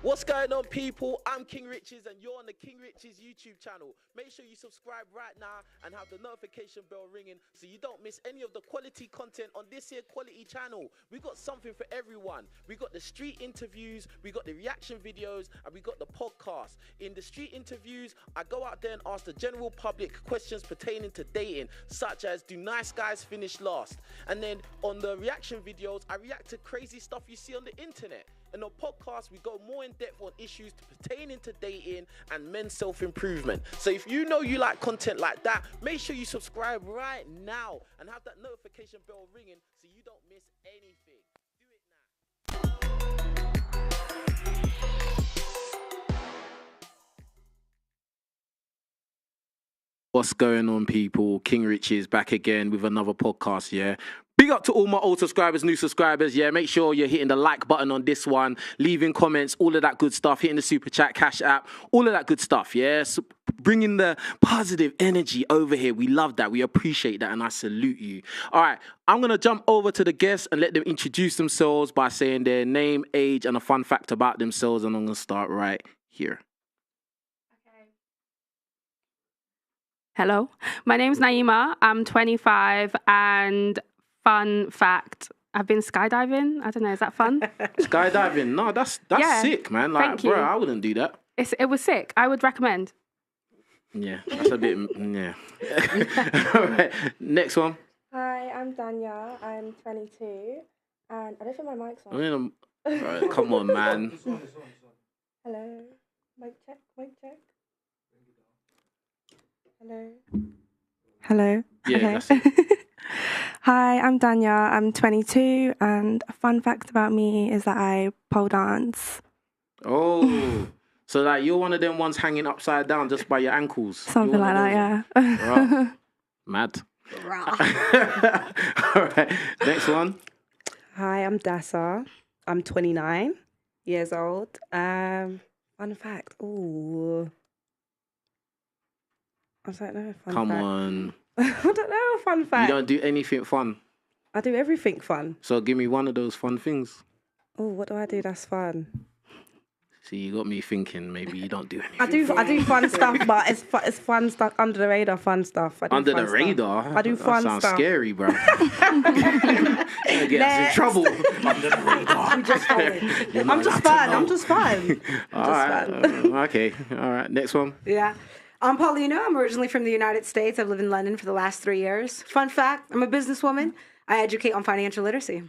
What's going on, people? I'm King Riches and you're on the King Riches YouTube channel. Make sure you subscribe right now and have the notification bell ringing so you don't miss any of the quality content on this here quality channel. We got something for everyone. We got the street interviews, we got the reaction videos, and we got the podcast. In the street interviews, I go out there and ask the general public questions pertaining to dating, such as, do nice guys finish last? And then on the reaction videos, I react to crazy stuff you see on the internet. And on podcasts, we go more in depth on issues pertaining to dating and men's self-improvement. So if you know you like content like that, make sure you subscribe right now and have that notification bell ringing so you don't miss anything. Do it now. What's going on, people? King Riches back again with another podcast, yeah? Big up to all my old subscribers, new subscribers, yeah? Make sure you're hitting the like button on this one, leaving comments, all of that good stuff, hitting the super chat, Cashapp, all of that good stuff, yeah? So bringing the positive energy over here. We love that. We appreciate that, and I salute you. All right, I'm going to jump over to the guests and let them introduce themselves by saying their name, age, and a fun fact about themselves, and I'm going to start right here. Hello, my name's Naima. I'm 25, and fun fact, I've been skydiving. I don't know, is that fun? Skydiving? No, that's Yeah, sick, man. Like, thank you. bro, I wouldn't do that. It was sick. I would recommend. Yeah, that's a bit, yeah. All right, next one. Hi, I'm Danya. I'm 22, and I don't think my mic's on. Right, come on, man. Hello, mic check, mic check. Hello. Hello. Yeah, okay. that's it. Hi, I'm Danya. I'm 22, and a fun fact about me is that I pole dance. Oh, so like you're one of them ones hanging upside down just by your ankles. Something like that, yeah. Right. Mad. All right, next one. Hi, I'm Dasa. I'm 29 years old. Fun fact. Ooh. I don't know. Come on. I don't know. Fun fact. You don't do anything fun. I do everything fun. So give me one of those fun things. Oh, what do I do that's fun? See, you got me thinking maybe you don't do anything. I do fun stuff, but it's fun stuff under the radar. Fun stuff. I do Under fun the stuff. radar? I do fun that sounds stuff. scary, bro. You're get us in trouble. Under the radar. I'm just fun. I'm just fun. All right. Okay. All right. Next one. Yeah. I'm Paulina. I'm originally from the United States. I've lived in London for the last 3 years. Fun fact, I'm a businesswoman. I educate on financial literacy.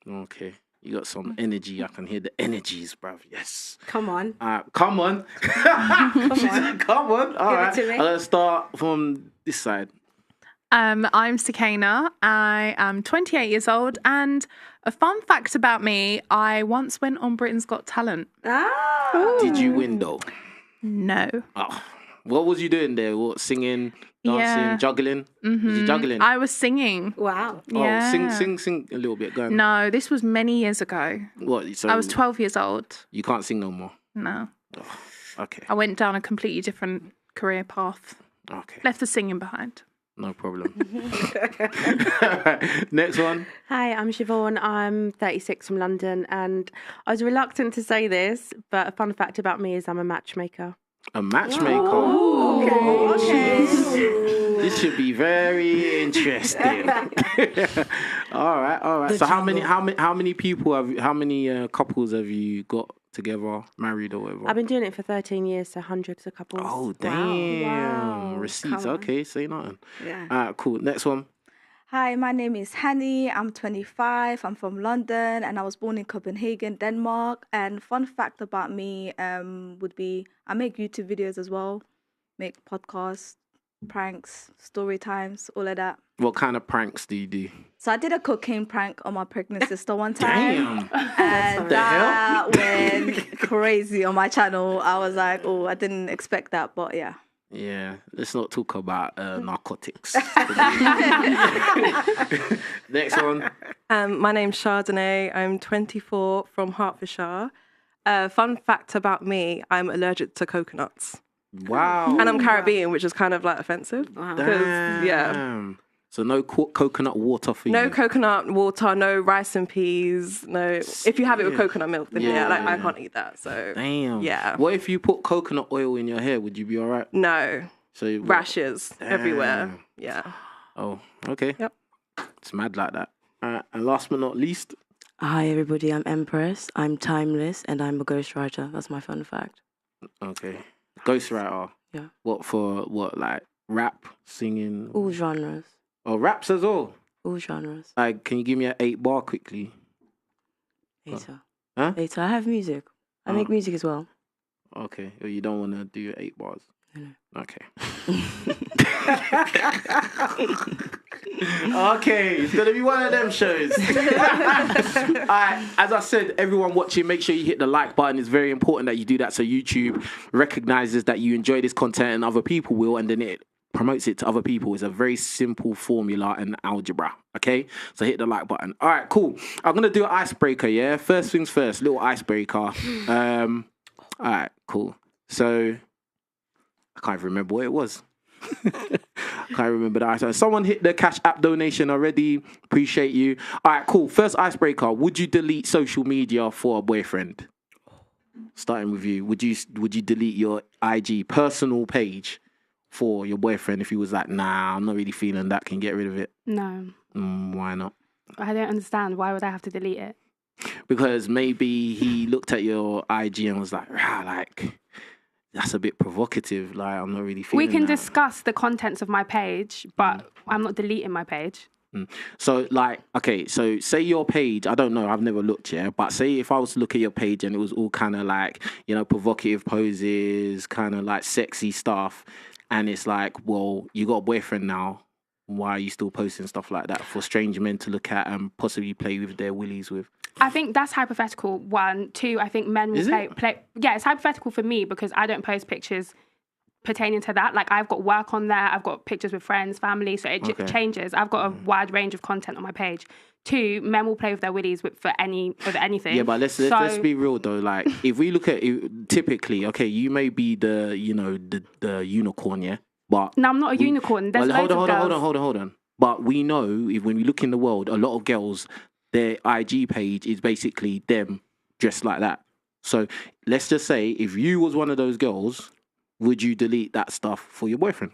Okay. You got some energy. I can hear the energies, bruv. Yes. Come on. Come on. Come on. All right. Give it to me. Let's start from this side. I'm Sakina. I am 28 years old, and a fun fact about me, I once went on Britain's Got Talent. Ah. Did you win, though? No. Oh. What was you doing there? What, singing, dancing, Yeah. juggling? Was you juggling? I was singing. Wow. Oh, Yeah. sing a little bit. Go on. No, this was many years ago. What? So I was 12 years old. You can't sing no more. No. Oh, okay. I went down a completely different career path. Okay. Left the singing behind. No problem. Next one. Hi, I'm Siobhan. I'm 36 from London, and I was reluctant to say this, but a fun fact about me is I'm a matchmaker. A matchmaker. Oh, okay. This should be very interesting. All right. So how many people how many couples have you got together, married or whatever? I've been doing it for 13 years, so hundreds of couples. Oh, damn. Wow. Receipts. Come on. Okay, say nothing. Yeah. All right, cool. Next one. Hi, my name is Hanny. I'm 25. I'm from London, and I was born in Copenhagen, Denmark. And fun fact about me would be I make YouTube videos as well, make podcasts, pranks, story times, all of that. What kind of pranks do you do? So I did a cocaine prank on my pregnant sister one time. Damn. And The hell? that went crazy on my channel. I was like, oh, I didn't expect that, but yeah. Yeah, let's not talk about narcotics. Next one. My name's Chardonnay. I'm 24 from Hertfordshire. Fun fact about me, I'm allergic to coconuts. Wow. And I'm Caribbean, which is kind of like offensive. Wow. Because, yeah. Damn. So no coconut water for you. No coconut water, no rice and peas, no. If you have it with coconut milk, then I can't eat that. So damn. Yeah. What if you put coconut oil in your hair? Would you be all right? No. So Rashes everywhere. Yeah. Oh, okay. Yep. It's mad like that. And last but not least. Hi everybody, I'm Empress. I'm timeless and I'm a ghostwriter. That's my fun fact. Okay. Ghostwriter. Yeah. What, like rap, singing? All genres. Oh, raps as well? All genres. Like, can you give me an 8-bar quickly? Later. Huh? Later. I have music. I make music as well. Okay. Well, you don't want to do 8 bars? No. Okay. Okay, it's gonna be one of them shows. Alright, as I said, everyone watching, make sure you hit the like button. It's very important that you do that so YouTube recognizes that you enjoy this content and other people will, and then it promotes it to other people. It's a very simple formula and algebra. Okay, so hit the like button. All right, cool. I'm gonna do an icebreaker. Yeah, first things first, little icebreaker. All right, cool. So I can't even remember what it was. Can't remember that. So someone hit the Cashapp donation already. Appreciate you. All right, cool. First icebreaker. Would you delete social media for a boyfriend? Starting with you. Would you delete your IG personal page for your boyfriend if he was like, nah, I'm not really feeling that? Can get rid of it? No. Why not? I don't understand. Why would I have to delete it? Because maybe he looked at your IG and was like, that's a bit provocative. Like, I'm not really feeling We can that. discuss the contents of my page, but I'm not deleting my page. So, like, okay, so say your page, I don't know, I've never looked yet, but say if I was to look at your page and it was all kind of like, you know, provocative poses, kind of like sexy stuff, and it's like, well, you got a boyfriend now, why are you still posting stuff like that for strange men to look at and possibly play with their willies with? I think that's hypothetical, 1. 2, I think men will play. Yeah, it's hypothetical for me because I don't post pictures pertaining to that. Like, I've got work on there, I've got pictures with friends, family, so it changes. I've got a wide range of content on my page. 2, men will play with their willies with anything. Yeah, but let's be real though. Like, if we look at it, typically, okay, you may be the unicorn, yeah, but no, I'm not a unicorn. There's loads of girls. Hold on. But we know if when we look in the world, a lot of girls, their IG page is basically them dressed like that. So let's just say if you was one of those girls, would you delete that stuff for your boyfriend?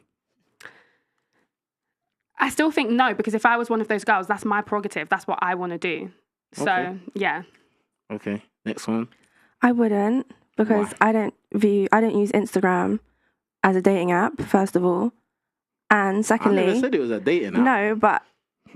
I still think no, because if I was one of those girls, that's my prerogative. That's what I want to do. So, yeah. Okay, next one. I wouldn't, because I don't use Instagram as a dating app, first of all. And secondly, I never said it was a dating app. No, but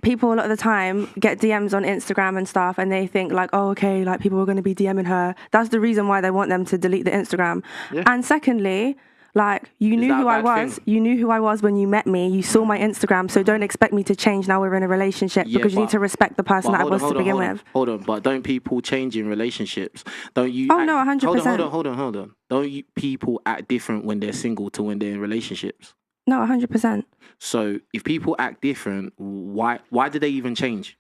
people a lot of the time get DMs on Instagram and stuff, and they think like, oh, okay, like people are going to be DMing her. That's the reason why they want them to delete the Instagram. Yeah. And secondly, like, you knew who I was. You knew who I was when you met me. You saw my Instagram, so don't expect me to change now we're in a relationship, because you need to respect the person that I was to begin with. Hold on, but don't people change in relationships? Don't you? Oh, no, 100%. Hold on. Don't people act different when they're single to when they're in relationships? No, 100%. So if people act different, why do they even change?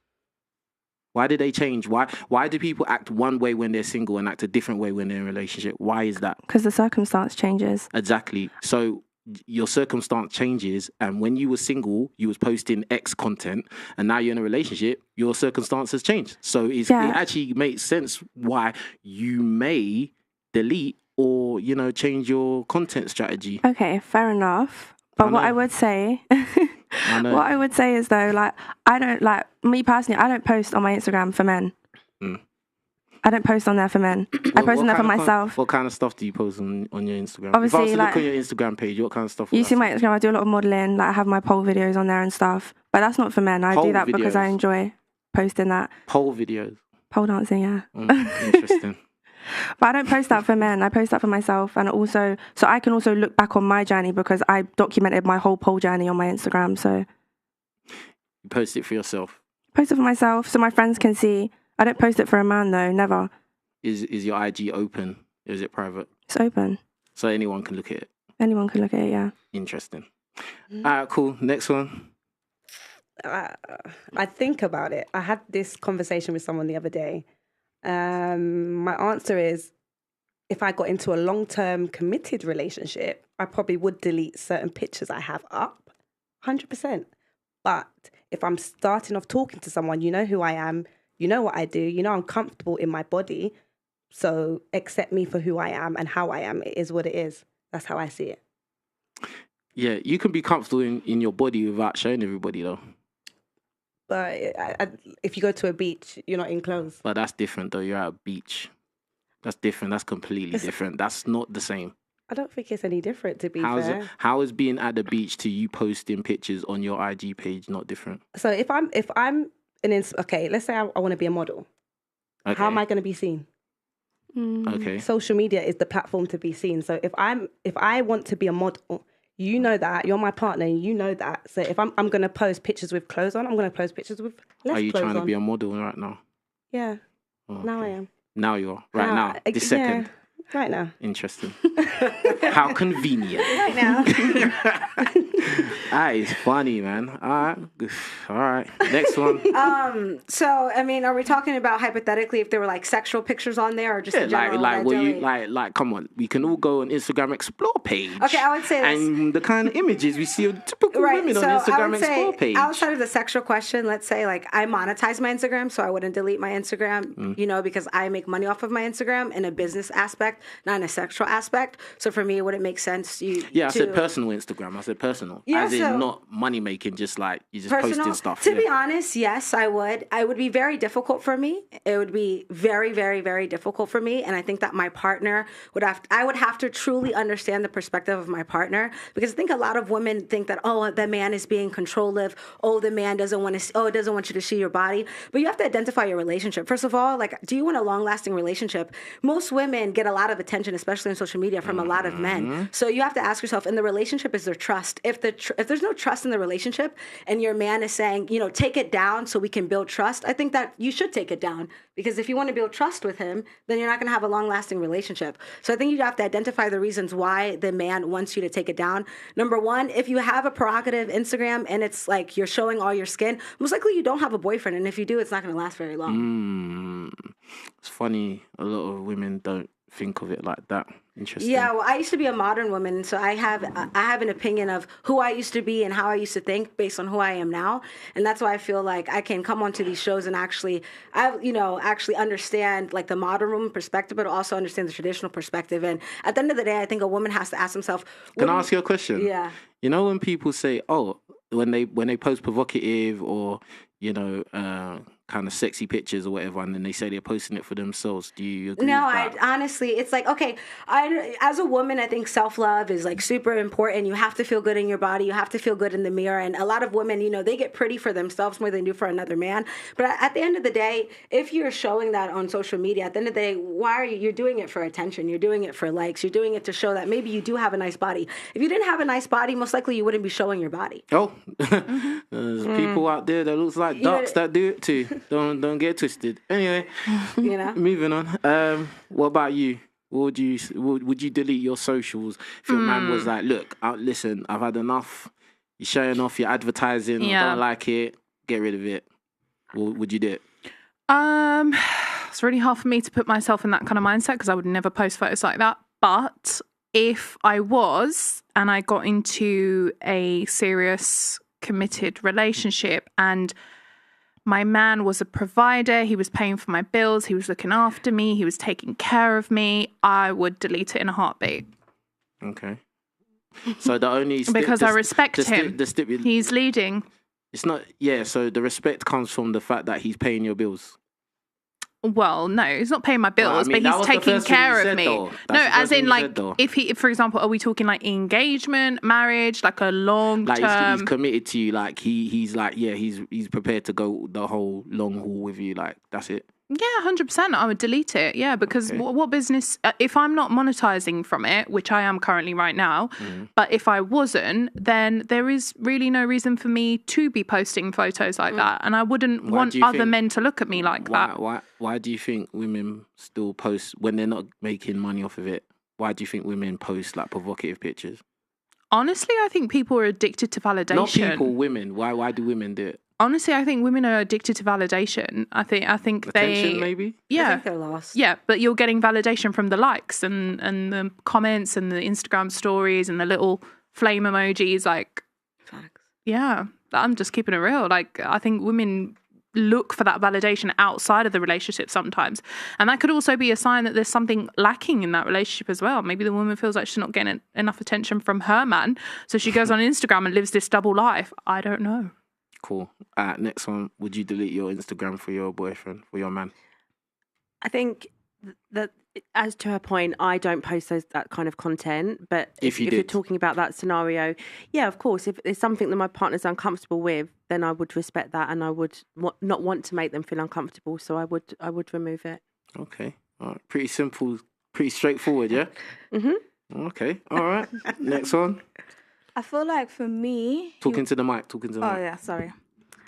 Why did they change? Why do people act one way when they're single and act a different way when they're in a relationship? Why is that? Because the circumstance changes. Exactly. So your circumstance changes, and when you were single, you was posting X content, and now you're in a relationship, your circumstances change. So it actually makes sense why you may delete or, change your content strategy. Okay, fair enough. But what I would say, is though, like, me personally, I don't post on my Instagram for men. I don't post on there for men. I post on there for myself. What kind of stuff do you post on your Instagram? Obviously, if I was to look on your Instagram page, what kind of stuff? You see my Instagram, I do a lot of modelling. Like, I have my pole videos on there and stuff. But that's not for men. I do that because I enjoy posting that. Pole videos? Pole dancing, yeah. Interesting. But I don't post that for men. I post that for myself, and also so I can also look back on my journey, because I documented my whole pole journey on my Instagram. So you post it for yourself. Post it for myself so my friends can see. I don't post it for a man though. Never. Is your IG open? Or is it private? It's open. So anyone can look at it. Anyone can look at it. Yeah. Interesting. All right, cool. Next one. I think about it. I had this conversation with someone the other day. My answer is, if I got into a long-term committed relationship, I probably would delete certain pictures I have up, 100%. But if I'm starting off talking to someone, you know who I am, you know what I do, you know I'm comfortable in my body, so accept me for who I am and how I am. It is what it is. That's how I see it. Yeah, you can be comfortable in your body without showing everybody, though. But if you go to a beach, you're not in clothes. But that's different, though. You're at a beach. That's different. That's completely different. That's not the same. I don't think it's any different, to be fair. How is being at the beach to you posting pictures on your IG page not different? So if I'm okay, let's say I want to be a model. Okay. How am I going to be seen? Okay. Social media is the platform to be seen. So if I want to be a model, you know that, you're my partner, and you know that. So if I'm going to post pictures with clothes on, I'm going to post pictures with less clothes on. Are you trying to be a model right now? Yeah. Oh, okay. Now I am. Now you are. Right now. This second. Right now. Interesting. How convenient. Right now. That is funny, man. All right. Next one. So, I mean, are we talking about hypothetically if there were like sexual pictures on there, or just in general? Like, come on. We can all go on Instagram Explore page. Okay, I would say this. And the kind of images we see of typical women on Instagram Explore page. Outside of the sexual question, let's say like I monetize my Instagram, so I wouldn't delete my Instagram, because I make money off of my Instagram in a business aspect, not in a sexual aspect. So for me, it wouldn't make sense. I said personal Instagram. I said personal. Yeah, as in not money making, just like you just personal, posting stuff. To be honest, yes, I would. It would be very difficult for me. It would be very, very, very difficult for me. And I think that my partner I would have to truly understand the perspective of my partner, because I think a lot of women think that, the man is being controlling. The man doesn't want you to see your body. But you have to identify your relationship. First of all, like, do you want a long lasting relationship? Most women get a lot of attention, especially on social media, from a lot of men. So you have to ask yourself, in the relationship, is there trust? If there's no trust in the relationship and your man is saying, take it down so we can build trust, I think that you should take it down, because if you want to build trust with him, then you're not going to have a long lasting relationship. So I think you have to identify the reasons why the man wants you to take it down. Number one, if you have a prerogative Instagram and it's like you're showing all your skin, most likely you don't have a boyfriend. And if you do, it's not going to last very long. It's funny. A lot of women don't think of it like that. Interesting. Yeah, well, I used to be a modern woman, so I have an opinion of who I used to be and how I used to think based on who I am now, and that's why I feel like I can come onto these shows and actually understand like the modern woman perspective, but also understand the traditional perspective. And at the end of the day, I think a woman has to ask themselves. Can I ask you a question? Yeah. When people say, when they post provocative or kind of sexy pictures or whatever, and then they say they're posting it for themselves, do you agree with that? Honestly, it's like, okay, as a woman, I think self-love is like super important. You have to feel good in your body. You have to feel good in the mirror. And a lot of women, they get pretty for themselves more than they do for another man. But at the end of the day, if you're showing that on social media, at the end of the day, why are you're doing it for attention? You're doing it for likes. You're doing it to show that maybe you do have a nice body. If you didn't have a nice body, most likely you wouldn't be showing your body. There's people out there that looks like ducks that do it too. Don't get twisted. Anyway, moving on. What about you? Would you delete your socials if your man was like, look, listen, I've had enough. You're showing off, you're advertising. I don't like it. Get rid of it. Would you do it? It's really hard for me to put myself in that kind of mindset because I would never post photos like that. But if I was and I got into a serious committed relationship and my man was a provider, he was paying for my bills, he was looking after me, he was taking care of me, I would delete it in a heartbeat. Okay. So the only... because I respect him. He's leading. It's not... Yeah, so the respect comes from the fact that he's paying your bills. Well, no, he's not paying my bills, but he's taking care of me. No, as in, like, if for example, are we talking like engagement, marriage, like a long term? Like he's committed to you, like he's like, yeah, he's prepared to go the whole long haul with you, like that's it. Yeah, 100%. I would delete it. Yeah, because what business? If I'm not monetizing from it, which I am currently right now, but if I wasn't, then there is really no reason for me to be posting photos like that, and I wouldn't want other men to look at me like that. Why do you think women still post when they're not making money off of it? Why do you think women post like provocative pictures? Honestly, I think people are addicted to validation. Not people, women. Why do women do it? Honestly, I think women are addicted to validation. I think attention, maybe? Yeah. I think they're lost. Yeah, but you're getting validation from the likes and the comments and the Instagram stories and the little flame emojis. Like, facts. Yeah. I'm just keeping it real. Like, I think women look for that validation outside of the relationship sometimes. And that could also be a sign that there's something lacking in that relationship as well. Maybe the woman feels like she's not getting enough attention from her man. So she goes on Instagram and lives this double life. I don't know. Cool. Next one. Would you delete your Instagram for your boyfriend, for your man? I think that, as to her point, I don't post that kind of content. But if you're talking about that scenario, yeah, of course, if it's something that my partner's uncomfortable with, then I would respect that, and I would not want to make them feel uncomfortable. So I would remove it. Okay. All right. Pretty simple, pretty straightforward, yeah? Mm-hmm. Okay. All right. Next one. I feel like for me... Talking to the mic. Oh, yeah, sorry.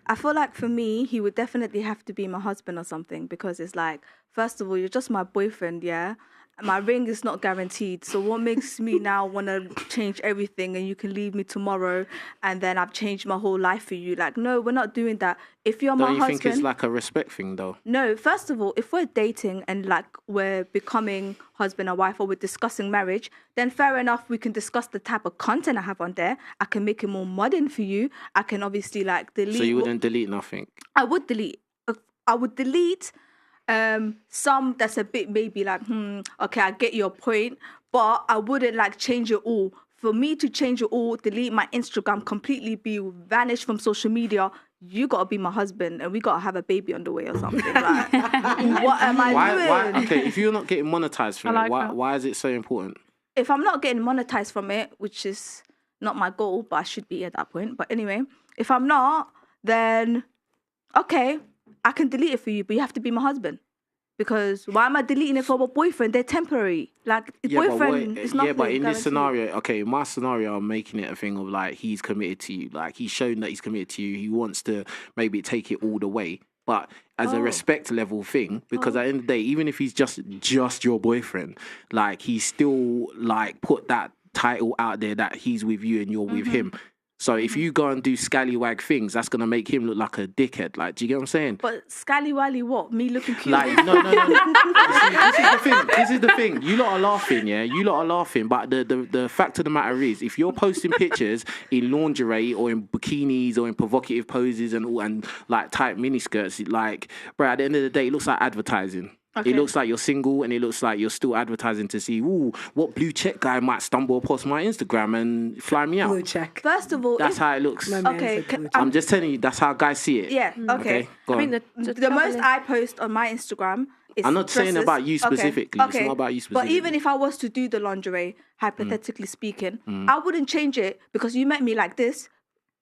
I feel like for me, he would definitely have to be my husband or something, because it's like, first of all, you're just my boyfriend, yeah? My ring is not guaranteed. So what makes me now want to change everything and you can leave me tomorrow and then I've changed my whole life for you? Like, no, we're not doing that. If you're my husband... Don't you think it's like a respect thing, though? No, first of all, if we're dating and like we're becoming husband and wife or we're discussing marriage, then fair enough, we can discuss the type of content I have on there. I can make it more modern for you. I can obviously like delete... So you wouldn't delete nothing? I would delete. Some that's a bit maybe like, okay, I get your point, but I wouldn't like change it all. For me to change it all, delete my Instagram completely, vanish from social media, you gotta be my husband and we gotta have a baby on the way or something. Like, what am I doing? Why? Okay, if you're not getting monetized from it, why is it so important? If I'm not getting monetized from it, which is not my goal, but I should be at that point. But anyway, if I'm not, then okay, I can delete it for you, but you have to be my husband. Because why am I deleting it for a boyfriend? They're temporary. Like, boyfriend is nothing. Yeah, but in this scenario, okay, in my scenario, I'm making it a thing of like, he's committed to you. Like, he's shown that he's committed to you. He wants to maybe take it all the way. But as a respect level thing, because at the end of the day, even if he's just your boyfriend, like, he's still, like, put that title out there that he's with you and you're with him. So if you go and do scallywag things, that's going to make him look like a dickhead. Like, do you get what I'm saying? But scallywally what? Me looking cute? Like, no. This is the thing. You lot are laughing, yeah? You lot are laughing. But the fact of the matter is, if you're posting pictures in lingerie or in bikinis or in provocative poses and like tight miniskirts, like, bro, at the end of the day, it looks like advertising. Okay. It looks like you're single and it looks like you're still advertising to see, what blue check guy might stumble across my Instagram and fly me out. Blue check. First of all, that's how it looks. Okay, I'm just telling you, that's how guys see it. Yeah, okay. Go on. The most I post on my Instagram is I'm not dresses. saying about you specifically. Okay. It's not about you specifically. But even if I was to do the lingerie, hypothetically speaking, I wouldn't change it because you met me like this.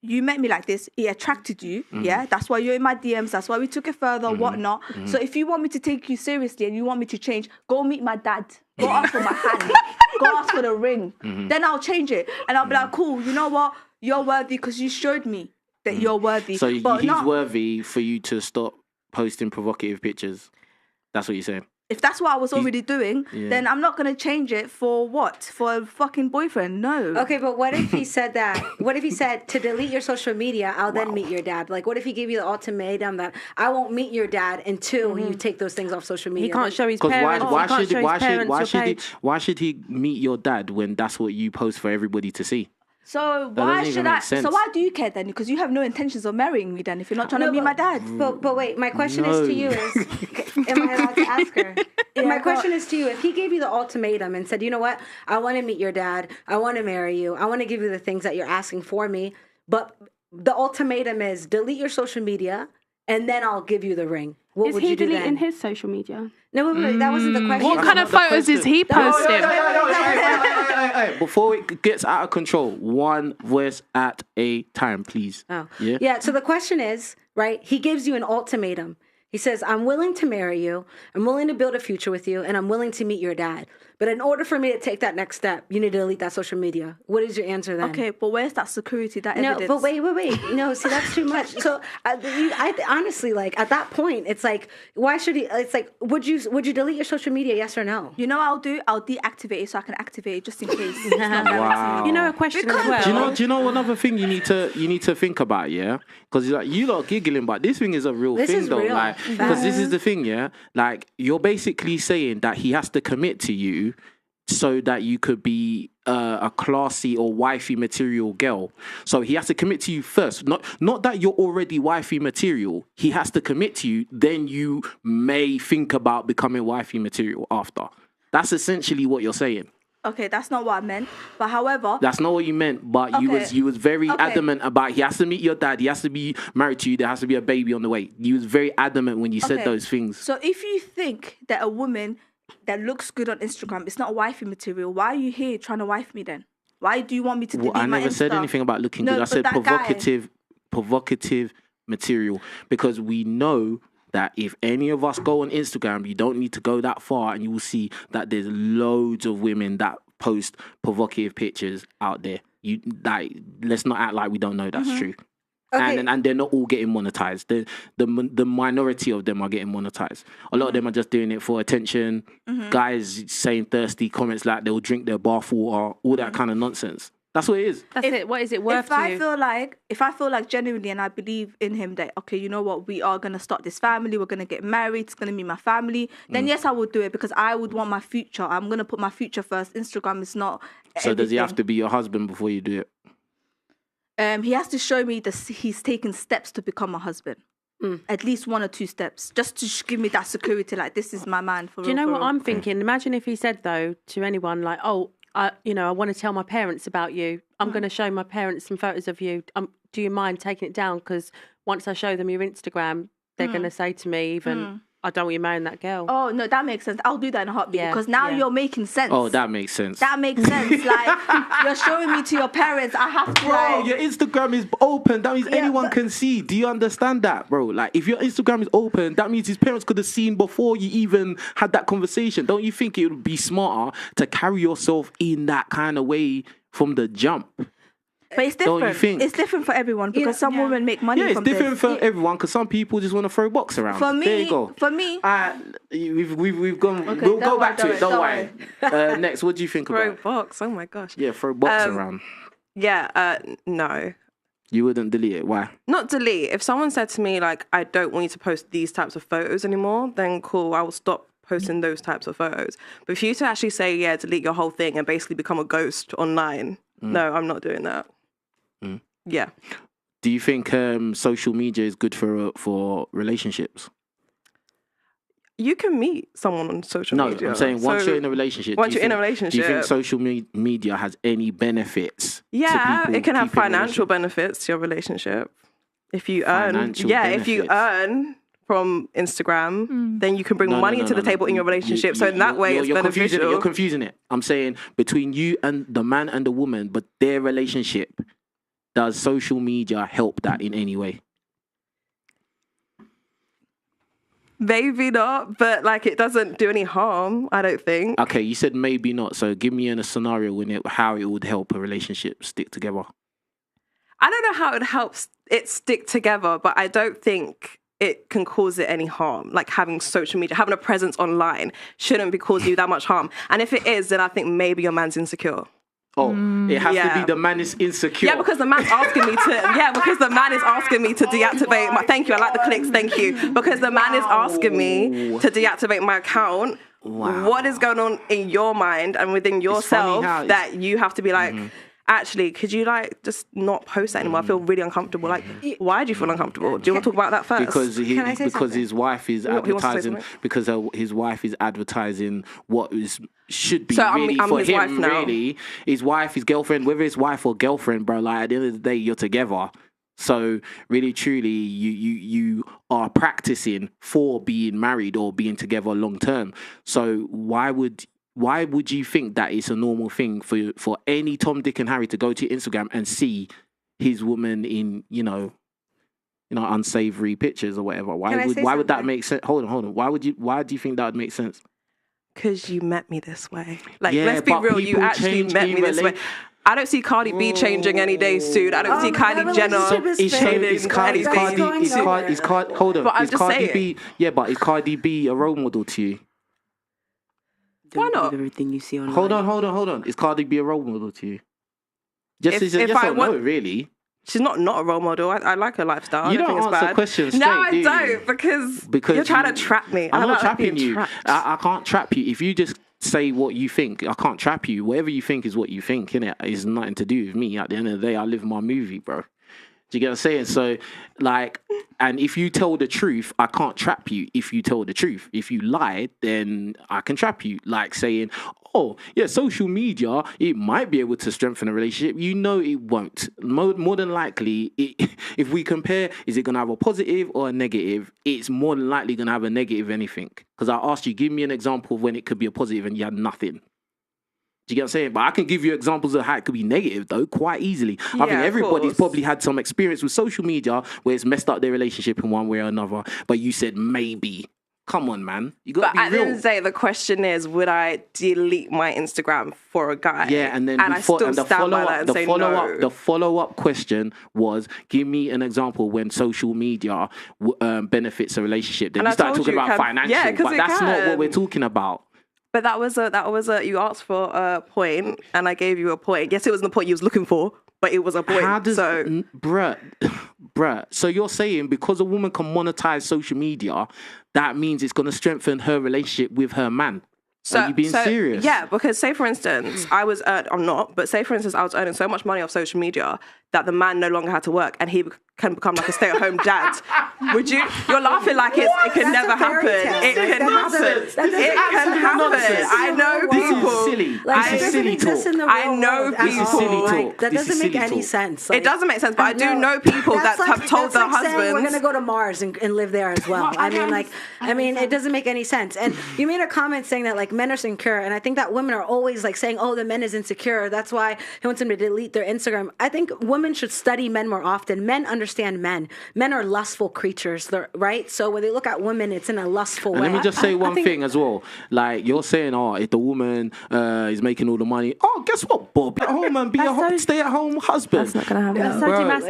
It attracted you, yeah? That's why you're in my DMs, that's why we took it further, whatnot. So if you want me to take you seriously and you want me to change, go meet my dad. Go ask for my hand. Go ask for the ring. Then I'll change it. And I'll be like, cool, you know what? You're worthy because you showed me that you're worthy. So he's worthy for you to stop posting provocative pictures. That's what you're saying? If that's what I was already doing, then I'm not going to change it for what? For a fucking boyfriend? No. Okay, but what if he said that? What if he said, to delete your social media, I'll then meet your dad? Like, what if he gave you the ultimatum that I won't meet your dad until you take those things off social media? He can't show his parents. Why should he meet your dad when that's what you post for everybody to see? So why should I? So why do you care then? Because you have no intentions of marrying me then. If you're not trying to meet my dad. But wait, my question is to you is, am I allowed to ask her? My question is to you: if he gave you the ultimatum and said, you know what, I want to meet your dad, I want to marry you, I want to give you the things that you're asking for me, but the ultimatum is delete your social media and then I'll give you the ring. What would you do then? Is he deleting his social media? No, wait, that wasn't the question. What kind of photos is he posting? Hey, before it gets out of control, one voice at a time, please. Oh. Yeah, so the question is, right, he gives you an ultimatum. He says, I'm willing to marry you, I'm willing to build a future with you, and I'm willing to meet your dad. But in order for me to take that next step, you need to delete that social media. What is your answer then? Okay, but where's that security, that evidence? No, but wait. No, see, that's too much. So, I honestly, like, at that point, it's like, why should he, it's like, would you delete your social media, yes or no? You know what I'll do? I'll deactivate it so I can activate it just in case. Wow. You know, a question as well. Do you know another thing you need to think about, yeah? Because like, you lot giggling, but this thing is a real thing, though. Real. Like, because this is the thing, yeah? Like, you're basically saying that he has to commit to you so that you could be a classy or wifey material girl. So he has to commit to you first. Not that you're already wifey material. He has to commit to you. Then you may think about becoming wifey material after. That's essentially what you're saying. Okay, that's not what I meant. But however, that's not what you meant. But you was very adamant about he has to meet your dad. He has to be married to you. There has to be a baby on the way. You was very adamant when you said those things. So if you think that a woman that looks good on Instagram is not wifey material, why are you here trying to wife me then? Why do you want me to delete my Insta? I never said anything about looking good. I said provocative material, because we know that if any of us go on Instagram, you don't need to go that far and you will see that there's loads of women that post provocative pictures out there. Let's not act like we don't know that's true. Okay. And they're not all getting monetized. The minority of them are getting monetized. A lot of them are just doing it for attention. Guys saying thirsty comments like they'll drink their bath water, all that kind of nonsense. That's what it is. That's it. What is it worth to you? If I feel like genuinely and I believe in him that, okay, you know what, we are going to start this family, we're going to get married, it's going to be my family, then yes, I would do it because I would want my future. I'm going to put my future first. Instagram is not So does he have to be your husband before you do it? He has to show me that he's taken steps to become a husband. At least 1 or 2 steps, just to give me that security, like, this is my man. Do you know what I'm thinking? Imagine if he said, though, to anyone, like, I want to tell my parents about you. I'm going to show my parents some photos of you. Do you mind taking it down? Because once I show them your Instagram, they're going to say to me, I don't want you marrying that girl. Oh, no, that makes sense. I'll do that in a heartbeat because now you're making sense. Oh, that makes sense. That makes sense. Like, you're showing me to your parents. I have to. Bro, your Instagram is open. That means anyone can see. Do you understand that, bro? Like, if your Instagram is open, that means his parents could have seen before you even had that conversation. Don't you think it would be smarter to carry yourself in that kind of way from the jump? But it's different. Don't you think? It's different for everyone because some women make money from this. Yeah, it's different for everyone because some people just want to throw box around. There you go. For me. We've gone. Okay, we'll go back to it. Don't worry. Next, what do you think about throw box? Oh my gosh. Yeah, throw box around. Yeah. No. You wouldn't delete it. Why? Not delete. If someone said to me like, I don't want you to post these types of photos anymore, then cool. I will stop posting those types of photos. But for you to actually say, yeah, delete your whole thing and basically become a ghost online, no, I'm not doing that. Yeah. Do you think social media is good for relationships? You can meet someone on social media. No, I'm saying once you're in a relationship. Do you think social media has any benefits? Yeah, it can have financial benefits to your relationship. If you earn, if you earn from Instagram, then you can bring money to the table in your relationship. So in that way, it's beneficial. You're confusing it. I'm saying between you and the man and the woman, but their relationship. Does social media help that in any way? Maybe not, but like it doesn't do any harm, I don't think. Okay, you said maybe not. So give me a scenario how it would help a relationship stick together. I don't know how it helps it stick together, but I don't think it can cause it any harm. Like having social media, having a presence online shouldn't be causing you that much harm. And if it is, then I think maybe your man's insecure. Oh, it has to be the man is insecure. Yeah, because the man's asking me to. Yeah, because the man is asking me to deactivate my. Thank you. I like the clicks. Thank you. Because the man is asking me to deactivate my account. Wow. What is going on in your mind and within yourself that you have to be like, actually, could you like just not post that anymore? I feel really uncomfortable. Like, why do you feel uncomfortable? Do you want to talk about that first? Because his wife is advertising. Because his wife is advertising what should be really for his him. Wife now. Really, his wife, his girlfriend, whether it's wife or girlfriend, bro. Like at the end of the day, you're together. So really, truly, you are practicing for being married or being together long term. So why would you think that it's a normal thing for any Tom, Dick, and Harry to go to Instagram and see his woman in unsavory pictures or whatever? Why would that make sense? Hold on. Why do you think that would make sense? Because you met me this way. Like, let's be real. You actually met me this way. I don't see Cardi B changing any day soon. I don't see Kylie Jenner Hold on. Is Cardi B? Yeah, but is Cardi B a role model to you? Why not? Everything you see online. Hold on. Is Cardi B a role model to you? Just I don't know, really. She's not a role model. I like her lifestyle. You don't answer questions straight, No, I do you? don't, because you're trying to trap me. I'm not trapping you. I can't trap you. If you just say what you think, I can't trap you. Whatever you think is what you think, innit? It's nothing to do with me. At the end of the day, I live my movie, bro. Do you get what I'm saying? So, like, and if you tell the truth, I can't trap you if you tell the truth. If you lie, then I can trap you. Like saying, oh, yeah, social media, it might be able to strengthen a relationship. You know it won't. More than likely, if we compare, is it going to have a positive or a negative? It's more than likely going to have a negative anything. Because I asked you, give me an example of when it could be a positive and you had nothing. Do you get what I'm saying? But I can give you examples of how it could be negative, though, quite easily. I think everybody's probably had some experience with social media where it's messed up their relationship in one way or another. But you said maybe. Come on, man. You got to be real. But at the end of the day, the question is, would I delete my Instagram for a guy? Yeah, and then the follow-up question was, give me an example when social media benefits a relationship. Then you start talking about financial, but that's not what we're talking about. But that was you asked for a point, and I gave you a point. Yes, it wasn't the point you was looking for, but it was a point. Bruh, so you're saying because a woman can monetize social media, that means it's going to strengthen her relationship with her man? Are you being serious? Yeah, because say for instance, I was earning so much money off social media that the man no longer had to work and he can become like a stay-at-home dad. Would you? You're laughing like it can never happen. It can happen. It can happen. I know people. This is silly talk. I know people. That doesn't make any sense. It doesn't make sense, but I do know people that have told their husbands, we're going to go to Mars and live there as well. I mean, it doesn't make any sense. And you made a comment saying that like men are insecure, and I think that women are always like saying, "Oh, the man is insecure. That's why he wants them to delete their Instagram." I think women should study men more often. Men understand men. Men are lustful creatures, right? So when they look at women, it's in a lustful way. Let me just say one thing as well. Like you're saying, if the woman is making all the money, guess what, Bob? At home and be a stay-at-home husband. That's not gonna happen.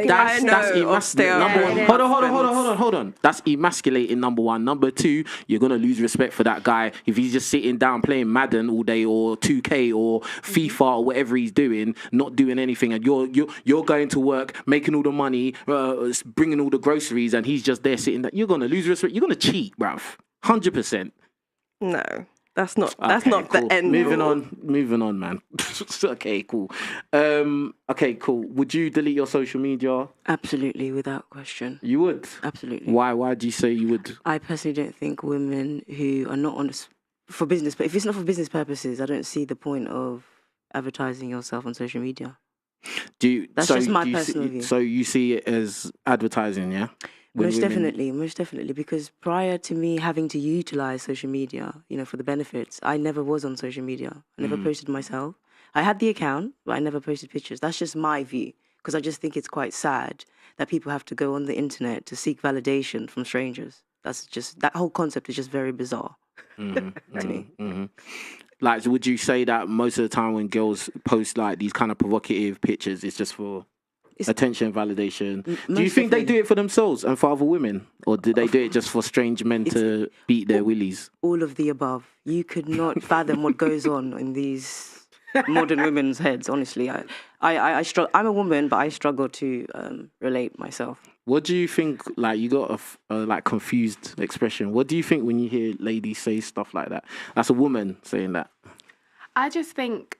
That's so demasculating. Hold on. That's emasculating, number one. Number two, you're gonna lose respect for that guy if he's just sitting down playing Madden all day or 2K or FIFA or whatever he's doing, not doing anything, and you're going to work, making all the money, bringing all the groceries, and he's just there sitting there. You're gonna lose respect. You're gonna cheat, bruv. 100%. No. That's not the end. Moving on, man. Okay, cool. Okay, cool. Would you delete your social media? Absolutely, without question. You would? Absolutely. Why do you say you would? I personally don't think women who are not on this for business, but if it's not for business purposes, I don't see the point of advertising yourself on social media. That's just my personal view. So you see it as advertising, yeah? Most definitely, because prior to me having to utilize social media, for the benefits, I never was on social media. I never posted myself. I had the account, but I never posted pictures. That's just my view, because I just think it's quite sad that people have to go on the internet to seek validation from strangers. That whole concept is just very bizarre to me. Mm-hmm. Like, would you say that most of the time when girls post like these kind of provocative pictures, it's just for attention and validation? Do you think they do it for themselves and for other women? Or do they do it just for strange men to beat their willies? All of the above. You could not fathom what goes on in these modern women's heads, honestly. I struggle. I'm a woman, but I struggle to relate myself. What do you think, like, you got a confused expression. What do you think when you hear ladies say stuff like that? That's a woman saying that. I just think...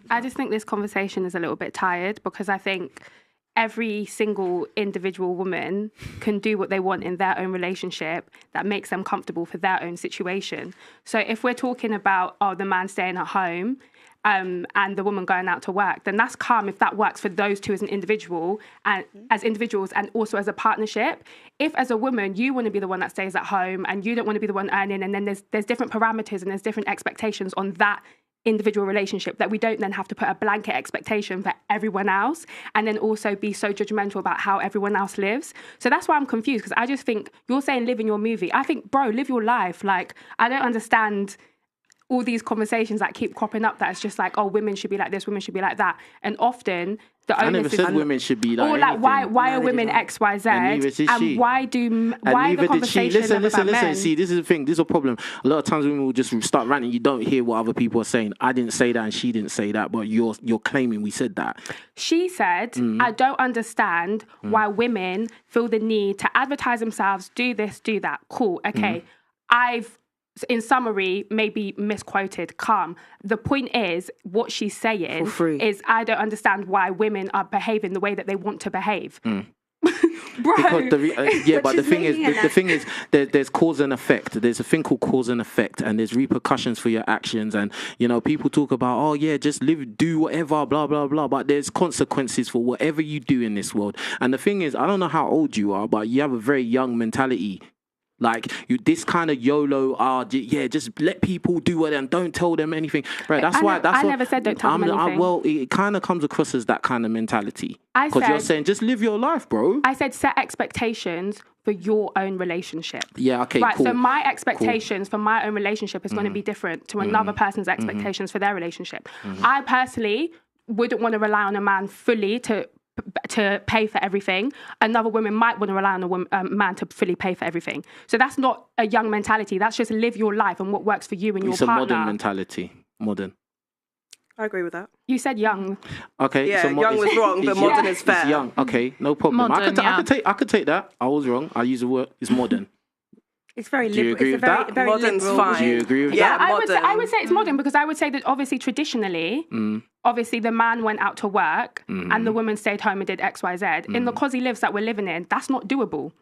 I just think this conversation is a little bit tired, because I think every single individual woman can do what they want in their own relationship that makes them comfortable for their own situation. So if we're talking about, the man staying at home and the woman going out to work, then that's calm if that works for those two as an individual and as individuals and also as a partnership. If as a woman you want to be the one that stays at home and you don't want to be the one earning, and then there's different parameters and there's different expectations on that individual relationship, that we don't then have to put a blanket expectation for everyone else and then also be so judgmental about how everyone else lives. So that's why I'm confused, because I just think you're saying live in your movie. I think, bro, live your life. Like, I don't understand all these conversations that keep cropping up that it's just like, oh, women should be like this, women should be like that. And often the onus I never said women should be like, or like why are women X, Y, Z, and why are the conversations listen. See, this is the thing. This is a problem. A lot of times women will just start ranting. You don't hear what other people are saying. I didn't say that, and she didn't say that, but you're claiming we said that. She said, I don't understand why women feel the need to advertise themselves, do this, do that. Cool. Okay. I've, in summary, maybe misquoted, calm. The point is, what she's saying is, I don't understand why women are behaving the way that they want to behave. Bro. Because but the thing is, there's cause and effect. There's a thing called cause and effect, and there's repercussions for your actions. And people talk about, oh yeah, just live, do whatever, blah blah blah. But there's consequences for whatever you do in this world. And the thing is, I don't know how old you are, but you have a very young mentality. Like this kind of YOLO, just let people do it and don't tell them anything, right? That's why. I never said don't tell them anything. Well, it kind of comes across as that kind of mentality because you're saying just live your life, bro. I said set expectations for your own relationship. Yeah, okay, right. Cool. So my expectations for my own relationship is going to be different to another person's expectations for their relationship. I personally wouldn't want to rely on a man fully to pay for everything. Another woman might want to rely on a man to fully pay for everything. So that's not a young mentality. That's just live your life and what works for you and your partner. It's a modern mentality. Modern. I agree with that. You said young. Okay. Yeah, so young was wrong, but modern is fair. It's young. Okay, no problem. Modern, I could take that. I was wrong. I use the word. It's modern. It's very liberal. Do you agree with that? Very Modern's liberal. fine. Do you agree with Yeah, that? I would say it's modern because I would say that obviously traditionally, obviously the man went out to work and the woman stayed home and did X, Y, Z. In the cosy lives that we're living in, that's not doable.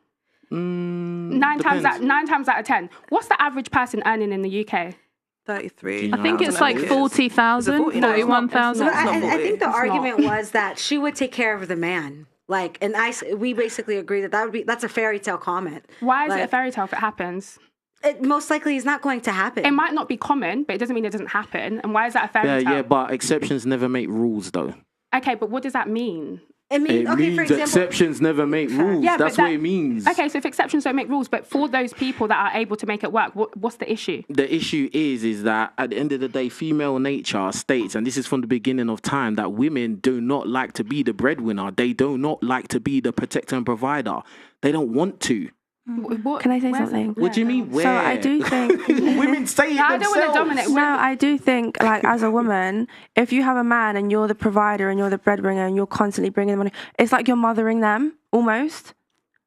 Nine times out of 10. What's the average person earning in the UK? 33. I think it's like 40,000, 41,000. I think the argument was that she would take care of the man. Like, and we basically agree that's a fairy tale comment. Why is it a fairy tale if it happens? It most likely is not going to happen. It might not be common, but it doesn't mean it doesn't happen. And why is that a fairy tale? Yeah, but exceptions never make rules, though. Okay, but what does that mean? It means, for example, exceptions never make rules. Yeah, that's what it means. Okay, so if exceptions don't make rules, but for those people that are able to make it work, what's the issue? The issue is that at the end of the day, female nature states, and this is from the beginning of time, that women do not like to be the breadwinner. They do not like to be the protector and provider. They don't want to. Can I say something? What do you mean? Where? So I do think women say it I don't want to dominate. No, I do think, like, as a woman, if you have a man and you're the provider and you're the breadwinner and you're constantly bringing the money, it's like you're mothering them almost.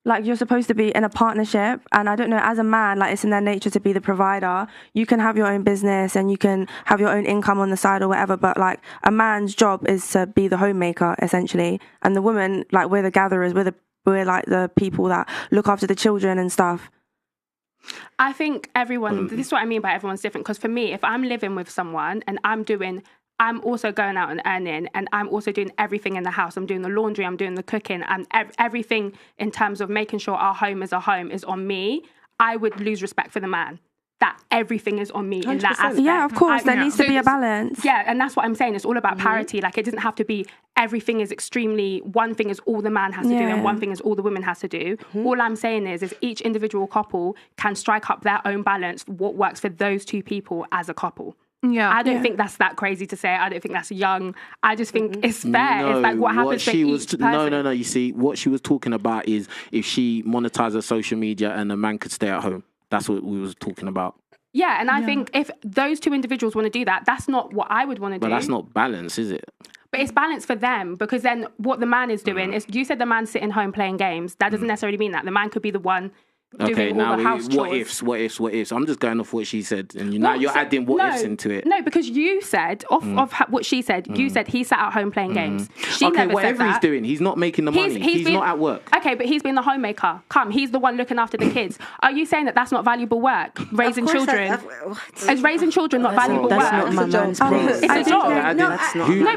Like, you're supposed to be in a partnership, and I don't know, as a man, like, it's in their nature to be the provider. You can have your own business and you can have your own income on the side or whatever, but like, a man's job is to be the homemaker essentially, and the woman, like, we're the gatherers, we're like the people that look after the children and stuff. I think this is what I mean by everyone's different, because for me, if I'm living with someone and I'm also going out and earning, and I'm also doing everything in the house. I'm doing the laundry, I'm doing the cooking, and everything in terms of making sure our home is a home is on me. I would lose respect for the man. That everything is on me in that aspect. Yeah, of course. There needs to be a balance. Yeah, and that's what I'm saying. It's all about parity. Like, it doesn't have to be everything is extremely, one thing is all the man has to do and one thing is all the woman has to do. All I'm saying is each individual couple can strike up their own balance, what works for those two people as a couple. Yeah, I don't think that's that crazy to say. I don't think that's young. I just think it's fair. No, it's like what happens for each person. No. You see, what she was talking about is if she monetized her social media and the man could stay at home. That's what we was talking about. Yeah, and I think if those two individuals want to do that, that's not what I would want to do. But that's not balance, is it? But it's balance for them, because then what the man is doing is, you said the man's sitting home playing games. That doesn't necessarily mean that. The man could be the one doing all the house chores. What ifs? I'm just going off what she said, and now you're adding what ifs into it. No, because you said of what she said. You said he sat at home playing games. She never whatever said that. He's doing, he's not making the money. He's not at work. Okay, but he's been the homemaker. He's the one looking after the kids. Are you saying that that's not valuable work? Raising children. Is raising children not valuable work? That's not my man's problem. It's a job.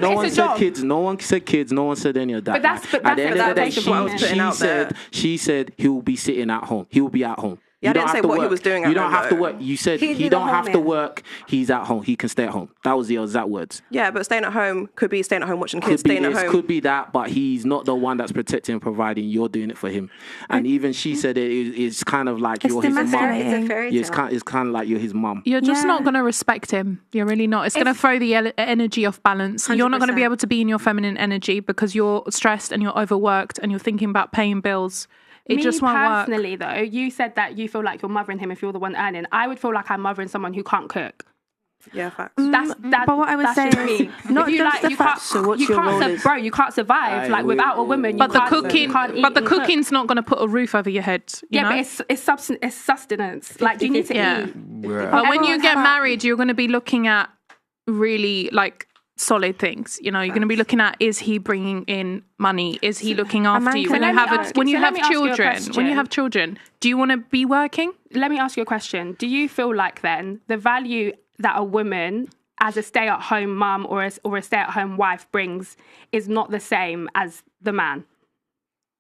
No one said kids. No one said kids. No one said any of that. But that's at the end of the day, she said he will be sitting at home. He will be at home. Yeah, I didn't say what he was doing. You don't have to work. You said he don't have to work. He's at home. He can stay at home. That was the exact words. Yeah, but staying at home could be staying at home watching kids, staying at home. Could be that, but he's not the one that's protecting and providing. You're doing it for him. And even she said it's kind of like you're his mum. It's a fairy tale. Yeah, it's kind of like you're his mum. You're just not going to respect him. You're really not. It's going to throw the energy off balance. 100%. You're not going to be able to be in your feminine energy because you're stressed and you're overworked and you're thinking about paying bills. It just won't work. Personally, though, you said that you feel like you're mothering him if you're the one earning. I would feel like I'm mothering someone who can't cook. Yeah, facts. But what I would say is not just the fact. So what's your role is? Bro, you can't survive without a woman. But the cooking's not going to put a roof over your head. You know? But it's sustenance. Like you need to eat. But when you get married, you're going to be looking at really like solid things. You know, you're going to be looking at, is he bringing in money? Is he looking after you? When you have children, do you want to be working? Let me ask you a question. Do you feel like then the value that a woman as a stay-at-home mum or a stay-at-home wife brings is not the same as the man?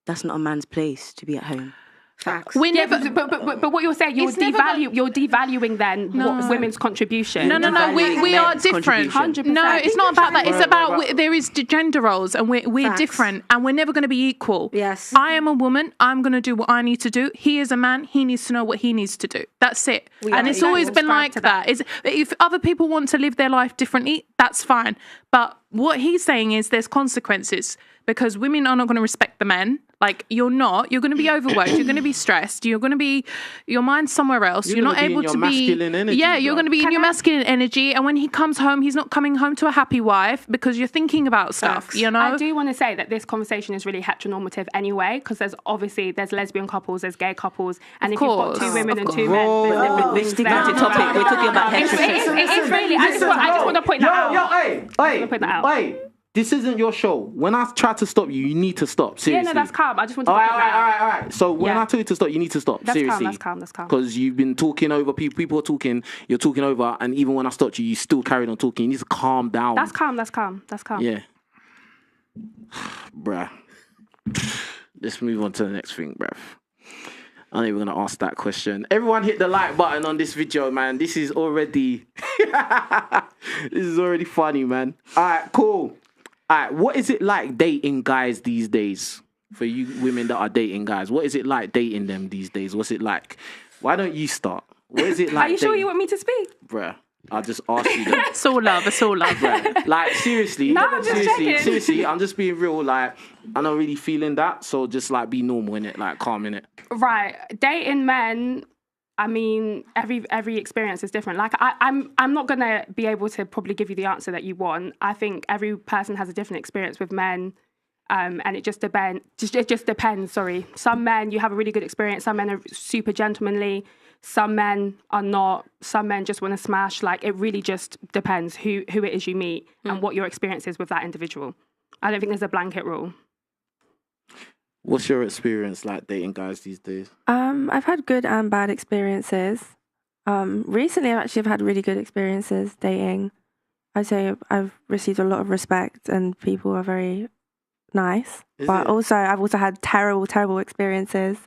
That's not a man's place to be at home. Facts. But what you're saying, you're devaluing then women's contribution. No, we are different. 100%. No, it's not about that. It's about there is gender roles and we're different and we're never going to be equal. Yes. I am a woman. I'm going to do what I need to do. He is a man. He needs to know what he needs to do. That's it. And it's always been like that. If other people want to live their life differently, that's fine. But what he's saying is there's consequences because women are not going to respect the men. Like, you're not. You're going to be overworked. You're going to be stressed. You're going to be... Your mind's somewhere else. You're not able to be... masculine energy, yeah, you're going to be in your masculine energy. And when he comes home, he's not coming home to a happy wife because you're thinking about stuff, you know? I do want to say that this conversation is really heteronormative anyway, because there's lesbian couples, there's gay couples, and if you've got two women and two men... We're sticking to the topic. We're talking about heterosexual. It's really... I just want to point that out. Hey. This isn't your show. When I try to stop you, you need to stop. Seriously. Yeah, no, that's calm. I just want to point that out. All right. So when I tell you to stop, you need to stop. Seriously. That's calm. Because you've been talking over people. People are talking. You're talking over. And even when I stopped you, you still carried on talking. You need to calm down. That's calm. Yeah. Bruh. Let's move on to the next thing, bruh. I know we're going to ask that question. Everyone hit the like button on this video, man. This is already... this is already funny, man. All right, cool. All right, what is it like dating guys these days? For you women that are dating guys, what is it like dating them these days? What's it like? Why don't you start? What is it like? Are you sure you want me to speak? Bruh, I'll just ask you that. It's all love, bruh. Like, seriously. Seriously, I'm just being real. Like, I'm not really feeling that. So just, like, be normal, innit? Like, calm, innit? Right. Dating men... I mean, every experience is different. Like, I'm not gonna be able to probably give you the answer that you want. I think every person has a different experience with men, and it just depends. It just depends. Sorry, some men you have a really good experience. Some men are super gentlemanly. Some men are not. Some men just want to smash. Like, it really just depends who it is you meet and what your experience is with that individual. I don't think there's a blanket rule. What's your experience like dating guys these days? I've had good and bad experiences. Recently, I've had really good experiences dating. I'd say I've received a lot of respect and people are very nice. I've also had terrible experiences.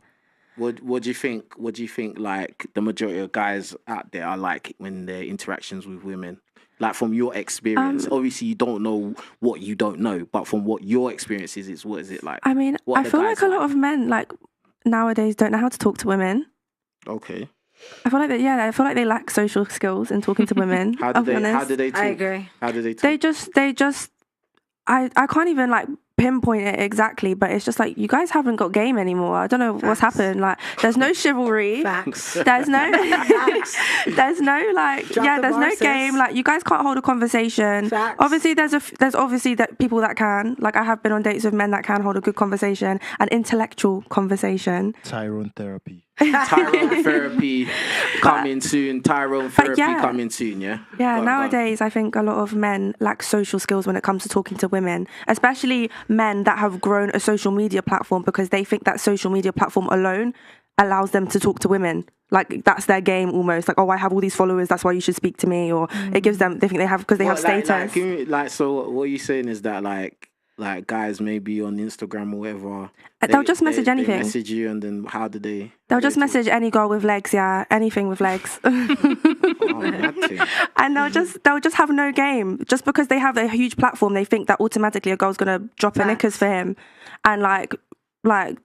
What do you think? What do you think? Like the majority of guys out there are like when their interactions with women. Like from your experience, obviously you don't know what you don't know, but from what your experience is, what is it like? I mean, I feel like a lot of men like nowadays don't know how to talk to women. Okay. I feel like they lack social skills in talking to women. How do they talk? I agree. How do they talk? They just I can't even like pinpoint it exactly, but it's just like you guys haven't got game anymore. I don't know what's happened. Like there's no chivalry. Facts. There's no there's no like there's no game. Like you guys can't hold a conversation. Facts. Obviously there's obviously that people that can. Like I have been on dates with men that can hold a good conversation, an intellectual conversation. Tyrone therapy. Tyrone therapy coming soon. Tyrone therapy coming soon, yeah? Yeah, nowadays I think a lot of men lack social skills when it comes to talking to women, especially men that have grown a social media platform because they think that social media platform alone allows them to talk to women. Like that's their game almost. Like, oh, I have all these followers, that's why you should speak to me. Or it gives them, they think they have, because they have status. So what you're saying is that like, like guys maybe on Instagram or whatever. They'll just message anything. They message you, and then how do they? They'll just message any girl with legs, yeah, anything with legs. And they'll just have no game. Just because they have a huge platform, they think that automatically a girl's gonna drop her knickers for him, and like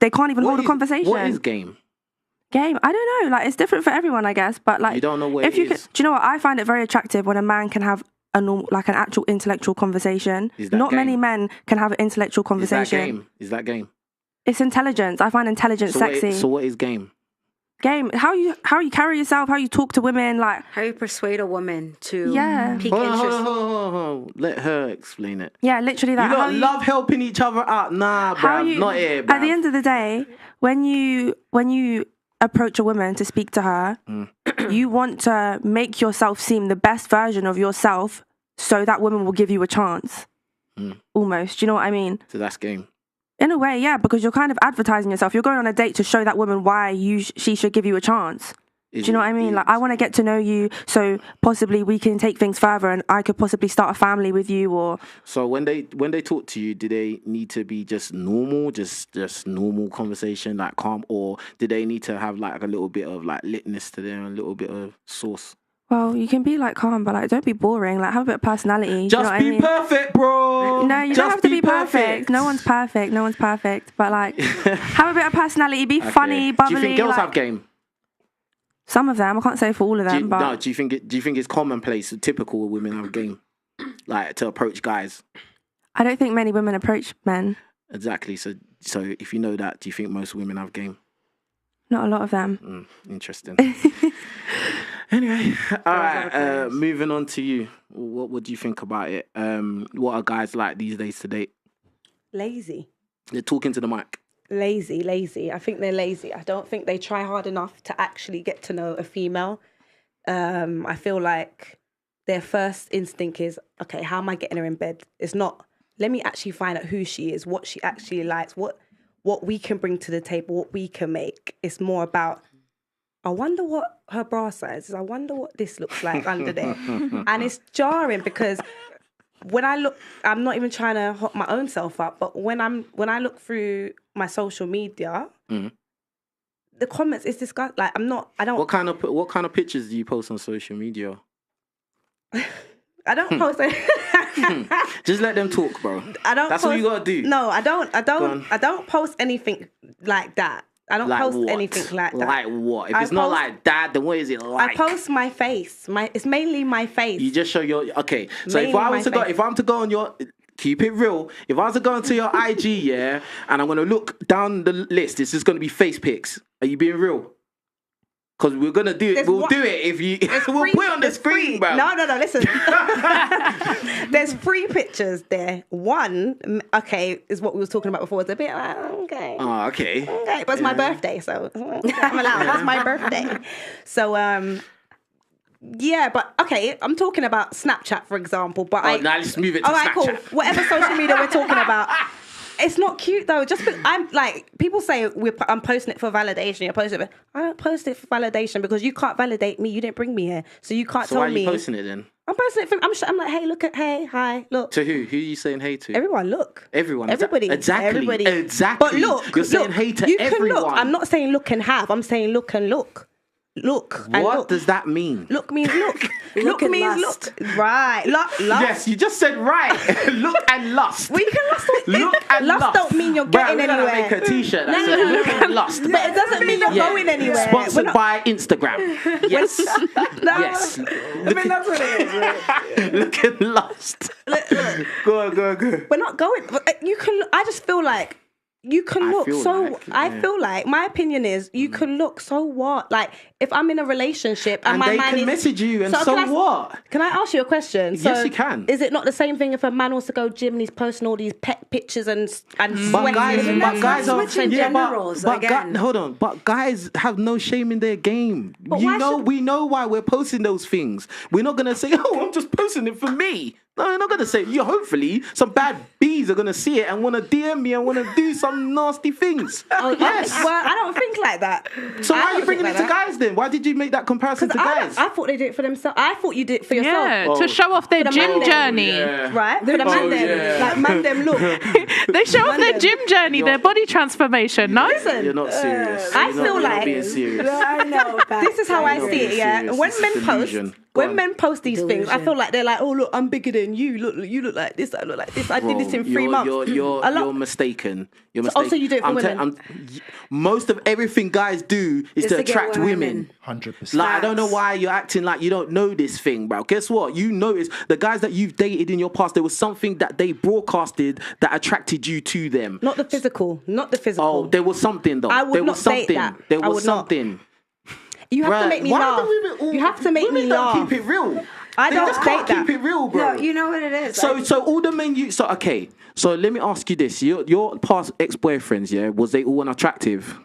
they can't even hold a conversation. What is game? Game? I don't know. Like it's different for everyone, I guess. But like you don't know what if it you is. do you know what? I find it very attractive when a man can have a normal, like an actual intellectual conversation. Not many men can have an intellectual conversation. Is that game? It's intelligence. I find intelligence sexy. So what is game? Game. How you carry yourself, how you talk to women, like how you persuade a woman to pique hold interest. on. Let her explain it. Yeah, literally that. You don't love helping each other out. Nah, bruv, not here, bruv. At the end of the day, when you approach a woman to speak to her, you want to make yourself seem the best version of yourself so that woman will give you a chance. Almost. Do you know what I mean? So that's game. In a way, yeah, because you're kind of advertising yourself. You're going on a date to show that woman why she should give you a chance. Do you know what I mean? Like, I want to get to know you, so possibly we can take things further, and I could possibly start a family with you. Or so when they talk to you, do they need to be just normal, just normal conversation, like calm, or do they need to have like a little bit of like litness to them, a little bit of sauce? Well, you can be like calm, but like don't be boring. Like have a bit of personality. Just be perfect, bro. No, you don't have to be perfect. No one's perfect. But like have a bit of personality. Be funny, bubbly. Do you think girls have game? Some of them. I can't say for all of them. Do you think it's commonplace, typical women have game, like to approach guys? I don't think many women approach men. Exactly. So if you know that, do you think most women have game? Not a lot of them. Interesting. Anyway, all right. Moving on to you. What would you think about it? What are guys like these days to date? Lazy. They're talking to the mic. Lazy. I think they're lazy. I don't think they try hard enough to actually get to know a female. I feel like their first instinct is, okay, how am I getting her in bed? It's not, let me actually find out who she is, what she actually likes, what we can bring to the table, what we can make. It's more about, I wonder what her bra size is. I wonder what this looks like under there. And it's jarring because when I look, I'm not even trying to hot my own self up, but when I look through my social media, the comments is disgusting. Like I don't. What kind of pictures do you post on social media? I don't post. Just let them talk, bro. That's what you gotta do. No, I don't post anything like that. I don't post anything like that. Like what? If it's not like that, then what is it like? I post my face. It's mainly my face. You just show your okay. So if I'm to go on your, keep it real. If I was to go into your IG, yeah, and I'm gonna look down the list, it's just gonna be face pics. Are you being real? Because we're gonna do it. We'll do it if you. We'll put it on the screen, bro. No. Listen. There's 3 pictures there. One, okay, is what we was talking about before. It's a bit like, okay. Oh, okay. Okay, but it's my birthday, so I'm allowed. It's my birthday. So, yeah, but okay, I'm talking about Snapchat, for example. But now let's move it to Snapchat. Cool. Whatever social media we're talking about. It's not cute though. Just I'm like, people say I'm posting it for validation. You're posting it. I don't post it for validation because you can't validate me. You didn't bring me here, so you can't tell me. So why are you posting it then? I'm posting it. I'm like, hey, hi, look. To who? Who are you saying hey to? Everyone, look. Everyone. Everybody. Exactly. Everybody. Exactly. But look, you're saying hey to everyone. You can look. I'm not saying look and have. I'm saying look and look. Look. What does that mean? Look means look. Look means lust. look. Right. Lust. Yes, you just said right. Look and lust. We can lust. Look and lust. Lust don't mean you're getting anywhere. We're gonna make a t-shirt that says look and lust. But it doesn't mean you're going anywhere. Sponsored by Instagram. Yes. Yes. I mean, that's what it is. Look and lust. Go on. We're not going. You can. I just feel like. You can look I feel like my opinion is you can look, so what? Like if I'm in a relationship and my they man can message you and what? Can I ask you a question? Yes, you can. Is it not the same thing if a man wants to go gym and he's posting all these pet pictures and sweating? But guys are again. Hold on. But guys have no shame in their game. We know why we're posting those things. We're not gonna say, "Oh, I'm just posting it for me." No, you're not gonna say. You hopefully some bad bees are gonna see it and want to DM me and want to do some nasty things. Yes. Well, I don't think like that. So why are you bringing it to guys then? Why did you make that comparison to guys? I thought they did it for themselves. I thought you did it for yourself. Yeah, to show off their gym journey. Right? For the man them. Like, man them, look. They show off their gym journey, their body transformation, no? Listen, you're not serious. I feel like being serious. I know. This is how I see it, yeah. Serious. When It's men delusion. post, men post these things, I feel like they're like, oh look, I'm bigger than you. Look, you look like this. I look like this. I did this in 3 months. You're mistaken. You're mistaken. Also, you do it for women. Most of everything guys do is to attract women. 100%. Like, I don't know why you're acting like you don't know this thing, bro. Guess what? You notice the guys that you've dated in your past, there was something that they broadcasted that attracted you to them. Not the physical. Oh, there was something though. I would there not was something. date that. There I was would not. something. You have to make me laugh. You have to make me laugh. Don't keep it real. I They don't just date can't that. keep it real, bro. No, you know what it is. So all the men you okay. So let me ask you this: your past ex-boyfriends, yeah, was they all unattractive?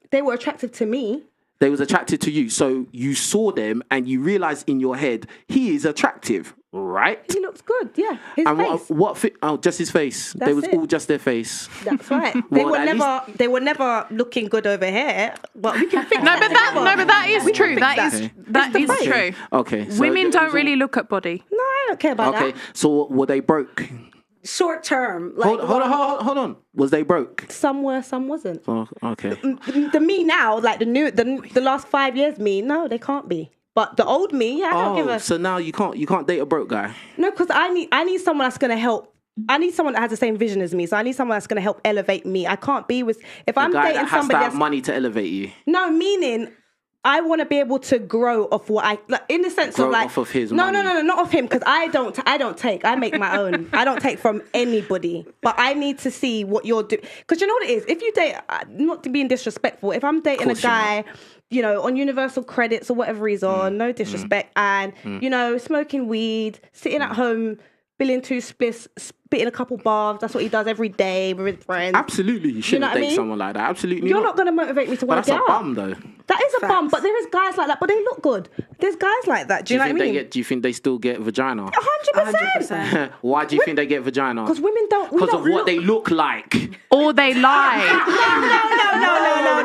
They were attractive to me. They was attracted to you. So you saw them and you realized in your head he is attractive, right? He looks good, yeah. His And face. just his face. That's They was it. all just their face. That's right. Well, They were never looking good over here. But we can fix No, but that is true. That is true. Okay. So Women don't really look at body. No, I don't care about Okay. that. So were they broke? Short term. Hold on. Was they broke? Some were, some wasn't. Oh, okay. The me now, like the last 5 years me, no, they can't be. But the old me, yeah, I don't give a. So now you can't date a broke guy. No, because I need someone that's gonna help. I need someone that has the same vision as me. So I need someone that's gonna help elevate me. I can't be with if I'm guy dating that has somebody to have money to elevate you. No, meaning I want to be able to grow off what I like, in the sense Grow of like off of his no, money. not off him because I don't take. I make my own. I don't take from anybody. But I need to see what you're doing because you know what it is. If you date, not to being disrespectful, if I'm dating a guy, you know, on universal credits or whatever he's on, no disrespect, and you know, smoking weed, sitting at home, billing 2 spliffs, spitting a couple bars. That's what he does every day with his friends. Absolutely, you shouldn't date someone like that. Absolutely, You're not going to motivate me to want to get out. That's a out. bum, though. That is a bum, but there is guys like that, but they look good. There's guys like that. Do you know what I mean? Do you think they still get vagina? 100%. Why do you think they get vagina? Because women don't. Because of what they look like. Or they lie.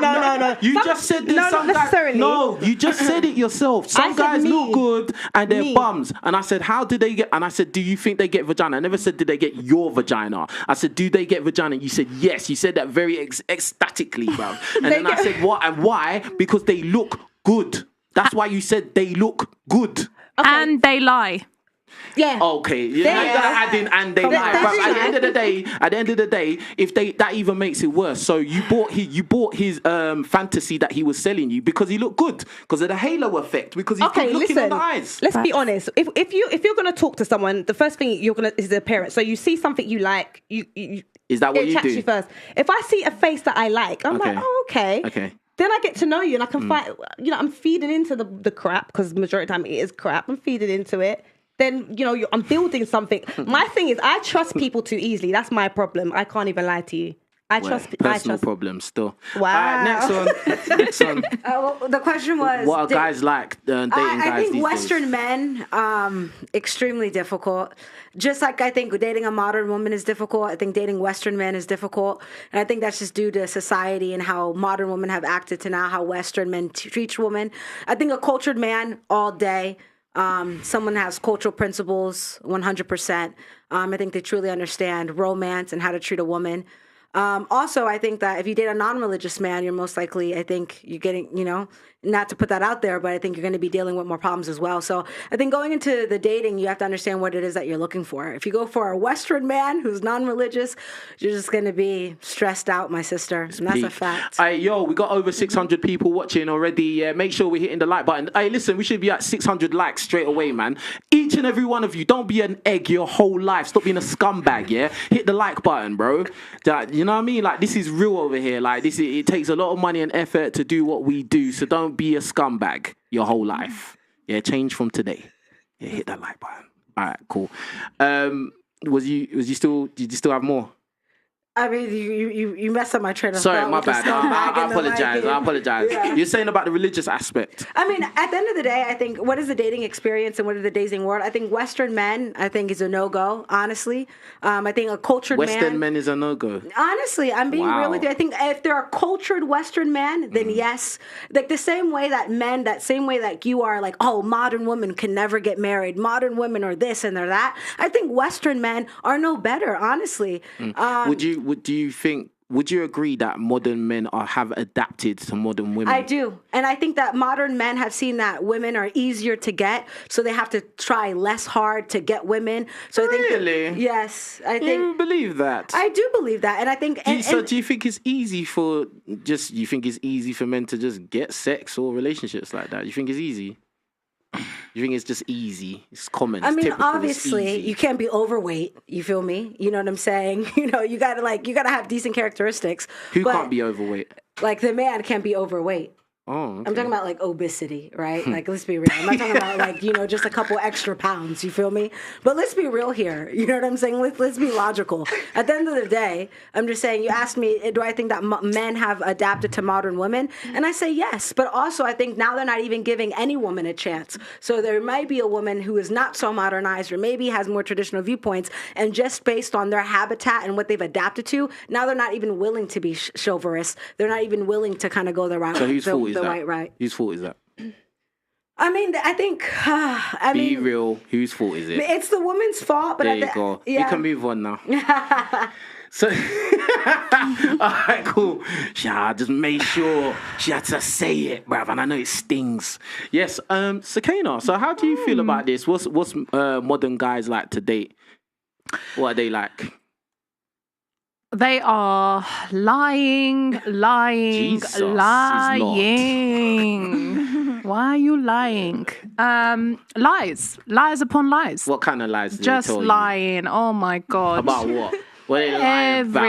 No. You just said this. No, not necessarily. No, you just said it yourself. Some guys look good and they're bums. And I said, how did they get? And I said, do you think they get vagina? I never said, did they get your vagina? I said, do they get vagina? You said, yes. You said that very ecstatically, bro. And then I said, what and why? Because they look good. That's why you said they look good. Okay. And they lie. Yeah. Okay. You gotta add in and they lie. But at the end of the day, if that even makes it worse. So you bought his fantasy that he was selling you because he looked good because of the halo effect because he's good looking in the eyes. Let's be honest. If you're gonna talk to someone, the first thing is the appearance. So you see something you like, you is that what you do? You first. If I see a face that I like, I'm like, oh okay. Okay. Then I get to know you and I can find. You know, I'm feeding into the crap because majority of the time it is crap. I'm feeding into it. Then, you know, I'm building something. My thing is, I trust people too easily. That's my problem. I can't even lie to you. Personal problems still. Wow. Next one. Well, the question was, what are guys like dating guys I think these Western days? men, extremely difficult. Just like I think dating a modern woman is difficult, I think dating Western men is difficult. And I think that's just due to society and how modern women have acted to now how Western men treat women. I think a cultured man all day, someone has cultural principles 100%. I think they truly understand romance and how to treat a woman. Also, I think that if you date a non-religious man, you're most likely, I think you're getting, you know, not to put that out there, but I think you're going to be dealing with more problems as well. So I think going into the dating, you have to understand what it is that you're looking for. If you go for a Western man who's non-religious, you're just going to be stressed out, my sister. And that's a fact. Hey, we got over 600 people watching already. Make sure we're hitting the like button. Hey, listen, we should be at 600 likes straight away, man. Each and every one of you, don't be an egg your whole life. Stop being a scumbag, yeah? Hit the like button, bro. You know what I mean? Like, this is real over here. Like, it takes a lot of money and effort to do what we do. So don't be a scumbag your whole life. Yeah, change from today. Yeah, hit that like button. All right, cool. Did you still have more? I mean, you messed up my train of thought. Sorry, my bad. I apologize. Yeah. You're saying about the religious aspect. I mean, at the end of the day, I think what is the dating experience and what is the dating world? I think Western men, I think, is a no-go, honestly. I think a cultured Western men is a no-go. Honestly, I'm being real with you. I think if there are cultured Western men, then yes. Like the same way that you are like, oh, modern women can never get married. Modern women are this and they're that. I think Western men are no better, honestly. Would you agree that modern men have adapted to modern women? I do. And I think that modern men have seen that women are easier to get, so they have to try less hard to get women. So really? I think yes. I think you believe that? I do believe that. And I think do you think it's easy for men to just get sex or relationships like that? You think it's easy? You think it's just easy? It's common. I mean, obviously, you can't be overweight. You feel me? You know what I'm saying? You know, you gotta have decent characteristics. Who can't be overweight? Like the man can't be overweight. Oh, okay. I'm talking about like obesity, right? Like, let's be real. I'm not talking about like, just a couple extra pounds, you feel me? But let's be real here. You know what I'm saying? Let's be logical. At the end of the day, I'm just saying, you asked me, do I think that men have adapted to modern women? And I say yes. But also, I think now they're not even giving any woman a chance. So there might be a woman who is not so modernized or maybe has more traditional viewpoints. And just based on their habitat and what they've adapted to, now they're not even willing to be chivalrous. They're not even willing to kind of go the route. So whose fault is that? Right. Whose fault is that? I mean, I think. Be real. Whose fault is it? It's the woman's fault. But there you go. Yeah. We can move on now. So, all right, cool. I just made sure she had to say it, bruv, and I know it stings. Yes, Sakina, so how do you feel about this? What's modern guys like to date? What are they like? They are lying. Jesus, lying. Why are you lying? Lies upon lies. What kind of lies do Just they tell lying. You? Oh my God. About what? What are they lying about?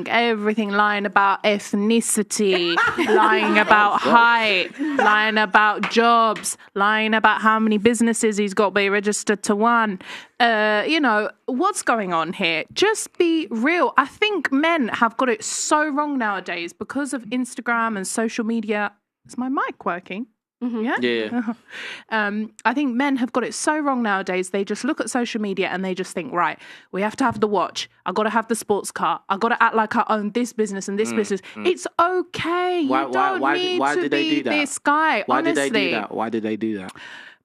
Everything. Lying about ethnicity, lying about height, lying about jobs, lying about how many businesses he's got, but he registered to one. What's going on here? Just be real. I think men have got it so wrong nowadays because of Instagram and social media. Is my mic working? Mm-hmm. Yeah. I think men have got it so wrong nowadays. They just look at social media and they just think, right, we have to have the watch. I got to have the sports car. I got to act like I own this business and this business. It's okay. You don't need to be this guy. Why honestly. did they do that? Why did they do that?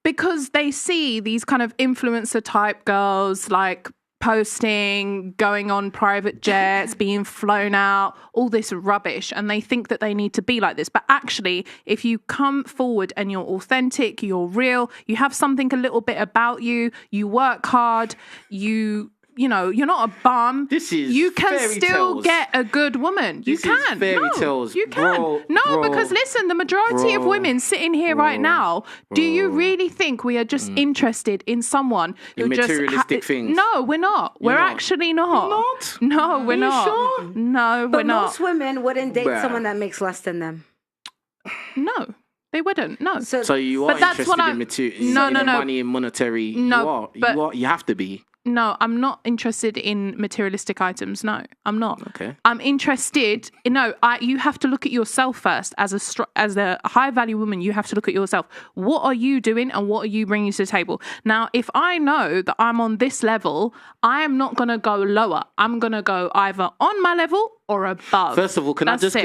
Because they see these kind of influencer type girls like posting, going on private jets, being flown out, all this rubbish. And they think that they need to be like this. But actually, if you come forward and you're authentic, you're real, you have something a little bit about you, you work hard, you're not a bum. You can still get a good woman. You can. Fairy tales. You can. Because listen, the majority of women sitting here right now, do you really think we are just interested in someone who just materialistic things? No, we're not. We're actually not. You're not? No, we're not. Sure? No, but we're not. Most women wouldn't date someone that makes less than them. No. They wouldn't. No. So you are interested in money and monetary. No, you have to be. No, I'm not interested in materialistic items. No, I'm not. Okay. I'm interested. You have to look at yourself first. As a high value woman, you have to look at yourself. What are you doing and what are you bringing to the table? Now, if I know that I'm on this level, I am not going to go lower. I'm going to go either on my level or above. First of all, can I just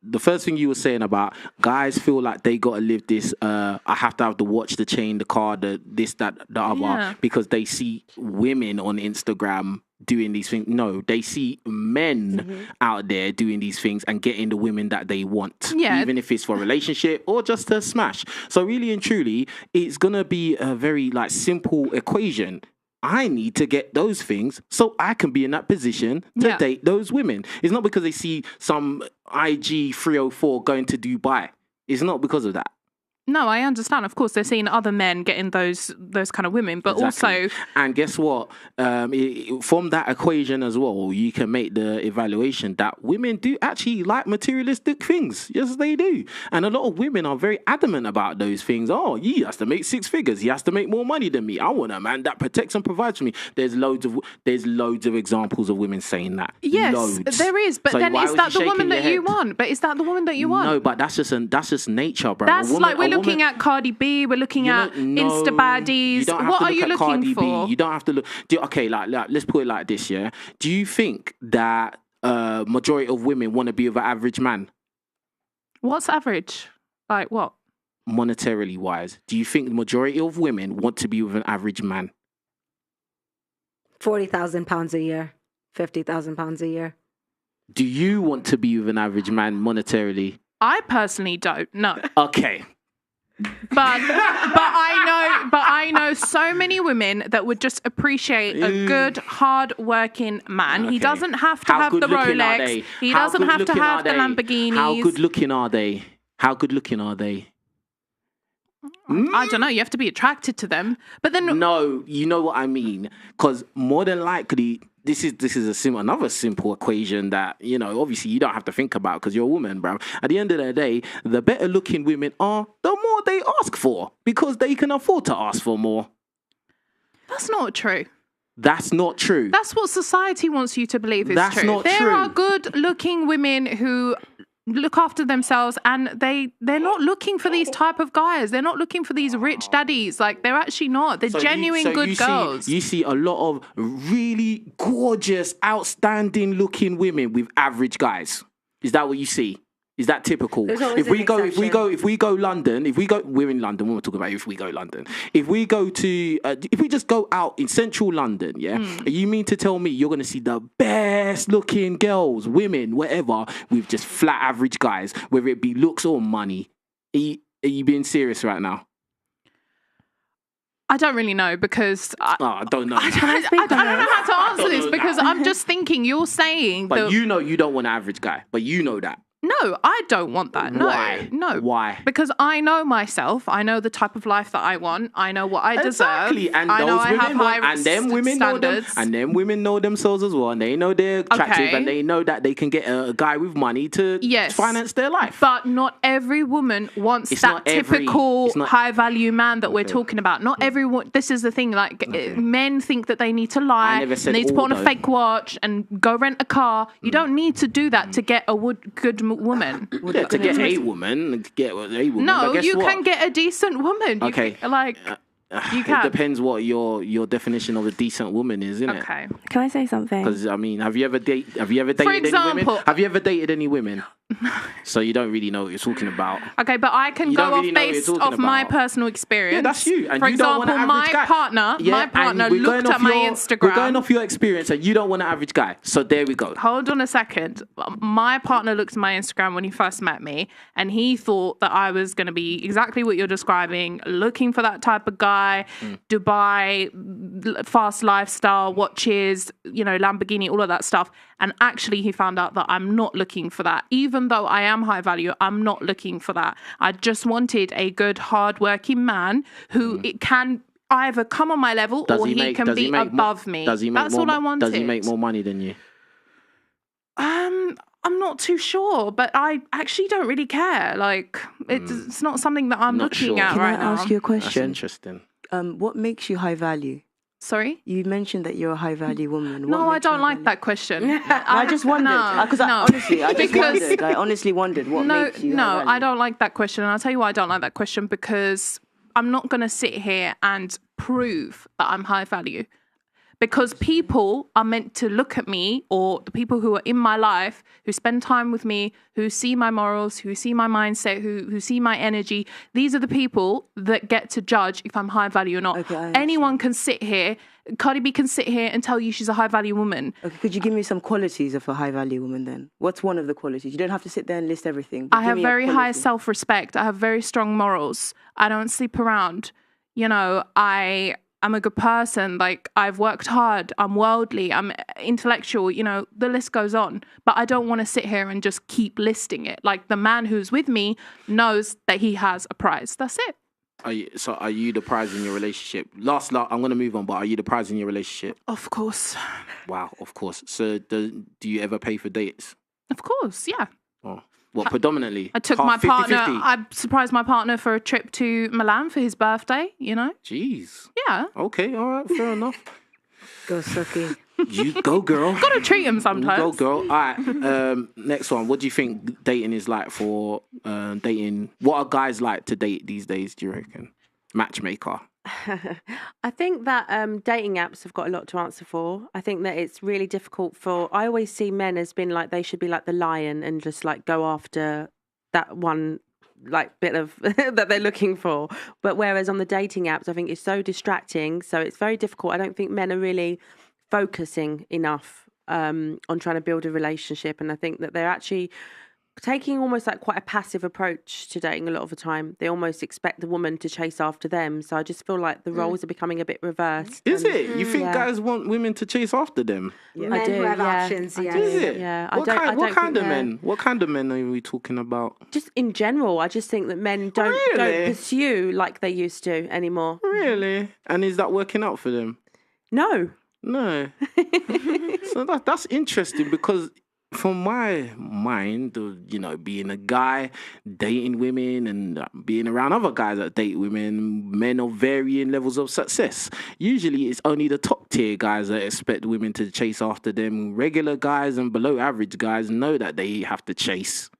the first thing you were saying about guys feel like they got to live this, I have to have the watch, the chain, the car, the this, that, the other, because they see women on Instagram doing these things. No, they see men out there doing these things and getting the women that they want, even if it's for a relationship or just to smash. So really and truly, it's going to be a very simple equation. I need to get those things so I can be in that position to date those women. It's not because they see some IG 304 going to Dubai. It's not because of that. No, I understand. Of course, they're seeing other men getting those kind of women, but also, and guess what? From that equation as well, you can make the evaluation that women do actually like materialistic things. Yes, they do, and a lot of women are very adamant about those things. Oh, he has to make 6 figures. He has to make more money than me. I want a man that protects and provides for me. There's loads of examples of women saying that. Yes, loads. there is. But So then why is was that you the woman shaking that your you head? want? But is that the woman that you want? No, but that's just nature, bro. That's like we're looking at Cardi B. We're looking at Insta baddies. What are you looking for? You don't have to look. Okay, like let's put it like this. Yeah. Do you think that majority of women want to be with an average man? What's average? Like what? Monetarily wise, do you think the majority of women want to be with an average man? £40,000 a year, £50,000 a year. Do you want to be with an average man monetarily? I personally don't. No. Okay. But I know so many women that would just appreciate a good, hard-working man. Okay. He doesn't have to have the Rolex. He doesn't have to have the Lamborghinis. How good looking are they? How good looking are they? I don't know. You have to be attracted to them. But then no, you know what I mean. Because more than likely, this is another simple equation that obviously you don't have to think about because you're a woman, bro. At the end of the day, the better looking women are, the more they ask for because they can afford to ask for more. That's not true. That's not true. That's what society wants you to believe is That's true. not there true. are good looking women who look after themselves and they're not looking for these type of guys. They're not looking for these rich daddies. Like, they're actually not. They're genuine good girls. You see a lot of really gorgeous, outstanding looking women with average guys. Is that what you see? Is that typical? If we go London, we're in London. When we're talking about if we go London, if we just go out in central London, you mean to tell me you're going to see the best looking girls, women, whatever, with just flat average guys, whether it be looks or money? Are you being serious right now? I don't really know because I don't know. I don't know how to answer this because I'm just thinking you're saying but you don't want an average guy, but you know that. No, I don't want that. No. Why? No. Why? Because I know myself. I know the type of life that I want. I know what I deserve. Exactly. And I know those I have high and them women standards. know them. And then women know themselves as well. And they know they're attractive and they know that they can get a guy with money to finance their life. But not every woman wants that typical high value man that we're talking about. Not everyone. This is the thing. Like men think that they need to lie, need to put on a fake watch and go rent a car. You don't need to do that to get a good woman. Yeah, to get a woman, No, you can get a decent woman. Okay. You can. It depends what your definition of a decent woman is, isn't it? Okay. Can I say something? Because have you ever dated any women? Have you ever dated any women? So you don't really know what you're talking about. Okay, but I can go off based off my personal experience. Yeah, that's you. And For you don't want example, an average guy. my partner looked at my Instagram. We're going off your experience, and you don't want an average guy. So there we go. Hold on a second. My partner looked at my Instagram when he first met me, and he thought that I was going to be exactly what you're describing, looking for that type of guy, Dubai, fast lifestyle, watches, Lamborghini, all of that stuff. And actually, he found out that I'm not looking for that. Even though I am high value, I'm not looking for that. I just wanted a good, hard-working man who it can either come on my level or he can be above me. That's all I wanted. Does he make more money than you? I'm not too sure, but I actually don't really care. Like, it's not something that I'm looking at right now. Can I ask you a question? That's interesting. What makes you high value? Sorry? You mentioned that you're a high value woman. No, I don't like that question. I just wondered. I honestly wondered what makes you high value. I don't like that question. And I'll tell you why I don't like that question, because I'm not going to sit here and prove that I'm high value. Because people are meant to look at me, or the people who are in my life, who spend time with me, who see my morals, who see my mindset, who see my energy. These are the people that get to judge if I'm high value or not. Okay, anyone can sit here, Cardi B can sit here and tell you she's a high value woman. Okay, could you give me some qualities of a high value woman then? What's one of the qualities? You don't have to sit there and list everything. I have very high self-respect. I have very strong morals. I don't sleep around. I'm a good person, like I've worked hard, I'm worldly, I'm intellectual, you know, the list goes on. But I don't want to sit here and just keep listing it. Like the man who's with me knows that he has a prize. That's it. Are you the prize in your relationship? Last, I'm going to move on, but are you the prize in your relationship? Of course. Wow, of course. So do you ever pay for dates? Of course, yeah. Oh. What, predominantly? I took my partner, I surprised my partner for a trip to Milan for his birthday, you know? Jeez. Yeah. Okay, all right, fair enough. Go, Suki. You go, girl. Gotta treat him sometimes. Go, girl. All right, next one. What do you think dating is like for dating? What are guys like to date these days, do you reckon? Matchmaker. I think that dating apps have got a lot to answer for. I think that it's really difficult I always see men as being like they should be like the lion and just like go after that one like bit of that they're looking for. But whereas on the dating apps, I think it's so distracting. So it's very difficult. I don't think men are really focusing enough on trying to build a relationship. And I think that they're actually taking almost like quite a passive approach to dating a lot of the time. They almost expect the woman to chase after them. So I just feel like the roles are becoming a bit reversed. Is it? You think guys want women to chase after them? Yeah. I do. Who have options, Is it? Yeah. What kind of men? What kind of men are we talking about? Just in general, I just think that men don't pursue like they used to anymore. Really? And is that working out for them? No. So that's interesting because from my mind of, you know, being a guy, dating women and being around other guys that date women, men of varying levels of success. Usually it's only the top tier guys that expect women to chase after them. Regular guys and below average guys know that they have to chase.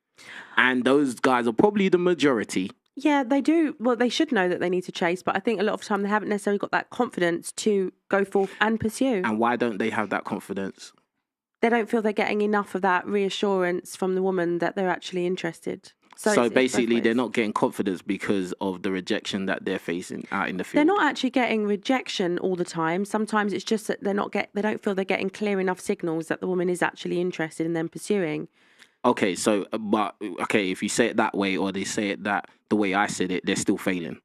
And those guys are probably the majority. Yeah, they do. Well, they should know that they need to chase, but I think a lot of the time they haven't necessarily got that confidence to go forth and pursue. And why don't they have that confidence? They don't feel they're getting enough of that reassurance from the woman that they're actually interested. So basically, they're not getting confidence because of the rejection that they're facing out in the field. They're not actually getting rejection all the time. Sometimes it's just that they don't feel they're getting clear enough signals that the woman is actually interested in them pursuing. Okay, if you say it that way, or they say it the way I said it, they're still failing.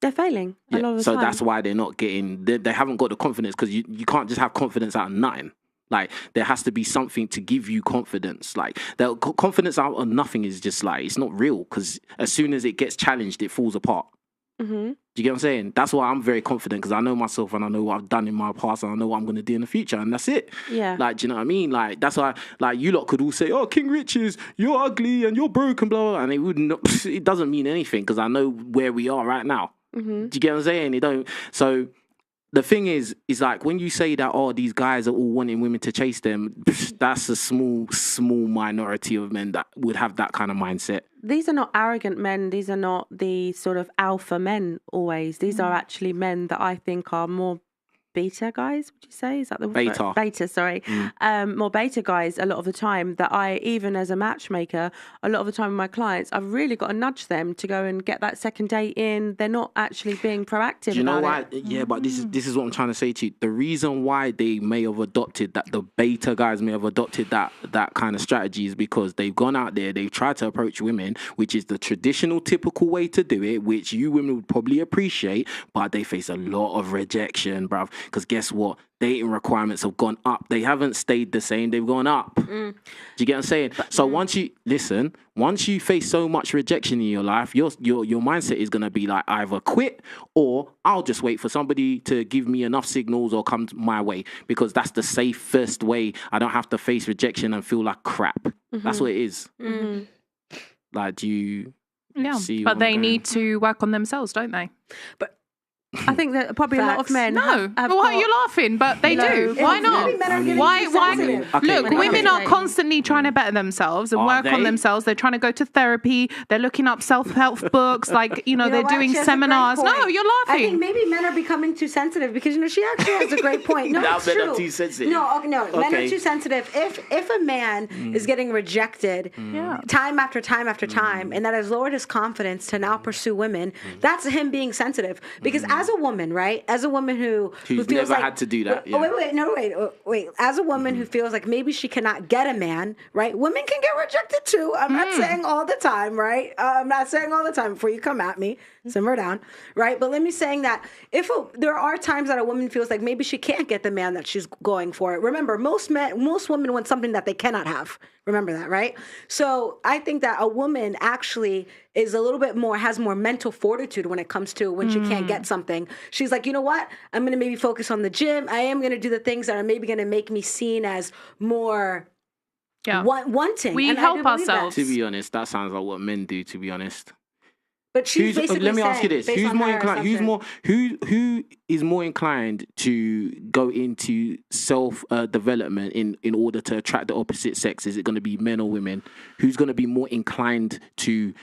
They're failing a lot of the time. So that's why they're not getting. They haven't got the confidence because you can't just have confidence out of nothing. Like, there has to be something to give you confidence. Like, the confidence out of nothing is just like, it's not real because as soon as it gets challenged, it falls apart. Mm-hmm. Do you get what I'm saying? That's why I'm very confident because I know myself and I know what I've done in my past and I know what I'm going to do in the future, and that's it. Yeah. Like, do you know what I mean? Like, that's why, like, you lot could all say, oh, King Riches, you're ugly and you're broken, blah, blah, and it doesn't mean anything because I know where we are right now. Mm-hmm. Do you get what I'm saying? So the thing is like when you say that, oh, these guys are all wanting women to chase them, that's a small minority of men that would have that kind of mindset. These are not arrogant men. These are not the sort of alpha men always. These are actually men that I think are more beta guys, would you say? Is that the word? Beta, sorry. More beta guys a lot of the time that I, even as a matchmaker, a lot of the time with my clients, I've really got to nudge them to go and get that second date in. They're not actually being proactive. Do you know why? Yeah, but this is what I'm trying to say to you. The reason why they may have adopted that, the beta guys may have adopted that kind of strategy is because they've gone out there, they've tried to approach women, which is the traditional, typical way to do it, which you women would probably appreciate, but they face a lot of rejection, bruv. Because guess what? Dating requirements have gone up. They haven't stayed the same. They've gone up. Do you get what I'm saying? So once you face so much rejection in your life, your mindset is going to be like either quit or I'll just wait for somebody to give me enough signals or come my way because that's the safest way. I don't have to face rejection and feel like crap. That's what it is. Like, do you see? But they need to work on themselves, don't they? But I think that probably a lot of men. Why are you laughing? But they do. Why not? Why? Look, women are constantly trying to better themselves and work on themselves. They're trying to go to therapy. They're looking up self-help books. Like, they're doing seminars. No, you're laughing. I think maybe men are becoming too sensitive because she actually has a great point. No, it's true. Men are too sensitive. No, men are too sensitive. If a man is getting rejected time after time after time, and that has lowered his confidence to now pursue women, that's him being sensitive. Because as as a woman, right? As a woman who Who's feels never like, had to do that. Yeah. Wait. As a woman who feels like maybe she cannot get a man, right? Women can get rejected too. I'm not saying all the time, right? I'm not saying all the time before you come at me. Simmer down, right? But let me saying that there are times that a woman feels like maybe she can't get the man that she's going for. Remember, most women want something that they cannot have. Remember that, right? So I think that a woman actually is a little bit more, has more mental fortitude when it comes to when she can't get something. She's like, you know what? I'm going to maybe focus on the gym. I am going to do the things that are maybe going to make me seen as more wanting. We help ourselves. To be honest, that sounds like what men do, to be honest. But she's basically let me ask you this: who's more inclined? Who is more inclined to go into self development in order to attract the opposite sex? Is it going to be men or women? Who's going to be more inclined to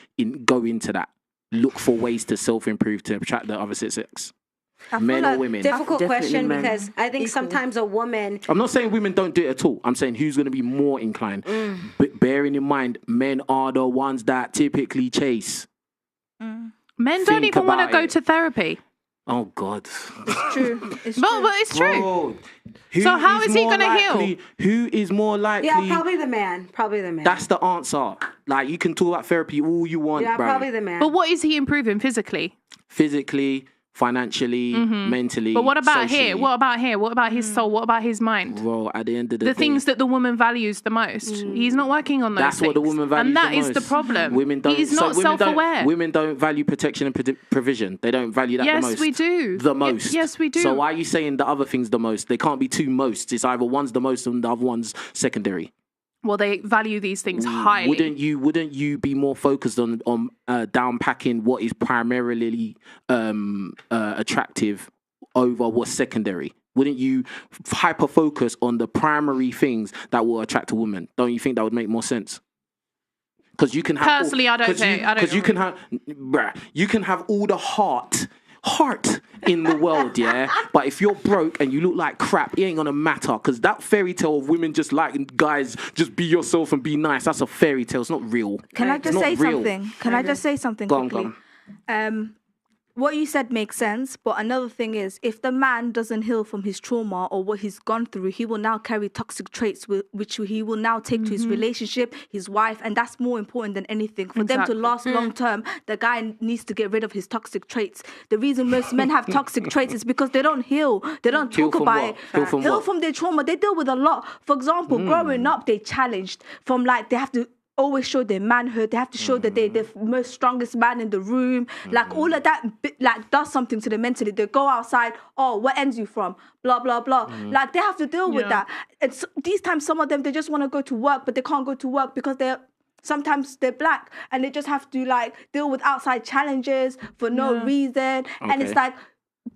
go into that? Look for ways to self improve to attract the opposite sex. Men or women? Difficult question because I think sometimes a woman. I'm not saying women don't do it at all. I'm saying who's going to be more inclined. But bearing in mind, men are the ones that typically chase. Men don't even want to go to therapy. Oh God, it's true. But it's true. Bro, so how is he going to heal? Who is more likely? Yeah, probably the man. That's the answer. Like, you can talk about therapy all you want, yeah, bro. Probably the man. But what is he improving physically? Financially, mentally. But what about socially. here? What about his soul? What about his mind? Well, at the end of the day, things that the woman values the most. He's not working on those That's things. what the woman values and that the is most. the problem. Women don't. He's not self-aware. Women don't value protection and provision. They don't value that the most. Yes, we do. The most. Yes, we do. So why are you saying the other thing's the most? They can't be two most. It's either one's the most and the other one's secondary. Well, they value these things highly. Wouldn't you be more focused on downpacking what is primarily attractive over what's secondary? Wouldn't you hyper focus on the primary things that will attract a woman? Don't you think that would make more sense? Because you can have personally, I don't think. Because you can have all the heart in the world, yeah. But if you're broke and you look like crap, it ain't gonna matter. Because that fairy tale of women just like guys, just be yourself and be nice. That's a fairy tale. It's not real. Can I just say something? Can I just say something quickly? Go on. What you said makes sense, but another thing is, if the man doesn't heal from his trauma or what he's gone through, he will now carry toxic traits which he will now take to his relationship, his wife, and that's more important than anything. For them to last long term, the guy needs to get rid of his toxic traits. The reason most men have toxic traits is because they don't heal. They don't talk about it. Heal from their trauma. They deal with a lot. For example, growing up, they challenged from they have to always show their manhood. They have to show that they're the most strongest man in the room. Like, all of that does something to them mentally. They go outside, what ends you from? Blah, blah, blah. Like, they have to deal with that. It's these times, some of them, they just want to go to work, but they can't go to work because sometimes they're black and they just have to deal with outside challenges for no reason. And it's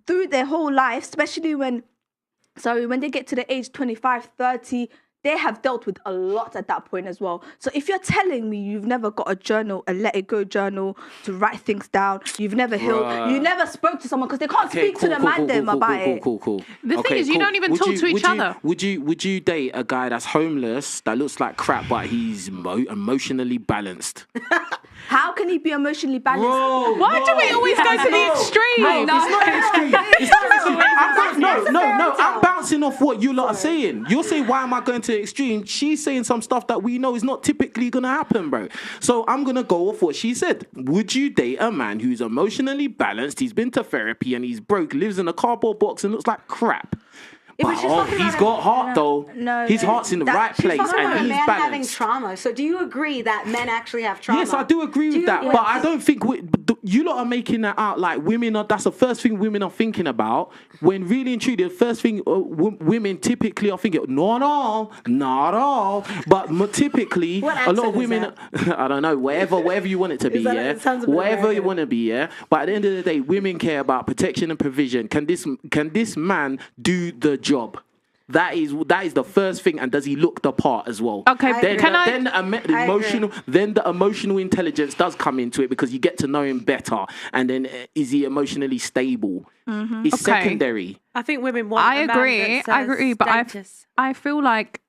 through their whole life, especially when they get to the age 25, 30, they have dealt with a lot at that point as well. So if you're telling me you've never got a journal, a let it go journal to write things down, you've never healed, you never spoke to someone because they can't speak to the man about it. Cool. The thing is, you don't even talk to each other. Would you date a guy that's homeless, that looks like crap, but he's emotionally balanced? How can he be emotionally balanced? Why do we always go to the extreme? It's not extreme. No. I'm bouncing off what you lot are saying. You're saying, why am I going to the extreme? She's saying some stuff that we know is not typically going to happen, bro. So I'm going to go off what she said. Would you date a man who's emotionally balanced, he's been to therapy and he's broke, lives in a cardboard box and looks like crap? But he's got heart though. His heart's in the right place and he's balanced. Having trauma. So do you agree that men actually have trauma? Yes, I do agree with that. But I don't think you lot are making that out like women are. That's the first thing women are thinking about. When really and truly, the first thing women typically are thinking, not all. But typically, a lot of women. I don't know. Whatever you want it to be, whatever you want to be, But at the end of the day, women care about protection and provision. Can this man do the job? That is the first thing. And does he look the part as well? Okay, then the emotional intelligence does come into it because you get to know him better. And then is he emotionally stable? It's secondary. I think women want. I agree, but I feel like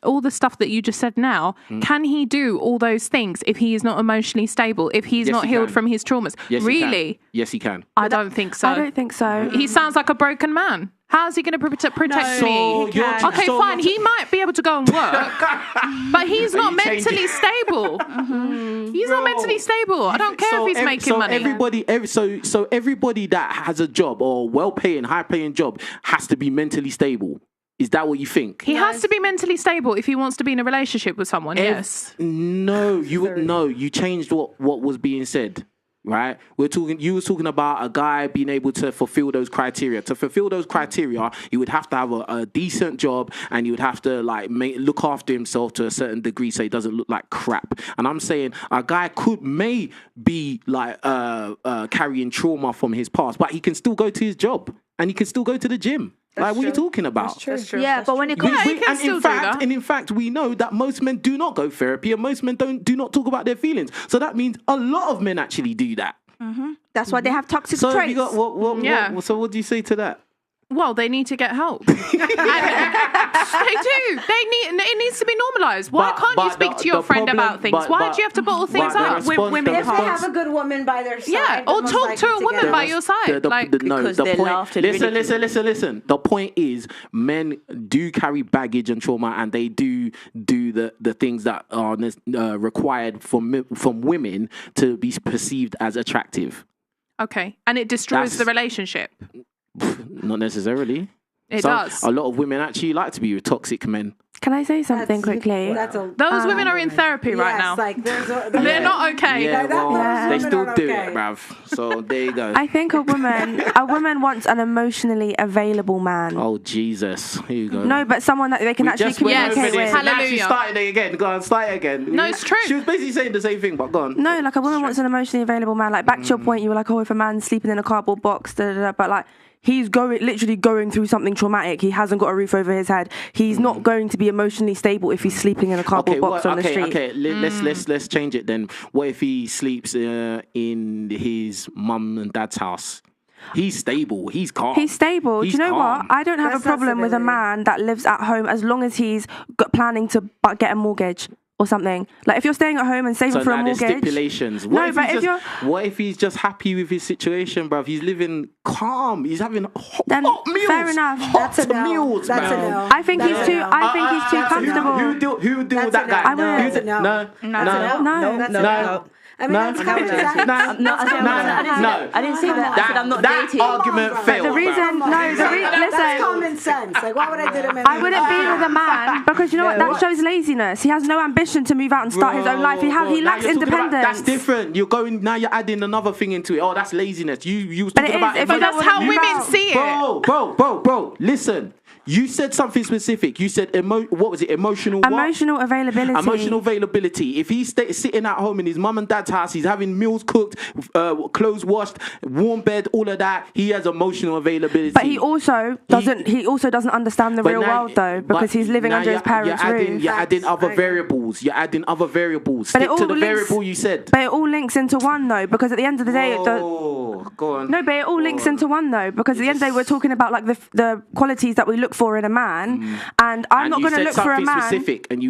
all the stuff that you just said now. Can he do all those things if he is not emotionally stable? If he's not healed from his traumas? Yes, really? Yes, he can. I don't think so. I don't think so. He sounds like a broken man. How's he going to protect me? Okay, fine. He might be able to go and work, but he's not mentally stable. He's not mentally stable. I don't care if he's making money. Everybody that has a job or well-paying, high-paying job has to be mentally stable. Is that what you think? He has to be mentally stable if he wants to be in a relationship with someone. Yes. No, you changed what was being said. Right, you was talking about a guy being able to fulfill those criteria. To fulfill those criteria, he would have to have a decent job, and he would have to look after himself to a certain degree, so he doesn't look like crap. And I'm saying a guy may be like carrying trauma from his past, but he can still go to his job and he can still go to the gym. What are you talking about? That's true. Yeah, but when it comes in fact, we know that most men do not go therapy, and most men do not talk about their feelings. So that means a lot of men actually do that. That's why they have toxic so traits. You got, so what do you say to that? Well, they need to get help. They do. It needs to be normalised. Why can't you speak to your friend about things? Why do you have to bottle things up? Women, if they have a good woman by their side, or talk to a woman by your side. Listen. The point is, men do carry baggage and trauma, and they do the things that are required from women to be perceived as attractive. Okay, and it destroys the relationship. Not necessarily. It does. A lot of women actually like to be with toxic men. Can I say something quickly? Those women are in therapy right now. They're not okay. They still do it, bruv. So there you go. I think a woman wants an emotionally available man. Oh, Jesus. Here you go. No, but someone that they can actually communicate with. Hallelujah. She started it again. Go on, start it again. No, it's true. She was basically saying the same thing, but go on. No, like a woman wants an emotionally available man. Like back to your point, you were like, oh, if a man's sleeping in a cardboard box, but like, he's literally going through something traumatic. He hasn't got a roof over his head. He's not going to be emotionally stable if he's sleeping in a cardboard box on the street. Okay, let's change it then. What if he sleeps in his mum and dad's house? He's stable. He's calm. He's stable. Do you know what? I don't have a problem with a man that lives at home as long as he's planning to get a mortgage or something. Like if you're staying at home and saving for a mortgage. Stipulations. What if he's just happy with his situation, bruv? He's living calm. He's having hot meals. Fair enough. That's a meals, That's a no. I think he's too comfortable. Who would deal with that guy? That's a no. No. I mean, that's common sense. I didn't say that. I said I'm not dating. That argument failed. Listen. That's common sense. Like, why would I date a man? I wouldn't be with a man because you know what? That shows laziness. He has no ambition to move out and start his own life. He lacks independence. That's different. You're adding another thing into it. Oh, that's laziness. You was talking about. But that's how women see it. Bro. Listen. You said something specific. You said what was it? Emotional availability. Emotional availability. If he's sitting at home in his mum and dad's house, he's having meals cooked, clothes washed, warm bed, all of that. He has emotional availability. But he also doesn't. He also doesn't understand the real world though, because he's living under his parents' roof. You're adding other variables. Stick to the variable you said. But it all links into one though, because at the end of the day, go on. No, but it all links into one though, because at the end of the day, we're talking about like the qualities that we look for in a man, and I'm not going to look for a man specific, and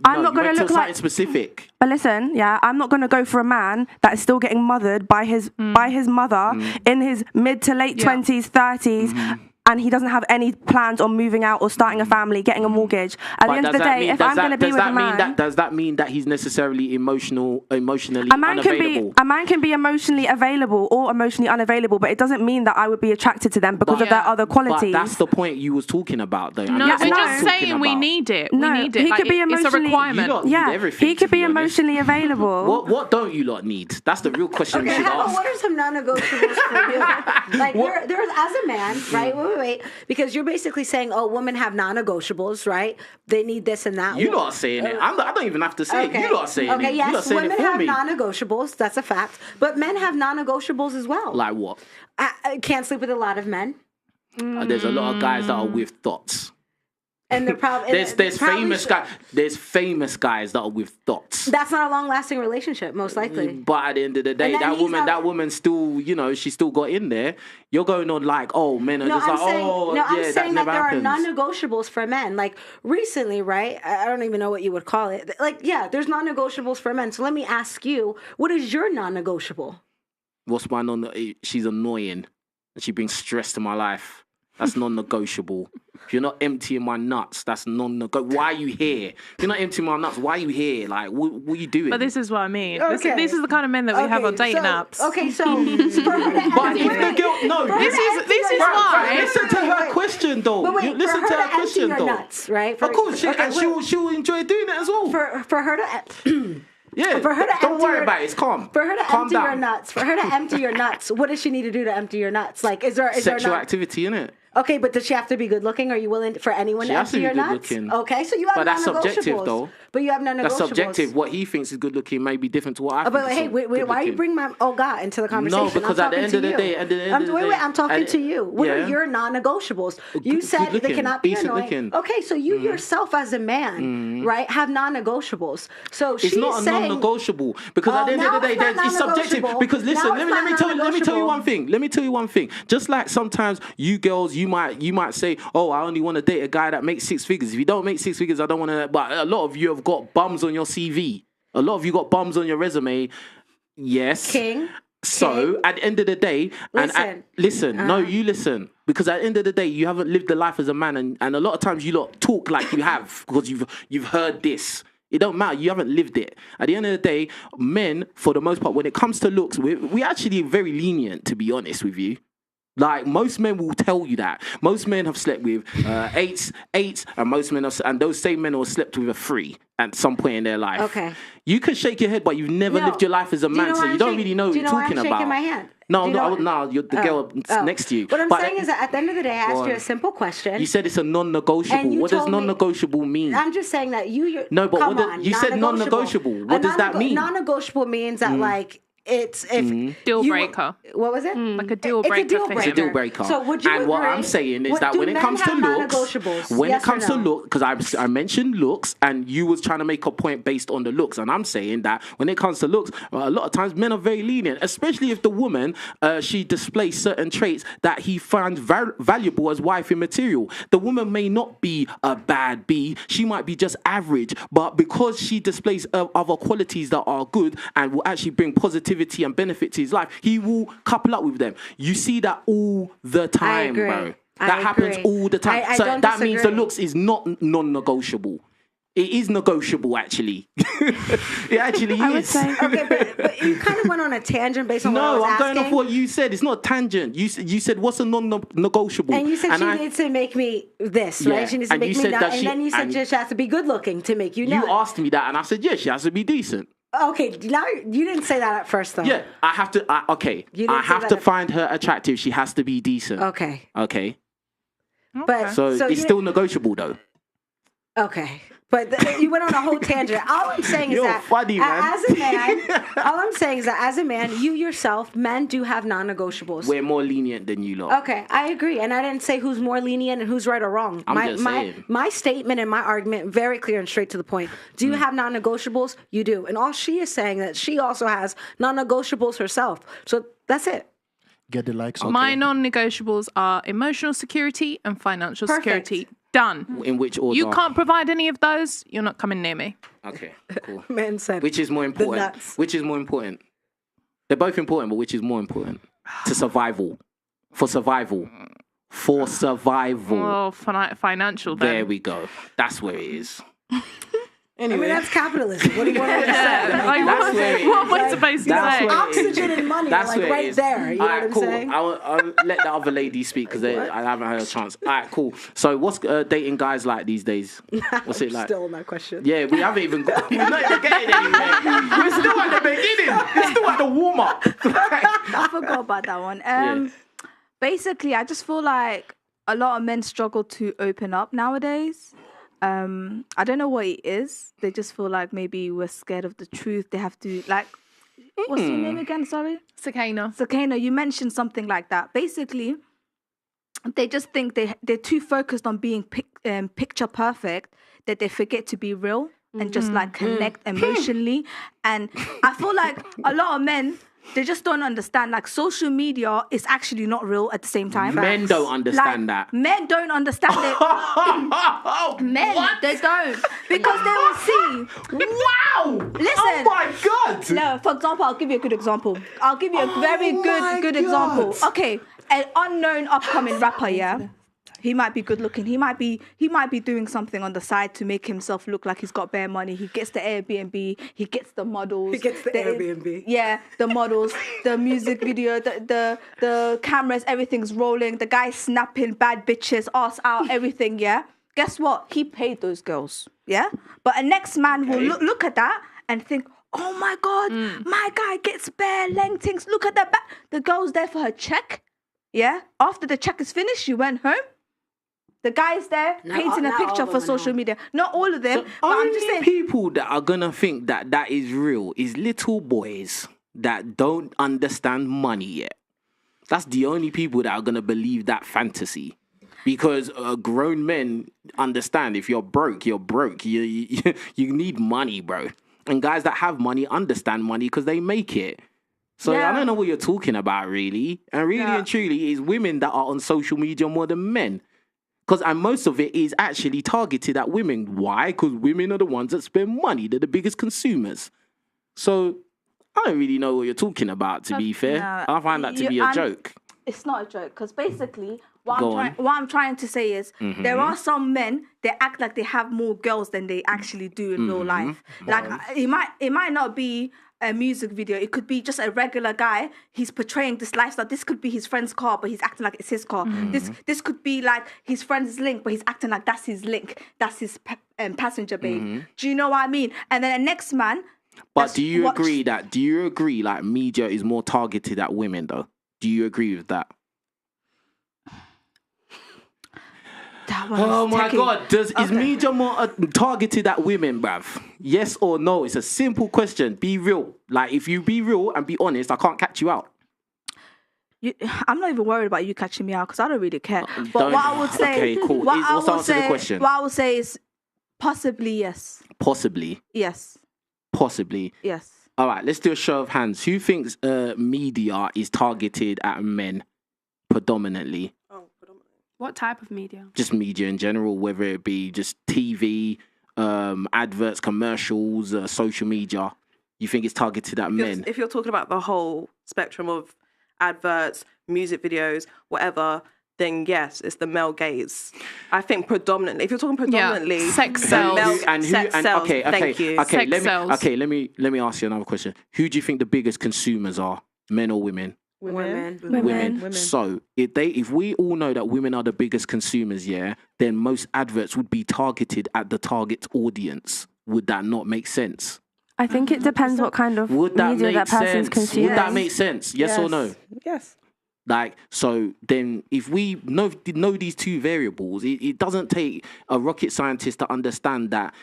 I'm not going to look like something specific. But listen, I'm not going to go for a man that is still getting mothered by his mother in his mid to late 20s, 30s. And he doesn't have any plans on moving out or starting a family, getting a mortgage. At the end of the day, if I'm going to be with a man, does that mean that he's necessarily emotionally unavailable? A man can be emotionally available or emotionally unavailable, but it doesn't mean that I would be attracted to them because of their other qualities. But that's the point you was talking about, though. No, we're just saying we need it. We need it. He could be emotionally. It's a requirement. He could be emotionally available. What don't you lot need? That's the real question. Okay, what are some non-negotiables for you? Like, there's as a man, right? Wait, because you're basically saying, oh, women have non-negotiables, right? They need this and that. You're not saying it. I don't even have to say it. You're not saying it. Okay, yes, women have non-negotiables. That's a fact. But men have non-negotiables as well. Like what? I can't sleep with a lot of men. There's a lot of guys that are with thoughts. And the problem there's famous guys that are with dots. That's not a long-lasting relationship, most likely. But at the end of the day, that woman still, she still got in there. You're going on like, oh, men are just I'm saying that there happens. are non-negotiables for men. Like recently, right? I don't even know what you would call it. Like, yeah, there's non-negotiables for men. So let me ask you, what is your non-negotiable? What's my she's annoying and she brings stress to my life. That's non-negotiable. If you're not emptying my nuts, that's non-negotiable. Why are you here? If you're not emptying my nuts, why are you here? Like, what are you doing? But this is what I mean. Okay. This is the kind of men that we have on dating apps. Okay, so but if the girl, no, this is why. Listen to her question, though. But wait, listen to her question, though. Nuts, right? Of course, she'll enjoy doing it as well. For her to. Yeah, for her to don't worry about it. It's calm. For her to calm empty down. your nuts. For her to empty your nuts. What does she need to do to empty your nuts? Like, is there sexual activity in it? Okay, but does she have to be good looking? Are you willing for anyone to empty your nuts? Looking. Okay, so you have but that's subjective, though. But you have non-negotiables. That's subjective. What he thinks is good looking may be different to what I think. But hey, wait, why are you bringing my God into the conversation? No, because at the end of the day, I'm talking to you. What are your non-negotiables? You said they cannot be annoying. Okay, so you yourself as a man, right, have non-negotiables. So it's not a non-negotiable because at the end of the day, it's subjective. Because listen, let me tell you one thing. Let me tell you one thing. Just like sometimes you girls, you might say, oh, I only want to date a guy that makes 6 figures. If you don't make 6 figures, I don't want to. But a lot of you have got bums on your CV. A lot of you got bums on your resume. Yes. King. So at the end of the day, listen. No, you listen. Because at the end of the day, you haven't lived the life as a man, and a lot of times you lot talk like you have because you've heard this. It don't matter. You haven't lived it. At the end of the day, men, for the most part, when it comes to looks, we actually very lenient, to be honest with you. Like most men will tell you that. Most men have slept with eights, and most men and those same men have slept with a 3 at some point in their life. Okay. You can shake your head, but you've never lived your life as a man, so you don't really know what you're talking about. Shaking my hand? No, you're the girl next to you. What I'm saying is that at the end of the day, I asked you a simple question. You said it's a non-negotiable. What does non-negotiable mean? I'm just saying that you. No, but you said non-negotiable. What does that mean? Non-negotiable means that like. It's deal breaker. What was it? Like a deal breaker. It's a deal breaker. So would you and agree? What I'm saying is that when it comes to looks, because I mentioned looks, and you was trying to make a point based on the looks, and I'm saying that when it comes to looks, a lot of times men are very lenient, especially if the woman she displays certain traits that he finds valuable as wifey material. The woman may not be a bad B, she might be just average, but because she displays other qualities that are good and will actually bring positivity and benefit to his life, he will couple up with them. You see that all the time, bro. That happens all the time. So that means the looks is not non-negotiable. It is negotiable, actually. It actually is. Okay, but you kind of went on a tangent based on what I was asking. No, I'm going off what you said. It's not a tangent. You said, what's a non-negotiable? And you said she needs to make me this, right? She needs to make me that. And then you said she has to be good looking to make you nut. You asked me that, and I said, yeah, she has to be decent. Okay, now you didn't say that at first, though. Yeah, I have to. I have to find her attractive. She has to be decent. Okay. But so it's still negotiable, though. Okay. But you went on a whole tangent. All I'm saying is that funny, man. As a man, all I'm saying is that as a man, you yourself, men do have non-negotiables. We're more lenient than you lot. Okay, I agree. And I didn't say who's more lenient and who's right or wrong. Just saying. My statement and my argument, very clear and straight to the point. Do you have non-negotiables? You do. And all she is saying that she also has non-negotiables herself. So that's it. Get the likes. My non-negotiables are emotional security and financial security. Done. In which order? You can't provide any of those, you're not coming near me. Okay, cool. Man said. Which is more important? Which is more important? They're both important, but which is more important? To survival. For survival. For survival. Oh, financial then. There we go. That's where it is. Anyway. I mean, that's capitalism. What do you want to say? What am I supposed to say? Oxygen and money are like right there. You know what I'm saying? I'll let the other lady speak because I haven't had a chance. All right, cool. So what's dating guys like these days? What's it like? Still on that question. Yeah, we're not even getting anywhere. We're still at the beginning. We're still at the warm-up. I forgot about that one. Basically, I just feel like a lot of men struggle to open up nowadays. I don't know what it is. They just feel like maybe we're scared of the truth. They have to, like, what's your name again? Sorry? Sakina. Sakina, you mentioned something like that. Basically, they just think they're too focused on being picture perfect that they forget to be real and just like connect emotionally. And I feel like a lot of men, they just don't understand, like, social media is actually not real at the same time. Men don't understand that. Men don't understand it. Men, they don't. Because they will see. Wow! Listen. Oh my God! No, for example, I'll give you a good example. I'll give you a very good example. Okay, an unknown upcoming rapper, yeah? He might be good looking. He might be doing something on the side to make himself look like he's got bare money. He gets the Airbnb. He gets the models. He gets the Airbnb. Yeah, the models, the music video, the cameras, everything's rolling. The guy's snapping bad bitches, ass out, everything. Yeah. Guess what? He paid those girls. Yeah. But a next man will look at that and think, oh my God, my guy gets bare lengthings. Look at that back. The girl's there for her check. Yeah. After the check is finished, she went home. The guy's there painting a picture for social media. Not all of them, but I'm just saying. People that are gonna think that is real is little boys that don't understand money yet. That's the only people that are gonna believe that fantasy. Because grown men understand if you're broke, you're broke. You need money, bro. And guys that have money understand money because they make it. So I don't know what you're talking about, really. And really and truly, it's women that are on social media more than men. And most of it is actually targeted at women. Why? Because women are the ones that spend money. They're the biggest consumers. So I don't really know what you're talking about, to be fair. I find that to be a joke. It's not a joke, because basically what I'm trying to say is there are some men, they act like they have more girls than they actually do in real life. Like it might not be a music video. It could be just a regular guy. He's portraying this lifestyle. This could be his friend's car, but he's acting like it's his car. This could be like his friend's link, but he's acting like that's his link. That's his passenger, babe. Do you know what I mean? And then the next man. But do you agree like media is more targeted at women though? Do you agree with that? Oh my God, is media more targeted at women, bruv? Yes or no? It's a simple question. Be real. Like, if you be real and be honest, I can't catch you out. I'm not even worried about you catching me out because I don't really care. But what I would say... Okay, cool. What's the answer to the question? What I would say is possibly yes. Possibly? Yes. Possibly? Yes. All right, let's do a show of hands. Who thinks media is targeted at men predominantly? What type of media? Just media in general, whether it be just TV, adverts, commercials, social media. You think it's targeted at men? If you're talking about the whole spectrum of adverts, music videos, whatever, then yes, it's the male gaze. I think predominantly. If you're talking predominantly, sex sells. Thank you. Let me ask you another question. Who do you think the biggest consumers are, men or women? Women. So if we all know that women are the biggest consumers, then most adverts would be targeted at the target audience. Would that not make sense? I think it depends what kind of media that person's consuming. Would that make sense? Yes or no? Yes. Like, so then if we know these two variables, it doesn't take a rocket scientist to understand that,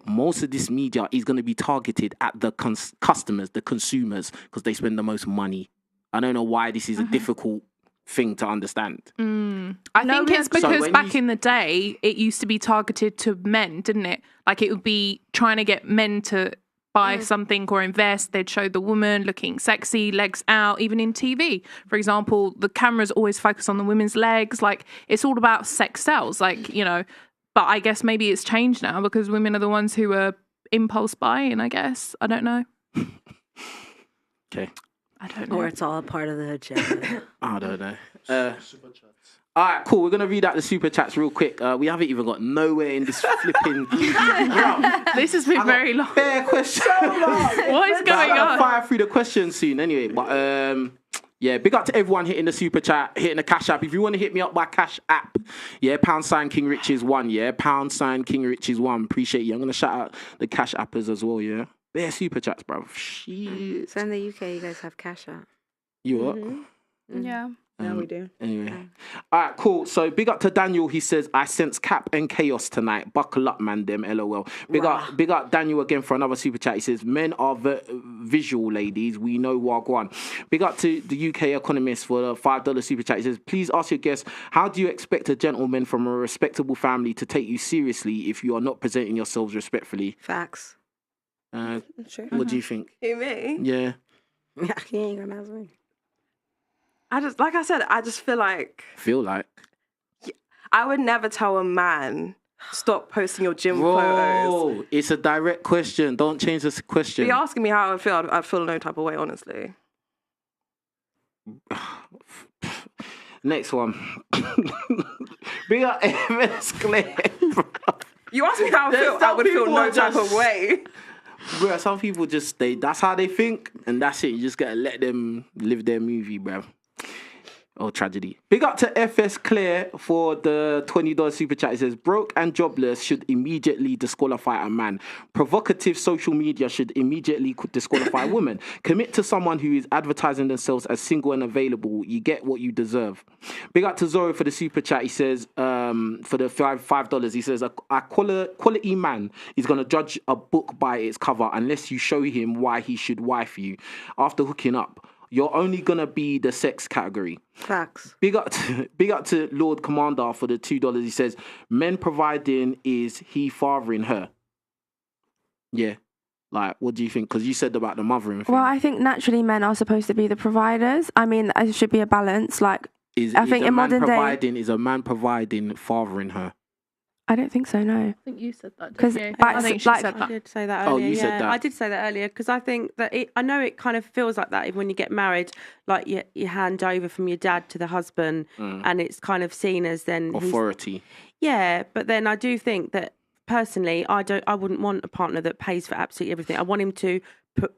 most of this media is going to be targeted at the customers, the consumers, because they spend the most money. I don't know why this is a difficult thing to understand. I think it's because back in the day, it used to be targeted to men, didn't it? Like, it would be trying to get men to buy something or invest. They'd show the woman looking sexy, legs out, even in TV. For example, the cameras always focus on the women's legs. Like, it's all about sex sells, like, but I guess maybe it's changed now because women are the ones who are impulse buying, I guess. I don't know. Okay. I don't know. Or it's all a part of the agenda. I don't know. All right, cool. We're going to read out the super chats real quick. We haven't even got nowhere in this flipping... This has been very long. Fair question. What is going on? I'll fire through the questions soon anyway. But big up to everyone hitting the super chat, hitting the Cash App. If you want to hit me up by Cash App, # King Riches 1, # King Riches 1. Appreciate you. I'm going to shout out the Cash Appers as well, Bare super chats, bro. Shit. So in the UK, you guys have Cashapp. You what? Yeah. Yeah, we do. Anyway. All right, cool. So big up to Daniel. He says, I sense cap and chaos tonight. Buckle up, man, them, LOL. Big up Daniel again for another super chat. He says, men are visual, ladies. We know Wagwan. Big up to the UK Economist for the $5 super chat. He says, please ask your guests, how do you expect a gentleman from a respectable family to take you seriously if you are not presenting yourselves respectfully? Facts. What do you think? Who, me? Yeah. Yeah, he ain't gonna ask me. Like I said, I just feel like I would never tell a man stop posting your gym photos. It's a direct question. Don't change this question. If you're asking me how I feel, I'd feel no type of way, honestly. Next one. Big up MS Claire. You ask me how I feel, I would feel no type of way. Bro, some people just that's how they think, and that's it. You just gotta let them live their movie, bro. Oh, tragedy. Big up to FS Claire for the $20 super chat. It says, broke and jobless should immediately disqualify a man. Provocative social media should immediately disqualify a woman. Commit to someone who is advertising themselves as single and available. You get what you deserve. Big up to Zoro for the super chat. He says, for the $5, he says, a quality man is going to judge a book by its cover unless you show him why he should wife you. After hooking up, you're only gonna be the sex category. Facts. Big up to Lord Commander for the $2. He says, men providing is he fathering her. Yeah. Like, what do you think? Because you said about the mothering thing. Well, I think naturally men are supposed to be the providers. I mean, there should be a balance. Like, I think in modern day, is a man providing fathering her? I don't think so. No. I think you said that. Because I think she said that. I did say that earlier. Oh, you said that. I did say that earlier because I think that I know it kind of feels like that even when you get married, like you hand over from your dad to the husband, and it's kind of seen as then authority. Yeah, but then I do think that personally, I wouldn't want a partner that pays for absolutely everything. I want him to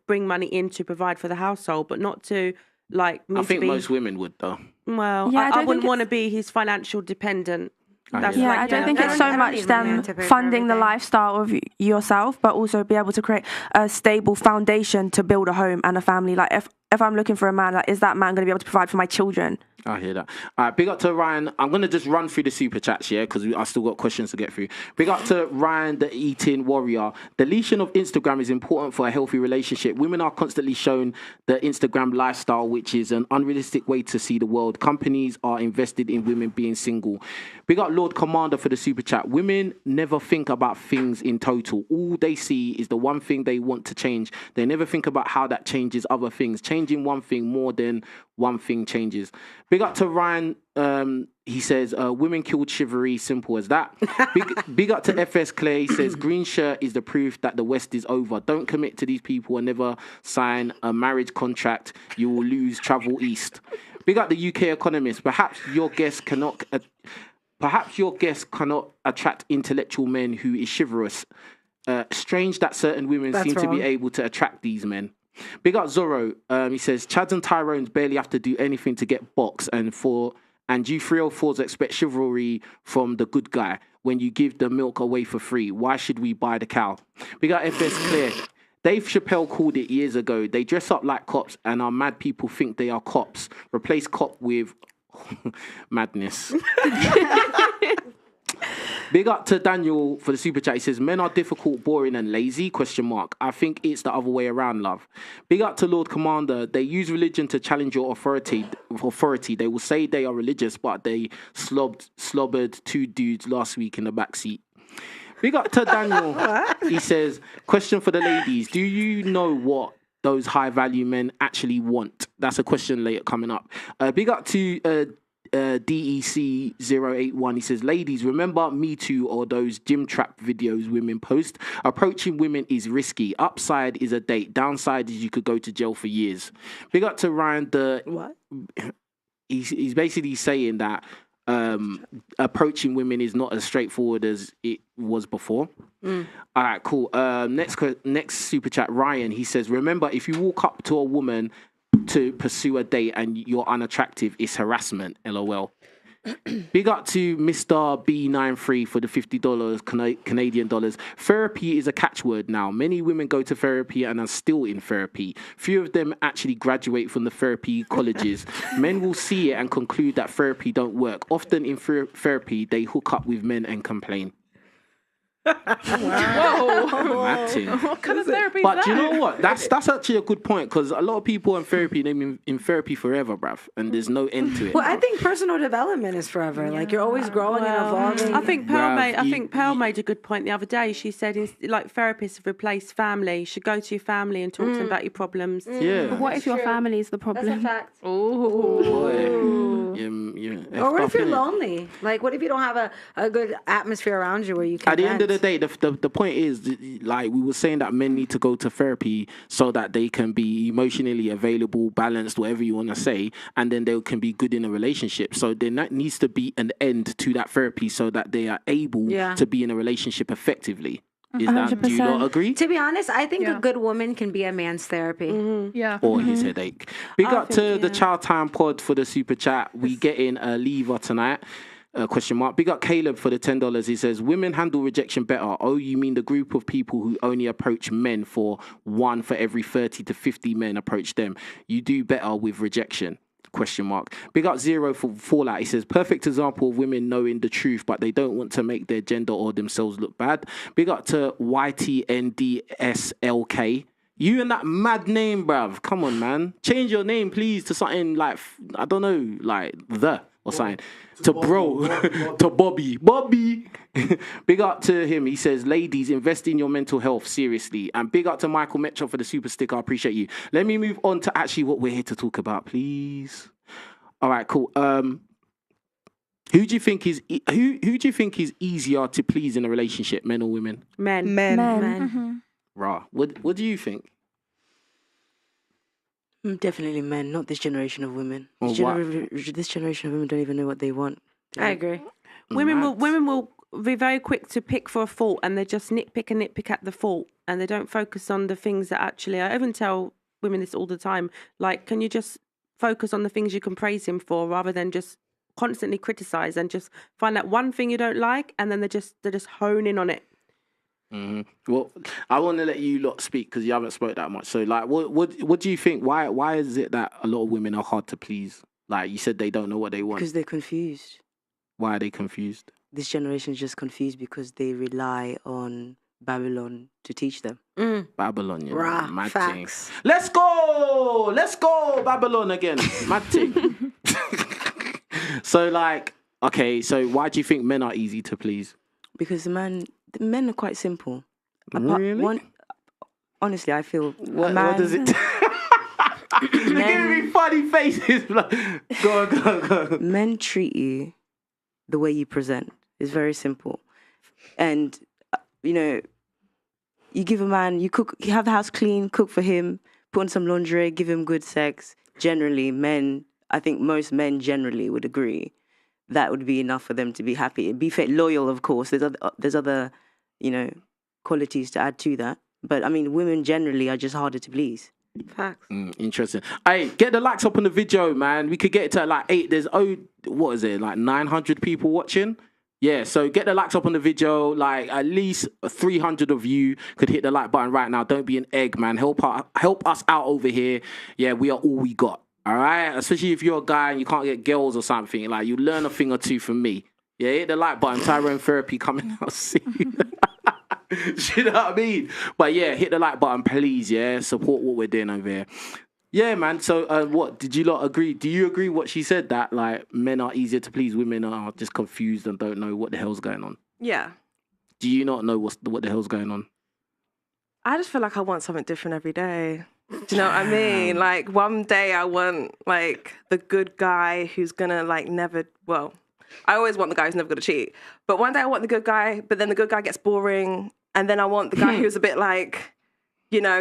bring money in to provide for the household, but not to like. I think most women would though. Well, yeah, I wouldn't want to be his financial dependent. I don't think it's so much them funding the lifestyle of yourself, but also be able to create a stable foundation to build a home and a family. Like if I'm looking for a man, like is that man going to be able to provide for my children? I hear that. All right, big up to Ryan. I'm going to just run through the super chats, yeah, because I still got questions to get through. Big up to Ryan, the eating warrior. Deletion of Instagram is important for a healthy relationship. Women are constantly shown the Instagram lifestyle, which is an unrealistic way to see the world. Companies are invested in women being single. Big up Lord Commander for the super chat. Women never think about things in total. All they see is the one thing they want to change. They never think about how that changes other things. Changing one thing more than one thing changes. Big up to Ryan. He says, women killed chivalry, simple as that. Big up to FS Clay. He says, green shirt is the proof that the West is over. Don't commit to these people and never sign a marriage contract. You will lose travel east. Big up the UK Economist. Perhaps your guests cannot attract intellectual men who is chivalrous. Strange that certain women seem to be able to attract these men. Big up Zorro. He says, Chads and Tyrones barely have to do anything to get boxed, and you 304s expect chivalry from the good guy when you give the milk away for free. Why should we buy the cow? Big up FS Clear. Dave Chappelle called it years ago. They dress up like cops and our mad people think they are cops. Replace cop with madness. Big up to Daniel for the super chat. He says, men are difficult, boring and lazy, ? I think it's the other way around, love. Big up to Lord Commander. They use religion to challenge your authority. They will say they are religious, but they slobbered 2 dudes last week in the backseat. Big up to Daniel. He says, question for the ladies. Do you know what those high value men actually want? That's a question later coming up. Big up to DEC081. He says, ladies, remember Me Too or those gym trap videos women post? Approaching women is risky. Upside is a date. Downside is you could go to jail for years. Big up to Ryan. What? He's basically saying that approaching women is not as straightforward as it was before. All right, cool. Next super chat, Ryan. He says, remember, if you walk up to a woman to pursue a date and you're unattractive, it's harassment. LOL. Big up to Mr. B93 for the $50 Canadian dollars. Therapy is a catchword now. Many women go to therapy and are still in therapy. Few of them actually graduate from the therapy colleges. Men will see it and conclude that therapy don't work. Often in therapy, they hook up with men and complain. Whoa. What kind of therapy is that? But do you know what? That's actually a good point, because a lot of people in therapy, they've been in therapy forever, bruv, and there's no end to it. Well, I think personal development is forever. Like, you're always growing and evolving. I think Pearl made a good point the other day. She said, like, therapists have replaced family. You should go to your family and talk to them about your problems. Yeah. But what if your family is the problem? That's a fact. Or what if you're lonely? Like, what if you don't have a good atmosphere around you where you can At the end of the day, the point is, like we were saying, that men need to go to therapy so that they can be emotionally available, balanced, whatever you want to say, and then they can be good in a relationship. So there needs to be an end to that therapy so that they are able to be in a relationship effectively. Do you not agree? To be honest, I think a good woman can be a man's therapy. Mm-hmm. Yeah. Or his headache. Big up to the Child Time Pod for the super chat. We get in a lever tonight. Question mark. Big up Caleb for the $10. He says, women handle rejection better. Oh, you mean the group of people who only approach men for 1 for every 30 to 50 men approach them. You do better with rejection. Question mark. Big up Zero for Fallout. He says, perfect example of women knowing the truth, but they don't want to make their gender or themselves look bad. Big up to YTNDSLK. You and that mad name, bruv. Come on, man. Change your name, please, to something like, I don't know, like or something. To bro. To Bobby. Big up to him. He says, ladies, invest in your mental health, seriously. And big up to Michael Metro for the super sticker. I appreciate you. Let me move on to actually what we're here to talk about, please. All right, cool. Who do you think is easier to please in a relationship, men or women? Men. Mm-hmm. Rah. What do you think? Definitely men, not this generation of women. This generation of women don't even know what they want. I agree. Women will be very quick to pick for a fault, and they just nitpick at the fault, and they don't focus on the things that actually. I even tell women this all the time. Like, can you just focus on the things you can praise him for, rather than just constantly criticize, and just find that one thing you don't like, and then they're just honing on it. Mm-hmm. Well, I want to let you lot speak because you haven't spoke that much. So, like, what do you think? Why is it that a lot of women are hard to please? Like you said, they don't know what they want. Because they're confused. Why are they confused? This generation is just confused because they rely on Babylon to teach them. Babylon, you know, Rah, mad facts. thing. Let's go, Babylon again, mad thing. So, like, okay, so why do you think men are easy to please? Because the men are quite simple. Really? Honestly, I feel what does it? They're giving me funny faces. Go on. Men treat you the way you present. It's very simple, and you give a man, you have the house clean, cook for him, put on some lingerie, give him good sex. Generally, I think most men generally would agree that would be enough for them to be happy. Be loyal, of course. There's other qualities to add to that. But I mean, women generally are just harder to please. Facts. Interesting. Hey, get the likes up on the video, man. We could get it to like 8. There's what is it? Like 900 people watching. Yeah, so get the likes up on the video. Like at least 300 of you could hit the like button right now. Don't be an egg, man. Help us out over here. Yeah, we are all we got. All right, especially if you're a guy and you can't get girls or something. Like you learn a thing or two from me. Yeah, hit the like button. Tyrone Therapy coming out soon. You know what I mean? But yeah, hit the like button, please. Yeah, support what we're doing over here. Yeah, man. So, what did you lot agree? Do you agree what she said, that like men are easier to please, women are just confused and don't know what the hell's going on? Yeah. Do you not know what the hell's going on? I just feel like I want something different every day. Do you know what I mean? Like one day I want like the good guy who's gonna like never. Well, I always want the guy who's never gonna cheat. But one day I want the good guy, but then the good guy gets boring, and then I want the guy who's a bit like,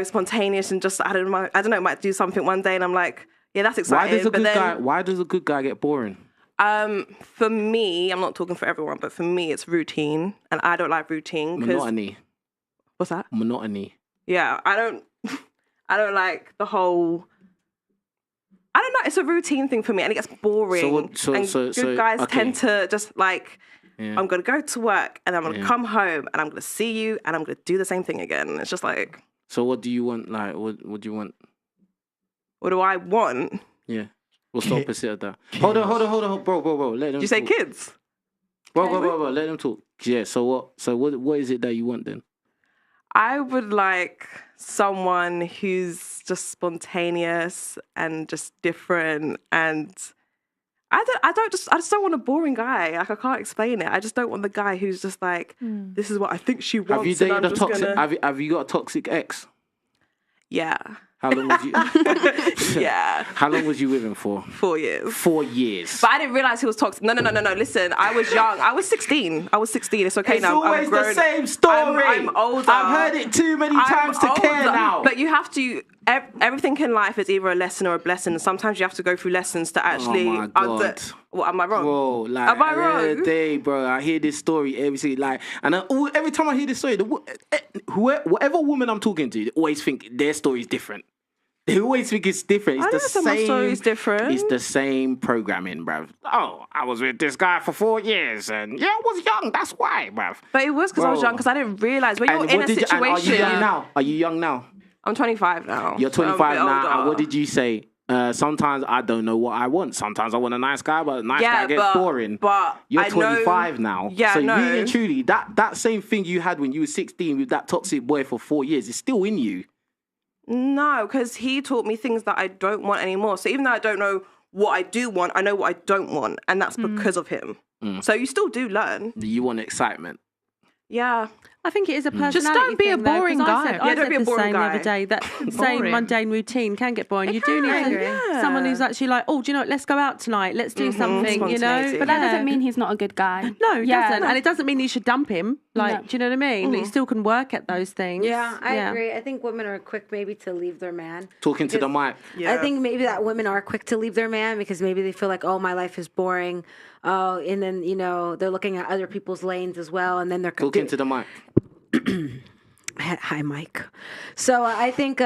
spontaneous and just I don't know, might do something one day, and I'm like, yeah, that's exciting. Why does a good guy get boring? For me, I'm not talking for everyone, but for me, it's routine, and I don't like routine. Monotony. What's that? Monotony. Yeah, I don't like the whole. I don't know. like it's a routine thing for me, and it gets boring. Good guys tend to just like, I'm gonna go to work, and I'm gonna come home, and I'm gonna see you, and I'm gonna do the same thing again. And it's just like. So what do you want? Like, what do you want? What do I want? Yeah. What's the opposite of that? Hold on, bro. Let them. Did you say kids? Bro. Let them talk. Yeah. So what is it that you want then? I would like someone who's just spontaneous and just different, and I just don't want a boring guy. Like I can't explain it. I just don't want the guy who's just like, this is what I think she wants. Have you dated a toxic? Have you got a toxic ex? Yeah. How long was you? Yeah. How long was you with him for? 4 years. 4 years. But I didn't realize he was toxic. No. Listen, I was young. I was 16. It's okay it's now. It's always the same story. I'm older. I've heard it too many times to care now. But you have to. Everything in life is either a lesson or a blessing. And sometimes you have to go through lessons to actually. Oh my God. What, am I wrong? Bro, like, am I wrong? The other day, bro, I hear this story every time I hear this story, whatever woman I'm talking to, they always think their story is different. They always think it's different. It's the same. My story is different. It's the same programming, bruv. Oh, I was with this guy for 4 years, and I was young. That's why, bruv. But it was because I was young. Because I didn't realize when you're in a situation. Are you young now? Are you young now? I'm 25 now. You're 25 now. And what did you say? Sometimes I don't know what I want. Sometimes I want a nice guy, but a nice guy gets boring. But you're 25 now. Yeah, so no. really and truly, that same thing you had when you were 16 with that toxic boy for 4 years is still in you. No, because he taught me things that I don't want anymore. So even though I don't know what I do want, I know what I don't want. And that's because of him. So you still do learn. You want excitement. Yeah. I think it is a personality Just don't be thing, a boring guy. I don't said be a the boring same guy. the other day. That same mundane routine can get boring. You do need someone who's actually like, oh, do you know what? Let's go out tonight. Let's do something, you know? But that doesn't mean he's not a good guy. No, it doesn't. And it doesn't mean you should dump him. Like, do you know what I mean? You still can work at those things. Yeah, I agree. I think women are quick maybe to leave their man. Talking to the mic. Yeah. I think maybe that women are quick to leave their man because maybe they feel like, oh, my life is boring. Oh, and then, they're looking at other people's lanes as well. And then they're talking to the mic. Hi, Mike. So I think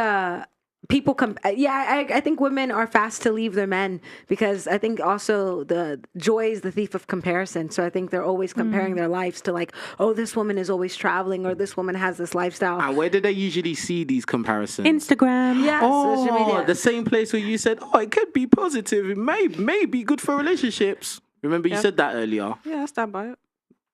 people I think women are fast to leave their men because I think also the joy is the thief of comparison. So I think they're always comparing their lives to like, oh, this woman is always traveling or this woman has this lifestyle. And where do they usually see these comparisons? Instagram. Yeah, social media. The same place where you said, oh, it could be positive. It may be good for relationships. Remember you said that earlier? Yeah, I stand by it.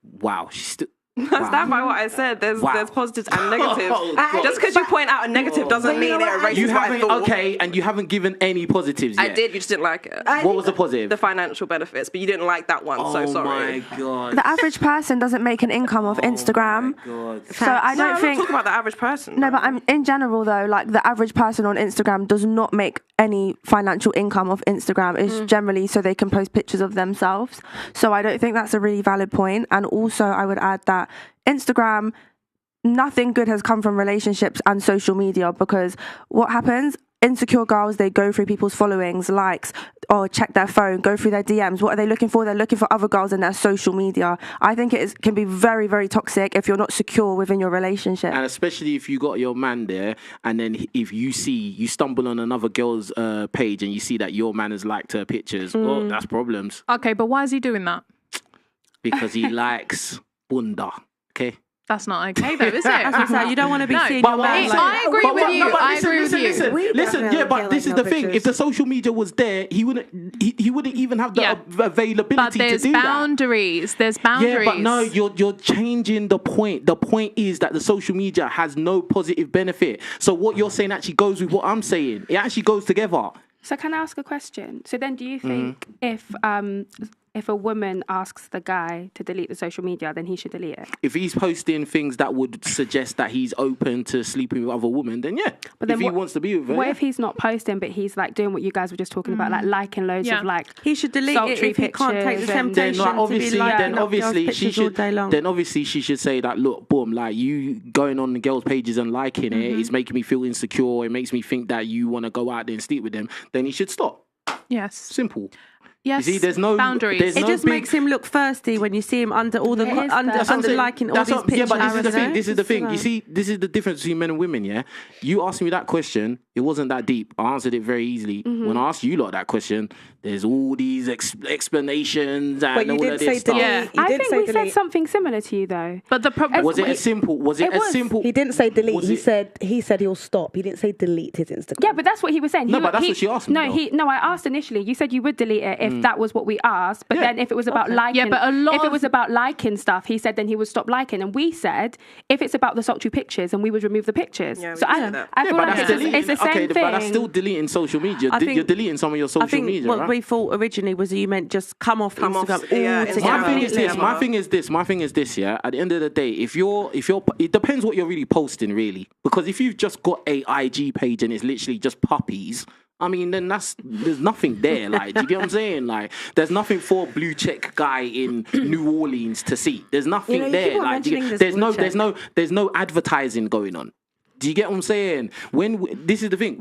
Wow, she's still... I stand by what I said. There's positives and negatives. Just because you point out a negative doesn't mean it erases what I thought. Okay, and you haven't given any positives yet. I did, you just didn't like it. What was the positive? The financial benefits, but you didn't like that one, so sorry. Oh my God. The average person doesn't make an income off Instagram. So I don't think... I'm not talking about the average person. No, but in general though, like the average person on Instagram does not make any financial income off Instagram. It's generally so they can post pictures of themselves. So I don't think that's a really valid point. And also I would add that Instagram, nothing good has come from relationships and social media because what happens? Insecure girls, they go through people's followings, likes, or check their phone, go through their DMs. What are they looking for? They're looking for other girls in their social media. I think it can be very, very toxic if you're not secure within your relationship. And especially if you got your man there, and then if you stumble on another girl's page and you see that your man has liked her pictures, well, that's problems. Okay, but why is he doing that? Because he likes bunda, okay? That's not okay, though, is it? So you don't want to be seeing your man. I agree with you. I agree with you. Listen, yeah, but this is the thing. If the social media was there, he wouldn't even have the availability to do that. There's boundaries. Yeah, but no, you're changing the point. The point is that the social media has no positive benefit. So what you're saying actually goes with what I'm saying. It actually goes together. So can I ask a question? So then do you think if a woman asks the guy to delete the social media, then he should delete it? If he's posting things that would suggest that he's open to sleeping with other women, then yeah. But then if he wants to be with her. What if he's not posting, but he's like doing what you guys were just talking about, like liking loads of like he should delete it if he can't take the temptation to be liking then obviously she should say that, look, boom, like you going on the girls' pages and liking it is making me feel insecure. It makes me think that you want to go out there and sleep with them. Then he should stop. Yes. Simple. Yes, you see, there's no boundaries. There's It no just big, makes him look thirsty when you see him under all the It is under that. liking all these pictures. Yeah, but this is the I thing. don't This is the thing. know. You see, this is the difference between men and women. Yeah, you asked me that question. It wasn't that deep. I answered it very easily. When I asked you lot that question, there's all these explanations and But you all did of say this stuff. delete. You I did think say we said delete. something similar to you though. But the problem Was it as simple? Was it as simple? He didn't say delete. Was He said he'll stop. He didn't say delete his Instagram. Yeah, but that's what he was saying. No, but that's what she asked me, No, though. I asked initially. You said you would delete it if that was what we asked. But then if it was about liking, Yeah, but a lot if it of- was about liking stuff, he said then he would stop liking. And we said if it's about the sultry pictures, and we would remove the pictures. Yeah, we So did say that. I feel but like that's it's the same but thing. that's still deleting social media. I think- You're deleting some of your I social think media, what right? we thought originally was that you meant just come off Come off, Instagram yeah, altogether. My thing is Completely. this. My thing is this. Yeah. At the end of the day, if you're, it depends what you're really posting, really. Because if you've just got a IG page and it's literally just puppies, I mean, then there's nothing there. Like, do you get what I'm saying? Like, there's nothing for a blue check guy in New Orleans to see. There's nothing you there. keep on Like, mentioning this there's blue check. there's no advertising going on. Do you get what I'm saying? This is the thing,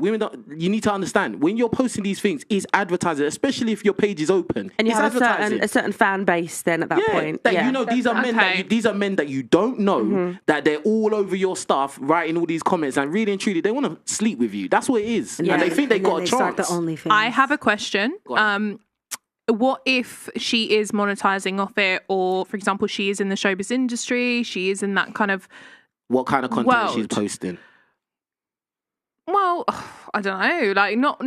you need to understand when you're posting these things, it's advertising, especially if your page is open. And you it's have advertising. a certain fan base then at that point. That Yeah. you know these are men that these are men that you don't know that they're all over your stuff, writing all these comments, and really and truly they want to sleep with you. That's what it is, and they think they got a Start the chance. OnlyFans. I have a question. Go on. What if she is monetizing off it, or for example, she is in the showbiz industry, she is in that kind of What kind of content she's world. posting? Well, I don't know, like not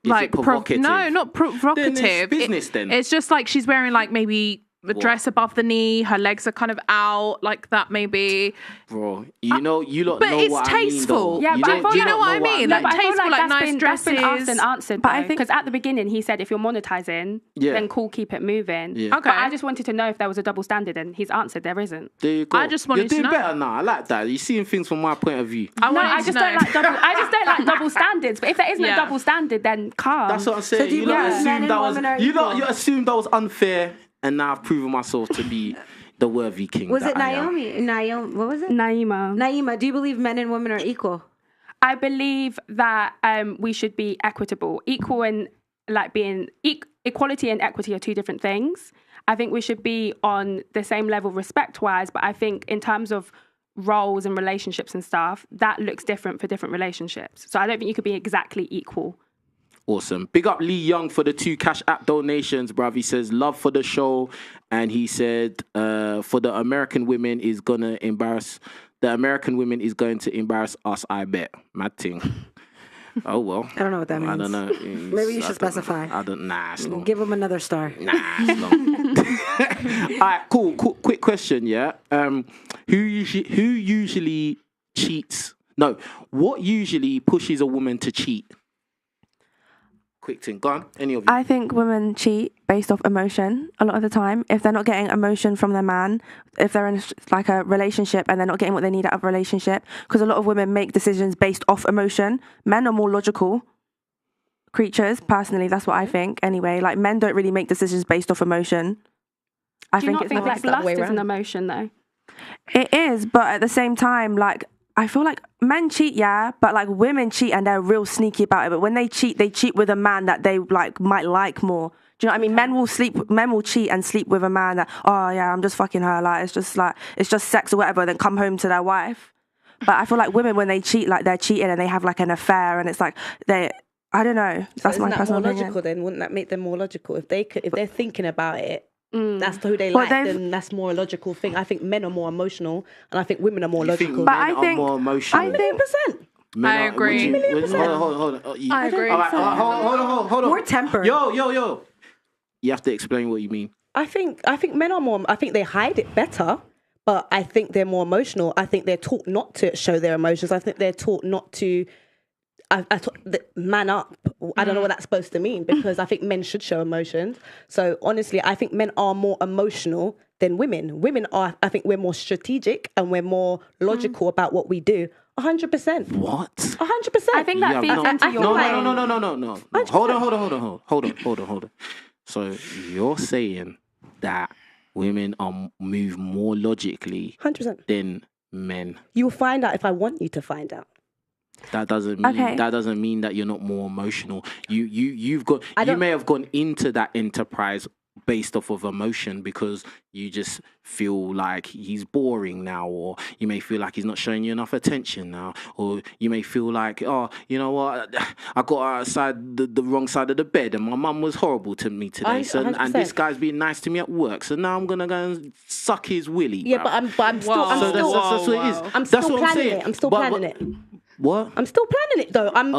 Is like it provocative? no, not provocative. Then it's business then. It's just like she's wearing like maybe a dress above the knee, her legs are kind of out, like that maybe. Bro, you know, you lot But know it's what tasteful. Yeah, I mean, but I though. feel Do you know what I mean? Like but I feel tasteful, like that's nice been, dresses. That's been asked and answered. But I think- Because at the beginning he said if you're monetizing, Yeah. then cool, keep it moving. Yeah. Okay. But I just wanted to know if there was a double standard, and he's answered there isn't. There you go. I just wanted You're to doing know. better now. I like that. You're seeing things from my point of view. I No, wanted I to just know. don't like double. I just don't like double standards. But if there isn't Yeah. a double standard, then calm. That's what I'm saying. do you You lot believe men assumed and that was women are you lot equal? you assumed that was unfair, and now I've proven myself to be the worthy king. Was that it I am. Naomi? What was it? Naima. Naima, do you believe men and women are equal? I believe that we should be equitable, equal, and like being equality and equity are two different things. I think we should be on the same level respect-wise, but I think in terms of roles and relationships and stuff, that looks different for different relationships. So I don't think you could be exactly equal. Awesome. Big up Lee Young for the 2 Cashapp donations, bruv. He says, love for the show. And he said, for the American women is going to embarrass us, I bet. Mad thing. Oh, well. I don't know what that means. I don't know. Maybe you should specify. Nah, it's long. Give him another star. Nah, it's long. All right, cool. Quick question, yeah? Who usually cheats? No, what usually pushes a woman to cheat? Quick thing, go on. Any of you? I think women cheat based off emotion a lot of the time. If they're not getting emotion from their man, if they're in like a relationship and they're not getting what they need out of a relationship, because a lot of women make decisions based off emotion. Men are more logical creatures, personally. That's what I think. Anyway, like men don't really make decisions based off emotion. I Do you think not it's think more like lust is an emotion though? It is, but at the same time, like I feel like men cheat, yeah, but like women cheat and they're real sneaky about it. But when they cheat with a man that they like might like more. Do you know what I mean? Men will cheat and sleep with a man that, oh yeah, I'm just fucking her. Like it's just sex or whatever. Then come home to their wife. But I feel like women when they cheat, like they're cheating and they have like an affair and it's like I don't know. That's Isn't my my that personal more opinion. logical then? Wouldn't that make them more logical? If they're thinking about it, that's who they like, then that's more a logical thing. I think men are more emotional and I think women are more logical. But I think more emotional. 100%. I agree. Hold on. I agree. All right, hold on. More tempered. Yo. You have to explain what you mean. I think men are more. I think they hide it better, but I think they're more emotional. I think they're taught not to show their emotions. I think they're taught not to. Man up. I don't know what that's supposed to mean because I think men should show emotions. So honestly, I think men are more emotional than women. Women are. I think we're more strategic and we're more logical about what we do. 100%. What? 100%. I think that feeds into your mind. No. Hold on. So you're saying that women move more logically 100%. than men. You'll find out if I want you to find out. That doesn't mean that you're not more emotional. You may have gone into that enterprise based off of emotion because you just feel like he's boring now, or you may feel like he's not showing you enough attention now, or you may feel like, oh, you know what, I got outside the wrong side of the bed and my mum was horrible to me today, and this guy's being nice to me at work, so now I'm gonna go and suck his willy. Yeah, but I'm still that's what it is. I'm still planning it. I'm still planning it. What? I'm still planning it though. I'm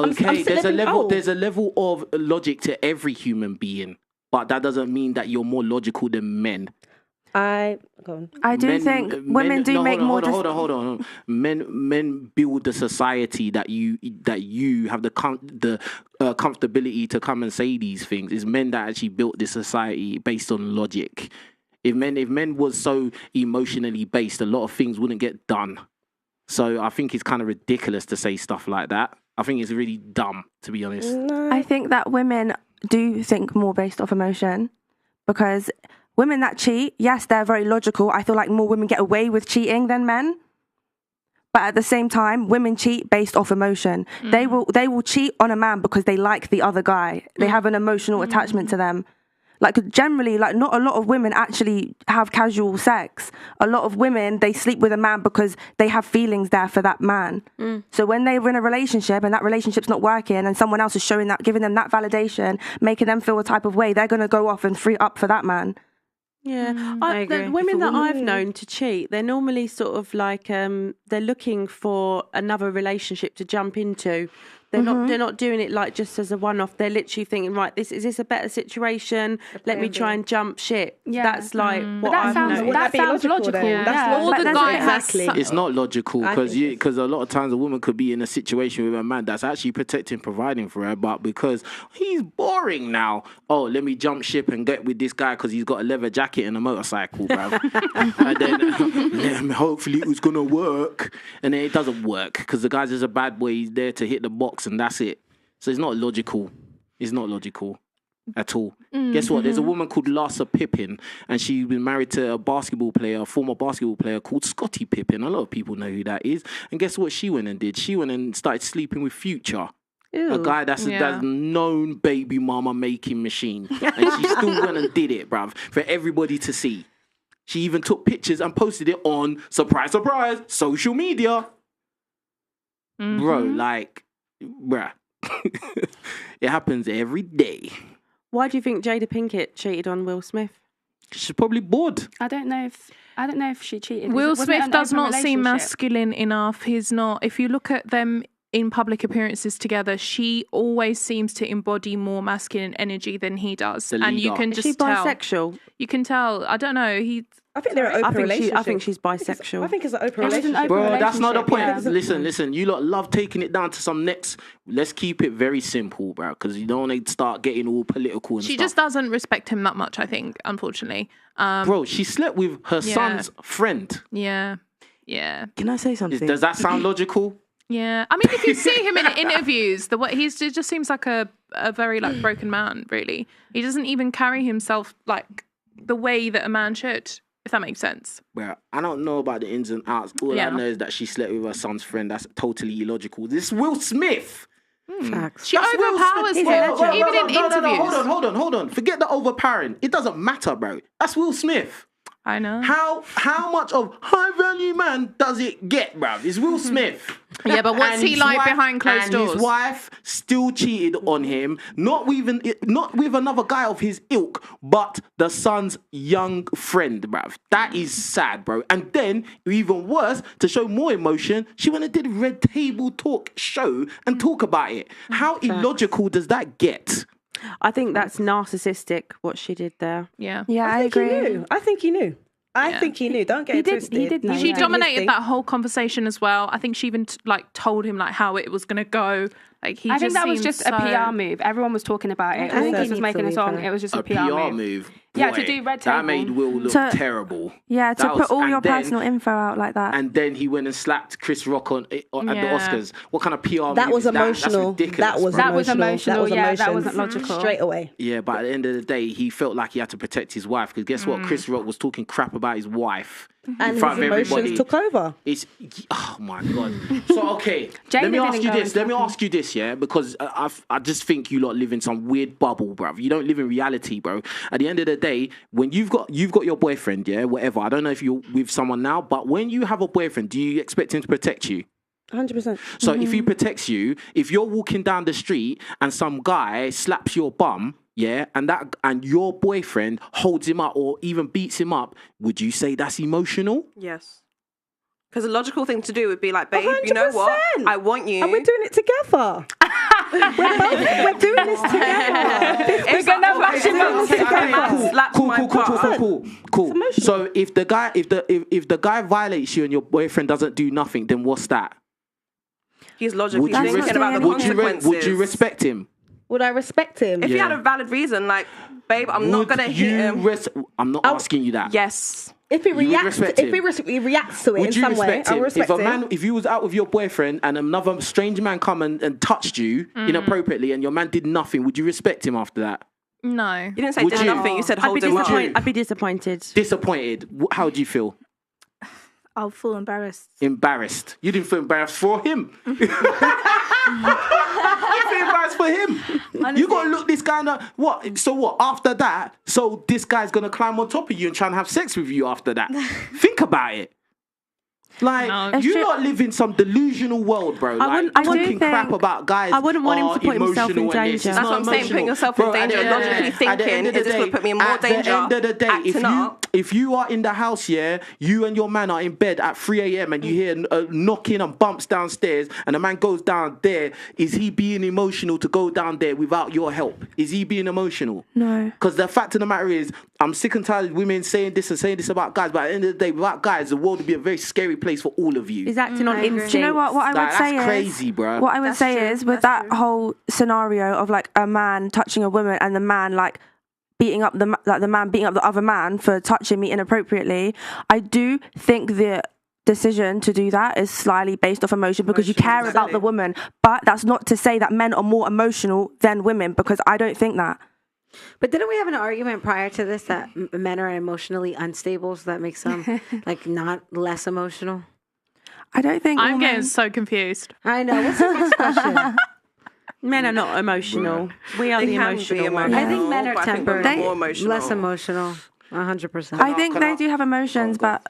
there's a level of logic to every human being, but that doesn't mean that you're more logical than men. I do think women do make more. Hold on. Men build the society that you have the comfortability to come and say these things. It's men that actually built this society based on logic. If men was so emotionally based, a lot of things wouldn't get done. So I think it's kind of ridiculous to say stuff like that. I think it's really dumb, to be honest. I think that women do think more based off emotion, because women that cheat, yes, they're very logical. I feel like more women get away with cheating than men. But at the same time, women cheat based off emotion. They will cheat on a man because they like the other guy. They have an emotional attachment to them. Like, generally, like, not a lot of women actually have casual sex. A lot of women, they sleep with a man because they have feelings there for that man. So when they're in a relationship and that relationship's not working and someone else is showing that, giving them that validation, making them feel a type of way, they're going to go off and free up for that man. Yeah, the women that I've known to cheat, they're normally sort of like they're looking for another relationship to jump into. They're not doing it like just as a one-off. They're literally thinking, right, is this a better situation? Let me try and jump ship. Yeah. That's like what I've known. That sounds logical. Exactly. It's not logical because a lot of times a woman could be in a situation with a man that's actually protecting, providing for her, but because he's boring now, oh, let me jump ship and get with this guy because he's got a leather jacket and a motorcycle, bruv. And then hopefully it was gonna work, and then it doesn't work because the guy's just a bad boy. He's there to hit the box and that's it. So it's not logical. It's not logical at all. Guess what? There's a woman called Larsa Pippen, and she's been married to a former basketball player called Scottie Pippen. A lot of people know who that is. And guess what she went and did? She went and started sleeping with Future. Ew. A guy that's a known baby mama making machine. And she still went and did it, bruv, for everybody to see. She even took pictures and posted it on, surprise, surprise, social media. Bro, like... Bruh. It happens every day. Why do you think Jada Pinkett cheated on Will Smith? She's probably bored. I don't know if she cheated. Will Smith does not seem masculine enough. He's not. If you look at them in public appearances together, she always seems to embody more masculine energy than he does. And you can just tell. Is she bisexual? You can tell. I don't know. I think they're an open relationship. I think she's bisexual. I think it's an open relationship. Bro, that's not the point. Yeah. Listen. You lot love taking it down to some next. Let's keep it very simple, bro, because you don't want to start getting all political and She stuff. just doesn't respect him that much, I think, unfortunately. Bro, she slept with her son's friend. Yeah. Can I say something? Does that sound logical? Yeah. I mean, if you see him in interviews, the way he just seems like a very like broken man, really. He doesn't even carry himself like the way that a man should. If that makes sense. Well, I don't know about the ins and outs. All I know is that she slept with her son's friend. That's totally illogical. This is Will Smith. Facts. She overpowers him, even in interviews. Hold on. Forget the overpowering. It doesn't matter, bro. That's Will Smith. I know. How much of high value man does it get, bruv? It's Will Smith. Yeah, but what's he like behind closed doors? His wife still cheated on him, not with another guy of his ilk, but the son's young friend, bruv. That is sad, bro. And then, even worse, to show more emotion, she went and did a Red Table Talk show and talk about it. How illogical does that get? I think that's narcissistic, what she did there. Yeah. I agree. I think he knew. I think he knew. Don't get it twisted. He did know. She dominated that whole conversation as well. I think she even told him like how it was going to go. Like I think that was just a PR move. Everyone was talking about it. August was making a song. It was just a PR move. Boy, to do Red Table. That made Will look terrible. Yeah, to put all your personal info out like that. And then he went and slapped Chris Rock at the Oscars. What kind of PR move was is emotional. That's ridiculous. That was emotional. Yeah, that wasn't logical. Straight away. Yeah, but at the end of the day, he felt like he had to protect his wife. Because guess what? Chris Rock was talking crap about his wife And his emotions took over. It's oh my god. So okay, let me ask you this, yeah, because I just think you lot live in some weird bubble, bruv. You don't live in reality, bro. At the end of the day, when you've got your boyfriend, yeah, whatever. I don't know if you're with someone now, but when you have a boyfriend, do you expect him to protect you? 100%. So if he protects you, if you're walking down the street and some guy slaps your bum, yeah, and your boyfriend holds him up or even beats him up, would you say that's emotional? Yes. Because a logical thing to do would be like, babe, 100%. You know what? I want you. And we're doing it together. we're doing this together. We're going to mash him up. Cool. So if the guy violates you and your boyfriend doesn't do nothing, then what's that? He's logically thinking about the consequences. Would you respect him? Would I respect him? If he had a valid reason, like, babe, I'm not going to hit him. I'm not asking you that. Yes. If he reacts to it in some way, I respect him. If you was out with your boyfriend and another strange man come and touched you inappropriately and your man did nothing, would you respect him after that? No. You didn't say did nothing. You said hold him up. I'd be disappointed. Disappointed. How do you feel? I'll feel embarrassed. Embarrassed. You didn't feel embarrassed for him. You feel embarrassed for him. Honestly. You gotta look this guy up. What? So what? After that, so this guy's gonna climb on top of you and try and have sex with you after that. Think about it. Like, you not live in some delusional world, bro. Like, talking crap about guys. I wouldn't want him to put himself in danger. That's what I'm saying, putting yourself in danger. Logically thinking, is this going to put me in more danger? At the end of the day, if you are in the house, yeah, you and your man are in bed at 3 a.m. and you hear knocking and bumps downstairs and the man goes down there, is he being emotional to go down there without your help? Is he being emotional? No. Because the fact of the matter is, I'm sick and tired of women saying this and saying this about guys, but at the end of the day, without guys, the world would be a very scary place for all of you. He's acting on instinct. Do you know what I would say that's crazy, bro. What I would say is, with that whole scenario of like a man touching a woman and the man like beating up the man beating up the other man for touching me inappropriately, I do think the decision to do that is slightly based off emotion because you care about the woman. But that's not to say that men are more emotional than women, because I don't think that. But didn't we have an argument prior to this that men are emotionally unstable, so that makes them like not less emotional? I don't think. I'm getting so confused. I know. What's the next question? Men are not emotional. We are the emotional ones. I think men are tempered, less emotional. 100%. I think they do have emotions, but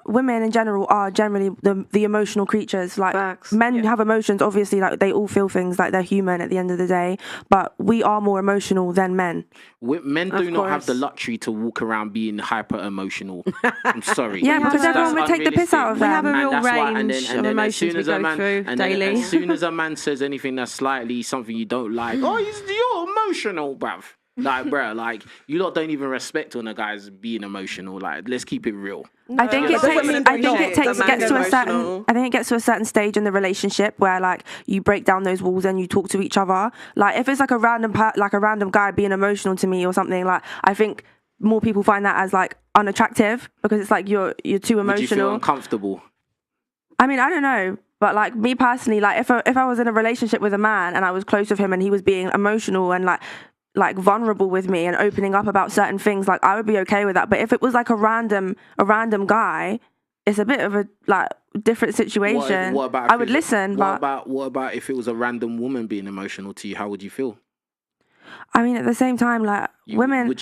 women in general are generally the emotional creatures. Like men have emotions, obviously, like they all feel things, like they're human at the end of the day. But we are more emotional than men. Men do not have the luxury to walk around being hyper emotional. I'm sorry. Yeah, because everyone would take the piss out of them. We have a real range of emotions we go through daily. As soon as a man says anything that's slightly something you don't like, you're emotional, bruv. Like, bro, like, you lot don't even respect when a guy's being emotional. Like, let's keep it real. I think it gets to a certain stage in the relationship where like you break down those walls and you talk to each other. Like, if it's like a random guy being emotional to me or something, like, I think more people find that as like unattractive because it's like you're too emotional. Would you feel uncomfortable? I mean, I don't know. But like me personally, like if I was in a relationship with a man and I was close with him and he was being emotional and like vulnerable with me and opening up about certain things, like I would be okay with that. But if it was like a random guy, it's a bit of a like different situation. What about I would listen. What about if it was a random woman being emotional to you? How would you feel? I mean, at the same time, like women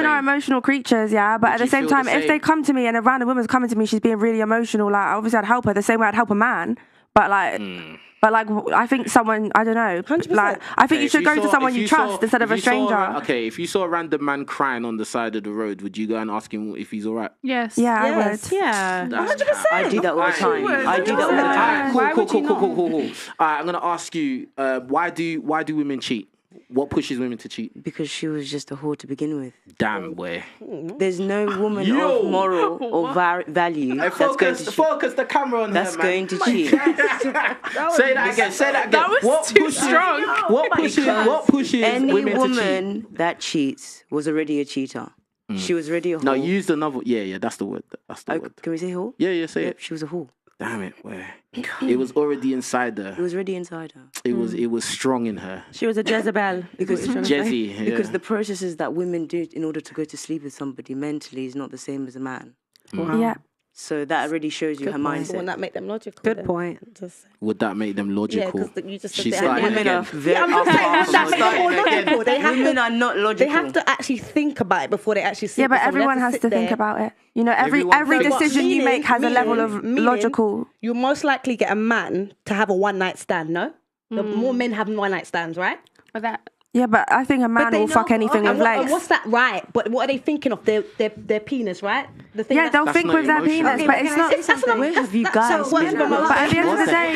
are emotional creatures, yeah. But at the same time, if they come to me and a random woman's coming to me, she's being really emotional. Like obviously, I'd help her the same way I'd help a man. But like. But like, I think someone, I don't know. 100%. Like, I think you should go to someone you trust instead of a stranger. If you saw a random man crying on the side of the road, would you go and ask him if he's all right? Yes. Yeah, I would. Yeah. 100%. I do that all the time. Cool. All right, I'm gonna ask you, why do women cheat? What pushes women to cheat? Because she was just a whore to begin with. Damn, boy. There's no woman of moral or value focus the camera on that's her, going to cheat. Say that again. That was too strong. What pushes any women woman to cheat? that cheats was already a cheater. She was already a whore. No, you used another. Yeah, that's the word. That's the word. Can we say whore? Yeah, say it. She was a whore. Damn it, where it was already inside her. It was already inside her. It was strong in her. She was a Jezebel. Because Jezzy, yeah. Because the processes that women do in order to go to sleep with somebody mentally is not the same as a man. Wow. Yeah. So that already shows you her mindset. Wouldn't that make them logical? Good point. Would that make them logical? Yeah, because you just said She's they like, women are very logical. Women are not logical. They have to actually think about it before they actually see. Yeah, but everyone has to think about it. You know, every decision you make has a level of logical. You most likely get a man to have a one-night stand. No, the more men have one-night stands, right? But that. Yeah, but I think a man will fuck anything with legs. What's that, right? But what are they thinking of? Their penis, right? The thing they'll think with their penis, but it's not. Where have you guys been? But at the end of the day,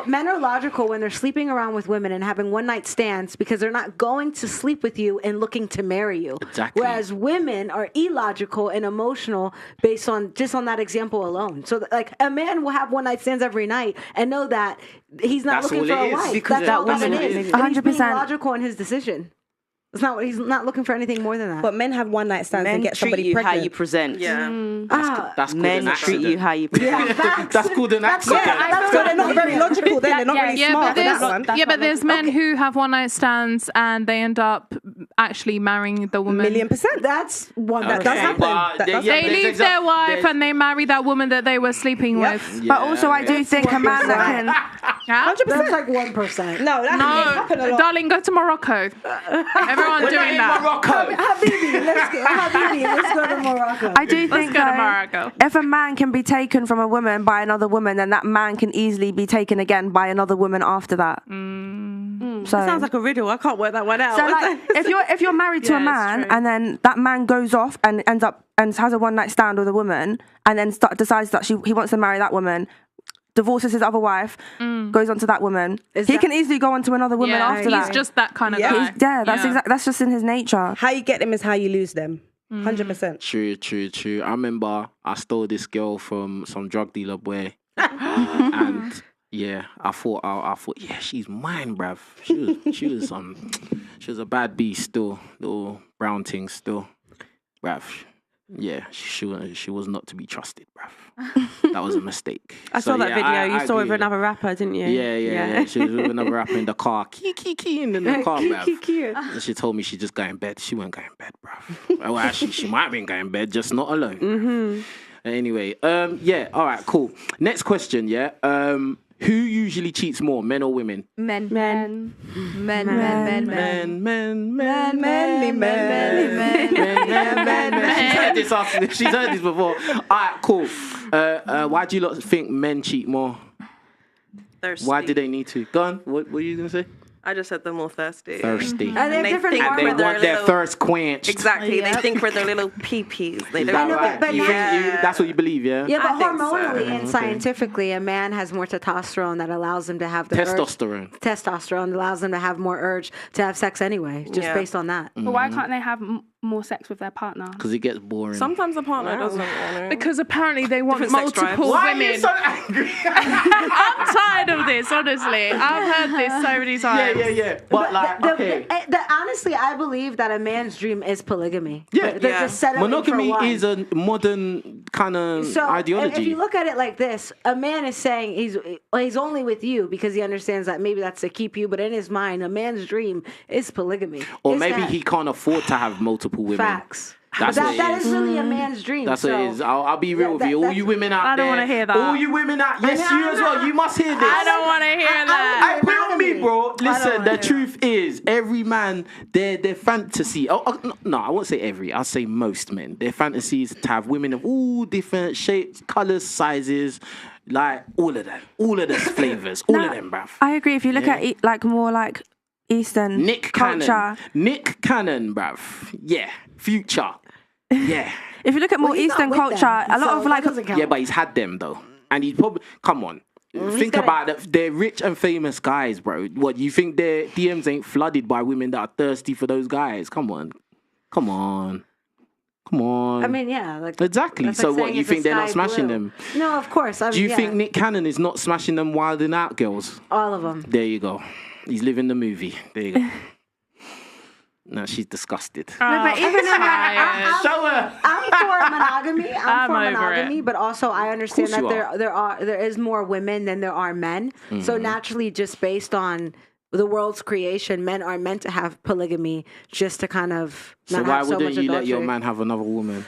Men are logical when they're sleeping around with women and having one night stands because they're not going to sleep with you and looking to marry you. Exactly. Whereas women are illogical and emotional based on that example alone. So like a man will have one night stands every night and know that he's not looking for a wife. Because that's all woman it is. 100%. He's being logical in his decision. He's not looking for anything more than that. But men have one night stands and get somebody you pregnant. How you present. Yeah. That's men treat you how you present. That's called an accident. That's why they're not very logical. Then they're not really smart. But there's men who have one night stands and they end up actually marrying the woman. 1,000,000%. That's one that does happen. They leave their wife and they marry that woman that they were sleeping with. But also, I do think a man that can. 100%. That's like 1%. No, that happen a lot. Darling, go to Morocco. Everyone doing that. Habibi, let's go to Morocco. I do think go to Morocco. if a man can be taken from a woman by another woman, then that man can easily be taken again by another woman after that. So That sounds like a riddle. I can't work that one out. So like, if you're married to a man and then that man goes off and ends up and has a one night stand with a woman and then decides that he wants to marry that woman, divorces his other wife, goes on to that woman. He can easily go on to another woman after that. He's just that kind of guy. That's just in his nature. How you get them is how you lose them. 100%. True. I remember I stole this girl from some drug dealer boy, and yeah, I thought, yeah, she's mine, bruv. She was a bad beast still, little brown thing still, bruv. Yeah, she was not to be trusted, bruv. That was a mistake. I saw that video. You saw it with another rapper, didn't you? Yeah. She was with another rapper in the car. Key in the car, bruv. And she told me she just got in bed. She won't go in bed, bruv. Well, actually, she might have been going in bed, just not alone. Mm-hmm. Anyway, yeah, all right, cool. Next question, yeah. Who usually cheats more, men or women? Men. She's heard this before. All right, cool. Why do you lot think men cheat more? Thirsty. Why do they need to? Go on. What were you going to say? I just said they're more thirsty. Thirsty. And they want their thirst quenched. Exactly. They think we're their little pee-pees. They don't right? That's what you believe, yeah? Yeah, but hormonally and scientifically, a man has more testosterone that allows him to have the testosterone. Testosterone allows him to have more urge to have sex anyway, just based on that. But why can't they have more sex with their partner? Because it gets boring. Sometimes the partner doesn't want it. Because apparently they want multiple women. Why are you so angry? I'm tired of this, honestly. I've heard this so many times. Yeah. But like, okay. Honestly, I believe that a man's dream is polygamy. Yeah. Monogamy for is a modern kind of ideology. If you look at it like this, a man is saying he's only with you because he understands that maybe that's to keep you, but in his mind, a man's dream is polygamy. Or maybe he can't afford to have multiple women. Facts. That is really a man's dream. That's what it is. I'll be real with you. All you women out there. I don't want to hear that. All you women out there. Yes, you as well. You must hear this. I don't want to hear that. I put it on me, bro. Listen, the truth is, every man, their fantasy. No, I won't say every. I'll say most men. Their fantasy is to have women of all different shapes, colors, sizes. Like, all of those flavors. All of them, bruv. I agree. If you look at like more like Eastern culture. Nick Cannon, bruv. Yeah. Future. Yeah. If you look at more Eastern culture, a lot of like... Yeah, but he's had them, though. And he's probably... Come on. Think about it. They're rich and famous guys, bro. What, you think their DMs ain't flooded by women that are thirsty for those guys? Come on. I mean, yeah. Like, exactly. So what, you think they're not smashing them? No, of course. Do you think Nick Cannon is not smashing them wilding out girls? All of them. There you go. He's living the movie. There you go. No, she's disgusted. No, but even Show her. I'm for monogamy. I'm for over monogamy, but also I understand that there is more women than there are men. Mm-hmm. So naturally, just based on the world's creation, men are meant to have polygamy just to kind of not why have so wouldn't much you let your adultery. man have another woman?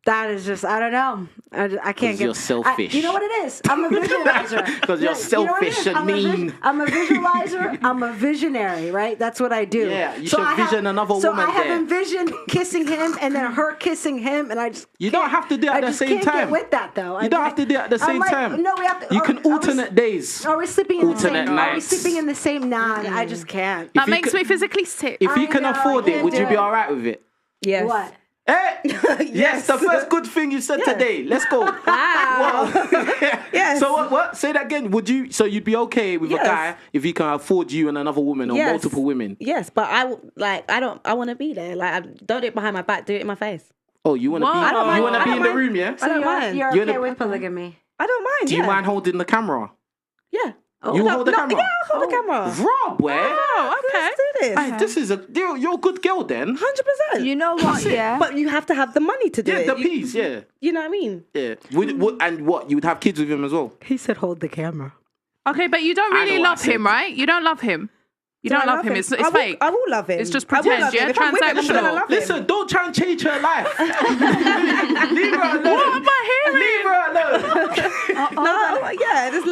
That is just, I don't know. I can't get. You're selfish. You know what it is? I'm a visualizer. Because you're selfish and mean. I'm a visualizer. I'm a visionary, right? That's what I do. Yeah, you should vision another woman So I have there. envisioned kissing him and then her kissing him, and I just. You don't have to do it at the same can't time. Get with that though. You don't have to do it at the same time. No, we have to. You can alternate days. Are we sleeping in the same? Alternate Are we nights. sleeping in the same? Nah, I just can't. That makes me physically sick. If you can afford it, would you be all right with it? Yes. What? Yes, the first good thing you said today. Let's go. Yes. So what? Say that again. Would you? So you'd be okay with a guy if he can afford you and another woman or multiple women? Yes, but I want to be there. Like, don't do it behind my back. Do it in my face. Oh, you want to be? You want to be in the room? Yeah. So you're okay with polygamy? I don't mind. Do you mind holding the camera? Yeah. You hold the camera? Yeah, I'll hold the camera. Rob, where? Oh, okay. Let's do this. Hey, this is you're a good girl then. 100%. You know what? Yeah. But you have to have the money to do it. Yeah, the peas, yeah. You know what I mean? Yeah. And what? You would have kids with him as well? He said, "Hold the camera." Okay, but you don't really love him, right? You don't love him. You don't love him. It's fake. I will love him. It's just pretend, yeah? Transactional. Listen, don't try and change her life. Leave her alone. What am I hearing? Leave her alone. No, yeah, there's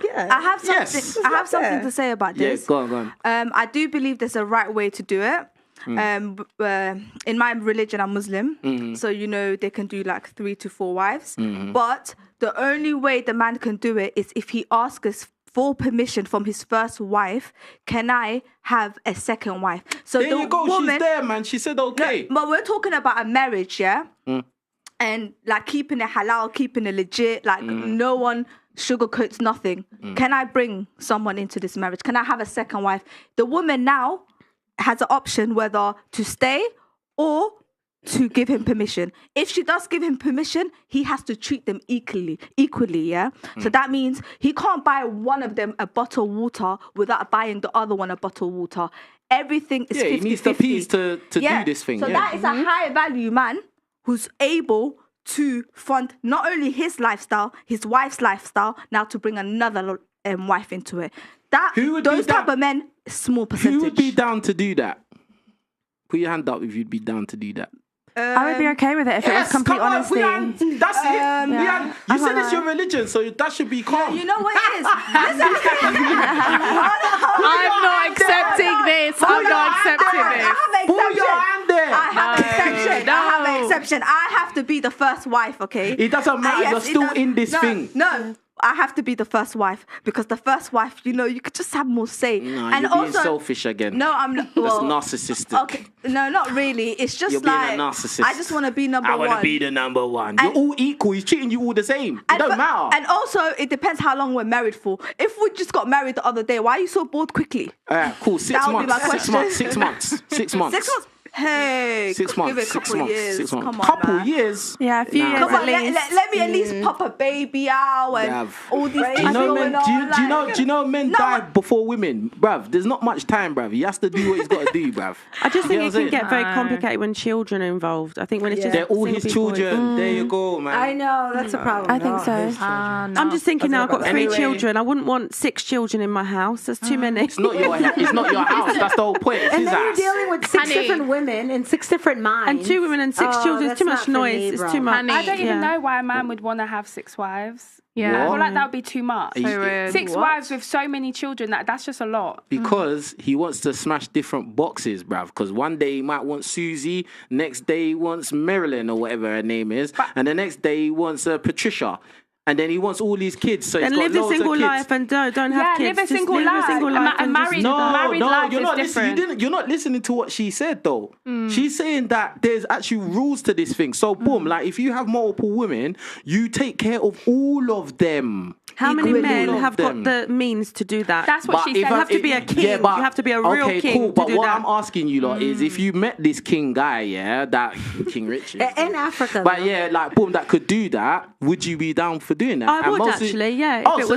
yeah. I have something. Yes. I have something to say about this. Yeah, go on. I do believe there's a right way to do it. In my religion, I'm Muslim, so they can do like 3 to 4 wives. But the only way the man can do it is if he asks for permission from his first wife. Can I have a second wife? So there you go. She's there, man. She said okay. No, but we're talking about a marriage, yeah, and like keeping it halal, keeping it legit. Like no one sugarcoats nothing. Can I bring someone into this marriage? Can I have a second wife? The woman now has an option whether to stay or to give him permission. If she does give him permission, he has to treat them equally, yeah? So that means he can't buy one of them a bottle of water without buying the other one a bottle of water. Everything is 50-50. He needs the peas to do this thing. So that is a high value man who's able to fund not only his lifestyle, his wife's lifestyle, now to bring another wife into it. Those type of men, small percentage. Who would be down to do that? Put your hand up if you'd be down to do that. I would be okay with it if it was complete honesty. That's it. You said it's your religion, so that should be calm. You know what it is? I'm not accepting this. I'm not accepting this. Put your hand there. I have an exception. I have an exception. I have to be the first wife, okay? It doesn't matter. Yes, You're still in this thing. No. I have to be the first wife because the first wife, you could just have more say. No, and you're being selfish again. No, I'm not. That's narcissistic. Okay, no, not really. It's just you're like being a narcissist. I just want to be number one. I want to be the number one. You're all equal. He's treating you all the same. It don't matter. And also, it depends how long we're married for. If we just got married the other day, why are you so bored quickly? Cool. 6 months. 6 months. 6 months. 6 months. Hey, 6 months. Give it a couple years. 6 months. Come on, couple man. years. Yeah, a few years Come on, at least. let me at least pop a baby out and all these things going on. Do you know men die before women, bruv? There's not much time, bruv. He has to do what he's got to do, bruv. I just think it can get very complicated when children are involved. I think when it's just they're all his children. There you go, man. I know that's a problem. I think so. No. I'm just thinking now. I've got 3 children. I wouldn't want 6 children in my house. That's too many. It's not your house. That's the whole point. It's and his then house. you're dealing with 6 different women and 6 different minds. And 2 women and 6 children. It's too much noise. It's too much. I don't even know why a man would want to have 6 wives. Yeah. I feel like that would be too much. 6 wives with so many children, that's just a lot. Because he wants to smash different boxes, bruv. Because one day he might want Susie, next day he wants Marilyn or whatever her name is, and the next day he wants Patricia. And then he wants all these kids, so he's got live a loads single of kids. life and don't have kids. Live a single life. A married life is different. You're not listening to what she said though. She's saying that there's actually rules to this thing. So boom, like if you have multiple women, you take care of all of them. How many men have got the means to do that? That's what she said. You have to be a king. You have to be a real king. Cool, but to do what that. I'm asking you lot is if you met this king guy, that King Richard. In Africa. But like boom, that could do that, would you be down for doing that? I would actually, yeah. If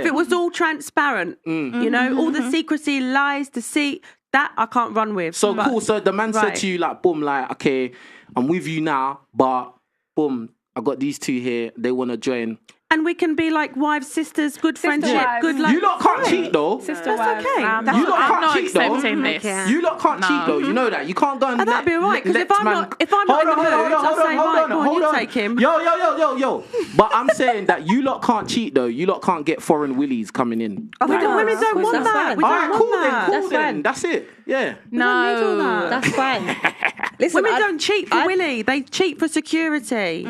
it was all transparent, all the secrecy, lies, deceit, that I can't run with. So cool. So the man said to you, like, boom, like, okay, I'm with you now, but boom, I got these 2 here. They want to join. And we can be like wives, sisters, good friendship, wives. good like. You lot can't cheat though. Sister That's okay. You lot I'm can't not cheat though. accepting this. You lot can't cheat though. You know that. You can't go and And that'd be alright, because if I'm not in the mood, I'll say, right, go on, you take him. Yo. But I'm saying that you lot can't cheat though. You lot can't get foreign willies coming in. Women don't want that. We don't want that. Cool then. That's it. Yeah. No. That's fine. Listen, Women don't cheat for Willie. They cheat for security.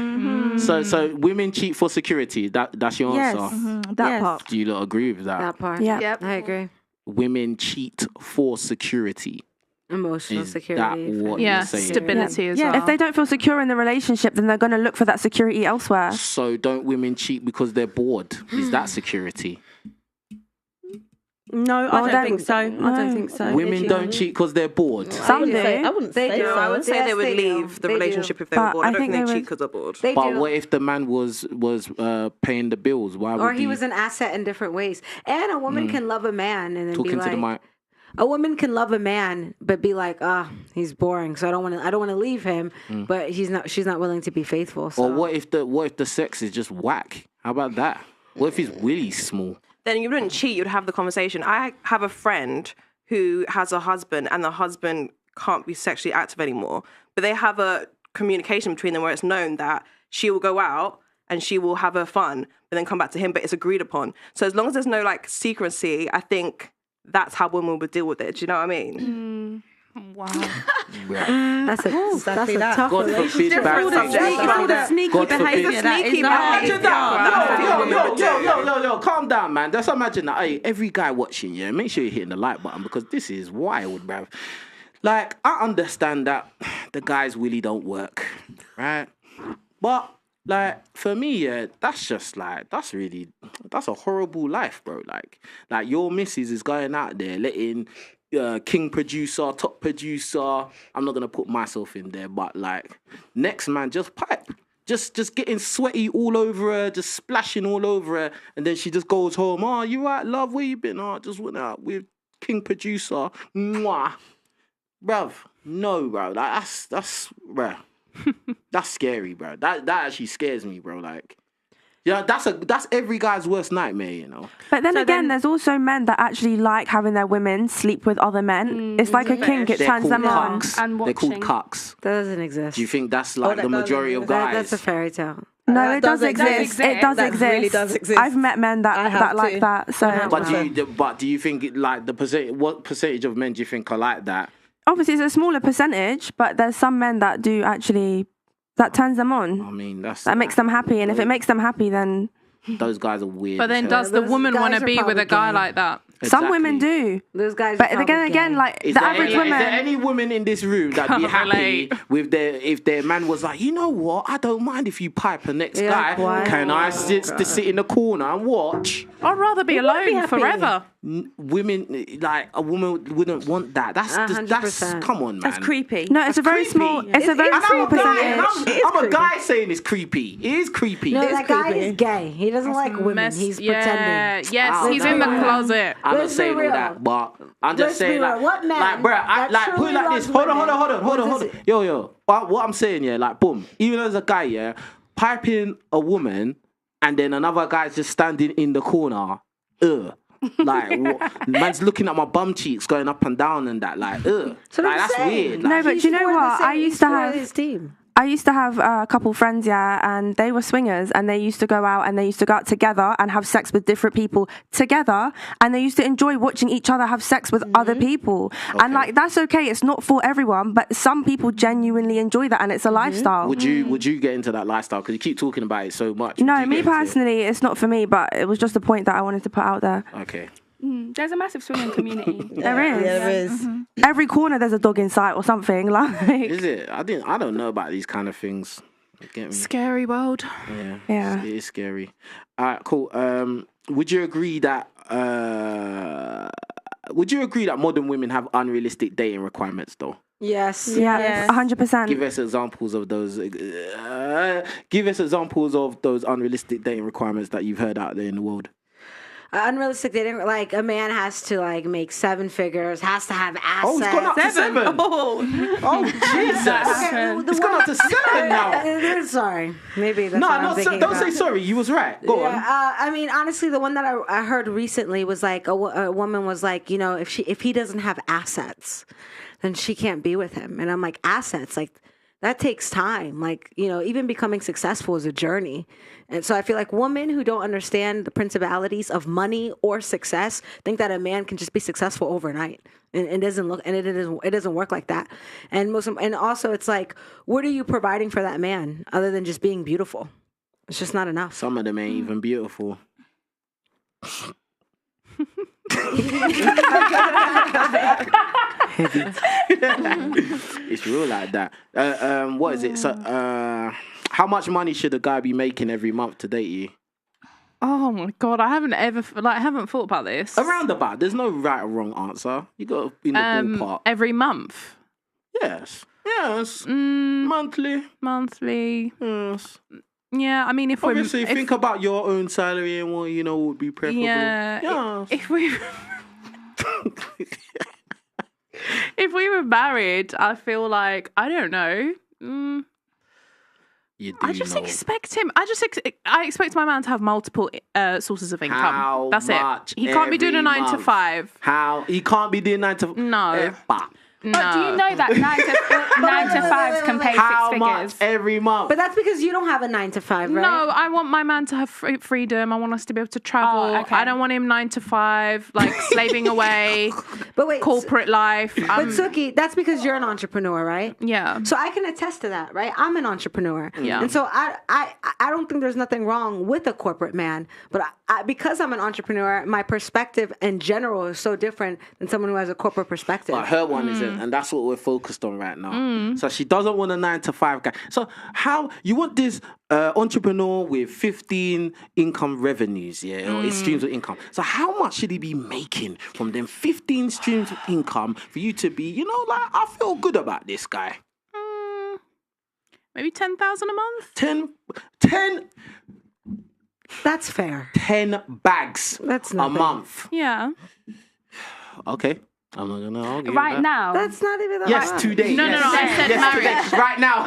So women cheat for security. That's your answer. That part. Do you lot agree with that? That part. Yeah. Yep, I agree. Women cheat for security. Emotional Is security. that what Yeah, you're saying? stability as well. If they don't feel secure in the relationship, then they're going to look for that security elsewhere. So don't women cheat because they're bored? Is that security? No, I don't think so. I don't think so. Women don't cheat because they're bored. Some do. I wouldn't say so. I would say they would Yes, leave the They do. relationship if they were But bored. I I don't think think they they cheat because they're bored. They But do. what if the man was paying the bills? Why would Or he was an asset in different ways. And a woman can love a man and then talking be like, to the mic? a woman can love a man but be like, he's boring, so I don't want to leave him. But she's not willing to be faithful. So. Or what if the sex is just whack? How about that? What if he's really small? Then you wouldn't cheat. You'd have the conversation. I have a friend who has a husband, and the husband can't be sexually active anymore. But they have a communication between them where it's known that she will go out and she will have her fun, but then come back to him. But it's agreed upon. So as long as there's no like secrecy, I think that's how women would deal with it. Do you know what I mean? Wow. That's a tough God forbid bad Sneaky God forbid. behaviour. That is Imagine not that. Yo, calm down, man. Just imagine that. Hey, every guy watching, yeah, make sure you're hitting the like button because this is wild, bruv. Like, I understand that the guys really don't work, right? But, like, for me, yeah, that's just like, that's a horrible life, bro. Like your missus is going out there letting king producer, top producer. I'm not gonna put myself in there, but like next man just pipe, just getting sweaty all over her, just splashing all over her, and then she just goes home. Oh, you right, love? Where you been? Oh, I just went out with king producer. Mwah, bruv. No, bro. Like, that's bro. That's scary, bro. That actually scares me, bro. Like. Yeah, that's every guy's worst nightmare, you know. But then again, there's also men that actually like having their women sleep with other men. It's like a kink; it turns them on. And they're called cucks. That doesn't exist. Do you think that's like the majority of guys? That's a fairy tale. No, it does exist. It does exist. Really does exist. I've met men that like that. So, But do you think like the percentage? What percentage of men do you think are like that? obviously, it's a smaller percentage, but there's some men that do actually. That turns them on. I mean, that makes them happy, and if it makes them happy, then those guys are weird. But then, does the woman want to be with a guy like that? Exactly. Some women do. Those guys. But again, like the average woman. Is there any woman in this room that'd be happy with if their man was like, you know what? I don't mind if you pipe a next guy. Why? Can I sit in the corner and watch? I'd rather be alone forever. Women, like a woman wouldn't want that. That's come on, man. That's creepy. No, it's a very small. It's a very small percentage. I'm a guy saying it's creepy. It is creepy. No, that guy is gay. He doesn't like women. He's pretending. Yes, he's in the closet. I'm not saying all that, but I'm just saying like, what man? Like, bro, put it like this. Hold on. Yo. What I'm saying, yeah, like, boom. Even as a guy, yeah, piping a woman, and then another guy's just standing in the corner. Like, man's looking at my bum cheeks going up and down and that, like, like, that's weird. Like, no, but do you know what? I used to have a couple friends, yeah, and they were swingers, and they used to go out together and have sex with different people together, and they used to enjoy watching each other have sex with other people. And like, that's okay. It's not for everyone, but some people genuinely enjoy that, and it's a lifestyle. Would you get into that lifestyle? Because you keep talking about it so much. No, me personally, it's not for me, but it was just a point that I wanted to put out there. Okay. There's a massive swinging community. There is. Yeah, there is. Every corner there's a dog in sight or something. Like, is it? I don't know about these kind of things. Get me? Scary world. Yeah. It is scary. All right, cool. Would you agree that modern women have unrealistic dating requirements, though? Yes. Yeah. 100%. Give us examples of those. Give us examples of those unrealistic dating requirements that you've heard out there in the world. unrealistic dating, like a man has to like make 7 figures, has to have assets. Oh, it's gone up to 7. Oh, Jesus. It's gone up to 7 now. Sorry. Maybe that's don't say sorry. You was right. Go on. I mean, honestly, the one that I heard recently was like a woman was like, you know, if he doesn't have assets, then she can't be with him. And I'm like, assets, like that takes time. Like, you know, even becoming successful is a journey. And so I feel like women who don't understand the principalities of money or success think that a man can just be successful overnight. And it doesn't work like that. And also it's like, what are you providing for that man other than just being beautiful? It's just not enough. Some of them ain't even beautiful. It's real like that. What is it? So, how much money should a guy be making every month to date you? Oh my God, I haven't thought about this. Around about. There's no right or wrong answer. You got to be in the ballpark. Every month. Yes. Monthly. Yes. Yeah, I mean, obviously think about your own salary and what you know would be preferable. Yeah. If we if we were married, I feel like I don't know. I just expect him. I expect my man to have multiple sources of income. That's it. He can't be doing a 9 to 5. How he can't be doing 9 to 5? No. No. But do you know that 9 to 5s can pay 6 figures? How much every month? But that's because you don't have a 9 to 5, right? No, I want my man to have freedom. I want us to be able to travel. Oh, okay. I don't want him 9 to 5, like slaving away. But wait, corporate life. But Suki, that's because you're an entrepreneur, right? Yeah. So I can attest to that, right? I'm an entrepreneur. Yeah. And so I don't think there's nothing wrong with a corporate man, but because I'm an entrepreneur, my perspective in general is so different than someone who has a corporate perspective. But her one isn't, and that's what we're focused on right now. So she doesn't want a 9 to 5 guy. So how you want this entrepreneur with 15 income revenues, or streams of income? So how much should he be making from them 15 streams of income for you to be, like, I feel good about this guy? Maybe 10,000 a month. 10. That's fair. 10 bags a month. Yeah. Okay. I'm not gonna argue. Right now. That's not even the Yes, today. No, yes. no. I said marriage. Today. Right now.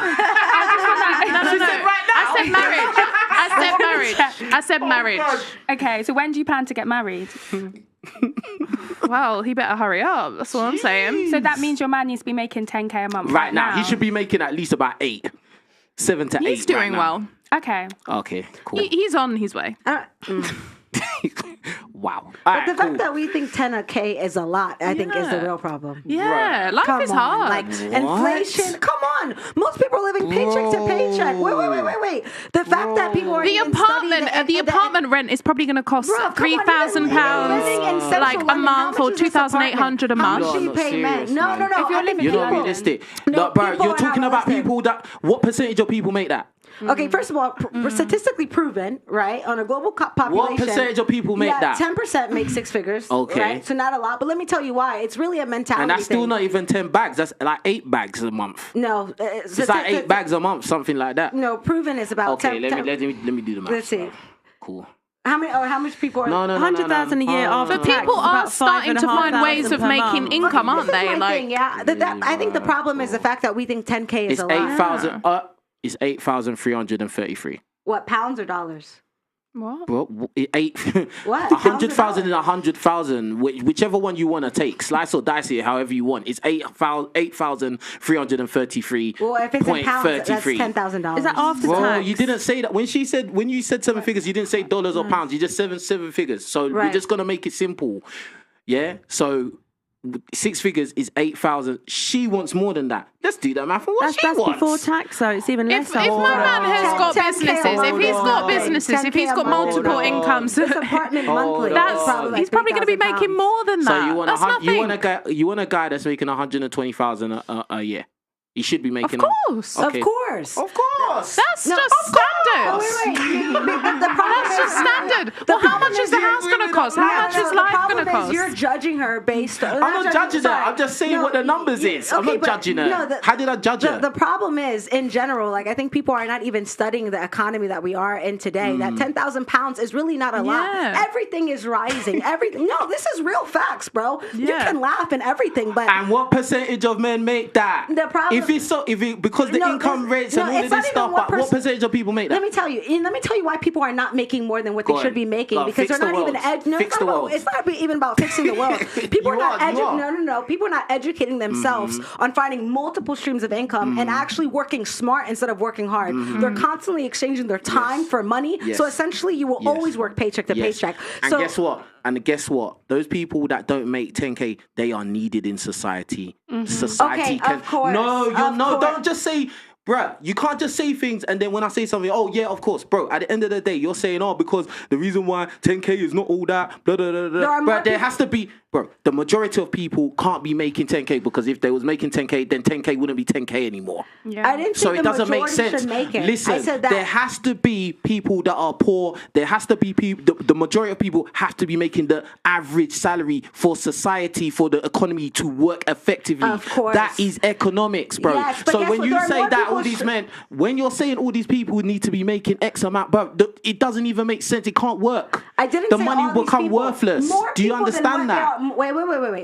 I said marriage. Okay, so when do you plan to get married? Well, he better hurry up. That's what I'm saying. So that means your man needs to be making 10k a month. Right now. He should be making at least about 7 to 8. He's doing well. Okay. Okay, cool. He's on his way. Wow. But the fact that we think 10K is a lot, I think, is the real problem. Yeah, life is hard. Like, inflation, come on. Most people are living paycheck to paycheck. Wait. The fact that people are the apartment rent is probably going to cost £3,000 like a month or 2,800 a month. How much do you pay rent? No. You're not realistic. No, bro, you're talking about people that. What percentage of people make that? Okay, first of all, statistically proven, right, on a global population. What percentage of people make that? 10% make 6 figures. Okay. Right? So not a lot, but let me tell you why. It's really a mentality And that's still thing. not even 10 bags. That's like 8 bags a month. No. It's like 8 bags a month, something like that. No, proven is about 10. Okay, let me do the math. Let's see. Cool. How much people are... No. 100,000 a year after But people are starting to find ways of making income, aren't they? I think the problem is the fact that we think 10K is a lot. 8,000. It's 8,333. What, pounds or dollars? What? What? 100,000 and 100,000, whichever one you want to take. Slice or dice it however you want. It's 8,333. Well, if it's in pounds, that's $10,000. Is that after tax? You didn't say that. When you said 7 figures, you didn't say dollars or pounds. You just seven figures. So we're just gonna make it simple. Yeah. So 6 figures is 8,000. She wants more than that. Let's do that, man. For what she wants. That's before tax, so it's even less. If my man has got businesses, if he's got multiple incomes, this apartment monthly. He's probably going to be making more than that. So that's nothing. You want a guy that's making 120,000 a year. He should be making. Of course. Okay. Of course. That's just standard. Wait. The problem That's just standard. Well, how much is the house going to cost? How much is life going to cost? You're judging her based on... I'm not judging her. I'm just saying what the numbers is. I'm not judging her. How did I judge her? The problem is, in general, like, I think people are not even studying the economy that we are in today. That 10,000 pounds is really not a lot. Everything is rising. Everything. No, this is real facts, bro. You can laugh and everything, but... And what percentage of men make that? The problem... Because the income rates and all of this stuff, but what percentage of people make that? Let me tell you why people are not making more than what they should be making, because they're not even... It's not even about fixing the world. People are not people are not educating themselves on finding multiple streams of income and actually working smart instead of working hard. They're constantly exchanging their time for money. So essentially, you will always work paycheck to paycheck. And guess what? Those people that don't make 10K, they are needed in society. Society can... Of course. Don't just say... Bruh, you can't just say things and then when I say something, oh yeah, of course, bro. At the end of the day, you're saying, oh, because the reason why 10K is not all that, blah, blah, blah, blah. But there has to be, bro, the majority of people can't be making 10K because if they was making 10K, then 10K wouldn't be 10K anymore. Yeah. I didn't so it doesn't make sense. Listen, there has to be people that are poor. There has to be people, the majority of people have to be making the average salary for society, for the economy to work effectively. Of course. That is economics, bro. Yes, so when you say that, all these men, when you're saying all these people need to be making X amount, bro, it doesn't even make sense. It can't work. I didn't the say money all will these become people. worthless. Do you understand that? Wait.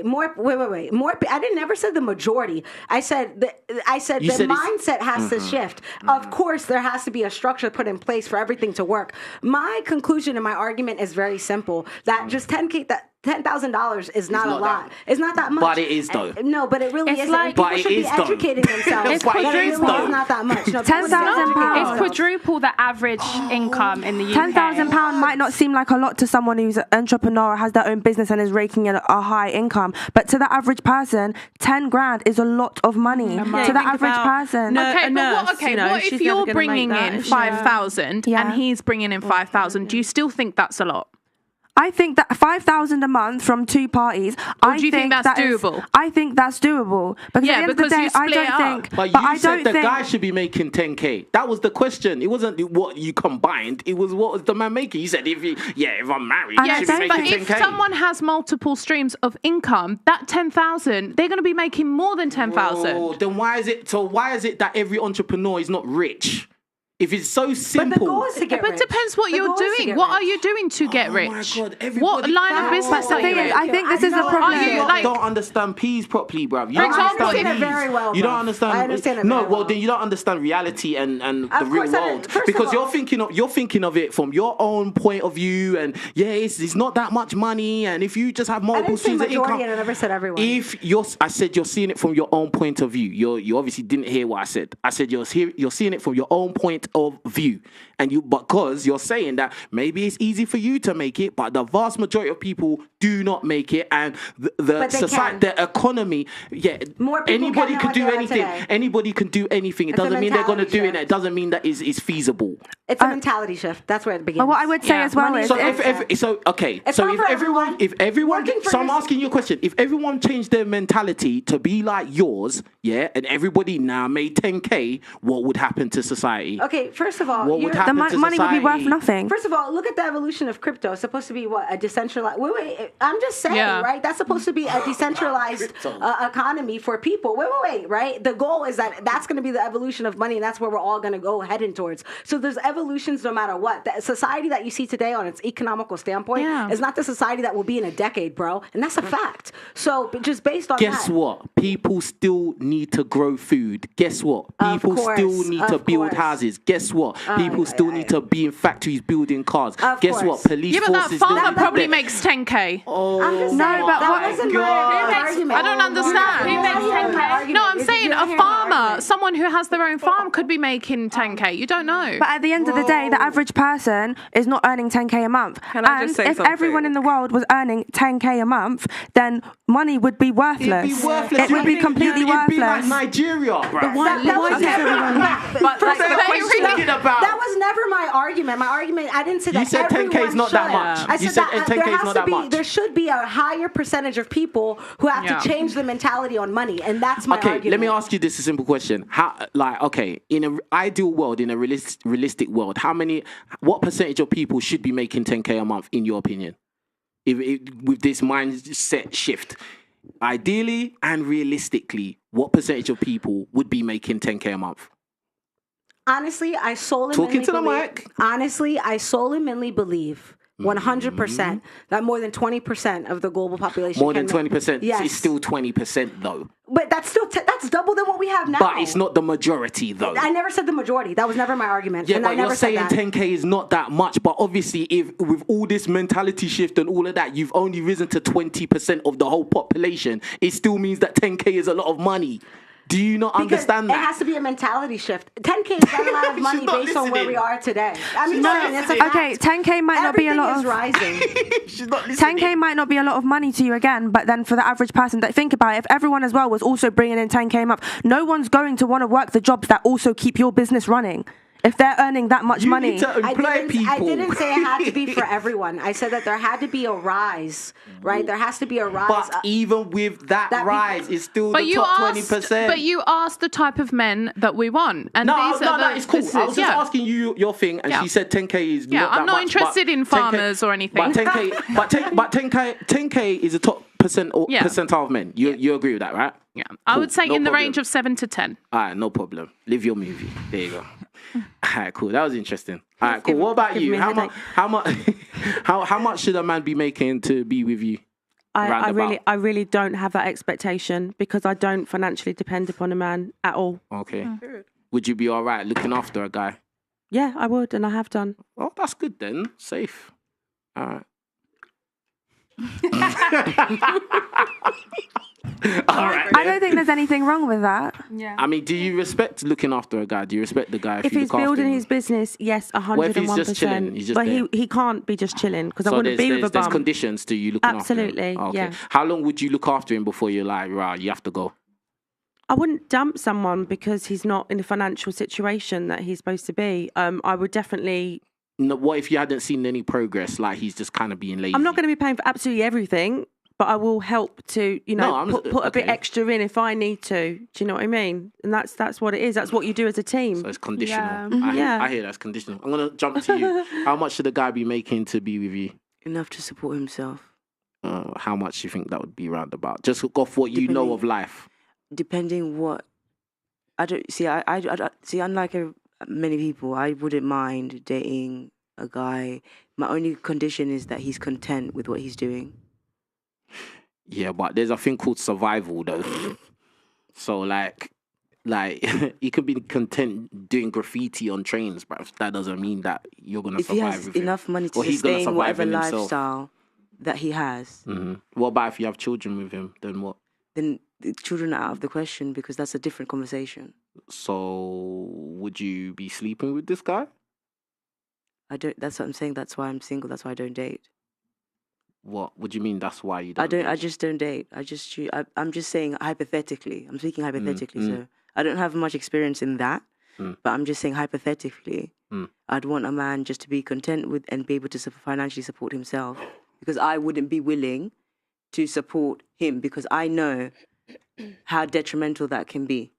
More. I didn't never say the majority. I said the mindset has to shift. Of course, there has to be a structure put in place for everything to work. My conclusion and my argument is very simple. That just $10,000 is not a lot. It's not that much. But it is though. No, but it really isn't. Like, people should be educating themselves. It's quadruple. It's not that much. No, £10,000. It's quadruple the average income in the UK. £10,000 might not seem like a lot to someone who's an entrepreneur, has their own business and is raking in a high income, but to the average person, 10 grand is a lot of money to the average person. What if you're bringing in 5,000 and he's bringing in 5,000? Do you still think that's a lot? I think that 5,000 a month from two parties. Do you think that's doable? I think that's doable. Because at the end of the day, I don't think. But you said the guy should be making 10K. That was the question. It wasn't what you combined. It was what was the man making. You said if I'm married, you should be making 10K. If someone has multiple streams of income, that 10,000, they're going to be making more than 10,000. Then why is it that every entrepreneur is not rich? If it's so simple. But the goal is to get rich. But it depends what you're doing. What are you doing to get rich? Oh my God, what line of business are you in? I think this is the problem. You don't understand peas properly, bruv. For example, I understand it very well. You don't understand. I understand it very well. Then you don't understand reality and the real world. Because you're thinking of it from your own point of view, and it's not that much money, and if you just have multiple streams of income. I never said everyone. I said you're seeing it from your own point of view. You obviously didn't hear what I said. I said you're seeing it from your own point of view, and because you're saying that maybe it's easy for you to make it, but the vast majority of people do not make it, and the economy, anybody can do anything. Anybody can do anything. It doesn't mean they're going to do it. It doesn't mean that it's feasible. It's a mentality shift. That's where it begins. But what I would say as well is, so if everyone, so I'm asking you a question. If everyone changed their mentality to be like yours, and everybody now made 10K, what would happen to society? Okay, first of all, what would happen to money would be worth nothing. First of all, look at the evolution of crypto. It's supposed to be a decentralized. Wait. I'm just saying, right? That's supposed to be a decentralized economy for people. Wait, right? The goal is that's going to be the evolution of money, and that's where we're all going to go heading towards. So there's evolutions no matter what. The society that you see today on its economical standpoint is not the society that will be in a decade, bro. And that's a fact. So just based on Guess what? People still need to grow food. Guess what? People still need to build houses. Guess what? People still need to be in factories building cars. Guess what? Police forces. But that farmer probably makes 10K. I don't understand. Who makes 10K? No, I'm saying a farmer, someone who has their own farm, could be making 10K. You don't know. But at the end of the day, the average person is not earning 10K a month. Can I just say if everyone in the world was earning 10K a month, then money would be worthless. It'd be worthless. It would be completely worthless. It'd be like Nigeria, bro. That was never my argument. My argument, I didn't say that. You said 10K is not that much. I said You said that 10K is not that much. There should be a higher percentage of people who have to change the mentality on money, and that's my argument. Okay, let me ask you this a simple question. In an ideal world, in a realistic world, what percentage of people should be making 10K a month, in your opinion? With this mindset shift, ideally and realistically, what percentage of people would be making 10K a month? Honestly, I solemnly believe 100% that more than 20% of the global population. More than 20%. Yes. It's still 20% though. But that's still that's double than what we have now. But it's not the majority though. I never said the majority. That was never my argument. Yeah, and but I never you're saying said that. 10K is not that much. But obviously, if with all this mentality shift and all of that, you've only risen to 20% of the whole population. It still means that 10K is a lot of money. Do you not understand that? It has to be a mentality shift. 10K is not a lot of money based on where we are today. I mean, it's a fact. Okay, 10K might not be a lot of. Rising. She's not listening. 10K might not be a lot of money to you again, but then for the average person, think about it. If everyone as well was also bringing in 10K a month, no one's going to want to work the jobs that also keep your business running. If they're earning that much money. Need to employ people. I didn't say it had to be for everyone. I said that there had to be a rise, right? There has to be a rise. But even with that rise, it's still the top 20%. But you asked the type of men that we want. And it's cool. I was just asking you your thing, and she said 10K is not that much. I'm not interested in farmers or anything. But 10K is a top percentile of men. You agree with that, right? Yeah. I would say in the range of 7 to 10. All right, no problem. Live your movie. There you go. All right, cool. That was interesting. All right, cool. What about you? How much should a man be making to be with you? I really don't have that expectation because I don't financially depend upon a man at all. Okay. Would you be all right looking after a guy? Yeah, I would, and I have done. Oh, that's good then. Safe. All right. I don't think there's anything wrong with that. Yeah. I mean, do you respect looking after a guy? Do you respect the guy if he's building his business? Yes, 101%. What if he's just chilling? He's just but there? he can't be just chilling because I wouldn't be with a bum. There's conditions to you looking after him. Absolutely, Okay. yeah. How long would you look after him before you're like, right, you have to go? I wouldn't dump someone because he's not in a financial situation that he's supposed to be. I would definitely. No, what if you hadn't seen any progress? Like he's just kind of being lazy. I'm not going to be paying for absolutely everything, but I will help to, put a bit extra in if I need to. Do you know what I mean? And that's what it is. That's what you do as a team. So it's conditional. Yeah. I hear that's conditional. I'm going to jump to you. How much should a guy be making to be with you? Enough to support himself. How much do you think that would be roundabout? Just off what you know of life. Depending what. I don't see. I see. Unlike many people, I wouldn't mind dating a guy. My only condition is that he's content with what he's doing. Yeah, but there's a thing called survival, though. So, like you could be content doing graffiti on trains, but that doesn't mean that you're gonna survive. If he has enough money to sustain whatever lifestyle that he has. Mm-hmm. What about if you have children with him? Then what? Then the children are out of the question because that's a different conversation. So, would you be sleeping with this guy? I don't. That's what I'm saying. That's why I'm single. That's why I don't date. What do you mean? That's why you don't? I just don't date. I'm just saying hypothetically. I'm speaking hypothetically. So I don't have much experience in that. But I'm just saying hypothetically. I'd want a man just to be content with and be able to financially support himself, because I wouldn't be willing to support him because I know how detrimental that can be.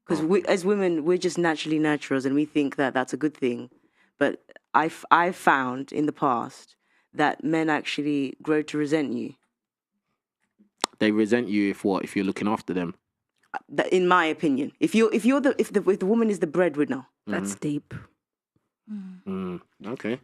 Because as women, we're just naturally naturals and we think that that's a good thing. But I've found in the past that men actually grow to resent you. They resent you if what? If you're looking after them? In my opinion, if the woman is the breadwinner, that's deep. Okay.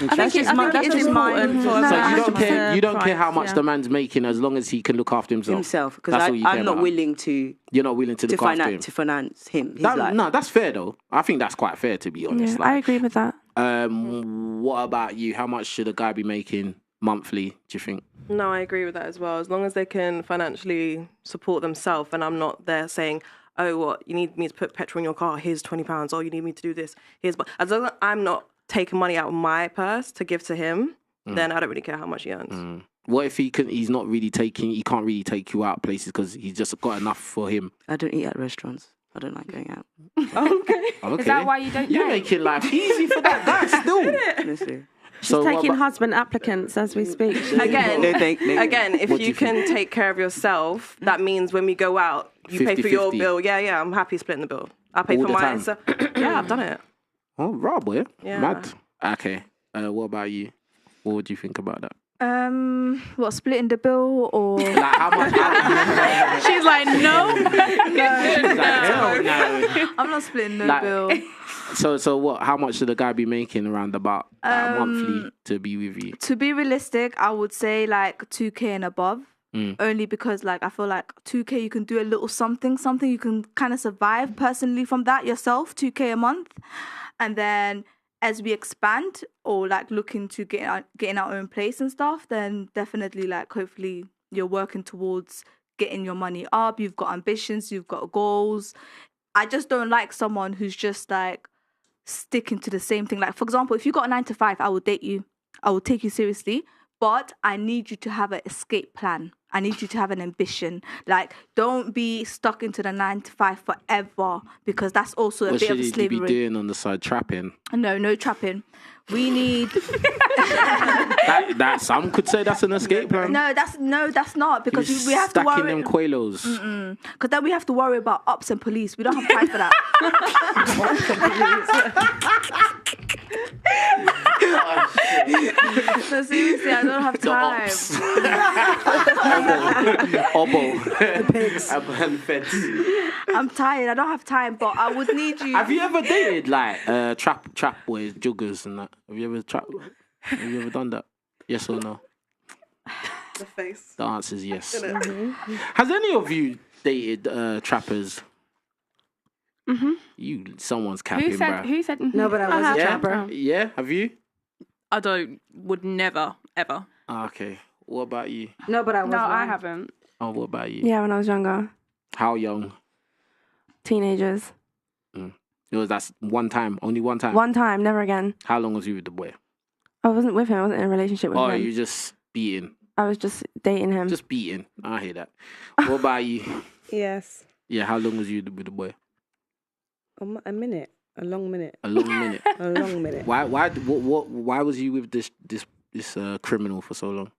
I think it's important for a man. So you don't care how much the man's making as long as he can look after himself. Because I'm not willing to. You're not willing to look after him. To finance him. No, that's fair though. I think that's quite fair, to be honest. Yeah, I agree with that. What about you? How much should a guy be making monthly, do you think? No, I agree with that as well. As long as they can financially support themselves, and I'm not there saying, oh, what, you need me to put petrol in your car, here's £20. Oh, you need me to do this, as long as I'm not taking money out of my purse to give to him, then I don't really care how much he earns. What if he can't really take you out places because he's just got enough for him? I don't eat at restaurants. I don't like going out. Okay. Okay. Is that why you don't? You're date? making life easy for that guy still. Honestly. She's So what taking about- husband applicants as we speak. Again, if What do you you can take care of yourself, that means when we go out, you pay for your 50-50. bill. Yeah, I'm happy splitting the bill. I pay All for the mine. time. So, yeah, I've done it. Oh, raw boy. Yeah. Mad. Okay. What about you? What would you think about that? What, splitting the bill or? Like how much? She's like, no. Hell no. I'm not splitting no Like- bill. So what? How much should the guy be making around about monthly to be with you? To be realistic, I would say like 2K and above. Mm. Only because like I feel like 2K you can do a little something you can kind of survive personally from that yourself, 2K a month. And then as we expand or like looking to getting our own place and stuff, then definitely like hopefully you're working towards getting your money up, you've got ambitions, you've got goals. I just don't like someone who's just like sticking to the same thing. Like, for example, if you got a 9 to 5, I will date you. I will take you seriously. But I need you to have an escape plan. I need you to have an ambition. Like, don't be stuck into the 9 to 5 forever, because that's also a What bit should of he slavery. be doing on the side? Trapping? No trapping. We need. That some could say that's an escape plan. No, that's not, because He's we have to stacking worry. them qualos. Because then we have to worry about ops and police. We don't have time for that. No, seriously, I don't have time. I'm tired. I don't have time, but I would need you. Have you ever dated like trap boys, juggers, and that? Have you ever done that? Yes or no? The face. The answer is yes. Has any of you dated trappers? Someone's capping, Who said? bruh. Who said? No, but I was a Yeah? trapper. Yeah, have you? I would never, ever. Okay. What about you? No, but I was. No, I one. haven't. Oh, what about you? Yeah, when I was younger. How young? Teenagers. That's one time, only one time. One time, never again. How long was you with the boy? I wasn't with him. I wasn't in a relationship with Oh, him. you just beating. I was just dating him. Just beating. I hear that. What about you? Yes. Yeah, how long was you with the boy? A minute. A long minute. A long minute. A long minute. Why was you with this criminal for so long?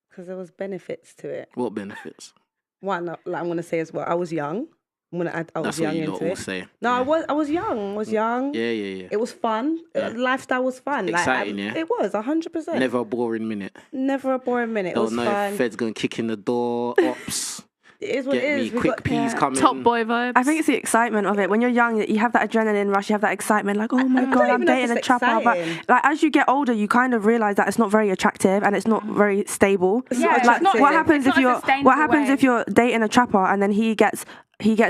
Because there was benefits to it. What benefits? One, like I'm gonna say as well. I was young. I was That's young what you into lot all it. say. No, I was young. I was young. Yeah. It was fun. Yeah. Lifestyle was fun. Exciting, yeah? It was 100%. Never a boring minute. Never a boring minute. It Don't was know fun. if Fed's gonna kick in the door. Ops. It is what Get it me is. We quick got- peas coming. Top boy vibes. I think it's the excitement of it. When you're young, you have that adrenaline rush. You have that excitement, like, oh my don't god, I'm even know if dating a it's trapper. But exciting. like, as you get older, you kind of realize that it's not very attractive and it's not very stable. Yeah, like, it's not- what happens it's if not a you're sustainable what happens way. if you're dating a trapper and then he gets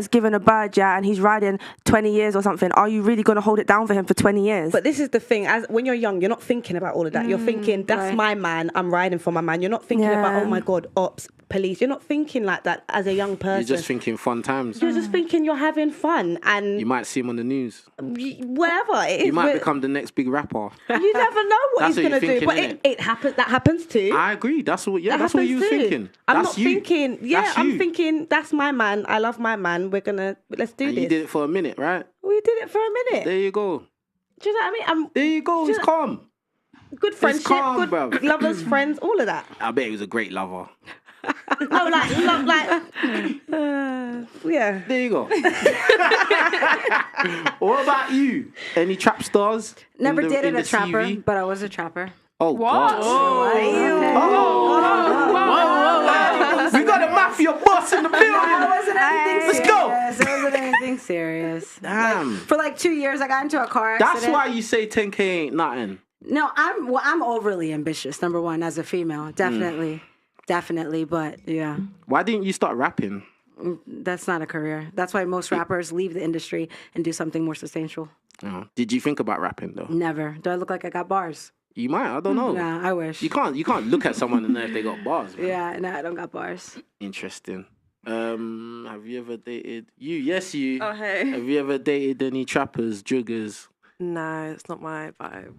given a badge, yeah, and he's riding 20 years or something? Are you really going to hold it down for him for 20 years? But this is the thing. As when you're young, you're not thinking about all of that. You're thinking, that's my man. I'm riding for my man. You're not thinking about, oh my god, ops, police. You're not thinking like that as a young person. You're just thinking fun times. You're just thinking you're having fun, and You might see him on the news. whatever it is. You might become the next big rapper. You never know what That's he's what gonna you're do. But thinking, it happens. That happens too. I agree. That's what. Yeah, That that's what you happens were too. thinking. I'm That's not you. thinking. Yeah, That's I'm you. thinking that's my man. I love my man. Let's do And this. you did it for a minute, right? We did it for a minute. There you go. Do you know what I mean? There you go. It's calm. Good friendship, calm, good bruv. lovers, friends, all of that. I bet he was a great lover. No, yeah. There you go. What about you? Any trap stars? Never in dated the a trapper, TV? but I was a trapper. Oh, God. Whoa. We got a mafia boss in the building. Let's go. It wasn't anything serious. Damn. For like 2 years, I got into a car accident. That's why you say 10K ain't nothing. No, I'm overly ambitious. Number one, as a female, definitely, but yeah, Why didn't you start rapping? that's not a career. That's why most rappers leave the industry and do something more substantial. Oh. Did you think about rapping though? Never. Do I look like I got bars? You might. I don't know. Nah, I wish. You can't look at someone and know if they got bars. Man. Yeah, no, I don't got bars. Interesting. Have you ever dated you? Yes, you. Oh, hey. Have you ever dated any trappers, juggers? No, it's not my vibe.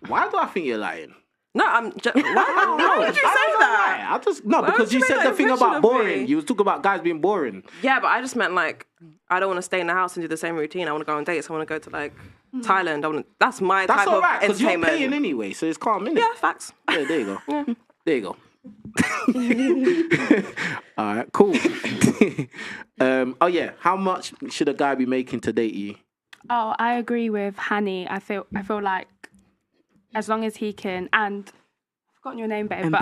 Why do I think you're lying? No, I'm just. Why would you say that? I just because you said the thing about boring. You was talking about guys being boring. Yeah, but I just meant like I don't want to stay in the house and do the same routine. I want to go on dates. I want to go to like Thailand. That's my type of entertainment. Because you're paying anyway, so it's calm, innit? Yeah, facts. Yeah, there you go. Yeah. There you go. All right, cool. Oh yeah, how much should a guy be making to date you? Oh, I agree with Hani. I feel like as long as he can, and I've forgotten your name, babe,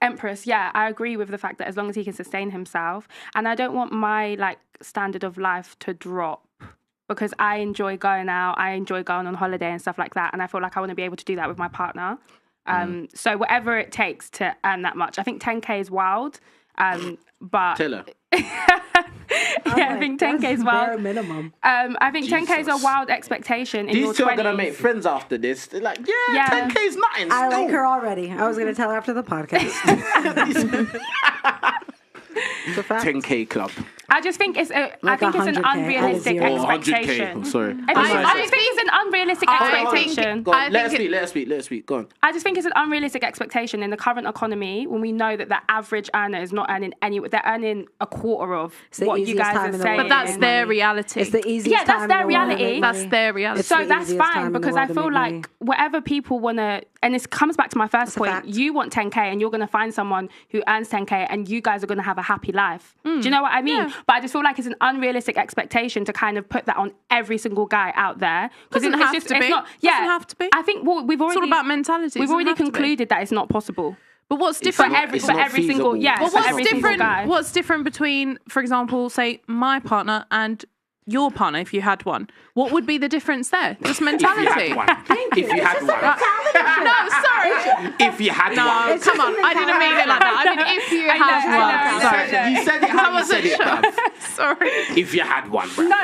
Empress. Yeah, I agree with the fact that as long as he can sustain himself, and I don't want my like standard of life to drop because I enjoy going out, I enjoy going on holiday and stuff like that, and I feel like I want to be able to do that with my partner. So whatever it takes to earn that much, I think 10K is wild. But Taylor. I think 10K is wild. Bare minimum. I think 10K is a wild expectation in your 20s. These two are gonna make friends after this. They're like, 10K is nothing. I like her already. I was gonna tell her after the podcast. 10K club. I just think it's I think it's an unrealistic expectation. I'm sorry. I just think it's an unrealistic expectation. Let us speak. Go on. I just think it's an unrealistic expectation in the current economy when we know that the average earner is not earning they're earning a quarter of what you guys are saying. But that's their reality. It's the easiest Yeah, that's their reality. That's their reality. So that's fine because I feel like whatever people want to, and this comes back to my first point, you want 10K and you're going to find someone who earns 10K and you guys are going to have a happy life. Do you know what I mean? Yeah. But I just feel like it's an unrealistic expectation to kind of put that on every single guy out there. Because it doesn't have to be. I think we've already... It's all about mentality. We've already concluded that it's not possible. But what's different for every single guy? What's different between, for example, say my partner and your partner, if you had one? What would be the difference there? Just mentality. If you had one. No, sorry. If you had one. No, come on. I didn't mean it like that. I mean, if you had one. Sorry, you said it how you said it, bruv. Sorry. If you had one, bruv. No,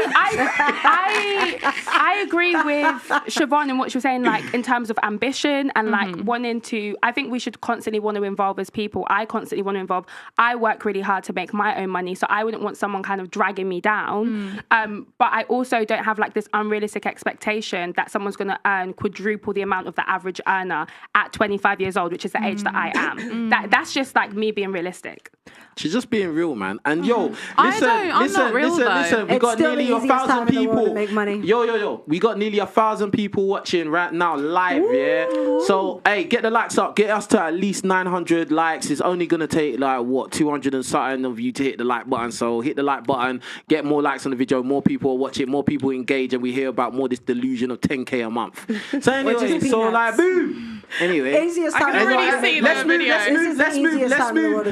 I agree with Siobhan in what she was saying, like, in terms of ambition and, like, wanting to... I think we should constantly want to involve as people. I constantly want to involve. I work really hard to make my own money, so I wouldn't want someone kind of dragging me down. But I also don't have, like, this unrealistic expectation that someone's going to earn quadruple the amount of the average earner at 25 years old, which is the age that I am. That's just like me being realistic. She's just being real, man. And yo, listen. We got nearly 1,000 people. Yo. We got nearly 1,000 people watching right now live. Ooh. Yeah. So hey, get the likes up. Get us to at least 900 likes. It's only gonna take like 200 and something of you to hit the like button. So hit the like button. Get more likes on the video. More people watch it. More people engage, and we hear about more this delusion of 10K a month. So anyway, so like boom. Anyway, easiest I can really see that video.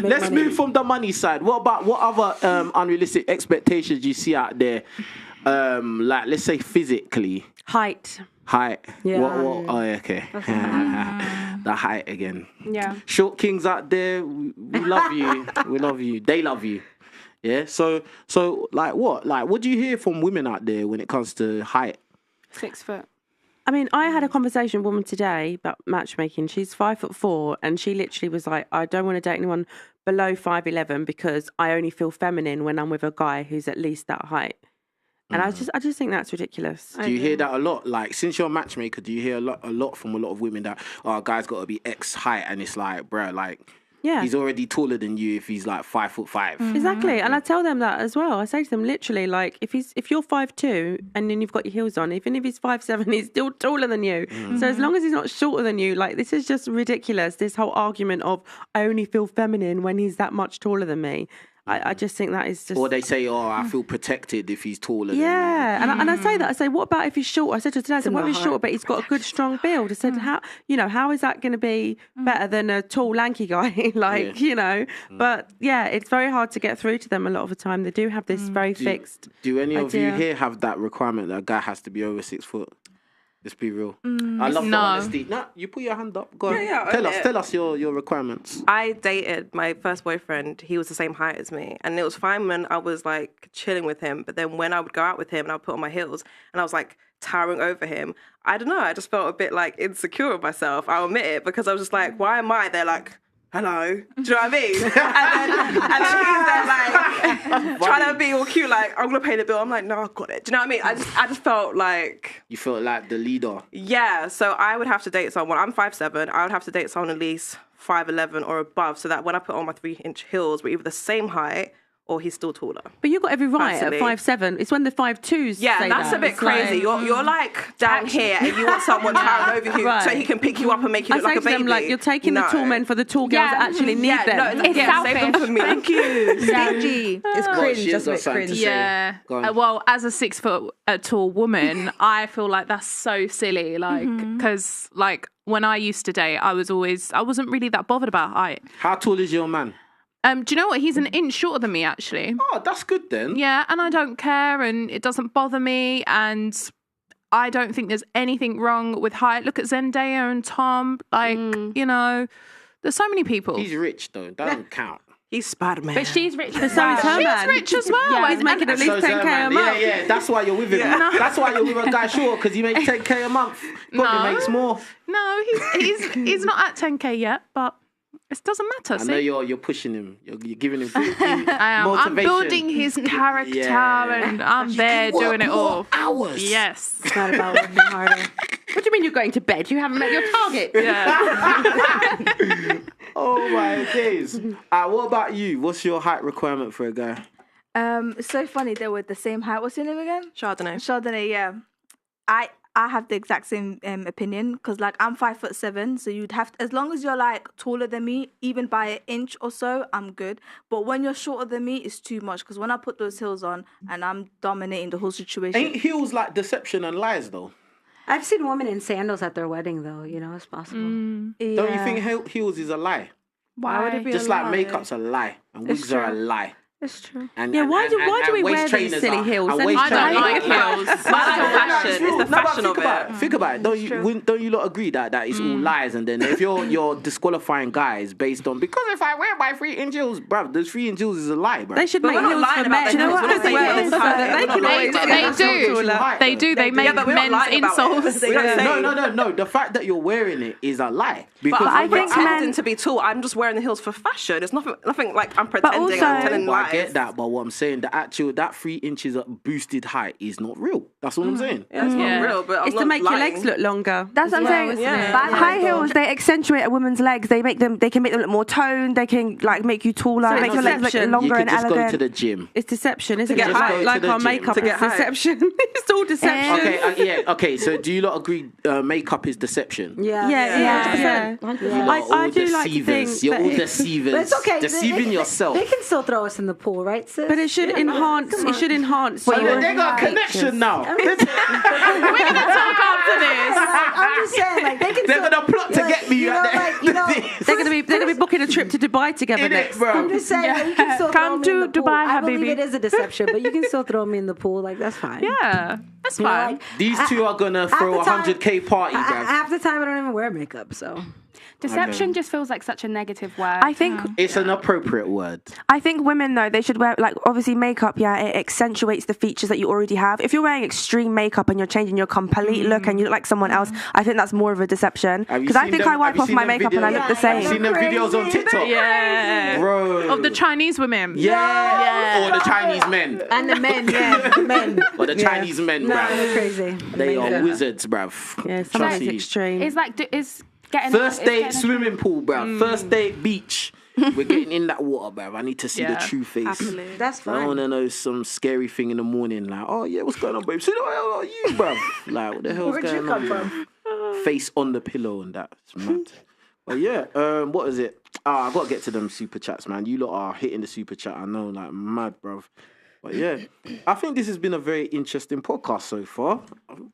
Let's move from the money side. What other unrealistic expectations do you see out there? Like let's say physically. Height. Yeah. What? Oh, okay. The height again. Yeah. Short kings out there, we love you. We love you. They love you. Yeah. So like what? Like what do you hear from women out there when it comes to height? 6 foot. I mean, I had a conversation with a woman today about matchmaking. She's 5'4", and she literally was like, I don't want to date anyone below 5'11" because I only feel feminine when I'm with a guy who's at least that height. And I just think that's ridiculous. Do you hear that a lot? Like, since you're a matchmaker, do you hear a lot from a lot of women that, a guy's got to be X height, and it's like, bro, like, he's already taller than you if he's like 5'5". Exactly, and I tell them that as well. I say to them literally, like, if you're 5'2" and then you've got your heels on, even if he's 5'7", he's still taller than you. So as long as he's not shorter than you, like, this is just ridiculous. This whole argument of I only feel feminine when he's that much taller than me. I just think that is just... Or they say, I feel protected if he's taller than me. And I say that. I say, what about if he's short? I said to her today, what if he's short, but he's got a good, strong build? I said, how is that going to be better than a tall, lanky guy? But it's very hard to get through to them a lot of the time. They do have this very fixed Do any of idea. you here have that requirement that a guy has to be over 6 foot? Let's be real. I love the honesty. No, you put your hand up. Go on. Tell us your requirements. I dated my first boyfriend. He was the same height as me. And it was fine when I was like chilling with him. But then when I would go out with him and I would put on my heels and I was like towering over him, I don't know. I just felt a bit like insecure of myself. I'll admit it, because I was just like, why am I there like hello. Do you know what I mean? and then he's there like trying to be all cute, like, I'm gonna pay the bill. I'm like, no, I got it. Do you know what I mean? I just felt like, you felt like the leader. Yeah, so I would have to date someone. I'm 5'7". I would have to date someone at least 5'11" or above, so that when I put on my 3-inch heels, we're either the same height or he's still taller. But you've got every right at 5'7". It's when the 5'2s Yeah, say that's that. a bit It's crazy. like, You're like down here and you want someone towering over you so he can pick you up and make you look like a I say to baby. them, like, you're taking the tall men for the tall girls that actually need them. No, save them for me. Thank you. Stingy. It's cringe. Just a bit cringe. Yeah. Well, as a 6 foot tall woman, I feel like that's so silly. Like, because like when I used to date, I wasn't really that bothered about height. How tall is your man? Do you know what? He's an inch shorter than me, actually. Oh, that's good then. Yeah, and I don't care, and it doesn't bother me, and I don't think there's anything wrong with height. Look at Zendaya and Tom. Like, you know, there's so many people. He's rich, though. That doesn't count. He's Spider-Man. But she's rich as So well. is her man. She's rich as well. Yeah, He's making at least 10k a month. Yeah, that's why you're with him. That's why you're with a guy short, because he makes 10k a month. Probably makes more. No, he's not at 10k yet, but it doesn't matter. I know you're pushing him. You're giving him I am. motivation. I'm building his character, and I'm there doing it all. Hours. Yes. It's not about working harder. What do you mean you're going to bed? You haven't met your target. Yeah. Oh my days. What about you? What's your height requirement for a guy? It's so funny they were the same height. What's your name again? Chardonnay, yeah. I have the exact same opinion because like I'm 5'7", so you'd have to, as long as you're like taller than me, even by an inch or so, I'm good. But when you're shorter than me, it's too much because when I put those heels on and I'm dominating the whole situation. Ain't heels like deception and lies though? I've seen women in sandals at their wedding, though. You know, it's possible. Yeah. Don't you think heels is a lie? Why would it be Just a like lie? makeup's a lie and wigs are a lie. It's true. And, Yeah, why do we waist wear these trainers silly are- heels? and And waist I don't trainers- like heels. I like fashion. It's the fashion of it. Think about it. Don't you lot agree that it's all lies? And then if you're disqualifying guys based on because if I wear my 3-inch heels, bruv, those 3-inch heels is a lie, bruv. They should But make we're not heels lying for about men. the Do you know heels. what? We're not saying Well, this time. they We're can not always lying. They get do. They do. They make but we're not men's lying about it. insoles. We're not saying- No. The fact that you're wearing it is a lie. But Because I think pretending men- to be tall. I'm just wearing the heels for fashion. It's nothing like I'm But pretending. also- I'm telling Well, lies. I get that, but what I'm saying, that 3 inches of boosted height is not real. That's what I'm saying. Yeah, it's not real, but I'm It's to not make lying. your legs look longer. That's what I'm saying. Yeah. But high heels, they accentuate a woman's legs. They can make them look more toned. They can like make you taller, So make your legs look deception. longer You could and just go elegant. to the gym. It's deception, isn't get it? high. Go Like to the our gym. makeup To is get high. deception. It's all deception. Okay, so do you lot agree makeup is deception? Yeah. Yeah. I do like to think You're that all it- deceivers. But it's okay. Deceiving yourself. They can still throw us in the pool, right, sis? But it should enhance. It should enhance. But your- they got a connection now. We're gonna talk after this. I'm just saying, like, they can They're still, gonna plot to get me you know, at the like, end you of know, this. They're gonna be booking a trip to Dubai together In it, next. bro. I'm just saying, like, you can still Come throw me in to the pool. Dubai, I believe habibi. it is a deception, but you can still throw me in the pool. Like, that's fine. Yeah, that's You know, fine. like, These two are gonna throw a 100k party, bruv. half the time, I don't even wear makeup, so. Deception just feels like such a negative word. I think It's an appropriate word. I think women though they should wear like obviously makeup. Yeah, it accentuates the features that you already have. If you're wearing extreme makeup and you're changing your complete look and you look like someone else, I think that's more of a deception. Have you Because I seen think them- I wipe have you off seen my them makeup and I videos? look the Have you same. seen them videos on TikTok? Yeah. Bro. Of the Chinese women. Yeah. Or the Chinese men. And the men, the men. Or the Chinese men, No, bruv. they're crazy. They are wizards, bruv. Yeah, Trust something's you. extreme. It's like it's getting First it's date getting- swimming pool, bruv. First date beach. We're getting in that water, bruv. I need to see the true face. Absolutely. That's I fine. don't want to know some scary thing in the morning, like, oh yeah, what's going on, babe? So, what are you, bruv? Like, what the hell's Where'd going you come on? from? bruv? Face on the pillow and that. It's mad. But yeah, what is it? I got to get to them super chats, man. You lot are hitting the super chat, I know, like mad, bruv. But yeah, I think this has been a very interesting podcast so far.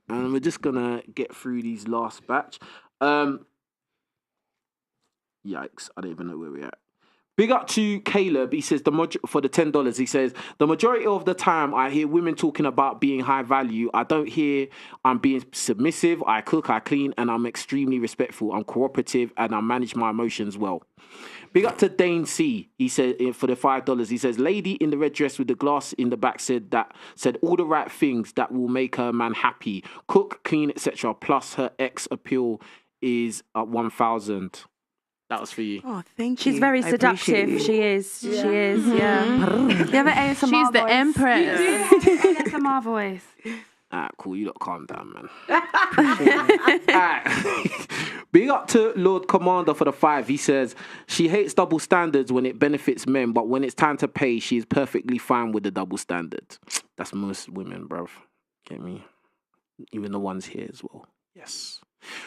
And we're just going to get through these last batch. Yikes, I don't even know where we're at. Big up to Caleb. He says for the $10. He says the majority of the time I hear women talking about being high value. I don't hear I'm being submissive. I cook, I clean, and I'm extremely respectful. I'm cooperative, and I manage my emotions well. Big up to Dane C. He said for the $5. He says lady in the red dress with the glass in the back said all the right things that will make her man happy. Cook, clean, etc. Plus her ex appeal is at 1,000. That was for you. Oh, thank you. She's very seductive. She is. She is. Yeah. You have an ASMR She's the voice? empress. ASMR voice. Alright, cool. You lot calm down, man. Alright. Big up to Lord Commander for the 5. He says, she hates double standards when it benefits men, but when it's time to pay, she is perfectly fine with the double standard. That's most women, bruv. Get me? Even the ones here as well. Yes.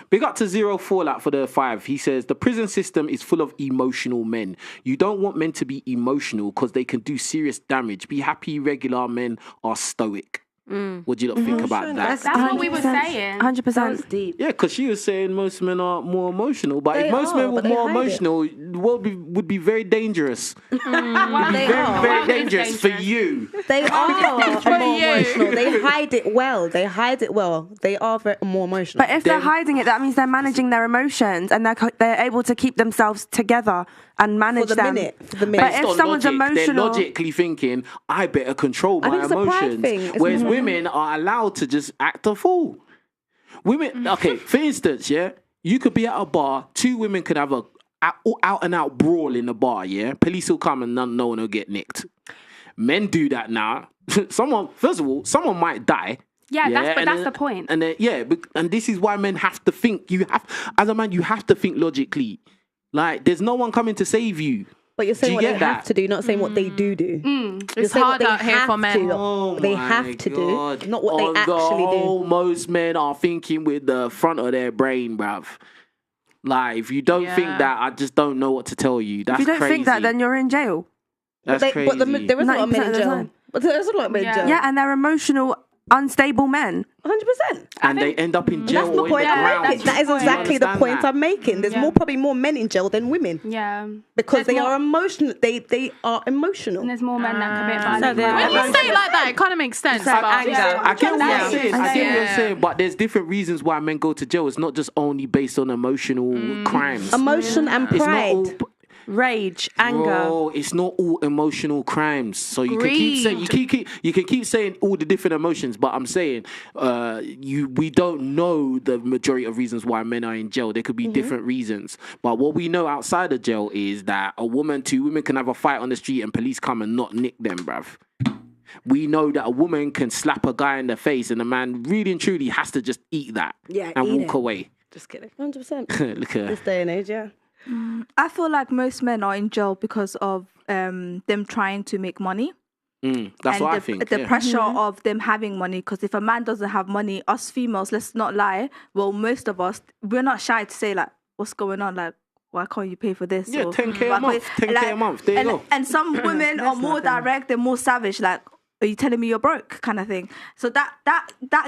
Big up to Zero Fallout for the 5. He says, the prison system is full of emotional men. You don't want men to be emotional because they can do serious damage. Be happy regular men are stoic. What do you lot think about that? That's what we were saying. 100%. Deep. Yeah, because she was saying most men are more emotional. But if most men were more emotional, the world would be very dangerous. Well, They Very, are. very dangerous for you. They are more emotional. They hide it well. They are very more emotional. But if they're hiding it, that means they're managing their emotions and they're able to keep themselves together and manage for the them. minute. But Based if on someone's logic, they're emotional, logically thinking, I better control my think it's a pride emotions. thing. It's Whereas women are allowed to just act a fool. Women, okay, for instance, yeah, you could be at a bar, 2 women could have a out and out brawl in the bar, yeah? Police will come and no one will get nicked. Men do that now. First of all, someone might die. Yeah, that's the point. And then, and this is why men have to think. As a man, you have to think logically. Like, there's no one coming to save you. But you're saying what they have to do, not saying what they do. It's hard out here for men. They have to do, not what they actually do. Most men are thinking with the front of their brain, bruv. Like, if you don't think that, I just don't know what to tell you. That's if you don't crazy. think that, then you're in jail. That's crazy. But there is a lot of men in 90% of the jail. time. But there's a lot of men in jail. Yeah, and they're emotional, unstable men. 100%. And they end up in jail That's the or in point the I'm ground. making. That is exactly the point I'm making. There's probably more men in jail than women. Yeah. Because they are emotional. They are emotional. And there's more men that commit violence. When you say it like that, it kind of makes sense. I get what you're saying. I get what you're saying. But there's different reasons why men go to jail. It's not just only based on emotional crimes. Emotion and pride. It's not all, Rage, anger. Bro, it's not all emotional crimes. So you can keep saying you can keep saying all the different emotions, but I'm saying we don't know the majority of reasons why men are in jail. There could be different reasons. But what we know outside of jail is that 2 women can have a fight on the street and police come and not nick them, bruv. We know that a woman can slap a guy in the face and a man really and truly has to just eat that and walk away. Just kidding. 100%. Look at this day and age, yeah. I feel like most men are in jail because of them trying to make money. That's what I think. The pressure of them having money, because if a man doesn't have money, us females, let's not lie, well, most of us, we're not shy to say, like, what's going on? Like, why can't you pay for this? Yeah, or, 10K a month. 10K a month. There you go. And some women are more direct, they're more savage, like, are you telling me you're broke, kind of thing. So that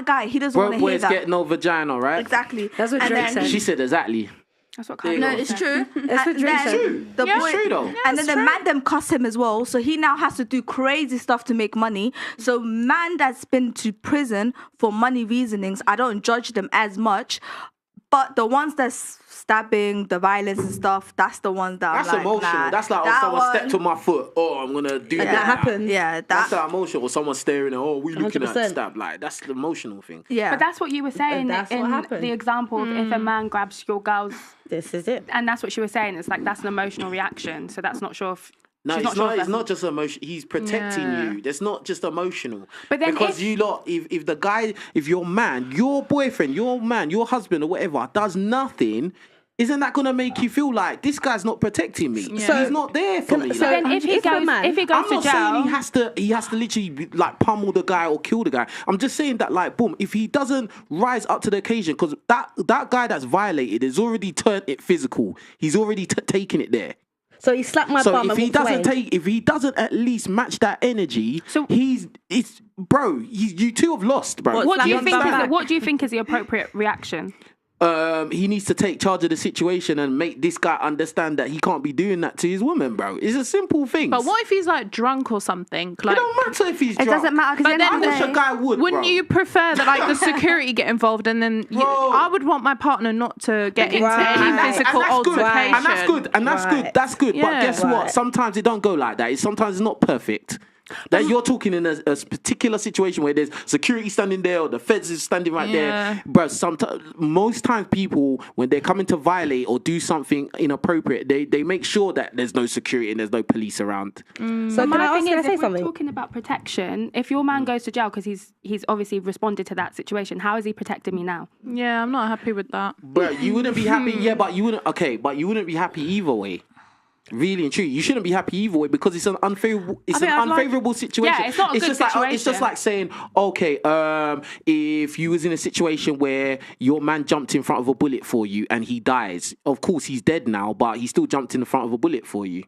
guy, he doesn't want to hear that. Get no vagina, right? Exactly. That's what Drake said. She said exactly. That's what No, it's true. That's what Drake said. The boy, true though. And then the man them cuss him as well. So he now has to do crazy stuff to make money. So man that's been to prison for money reasonings, I don't judge them as much. But the ones that's stabbing, the violence and stuff, that's the ones that That's I'm like, emotional. nah, That's like, that someone stepped on my foot. Oh, I'm going to do that. That happened. Yeah, That's the emotional. Or someone staring at, oh, we looking 100%. at stab. Like, that's the emotional thing. yeah. But that's what you were saying That's what in happened. the example of if a man grabs your girl's... This is it. And that's what she was saying. It's like, that's an emotional reaction. So that's not sure if... No, she's it's sure not. if It's not just emotion. He's protecting you. That's not just emotional. But then because you lot, if the guy, if your man, your boyfriend, your man, your husband or whatever does nothing, isn't that gonna make you feel like this guy's not protecting me? So he's not there for me. So then if he goes I'm to not jail... saying he has to literally like pummel the guy or kill the guy. I'm just saying that like boom, if he doesn't rise up to the occasion, because that guy that's violated has already turned it physical. He's already taken it there. So he slapped my bum if and he walked doesn't away. if he doesn't at least match that energy, you two have lost, bro. What do you think is the appropriate reaction? He needs to take charge of the situation and make this guy understand that he can't be doing that to his woman, bro. It's a simple thing. But what if he's like drunk or something? Like, it don't matter if he's drunk. It doesn't matter because I wish a guy would. Wouldn't bro. you prefer that like the security get involved and then I would want my partner not to get into any physical altercation. And that's good. That's good. Yeah. But guess what? Sometimes it don't go like that. Sometimes it's not perfect. That you're talking in a particular situation where there's security standing there or the feds is standing right there. But most times people, when they're coming to violate or do something inappropriate, they make sure that there's no security and there's no police around. So can I say something? We're talking about protection. If your man goes to jail because he's obviously responded to that situation, how is he protecting me now? Yeah, I'm not happy with that. But you wouldn't be happy. Yeah, but you wouldn't. Okay, but you wouldn't be happy either way. Really and truly, you shouldn't be happy either way because it's an unfavorable. It's an unfavorable situation. Yeah, it's not a good situation. It's just like saying, okay, if you was in a situation where your man jumped in front of a bullet for you and he dies, of course he's dead now, but he still jumped in the front of a bullet for you.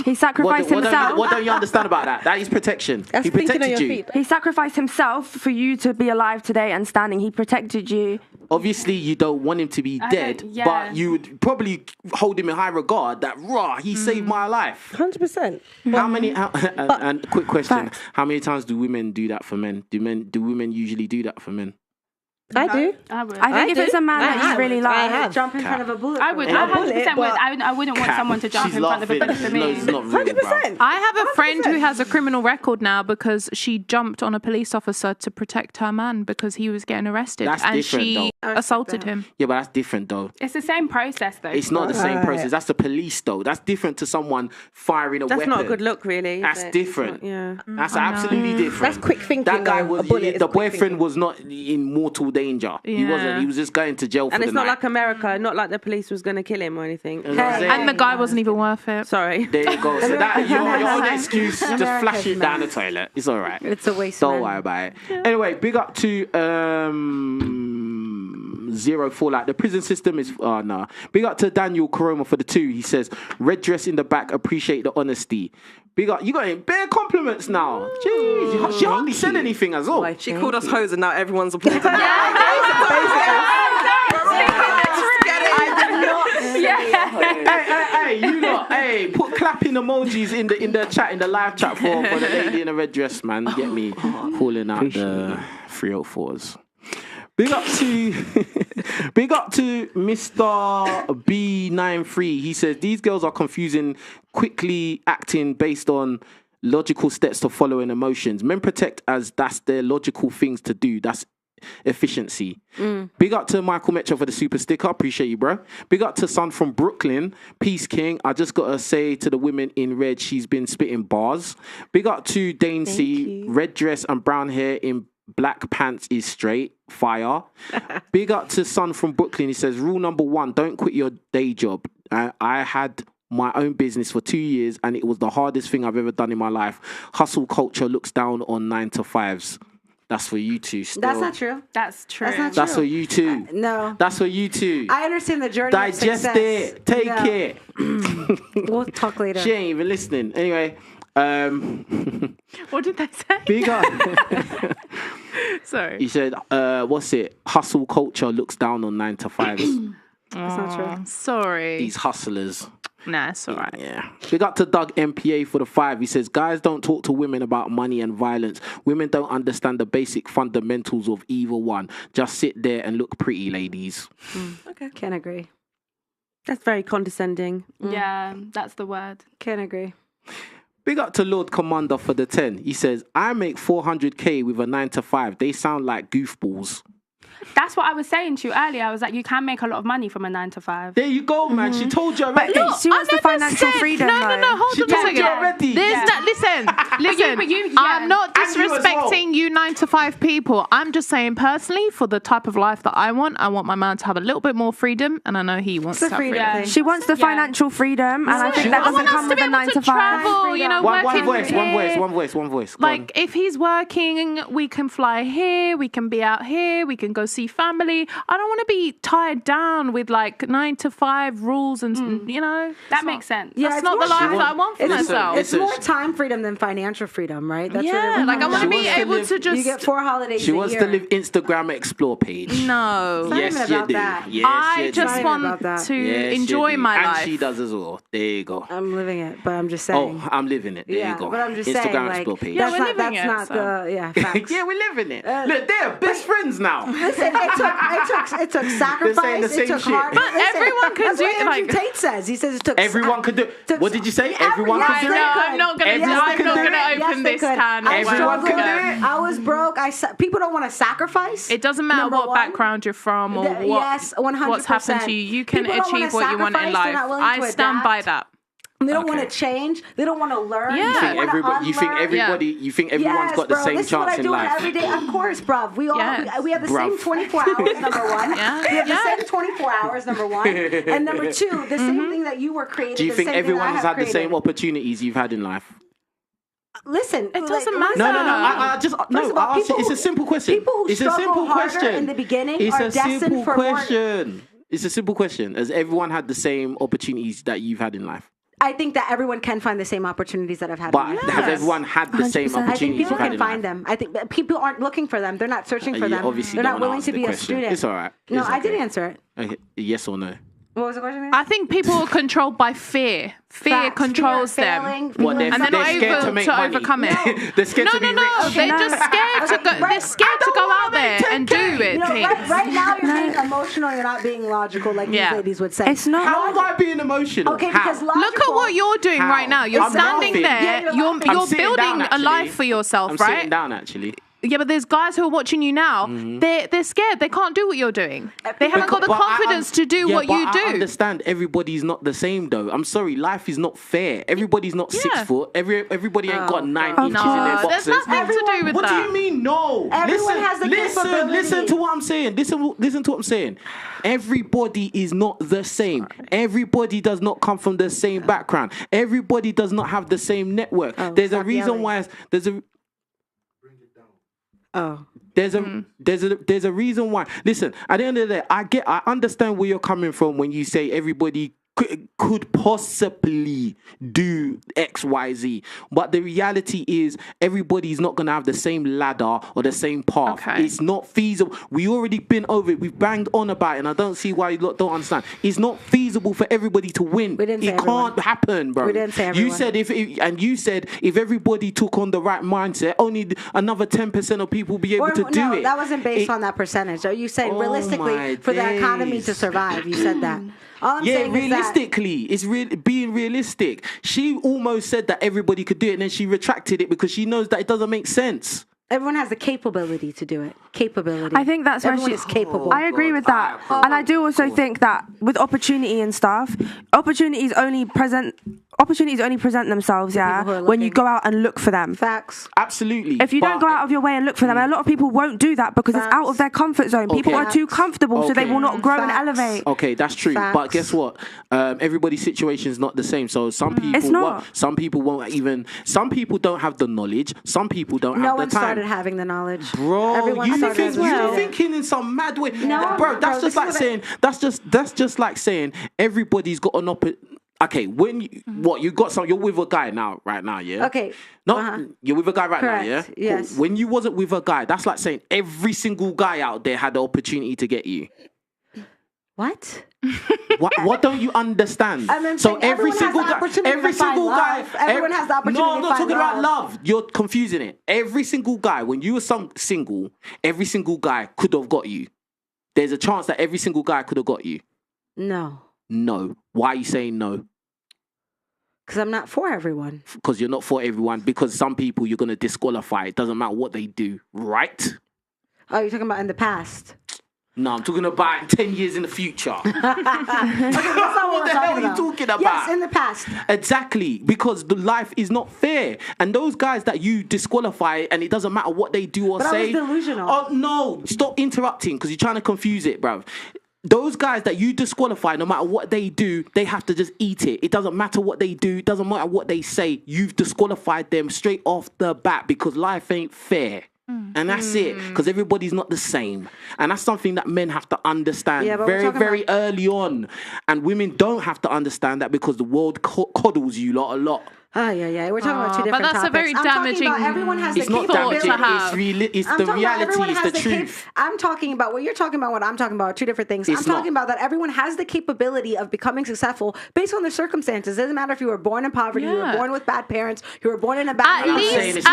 He sacrificed himself. What don't you understand about that? That is protection. That's He protected you. feet. He sacrificed himself for you to be alive today and standing. He protected you. Obviously, you don't want him to be dead, but you would probably hold him in high regard that, he saved my life. 100%. How many, and quick question, how many times do women do that for men? Do women usually do that for men? I do. I think if it's a man that you really like, jump in front of a bullet. I would. I 100% would. I wouldn't want someone to jump in front of a bullet for me. 100%. I have a friend who has a criminal record now because she jumped on a police officer to protect her man because he was getting arrested. That's and different, she assaulted him. Yeah, but that's different though. It's the same process though. It's not the same process. That's the police though. That's different to someone firing a weapon. That's not a good look, really. That's different. Yeah. That's absolutely different. That's quick thinking. That guy was the boyfriend thinking. was not in mortal danger. He wasn't. He was just going to jail for And the it's not night. like America, not like the police was going to kill him or anything. And the guy wasn't even worth it. Sorry. There you go. So that your own excuse, just flash it down the toilet. It's all right. It's a waste. Don't worry about it. Yeah. Anyway, big up to Zero Fallout. The prison system is Big up to Daniel Koroma for the 2. He says, red dress in the back, appreciate the honesty. Big up, you got him bare compliments now. Jeez, she hardly said anything as well. She called us hoes and now everyone's applauding. Hey, you lot, put clapping emojis in the chat, in the live chat for the lady in the red dress, man. Get me calling out the 304s. Big up to Mr. B93. He says these girls are confusing quickly acting based on logical steps to follow in emotions. Men protect as that's their logical things to do. That's efficiency. Big up to Michael Metro for the super sticker. Appreciate you, bro. Big up to Son from Brooklyn. Peace King. I just gotta say to the women in red, she's been spitting bars. Big up to Dane C. Red dress and brown hair in black pants is straight fire. Big up to Son from Brooklyn. He says rule number 1, don't quit your day job. I had my own business for 2 years and it was the hardest thing I've ever done in my life. Hustle culture looks down on 9-to-5s. That's for you two still. That's not true. That's true. That's not That's true. for you too. No. That's for you too. I understand the journey Digest of success. it. Take it. We'll talk later. She ain't even listening. Anyway, What did they say? big up. Sorry. He said, what's it? Hustle culture looks down on 9-to-5s. That's not true. Sorry. These hustlers. Nah, it's all right. Yeah. Big up to Doug MPA for the 5. He says, guys don't talk to women about money and violence. Women don't understand the basic fundamentals of either one. Just sit there and look pretty, ladies. Okay. Can't agree. That's very condescending. Yeah, that's the word. Can't agree. Big up to Lord Commander for the 10. He says, I make 400k with a 9-to-5. They sound like goofballs. That's what I was saying to you earlier. I was like, you can make a lot of money from a 9-to-5. There you go, man. She told you already. But she wants the financial freedom. No, hold She on a told second. you already. Listen. I'm not And you as disrespecting you 9-to-5 people. I'm just saying personally, for the type of life that I want my man to have a little bit more freedom, and I know he wants to have freedom. Yeah. She wants the financial freedom, and I think that doesn't come with a 9-to-5. Travel, you know, One working voice. Go Like, if he's working, we can fly here, we can be out here, we can go see family. I don't want to be tied down with like 9-to-5 rules and, you know. That makes sense. Yeah, That's not the life that I want for myself. It's more time freedom than financial freedom, right? That's Yeah, like I want to be able to just. You get 4 holidays She a wants year. to live Instagram explore page. No. not Yes, even you about do. that. Yes, I you just do. Not even want about that. to Yes, you enjoy do. my and life. she does as well. There you go. I'm living it, but I'm just saying. Oh, I'm living it. There yeah, you go. but I'm just Instagram saying, like, explore page. Yeah, that's we're not, living that's it, not so. the, facts. Yeah, we're living it. Look, they're best friends now. Listen, it took sacrifice. It took hard. But everyone can do it. Like Tate says, he says it took. Everyone could do. What did you say? Everyone could do it. I'm not going to open this can. Everyone could do it. I was broke. People don't want to sacrifice. It doesn't matter what background you're from or what's happened to you. You can achieve what you want in life. I stand by that. They don't want to change. They don't want to learn. Yeah. You think everyone's got the same chance in life. Every day, of course, bruv. We have the same 24 hours. Number one, we have the same 24 hours. Number one, and number two, the same thing that you were created. Do you think everyone has had the same opportunities you've had in life? Listen, it doesn't matter. No. It's a simple question. People who struggle harder in the beginning are destined for more. It's a simple question. Has everyone had the same opportunities that you've had in life? I think that everyone can find the same opportunities that I've had. But has everyone had the same 100%. opportunities? I think people can find them. I think people aren't looking for them. They're not searching for them. They're not willing to be a student. It's all right. No, I did answer it. Yes or no? What was the question? I think people are controlled by fear. Fear controls them. And they're not able to overcome it. They're scared to be rich. They're just scared to go. They're scared to go out there and do it. Right now, you're being emotional. You're not being logical, like these ladies would say. It's not. How am I being emotional? Okay, because look at what you're doing right now. You're standing there. You're building a life for yourself, right? I'm sitting down, actually. Yeah, but there's guys who are watching you now. They're scared. They can't do what you're doing. They haven't got the confidence to do what you do. I understand everybody's not the same, though. I'm sorry, life is not fair. Everybody's not 6 foot. Everybody ain't got 9 inches in their boxes. There's nothing to do with what that. What do you mean, no? Everyone has the capability. Listen to what I'm saying. Listen to what I'm saying. Everybody is not the same. Everybody does not come from the same background. Everybody does not have the same network. There's a reason why. There's a reason why. Listen, at the end of the day, I understand where you're coming from when you say everybody could possibly do X, Y, Z. But the reality is everybody's not going to have the same ladder or the same path. Okay. It's not feasible. We already been over it. We've banged on about it, and I don't see why you lot don't understand. It's not feasible for everybody to win. It can't happen, bro. We didn't say everyone. You said if everybody took on the right mindset, only another 10% of people will be able to do it. That wasn't based on that percentage. So you said realistically for the economy to survive. You said that. All I'm saying realistically, it's being realistic. She almost said that everybody could do it, and then she retracted it because she knows that it doesn't make sense. Everyone has the capability to do it. Capability. I think that's where everyone is capable. I agree with that. And I do also think that with opportunity and stuff, opportunities only present themselves, when you go out and look for them. Facts. Absolutely. If you don't go out of your way and look for them, and a lot of people won't do that because it's out of their comfort zone. People are too comfortable, so they will not grow and elevate. Okay, that's true. Facts. But guess what? Everybody's situation is not the same. So some people, some people won't even. Some people don't have the knowledge. Some people don't have the time. No one started having the knowledge, bro. You're thinking in some mad way, bro. That's just like saying. That's just like saying everybody's got an opportunity. Okay, when you're with a guy right now, yeah? Okay. You're with a guy Correct. now, yeah? Yes. Cool. When you wasn't with a guy, that's like saying every single guy out there had the opportunity to get you. What? What don't you understand? So every single guy, everyone has the opportunity. No, I'm not talking about love. You're confusing it. Every single guy, when you were single, every single guy could have got you. There's a chance that every single guy could have got you. No. Why are you saying no? Because I'm not for everyone. Because you're not for everyone. Because some people you're going to disqualify. It doesn't matter what they do, right? Oh, you're talking about in the past? No, I'm talking about 10 years in the future. Okay, that's not what the hell are you talking about? Yes, in the past. Exactly, because the life is not fair. And those guys that you disqualify, and it doesn't matter what they do or say. But I was delusional. Oh, no, stop interrupting, because you're trying to confuse it, bruv. Those guys that you disqualify, no matter what they do, they have to just eat it. It doesn't matter what they do. It doesn't matter what they say. You've disqualified them straight off the bat because life ain't fair. And that's it, because everybody's not the same. And that's something that men have to understand very early on. And women don't have to understand that because the world coddles you a lot. Yeah. We're talking about two different topics. But that's a very damaging everyone has it's the not capability. damaging. It's the reality. It's the truth. I'm talking about what you're talking about, what I'm talking about, two different things. I'm talking about that everyone has the capability of becoming successful based on their circumstances. It doesn't matter if you were born in poverty, you were born with bad parents, you were born in a bad at least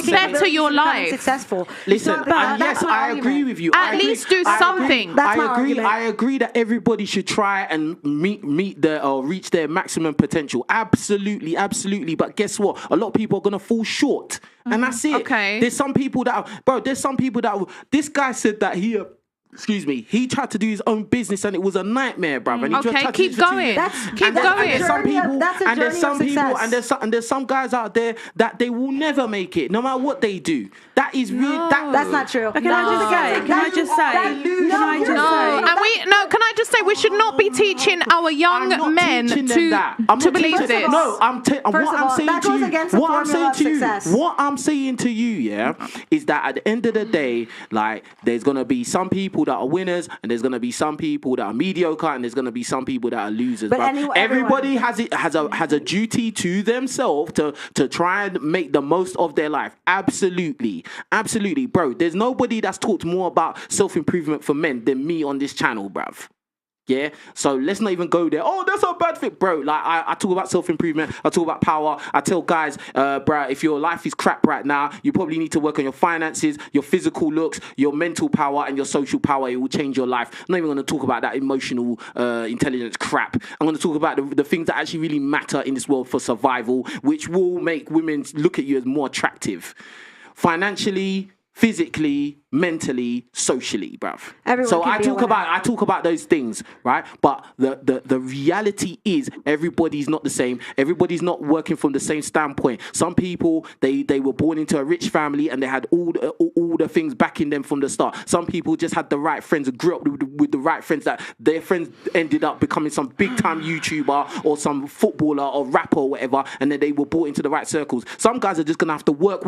better your life. Successful. Listen, yes, I agree with you. At least do something. I agree that everybody should try and reach their maximum potential. Absolutely. But guess what? A lot of people are gonna fall short, and that's it. Okay. There's some people that, this guy said that he tried to do his own business and it was a nightmare, bruv. And he keep going. There's some guys out there that they will never make it, no matter what they do. That is real. That's not true. Can I just say we should not be teaching our young men to believe this. No, what I'm saying to you, yeah, is that at the end of the day, like, there's gonna be some people that are winners, and there's gonna be some people that are mediocre, and there's gonna be some people that are losers. But everybody has a duty to themselves to try and make the most of their life. Absolutely, bro. There's nobody that's talked more about self-improvement for men than me on this channel, bruv. Yeah, so let's not even go there. Oh, that's a bad fit, bro. Like, I talk about self-improvement, I talk about power. I tell guys, bro, if your life is crap right now, you probably need to work on your finances, your physical looks, your mental power, and your social power. It will change your life. I'm not even going to talk about that emotional intelligence crap. I'm going to talk about the things that actually really matter in this world for survival, which will make women look at you as more attractive. Financially, physically, mentally, socially, bruv. So I talk about those things, right? But the reality is everybody's not the same. Everybody's not working from the same standpoint. Some people they were born into a rich family and they had all the things backing them from the start. Some people just had the right friends and grew up with the right friends, that their friends ended up becoming some big time YouTuber or some footballer or rapper or whatever, and then they were brought into the right circles. Some guys are just gonna have to work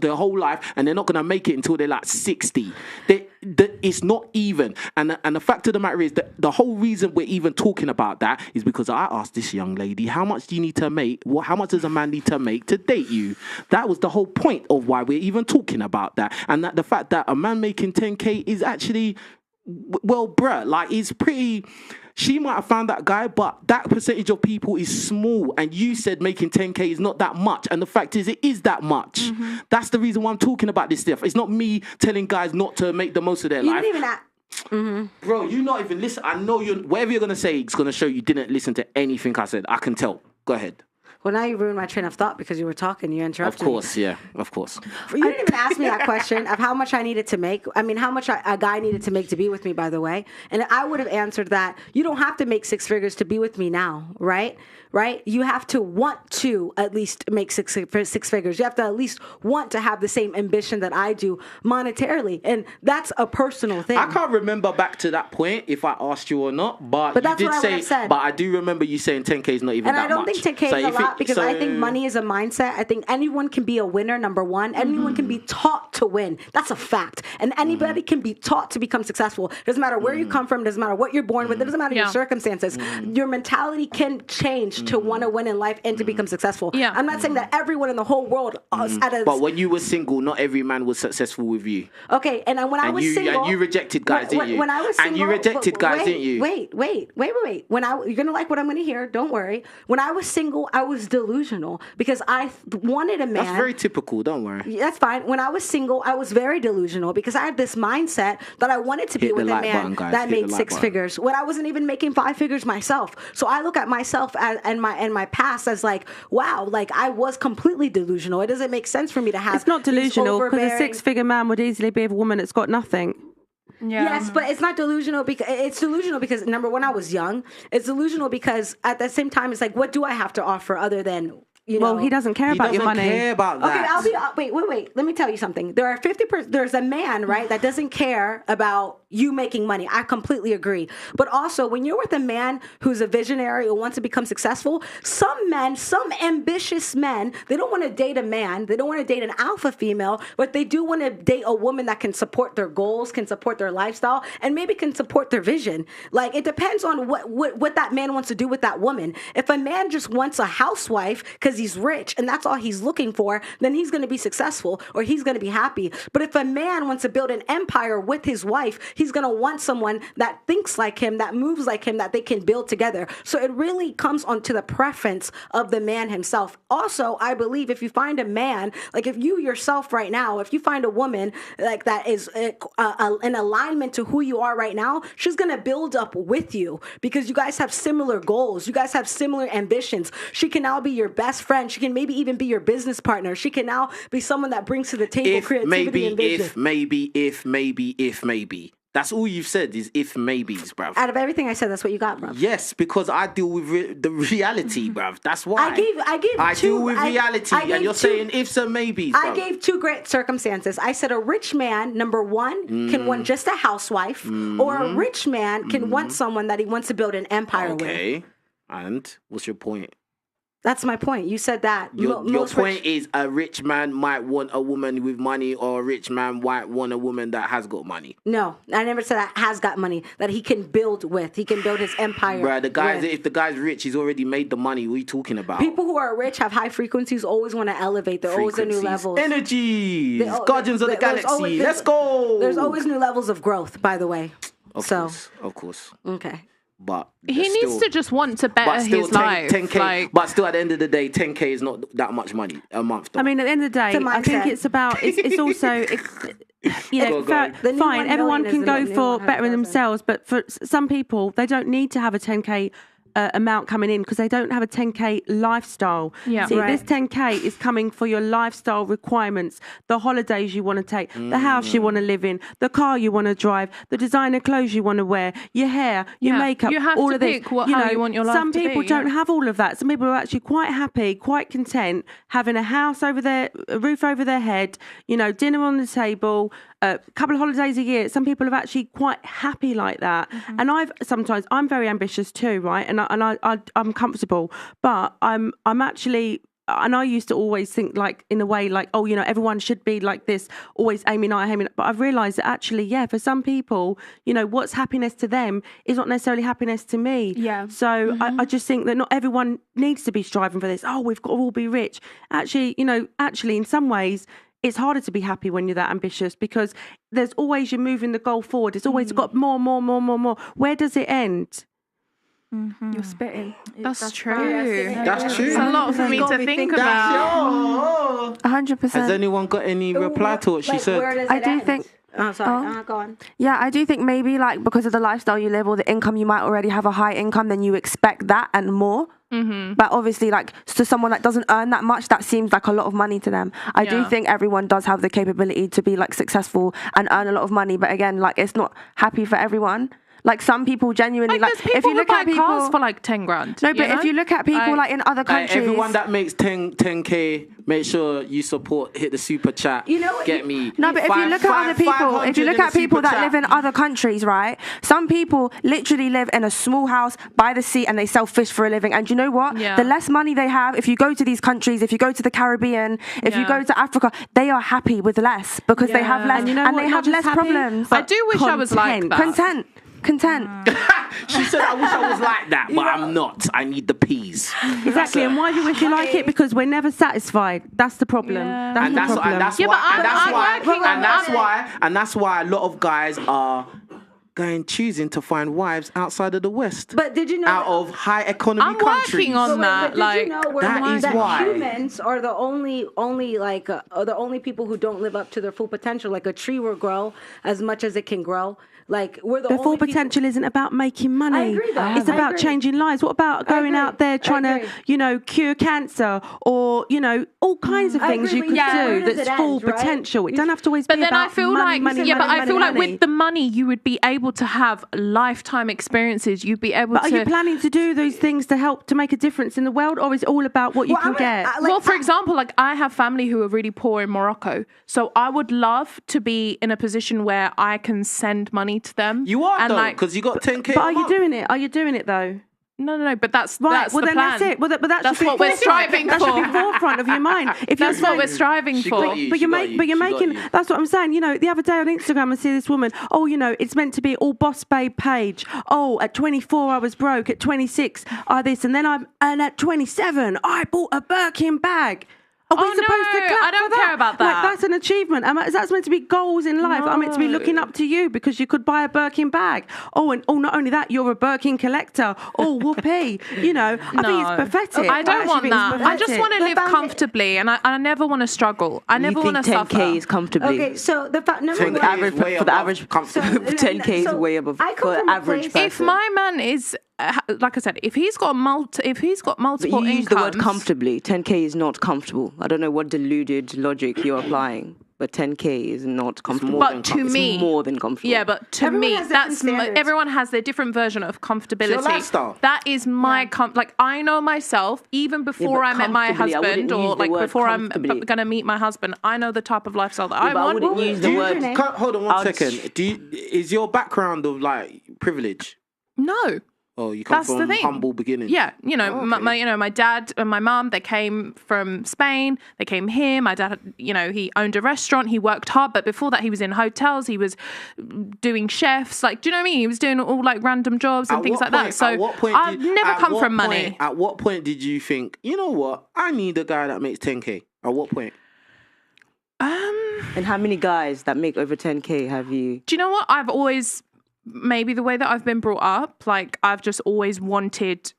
their whole life, and they're not gonna make it until they're like 60. It's not even. And the fact of the matter is that the whole reason we're even talking about that is because I asked this young lady, how much do you need to make? How much does a man need to make to date you? That was the whole point of why we're even talking about that. And that the fact that a man making 10K is actually, well, bruh, like, it's pretty... She might have found that guy, but that percentage of people is small. And you said making 10K is not that much. And the fact is, it is that much. Mm-hmm. That's the reason why I'm talking about this stuff. It's not me telling guys not to make the most of their life. Bro, you not even listen. I know whatever you're going to say, it's going to show you didn't listen to anything I said. I can tell. Go ahead. Well, now you ruined my train of thought because you were talking. You interrupted me. Of course, yeah. Of course. You didn't even ask me that question of how much I needed to make. I mean, how much a guy needed to make to be with me, by the way. And I would have answered that you don't have to make six figures to be with me now, right? Right? You have to want to at least make six figures. You have to at least want to have the same ambition that I do monetarily. And that's a personal thing. I can't remember back to that point if I asked you or not, but you that's did what I say, said. but I do remember you saying 10K is not even that much. And I don't think 10K is a lot because I think money is a mindset. I think anyone can be a winner, number one. Anyone can be taught to win. That's a fact. And anybody can be taught to become successful. Doesn't matter where you come from. Doesn't matter what you're born with. It doesn't matter your circumstances. Your mentality can change to want to win in life and to become successful. Yeah. I'm not saying that everyone in the whole world but when you were single, not every man was successful with you. Okay, and when I was single... And you rejected guys, didn't you? When I was single... And you rejected guys, didn't you? Wait. You're going to like what I'm going to hear. Don't worry. When I was single, I was delusional because I wanted a man... That's very typical, don't worry. That's fine. When I was single, I was very delusional because I had this mindset that I wanted to be with a man that made six figures when I wasn't even making 5 figures myself. So I look at myself and my past as like, wow, like I was completely delusional. It doesn't make sense for me to have... It's not delusional because a 6-figure man would easily be with a woman that's got nothing. Yeah. Yes, but it's not delusional because it's delusional because number one, I was young. It's delusional because at the same time, it's like, what do I have to offer other than... Well, he doesn't care about your money. He doesn't care about that. Okay, wait. Let me tell you something. There's a man, right, that doesn't care about you making money. I completely agree. But also, when you're with a man who's a visionary or wants to become successful, some men, some ambitious men, they don't want to date a man. They don't want to date an alpha female, but they do want to date a woman that can support their goals, can support their lifestyle, and maybe can support their vision. Like, it depends on what that man wants to do with that woman. If a man just wants a housewife because he's rich and that's all he's looking for, then he's going to be successful or he's going to be happy. But if a man wants to build an empire with his wife, he's going to want someone that thinks like him, that moves like him, that they can build together. So it really comes onto the preference of the man himself. Also, I believe if you find a man, like if you yourself right now, if you find a woman like that is in alignment to who you are right now, she's going to build up with you because you guys have similar goals. You guys have similar ambitions. She can now be your best friend. She can maybe even be your business partner. She can now be someone that brings to the table creativity and vision. If maybe. That's all you've said is if maybes, bruv. Out of everything I said, that's what you got, bruv. Yes, because I deal with the reality, bruv. That's why. I deal with reality, and you're saying ifs and maybes, bruv. I gave two great circumstances. I said a rich man, number one, can want just a housewife, or a rich man can want someone that he wants to build an empire with. Okay, and what's your point? That's my point. You said that. Your point is a rich man might want a woman with money, or a rich man might want a woman that has got money. No, I never said that has got money, that he can build with. He can build his empire. Bruh, if the guy's rich, he's already made the money. What are you talking about? People who are rich have high frequencies, always want to elevate. They're always at new levels. Energies. Guardians of the Galaxy. Let's go. There's always new levels of growth, by the way. Of course. Okay. But he needs to just want to better his life. 10K, but still, at the end of the day, 10K is not that much money a month. Though. I mean, at the end of the day, I think it's about. It's also. You know, fine. Everyone can go for bettering themselves, but for some people, they don't need to have a 10K amount coming in because they don't have a 10K lifestyle. Yeah. See, this 10K is coming for your lifestyle requirements, the holidays you want to take, the house you want to live in, the car you want to drive, the designer clothes you want to wear, your hair, your makeup, you have all to of this. pick how you want your life some to people be, don't have all of that. Some people are actually quite happy, quite content, having a house over their, a roof over their head, you know, dinner on the table, a couple of holidays a year. Some people are actually quite happy like that. And I'm very ambitious too, right? And I'm comfortable, but I'm actually, and I used to always think like in a way like, oh, you know, everyone should be like this, always aiming. But I've realised that actually, yeah, for some people, you know, what's happiness to them is not necessarily happiness to me. Yeah. So I just think that not everyone needs to be striving for this. Oh, we've got to all be rich. Actually, you know, in some ways, it's harder to be happy when you're that ambitious because there's always, you're moving the goal forward. It's always got more. Where does it end? You're spitting. That's true. That's true. It's a lot for me to think about. 100%. Has anyone got any reply to what she said? I do think. Oh, sorry. Go on. Yeah, I do think maybe like because of the lifestyle you live or the income, you might already have a high income, then you expect that and more. But obviously, like to someone that doesn't earn that much, that seems like a lot of money to them. I do think everyone does have the capability to be like successful and earn a lot of money, but again, like it's not happy for everyone. Like some people genuinely like if you look at people cars for like 10 grand. No, but if you look at people like in other countries, everyone that makes 10K, make sure you support. Hit the super chat. You know, get me. No, but if you look at other people, if you look at people that live in other countries, right? Some people literally live in a small house by the sea and they sell fish for a living. And you know what? The less money they have, if you go to these countries, if you go to the Caribbean, if you go to Africa, they are happy with less because they have less and they have less problems. I do wish I was like that. Content. She said, I wish I was like that, but I'm not. I need the peas. Exactly. And why do you wish you like it? Because we're never satisfied. That's the problem. And that's why a lot of guys are choosing to find wives outside of the West. But did you know out of high economy countries? I'm working on that. Like, you know that why humans are the only people who don't live up to their full potential. Like a tree will grow as much as it can grow. Like we're the full potential isn't about making money. I agree, though. It's about changing lives. What about going out there trying to, you know, cure cancer or, you know, all kinds of things you could do that's full potential. It don't have to always be about money. I feel like with the money you would be able able to have lifetime experiences. You'd be able but to. Are you planning to do those things to help to make a difference in the world, or is it all about what you can get? For example, like I have family who are really poor in Morocco, so I would love to be in a position where I can send money to them. You are, though, because you got 10K. But are you doing it? Are you doing it though? No, but that's right. That's well, the then plan. that's it. Well, that's what we're striving for. That should be forefront of your mind. If that's what we're striving for. But you're making. That's what I'm saying. You know, the other day on Instagram, I see this woman. Oh, you know, it's meant to be all boss babe page. Oh, at 24 I was broke. At 26 I this, and then at 27 I bought a Birkin bag. Are we supposed to clap I don't care about that. Like, that's an achievement. That's meant to be goals in life. I'm meant to be looking up to you because you could buy a Birkin bag. Oh, and not only that, you're a Birkin collector. Oh, whoopee. You know, I think it's pathetic. I don't want that. I just want to live comfortably, and I never want to struggle. I never want to suffer. 10K is comfortably. Okay, so the fact for the average 10K is way above for the average person. If my man is. Like I said, if he's got multiple but you use the word comfortably. 10K is not comfortable. I don't know what deluded logic you're applying, but 10K is not comfortable. But to me, it's more than comfortable. Yeah, but to me, everyone has their different version of comfortability. It's your lifestyle. That is my like I know myself even before I met my husband, or like before I'm gonna meet my husband. I know the type of lifestyle that I want. I wouldn't use the word. Hold on one second. Is your background of like privilege? No. Oh, you come from humble beginnings. Yeah, you know, my dad and my mum, they came from Spain. They came here. My dad, you know, he owned a restaurant. He worked hard, but before that, he was in hotels. He was doing chefs. Like, do you know what I mean? He was doing all like random jobs and things like that. So I've never come from money. At what point did you think, you know what? I need a guy that makes 10K. At what point? And how many guys that make over 10K have you? Do you know what? I've always. Maybe the way that I've been brought up, like I've just always wanted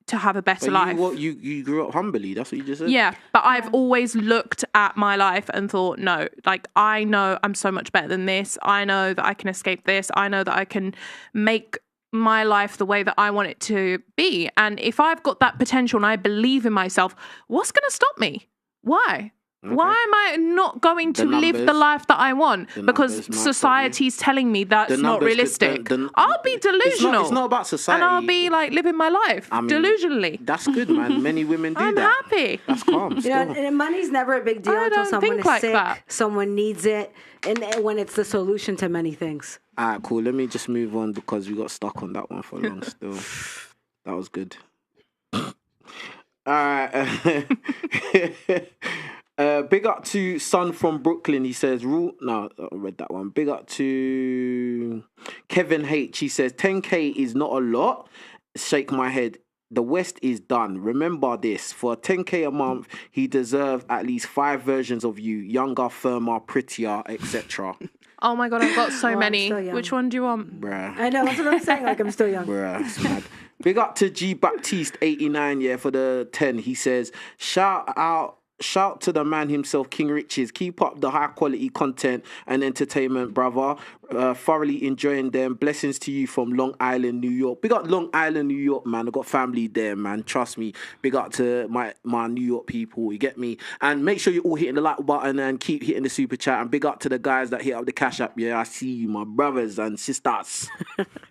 to have a better life. You grew up humbly, that's what you just said? Yeah, but I've always looked at my life and thought, no, like I know I'm so much better than this. I know that I can escape this. I know that I can make my life the way that I want it to be. And if I've got that potential and I believe in myself, what's going to stop me? Why? Okay. Why am I not going to live the life that I want? Because society's telling me that's not realistic. I'll be delusional. It's not about society. And I'll be like living my life delusionally. That's good, man. Many women do that. I'm happy. That's calm. You know, and money's never a big deal until someone is sick, someone needs it, and when it's the solution to many things. All right, cool. Let me just move on because we got stuck on that one for long still. That was good. All right. Big up to Son from Brooklyn. He says, I read that one. Big up to Kevin H. He says, 10K is not a lot. Shake my head. The West is done. Remember this. For 10K a month, he deserves at least 5 versions of you. Younger, firmer, prettier, etc. Oh my God, I've got so many. Which one do you want? Bruh. I know, that's what I'm saying. Like, I'm still young. Bruh, it's mad. Big up to G Baptiste 89, for the 10. He says, Shout to the man himself, King Riches. Keep up the high quality content and entertainment, brother. Thoroughly enjoying them. Blessings to you from Long Island, New York. Big up Long Island, New York, man. I got family there, man. Trust me. Big up to my New York people. You get me? And make sure you're all hitting the like button and keep hitting the super chat. And big up to the guys that hit up the Cashapp. Yeah, I see you, my brothers and sisters.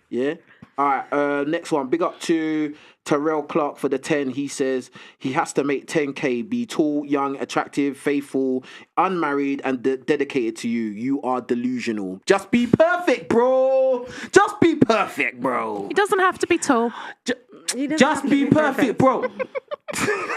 Yeah. All right. Next one. Big up to Terrell Clark for the 10. He says he has to make 10K, be tall, young, attractive, faithful, unmarried, and dedicated to you. You are delusional. Just be perfect, bro. Just be perfect, bro. He doesn't have to be tall. Just be perfect, bro.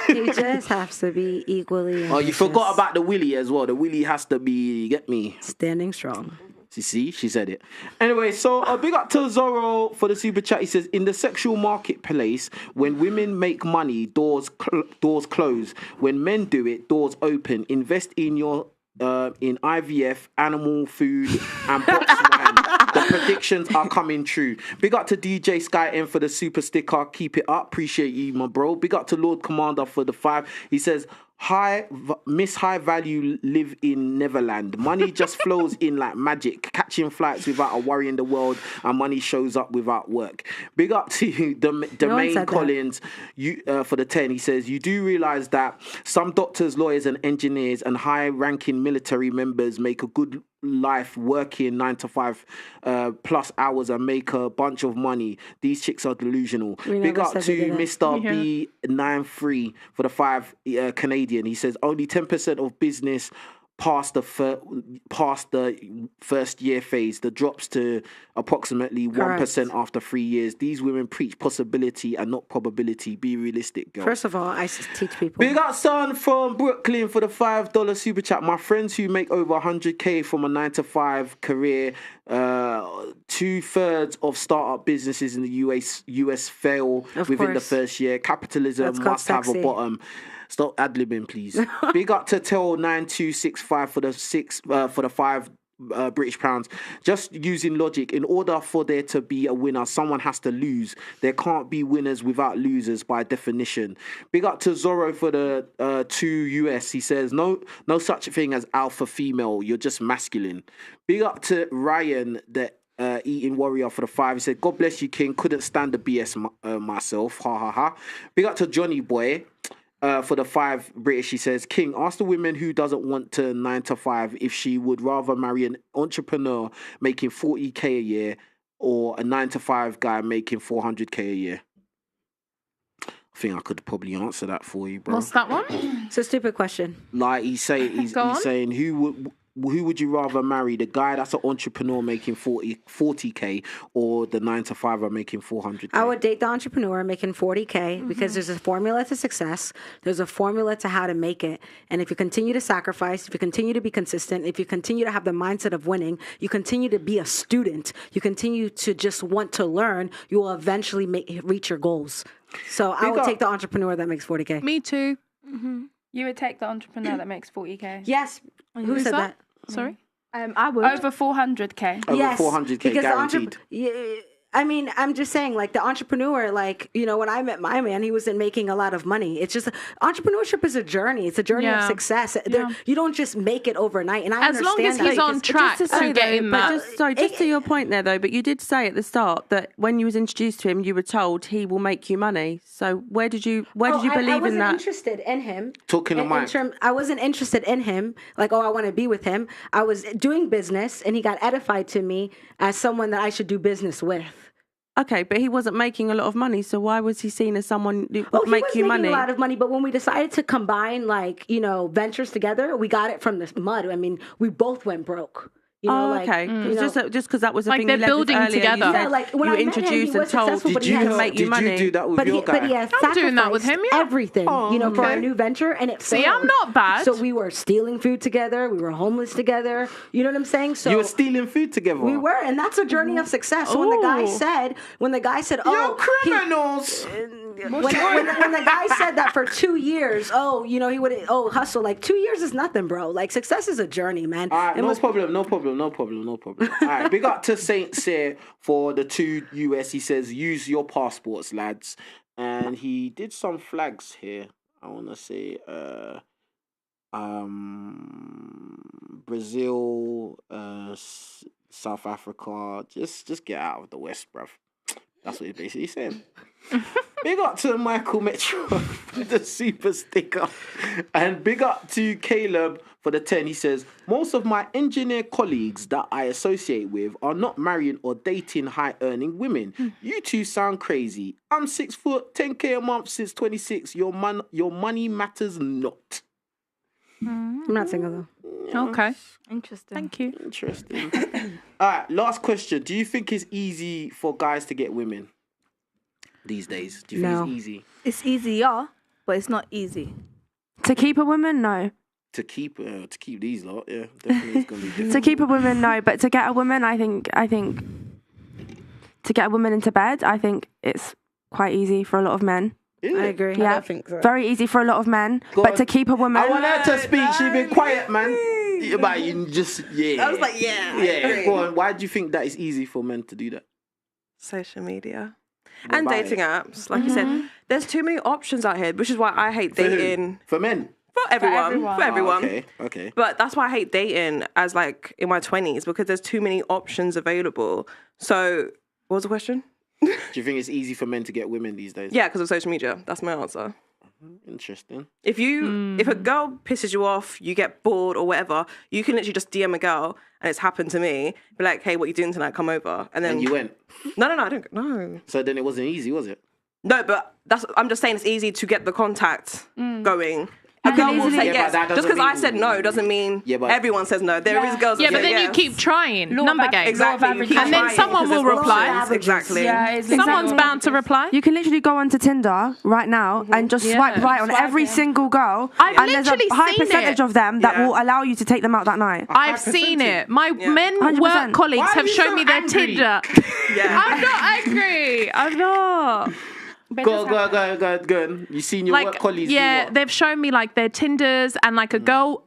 He just has to be equally. Oh, you forgot about the willy as well. The willy has to be, you get me? Standing strong. See, she said it. Anyway, so big up to Zorro for the super chat. He says, in the sexual marketplace, when women make money, doors close. When men do it, doors open. Invest in your in IVF, animal food, and box wine. The predictions are coming true. Big up to DJ Sky M for the super sticker. Keep it up. Appreciate you, my bro. Big up to Lord Commander for the 5. He says, Miss High Value live in Neverland. Money just flows in like magic, catching flights without a worry in the world, and money shows up without work. Big up to you, Domain Collins, for the 10. He says, you do realize that some doctors, lawyers, and engineers and high-ranking military members make a good life working 9 to 5 plus hours and make a bunch of money. These chicks are delusional. Big up to Mr. B93 for the 5 Canadian. He says only 10% of business past the first year phase. The drops to approximately 1% after 3 years. These women preach possibility and not probability. Be realistic, girl. First of all, I teach people. Big up, son, from Brooklyn for the $5 super chat. My friends who make over 100K from a 9 to 5 career, 2/3 of startup businesses in the US fail within the first year. Capitalism must have a bottom. Stop ad-libbing, please. Big up to Tell 9265 for the 5 British pounds. Just using logic, in order for there to be a winner, someone has to lose. There can't be winners without losers by definition. Big up to Zorro for the 2 US. He says no such thing as alpha female. You're just masculine. Big up to Ryan, the eating warrior for the 5. He said, God bless you, King. Couldn't stand the BS myself. Ha ha ha. Big up to Johnny Boy. For the 5 British, he says, King, ask the woman who doesn't want to 9 to 5 if she would rather marry an entrepreneur making 40K a year or a 9 to 5 guy making 400K a year. I think I could probably answer that for you, bro. What's that one? It's a stupid question. Like he's saying, who would you rather marry? The guy that's an entrepreneur making 40K or the 9 to 5 are making 400K? I would date the entrepreneur making 40K because there's a formula to success. There's a formula to how to make it. And if you continue to sacrifice, if you continue to be consistent, if you continue to have the mindset of winning, you continue to be a student, you continue to just want to learn, you will eventually reach your goals. So I would take the entrepreneur that makes 40K. Me too. Mm-hmm. You would take the entrepreneur that makes 40K? Yes. Who said that? Sorry? I would. Over 400K. Over 400K guaranteed. I mean, I'm just saying, like, the entrepreneur, like, you know, when I met my man, he wasn't making a lot of money. It's just, entrepreneurship is a journey. It's a journey of success. You don't just make it overnight. And I understand as long as he's on track to get in that. Just to your point there, though, but you did say at the start that when you was introduced to him, you were told he will make you money. So where did you believe in that? I wasn't interested in him. Talking to Mike. I wasn't interested in him. Like, I want to be with him. I was doing business, and he got edified to me as someone that I should do business with. Okay, but he wasn't making a lot of money, so why was he seen as someone who would make you money? He was making a lot of money, but when we decided to combine, like, you know, ventures together, we got it from the mud. I mean, we both went broke. You know, okay. Just because that was the like thing they're you building earlier, together. You said, yeah, like when I introduced met him, and told he can make you money. Did you do that with your guy? But he has I'm doing that with him, everything, you know, for our new venture, and it failed. See, I'm not bad. So we were stealing food together. We were homeless together. You know what I'm saying? So you were stealing food together. We were, and that's a journey of success. So when the guy said, "Oh, you're criminals," when the guy said that for 2 years, you know, he would hustle. Like 2 years is nothing, bro. Like success is a journey, man. All right, no problem. All right, big up to Saint Cyr for the 2 US. He says, use your passports, lads. And he did some flags here. I want to say Brazil, South Africa. Just get out of the West, bruv. That's what he basically said. Big up to Michael Metro for the super sticker. And big up to Caleb for the 10. He says, most of my engineer colleagues that I associate with are not marrying or dating high-earning women. You two sound crazy. I'm 6 foot, 10K a month since 26. Your money matters not. I'm not single, though. Okay. Interesting. Thank you. Interesting. All right, last question. Do you think it's easy for guys to get women these days? Do you think it's easy? It's easier, but it's not easy. To keep a woman, no. To keep these lot, yeah, definitely it's gonna be difficult. To keep a woman, no. But to get a woman, I think to get a woman into bed, I think it's quite easy for a lot of men. I agree. Yeah, I don't think so. Very easy for a lot of men. But to keep a woman, I want her to speak. She's been quiet, man. But you just I was like, yeah. Go on. Why do you think that it's easy for men to do that? Social media. And dating apps. Like you said, there's too many options out here, which is why I hate dating. For men? For everyone. Oh, okay. But that's why I hate dating as like in my 20s, because there's too many options available. So what was the question? Do you think it's easy for men to get women these days? Yeah, because of social media. That's my answer. Interesting. If a girl pisses you off, you get bored or whatever, you can literally just DM a girl, and it's happened to me. Be like, hey, what you doing tonight? Come over. And then you went. No, I don't. No. So then it wasn't easy, was it? No, but I'm just saying it's easy to get the contact going. A girl will say yes. Just because I said no doesn't mean everyone says no. There is girls that say but then yes. you keep trying. Number game. Exactly. And then someone will reply. Exactly. Yeah, Someone's bound to reply. You can literally go onto Tinder right now and just swipe right on every single girl. And there's a high percentage of them that will allow you to take them out that night. I've seen it. My men 100%. work colleagues have shown me their angry? Tinder. I'm not angry. I'm not. Go. You seen your work colleagues? Yeah, they've shown me like their Tinders and like a girls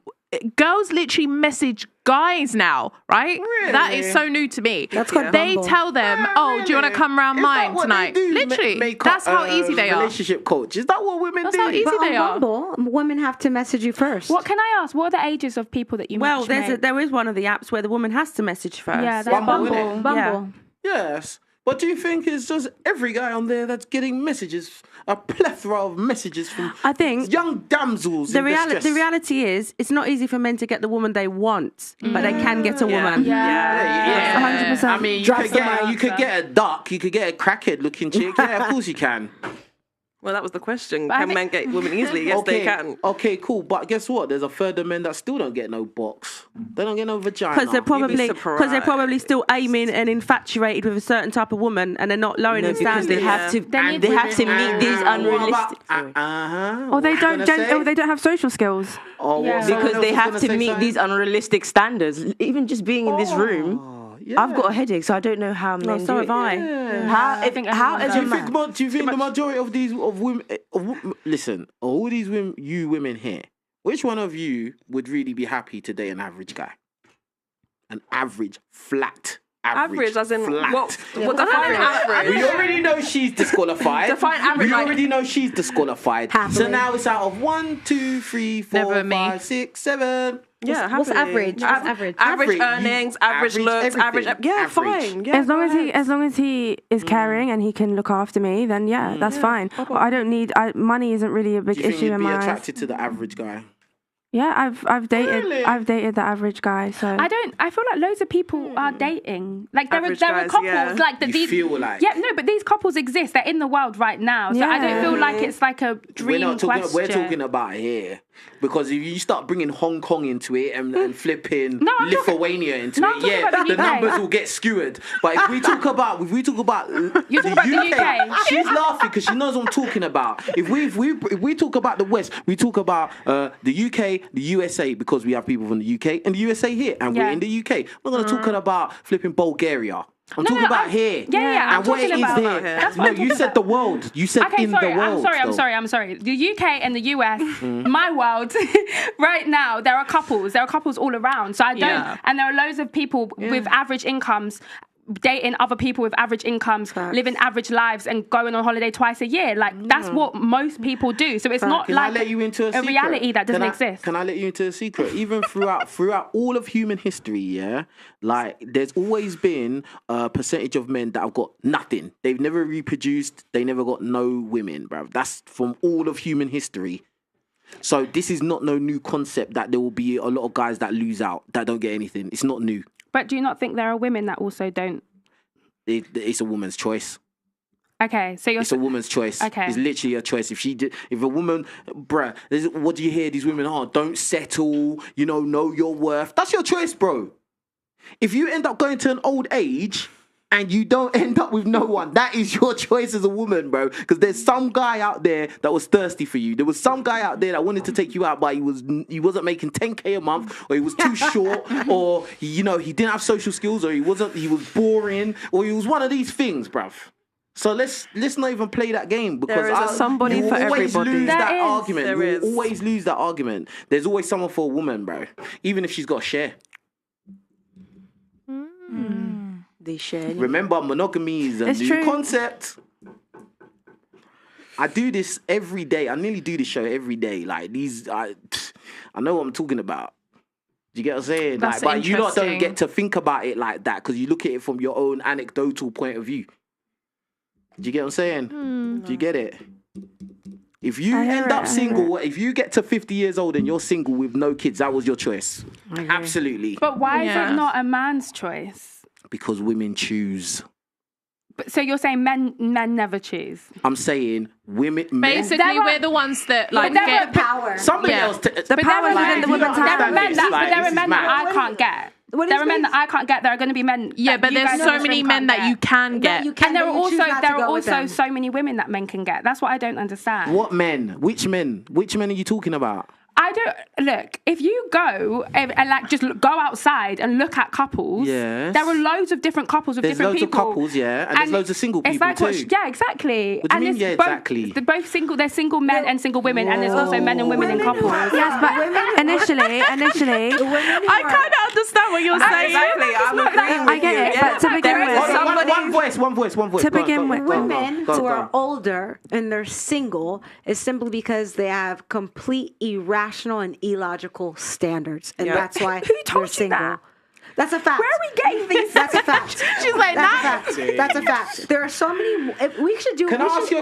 literally message guys now, right? Really? That is so new to me. That's called They Bumble. tell them, do you want to come round mine tonight? Literally, that's how easy they are. Relationship coach. Is that what women do? That's how easy But they on are. Bumble, women have to message you first. What can I ask? What are the ages of people that you Well, matchmake? there is one of the apps where the woman has to message first. Yeah, that's Bumble. Bumble. Yes. But do you think it's just every guy on there that's getting messages, a plethora of messages from I think young damsels the in distress? The reality is it's not easy for men to get the woman they want, but they can get a woman. Yeah. 100%. I mean, you could get a duck, you could get a crackhead looking chick. Yeah, of course you can. Well, that was the question. Can men get women easily? Yes, they can. Okay, cool. But guess what? There's a third of men that still don't get no box. They don't get no vagina. Because they're probably still aiming and infatuated with a certain type of woman, and they're not lowering their because standards. they have to meet these unrealistic. Or they don't have social skills. Because they have to meet these unrealistic standards. Even just being in this room. Yeah. I've got a headache, so I don't know how men do so it. have I. Do you think the majority of these women? Listen, all these women, women here, which one of you would really be happy to date an average guy? An average, flat. Average, as in flat. what define average? We already know she's disqualified. Define average. We already know she's disqualified. Happily. So now it's out of 1, 2, 3, 4, 5, 6, 7. Yeah, what's average? Average earnings, average looks, average. Yeah, fine. Yeah, as long as he is caring and he can look after me, then that's fine. But I don't need money. Isn't really a big issue in my eyes. Be attracted to the average guy? Yeah, I've dated the average guy. So I feel like loads of people are dating. Like there are couples like that. You feel like but these couples exist. They're in the world right now. So I don't feel like it's like a dream question. We're talking about here. Because if you start bringing Hong Kong into it and flipping Lithuania into it, the numbers will get skewered. But if we talk about the UK, she's laughing because she knows what I'm talking about. If we talk about the West, we talk about the UK, the USA, because we have people from the UK and the USA here, and we're in the UK. I'm not going to talk about flipping Bulgaria. I'm talking about here. Yeah. And what it is there. That's what you said the world. You said in the world. I'm sorry. The UK and the US, my world, right now, there are couples. There are couples all around. So I don't, and there are loads of people with average incomes dating other people with average incomes, living average lives, and going on holiday twice a year. Like that's what most people do. So it's not Can like I let you into a reality that doesn't exist. Can I let you into a secret? Even throughout all of human history, like there's always been a percentage of men that have got nothing. They've never reproduced. They never got no women, bruv. That's from all of human history. So this is not no new concept that there will be a lot of guys that lose out, that don't get anything. It's not new. But do you not think there are women that also don't? It's a woman's choice. Okay, so it's a woman's choice. Okay, it's literally a choice. If a woman, bruh, what do you hear? These women don't settle. Know your worth. That's your choice, bro. If you end up going to an old age and you don't end up with no one, that is your choice as a woman, bro. Because there's some guy out there that was thirsty for you. There was some guy out there that wanted to take you out, but he wasn't making 10K a month, or he was too short, or he didn't have social skills, or he was boring, or he was one of these things, bruv. So let's not even play that game, because there is somebody for everybody. You will always lose that argument. There's always someone for a woman, bro. Even if she's got a share. They share. Remember, monogamy is a new concept. I do this every day. I nearly do this show every day. Like I know what I'm talking about. Do you get what I'm saying? But you lot don't get to think about it like that because you look at it from your own anecdotal point of view. Do you get what I'm saying? Do you get it? If you end up single, if you get to 50 years old and you're single with no kids, that was your choice. Absolutely. But why is it not a man's choice? Because women choose. But, so you're saying men never choose? I'm saying women. Basically, we're the ones that get power. Somebody else. The power is within the woman's hand. There are men that I can't get. There are men that I can't get. There are going to be men. Yeah, but there's so many men that you can get. And there are also so many women that men can get. That's what I don't understand. What men? Which men? Which men are you talking about? I don't look. If you go and like just go outside and look at couples, there are loads of different couples with different people. There's loads of couples, and there's loads of single people too. Yeah, exactly. What do you mean? Yeah, exactly. They're both single. There's single men and single women, and there's also men and women in couples. Yes, but initially, I kind of understand what you're saying. Exactly, I'm agreeing with I get it, but to begin with, one voice. To begin with, women who are older and they're single is simply because they have complete irrational and illogical standards, and that's why they're single. That? That's a fact. Where are we getting these? That's a fact. She's like, that's a fact. There are so many. We should do. Can I ask you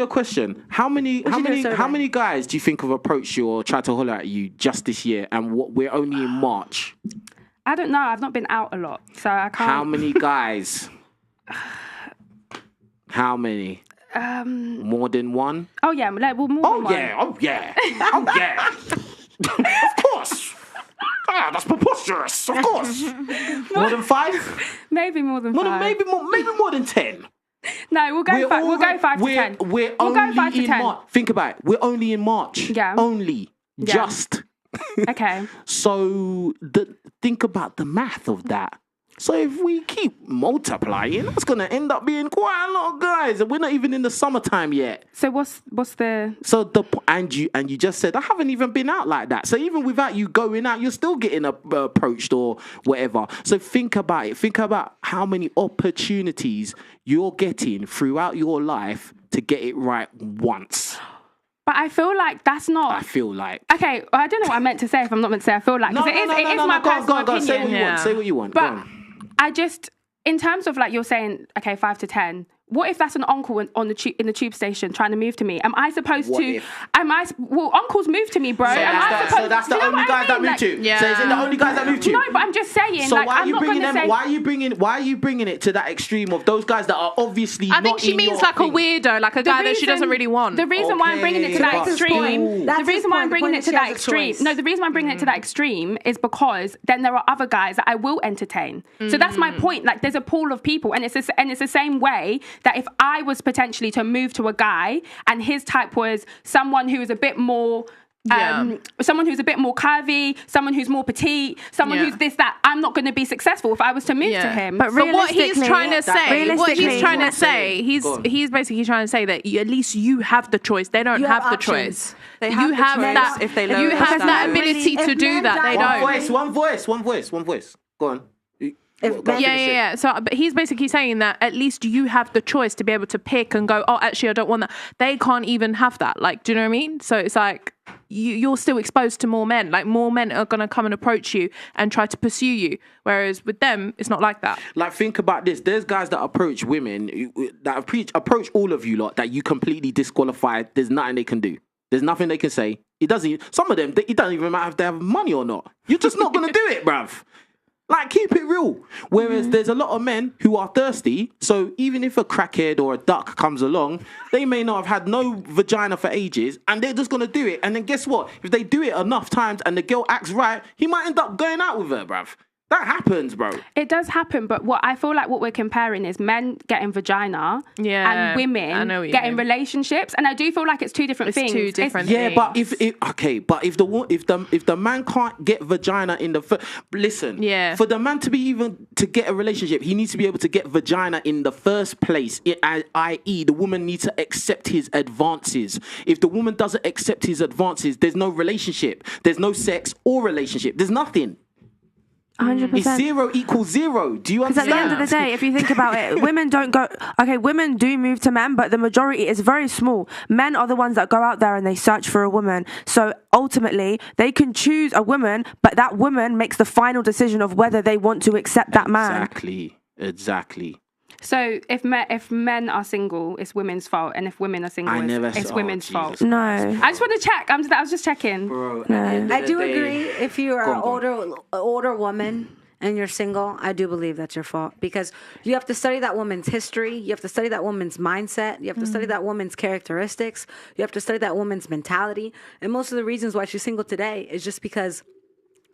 a question? How many guys do you think have approached you or tried to holler at you just this year? And we're only in March. I don't know. I've not been out a lot, so I can't. How many guys? How many? More than one? Oh yeah, more than one. Oh yeah. Of course. That's preposterous. Of course. More than 5? Maybe more than 5. Maybe more than 10. No, we'll go 5. We'll go 5 to 10. We'll go 5 to 10. Think about it. We're only in March. Yeah. Only. Yeah. Just. Okay. So think about the math of that. So if we keep multiplying, that's going to end up being quite a lot of guys, and we're not even in the summertime yet. So what's the? So and you just said I haven't even been out like that. So even without you going out, you're still getting approached or whatever. So think about it. Think about how many opportunities you're getting throughout your life to get it right once. But I feel like that's not. I feel like. Okay, well, I don't know what I meant to say. If I'm not meant to say, I feel like because it is my personal opinion. Say what you want. But I just, in terms of like you're saying, okay, 5 to 10. What if that's an uncle in the tube station trying to move to me? Am I supposed to? Well, uncles move to me, bro. So that's the only guys that move to. Yeah. So is it the only guys that move to? No, but I'm just saying. So like, why are I'm you not bringing them? say, Why are you bringing it to that extreme of those guys that are obviously? I think she means like a weirdo, like a guy that she doesn't really want. The reason why I'm bringing it to that extreme. The reason why I'm bringing it to that extreme. No, the reason why I'm bringing it to that extreme is because then there are other guys that I will entertain. So that's my point. Like, there's a pool of people, and it's the same way that if I was potentially to move to a guy and his type was someone who is a bit more someone who's a bit more curvy, someone who's more petite, someone who's this, that, I'm not going to be successful if I was to move to him. But what he's trying to say, he's basically trying to say that at least you have the choice. They don't have the choice. You have that if they you have that ability to do that. They don't. One voice. Go on. Yeah. So, but he's basically saying that at least you have the choice to be able to pick and go, oh, actually, I don't want that. They can't even have that. Like, do you know what I mean? So it's like you're still exposed to more men. Like, more men are going to come and approach you and try to pursue you. Whereas with them, it's not like that. Like, think about this. There's guys that approach women, that approach all of you lot, that you completely disqualify. There's nothing they can do. There's nothing they can say. Some of them, it doesn't even matter if they have money or not. You're just not going to do it, bruv. Like, keep it real. Whereas there's a lot of men who are thirsty, so even if a crackhead or a duck comes along, they may not have had no vagina for ages, and they're just going to do it. And then guess what? If they do it enough times and the girl acts right, he might end up going out with her, bruv. That happens, bro. It does happen, but what I feel like what we're comparing is men getting vagina and women getting relationships, and I do feel like it's two different things. Two different things. Yeah, but if the man can't get vagina in the for the man to be even to get a relationship, he needs to be able to get vagina in the first place. I.e., the woman needs to accept his advances. If the woman doesn't accept his advances, there's no relationship. There's no sex or relationship. There's nothing. 100%. It's 0 equals 0. Do you understand? Because at the end of the day, if you think about it, women do move to men, but the majority is very small. Men are the ones that go out there and they search for a woman. So ultimately, they can choose a woman, but that woman makes the final decision of whether they want to accept that man. Exactly. So if men are single, it's women's fault, and if women are single, it's women's fault. No, I just want to check. I was just checking. Bro, I do agree. If you are an older woman and you're single, I do believe that's your fault, because you have to study that woman's history. You have to study that woman's mindset. You have to study that woman's characteristics. You have to study that woman's mentality. And most of the reasons why she's single today is just because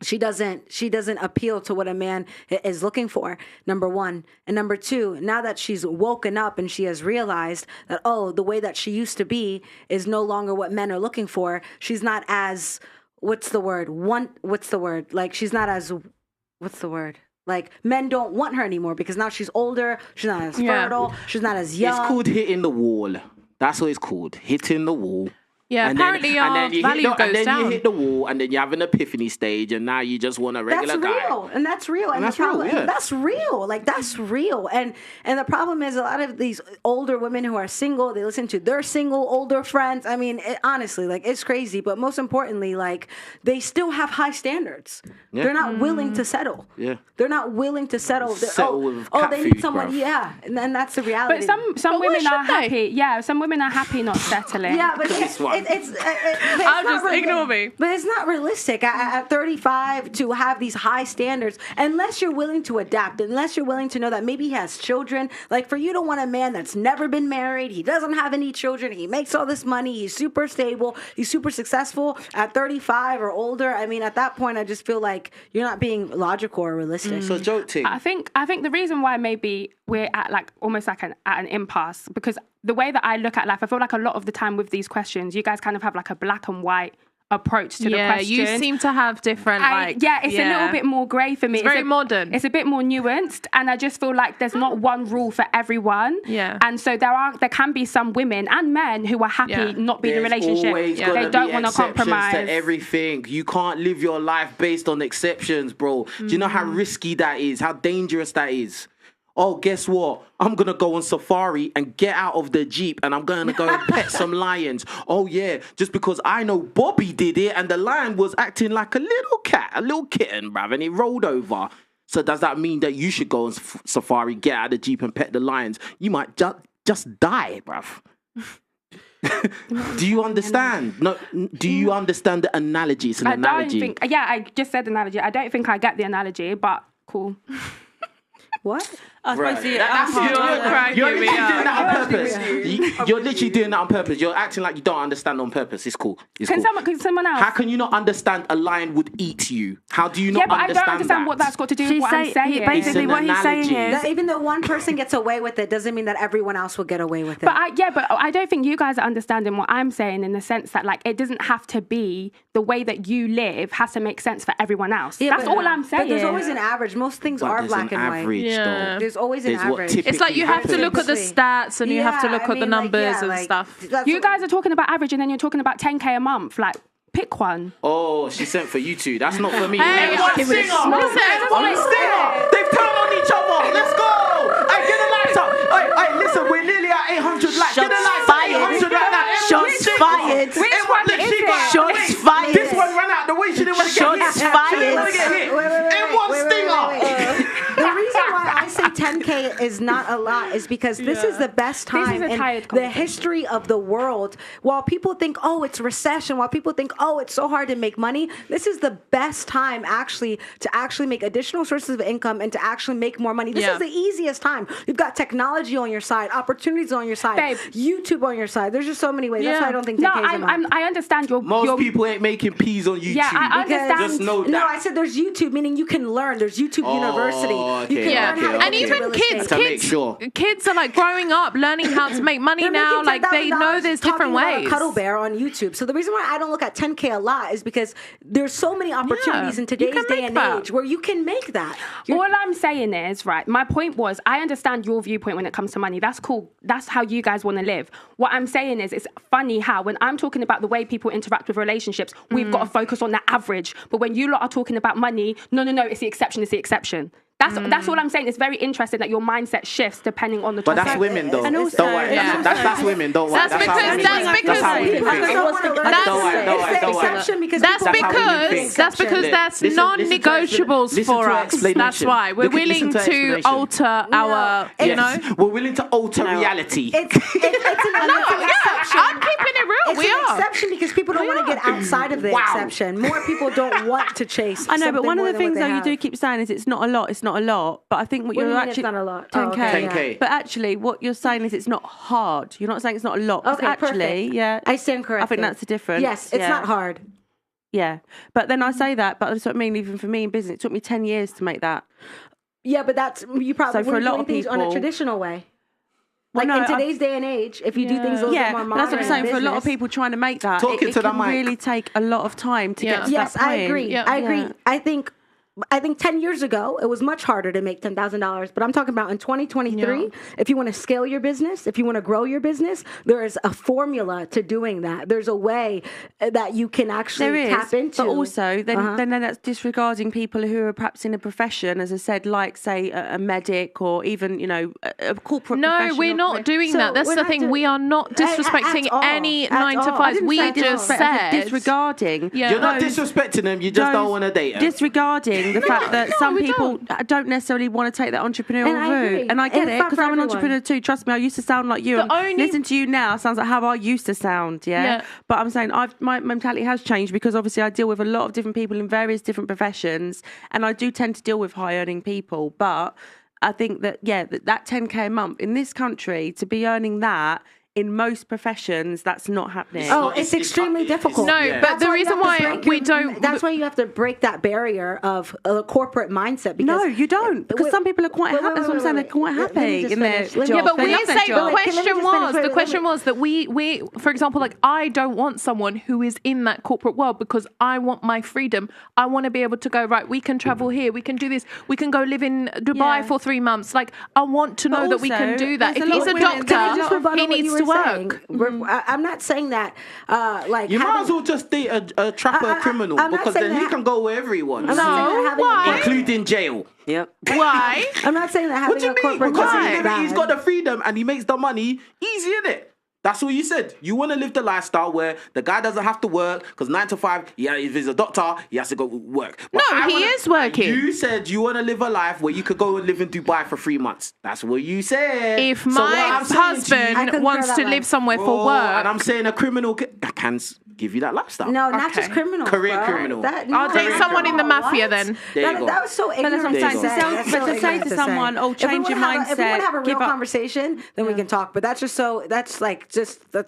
she doesn't appeal to what a man is looking for, number one. And number two, now that she's woken up and she has realized that, the way that she used to be is no longer what men are looking for, she's not as, like, she's not as, like, men don't want her anymore because now she's older, she's not as fertile, she's not as young. It's called hitting the wall. That's what it's called, hitting the wall. Yeah, and apparently our value goes down. And then you hit the wall, and then you have an epiphany stage, and now you just want a regular guy. That's real. And that's real. That's real. Like, that's real. And the problem is a lot of these older women who are single, they listen to their single older friends. I mean, honestly, like, it's crazy. But most importantly, like, they still have high standards. Yeah. They're not willing to settle. Yeah. They're not willing to settle. With cat they food, need someone. Bruv. Yeah. And that's the reality. But some women are happy. Yeah, some women are happy not settling. Yeah, but ignore me. But it's not realistic at 35 to have these high standards unless you're willing to adapt, unless you're willing to know that maybe he has children. Like, for you to want a man that's never been married, he doesn't have any children, he makes all this money, he's super stable, he's super successful at 35 or older. I mean, at that point, I just feel like you're not being logical or realistic. So, joke team. I think the reason why maybe we're at almost like at an impasse, because the way that I look at life, I feel like a lot of the time with these questions, you guys kind of have like a black and white approach to the question. Yeah, you seem to have different, it's a little bit more grey for me. It's very modern. It's a bit more nuanced, and I just feel like there's not one rule for everyone. Yeah. And so there can be some women and men who are happy not being in a relationship. They don't want to compromise. To everything. You can't live your life based on exceptions, bro. Do you know how risky that is? How dangerous that is? Oh, guess what? I'm going to go on safari and get out of the Jeep and I'm going to go and pet some lions. Oh, yeah, just because I know Bobby did it and the lion was acting like a little cat, a little kitten, bruv, and it rolled over. So does that mean that you should go on safari, get out of the Jeep and pet the lions? You might just die, bruv. Do you understand? No. Do you understand the analogy? It's an analogy. I just said analogy. I don't think I get the analogy, but cool. What? You're literally doing that on purpose. You're literally doing that on purpose. You're acting like you don't understand on purpose. It's cool. Can someone else? How can you not understand a lion would eat you? How do you not understand that? I don't understand what that's got to do with what I'm saying. Basically, what he's saying is that even though one person gets away with it, doesn't mean that everyone else will get away with it. But I don't think you guys are understanding what I'm saying in the sense that, like, it doesn't have to be the way that you live has to make sense for everyone else. Yeah, that's all I'm saying. But there's always an average. Most things are black and white. Yeah. There's always an average. It's like you have to look at the stats and you have to look at the numbers and stuff. You guys are talking about average and then you're talking about 10K a month. Like, pick one. Oh, she sent for you two. That's not for me. Hey, everyone singer. They've turned on each other. Let's go. Hey, get the lights up. Hey, listen, we're nearly at 800 likes. Get the lights up. 800 right now. Shots fired. Which one is it? Shots fired. This one ran out the way. She didn't want to get hit. Shots fired. She didn't want to get hit. M1 stinger. The reason why I say 10K is not a lot is because this is the best time in the history of the world. While people think, oh, it's recession, while people think, oh, it's so hard to make money, this is the best time actually to make additional sources of income and to actually make more money. This is the easiest time. You've got technology on your side, opportunities on your side, Babe. YouTube on your side. There's just so many ways. That's why I don't think 10K is a lot. I understand Most people ain't making peas on YouTube. Yeah, I understand. Just know that. No, I said there's YouTube, meaning you can learn. There's YouTube University. Okay, you can learn how to and even kids are like growing up, learning how to make money now. Like they know there's different ways. Cuddle Bear on YouTube. So the reason why I don't look at 10K a lot is because there's so many opportunities in today's day and age where you can make that. All I'm saying is, right, my point was, I understand your viewpoint when it comes to money. That's cool. That's how you guys want to live. What I'm saying is, it's funny how when I'm talking about the way people interact with relationships, we've got to focus on the average. But when you lot are talking about money, no, it's the exception. That's all I'm saying. It's very interesting that your mindset shifts depending on the But topic. that's women, though. And also, don't worry. That's women. Don't worry. That's non-negotiables for us. That's why we're willing to alter our. You know, we're willing to alter reality. It's an exception. I'm keeping it real. It's an exception because people don't want to get outside of the exception. More people don't want to chase. I know, but one of the things that you do keep saying is it's not a lot. It's not a lot. But I think what you're actually it's not a lot. 10K. 10K. But actually, what you're saying is it's not hard. You're not saying it's not a lot. Okay, actually, perfect. I stand corrected. I think that's the difference. Yes, it's not hard. Yeah, but then I say that, but that's what I mean. Even for me in business, it took me 10 years to make that. Yeah, but that's you probably so for a lot of people on a traditional way. Like well, no, in today's day and age, if you do things a little bit more modern, that's what I'm saying. For a lot of people trying to make that, it can really take a lot of time to get to that point. I agree. I agree. I think 10 years ago, it was much harder to make $10,000. But I'm talking about in 2023, if you want to scale your business, if you want to grow your business, there is a formula to doing that. There's a way that you can actually tap into. But also, then that's disregarding people who are perhaps in a profession, as I said, like, say, a medic or even, you know, a corporate profession. No, we're not doing that. That's the thing. We are not disrespecting any 9-to-5s. We just said... Disregarding. You're not disrespecting them. You just don't want to date them. Disregarding the fact that some people don't necessarily want to take that entrepreneurial route. And I get it, because I'm an entrepreneur too. Trust me, I used to sound like you. Listen to you now sounds like how I used to sound, yeah? But I'm saying my mentality has changed because obviously I deal with a lot of different people in various different professions, and I do tend to deal with high-earning people. But I think that, that 10K a month in this country, to be earning that, in most professions, that's not happening. It's extremely difficult. But the reason why we don't... That's why you have to break that barrier of a corporate mindset. Because no, you don't. Because some people are quite happy. That's what I'm saying. They're quite happy in their job. Yeah, but we're saying the question was that we, for example, like, I don't want someone who is in that corporate world because I want my freedom. I want to be able to go, right, we can travel here, we can do this, we can go live in Dubai for 3 months. Like, I want to know that we can do that. If he's a doctor, he needs to work. I'm not saying that. You might as well just date a trapper criminal because then he can go wherever he wants. Why? Including jail. Yep. Why? I'm not saying that having what do you a corporate because he's got the freedom and he makes the money easy, innit? That's what you said. You want to live the lifestyle where the guy doesn't have to work because 9 to 5, if he's a doctor, he has to go work. But he is working. You said you want to live a life where you could go and live in Dubai for 3 months. That's what you said. If my husband wants to live somewhere for work. And I'm saying a criminal can give you that lifestyle. No, not just criminal. Career criminal. I'll date someone in the mafia then. That was so ignorant. But to say to someone, change your mindset. If we want to have a real conversation, then we can talk. But that's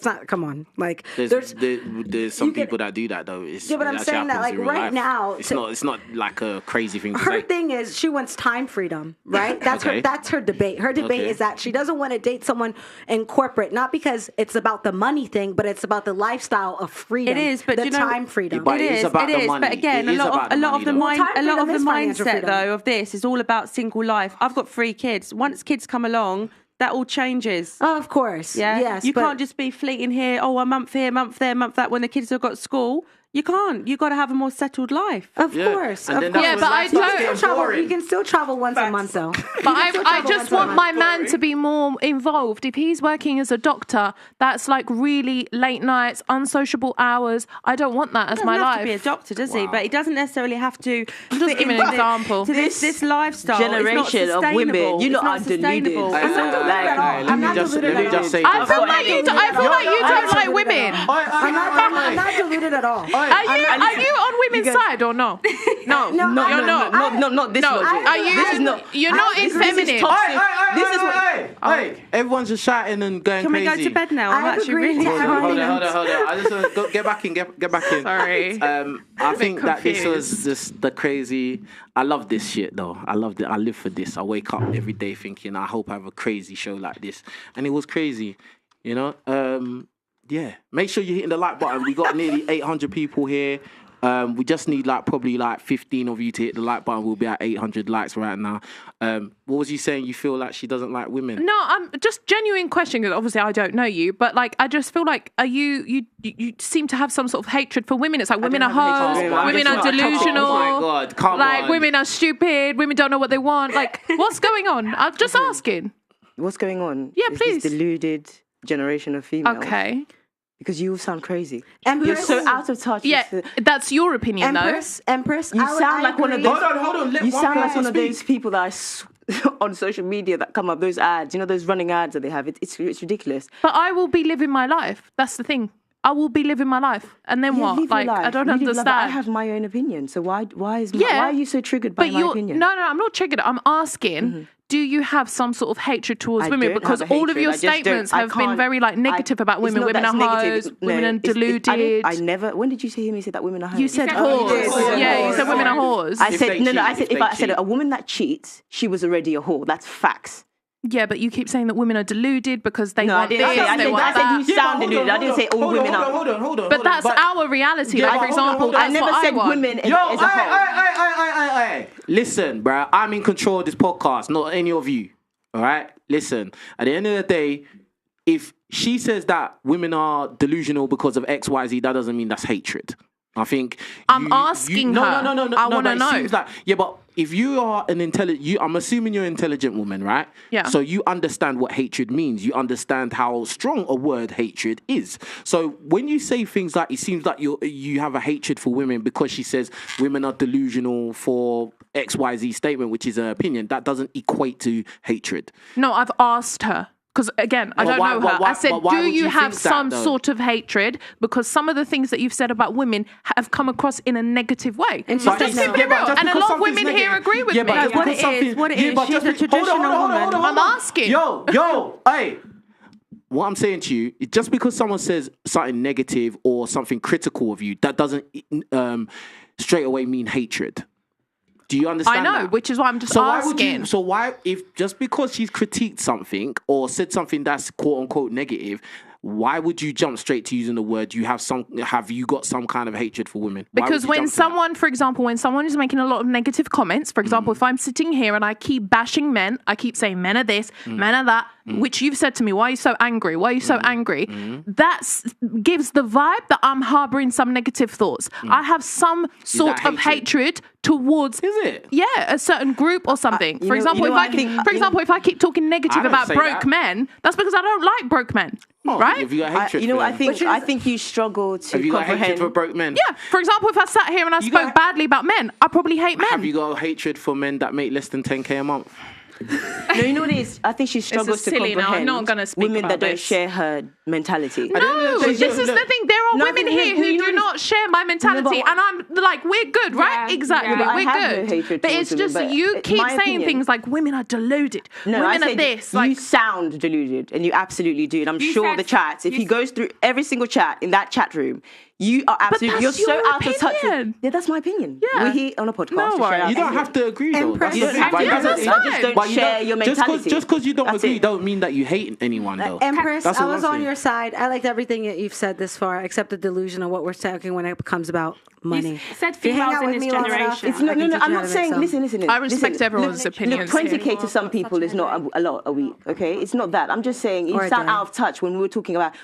not, come on. Like, there's some people that do that though. But I'm saying that, like, right now, it's not like a crazy thing to say. Her thing is she wants time freedom, right? That's her debate. Her debate is that she doesn't want to date someone in corporate, not because it's about the money thing, but it's about the lifestyle of freedom. It is, but the time freedom. But it is about the money. But again, a lot of the mindset though of this is all about single life. I've got 3 kids. Once kids come along, that all changes. Oh, of course. Yeah. Yes. You can't just be fleeting here. Oh, a month here, month there, month that. When the kids have got school, you can't. You got to have a more settled life. Of course. But I don't. You can still travel once a month, though. But I just want my man to be more involved. If he's working as a doctor, that's like really late nights, unsociable hours. I don't want that as my life. He doesn't have to be a doctor, does he? But he doesn't necessarily have to. I'm just giving an example. This lifestyle generation of women, you lot are deluded. I'm not deluded at all. I feel like you don't like women. I'm not deluded at all. Are you on women's side or no? No, you're not. Not this logic. Are you? This is not. You're not in feminine. This is what. Everyone's just shouting and going crazy. Can we go to bed now? I'm actually really Hold on. I just want to get back in. Get back in. Sorry. I think that this was just the crazy. I love this shit though. I loved it. I live for this. I wake up every day thinking, I hope I have a crazy show like this, and it was crazy. You know. Yeah, make sure you're hitting the like button. We got nearly 800 people here. We just need like probably like 15 of you to hit the like button. We'll be at 800 likes right now. What was you saying? You feel like she doesn't like women? No, I'm just genuine question because obviously I don't know you, but like I just feel like you seem to have some sort of hatred for women. It's like women are hoes, women are delusional. Oh my God, come like on. women are stupid, women don't know what they want. Like what's going on? I'm just asking. What's going on? Yeah, is please. This deluded generation of females. Okay. Because you all sound crazy. Empress, you're so out of touch. Yeah, that's your opinion, Empress, you sound like one of those. Hold on. You sound like one of those people that on social media that come up, those ads. You know those running ads that they have. It's ridiculous. But I will be living my life. That's the thing. I will be living my life, and then what? Live Like your life. I don't You live your understand. life. I have my own opinion. So why are you so triggered by my opinion? No, I'm not triggered. I'm asking. Do you have some sort of hatred towards women? don't Because have a all of hatred. your I just don't- statements I have been can't- very like negative about It's women. not Women that are it's negative. hoes. Women are deluded. I never. When did you hear me say that women are hoes? You said whores. Yeah, you said women are whores. I said no. I said if if I they said cheat. a woman that cheats, she was already a whore. That's facts. Yeah, but you keep saying that women are deluded because they No, I want didn't this, say. I they said, want I said that. you sound deluded. I didn't say all women are. Hold on. But that's our reality. Yeah, Like, for but hold on, example, hold on. I that's never what said I want. women as Yo, a whole. hey. Listen, bruh, I'm in control of this podcast, not any of you. All right? Listen, at the end of the day, if she says that women are delusional because of X, Y, Z, that doesn't mean that's hatred. I think I'm asking her. No. I wanna but it know. seems like, yeah, but if you are an intelligent, I'm assuming you're an intelligent woman, right? Yeah. So you understand what hatred means. You understand how strong a word hatred is. So when you say things like, it seems like you have a hatred for women because she says women are delusional for X, Y, Z statement, which is her opinion, that doesn't equate to hatred. No, I've asked her. Because again, I don't know her. I said, why do would you you have think that, some though? sort of hatred? Because some of the things that you've said about women have come across in a negative way. It's But just yeah, simply but real. just And a because lot of something's women here negative- agree with yeah, me. but just What because it something- is, what it yeah, is. but She's just a be- hold on, traditional woman. hold I'm on. asking. Yo, hey. What I'm saying to you, just because someone says something negative or something critical of you, that doesn't straight away mean hatred. Do you understand? I know, that? which is why I'm just so asking. Why, if just because she's critiqued something or said something that's quote unquote negative, why would you jump straight to using the word have you got some kind of hatred for women? Why Because would you when jump to that? someone, for example, when someone is making a lot of negative comments, for example, if I'm sitting here and I keep bashing men, I keep saying men are this, men are that, which you've said to me, why are you so angry? Why are you so angry? That gives the vibe that I'm harboring some negative thoughts. I have some sort of hatred towards a certain group or something. For example, if I keep talking negative about broke men, that's because I don't like broke men. Right? Have you got hatred for them? I think you struggle to Have you got comprehend. hatred for broke men? Yeah. For example, if I sat here and I spoke badly about men, I probably hate men. Have you got hatred for men that make less than 10k a month? No, you know what it is? I think she struggles to silly now. comprehend I'm not gonna speak women about that don't this. share her mentality. No, this is the thing. There are women here who do not share my mentality, and I'm like, we're good, right? Exactly, but I we're have no good. hatred But towards it's just women, but you it's keep my saying opinion. things like women are deluded. No, women I are said this. you Like, sound deluded, and you absolutely do. And I'm You sure said- the chats, if he goes through every single chat in that chat room, you are absolutely. that's You're so your out of touch. opinion. Yeah, that's my opinion. Yeah. We're here on a podcast. No to share worries. our You don't opinion. have to agree though. That's You the don't thing. have But to. it doesn't- that's I just fine. don't but you share your mentality. Just because you don't That's agree, it. don't mean that you hate anyone though. Empress, That's I what was I'm on saying. your side. I liked everything that you've said this far, except the delusion of what we're talking when it becomes about money. said If you hang females out in with this me long enough, generation. It's no, I no, can no. teach I'm you how not to saying. make some. Listen. I respect everyone's look, opinions Look, here. 20k to some people is not a lot a week. Okay, it's not that. I'm just saying you Or a sound day. out of touch when we were talking about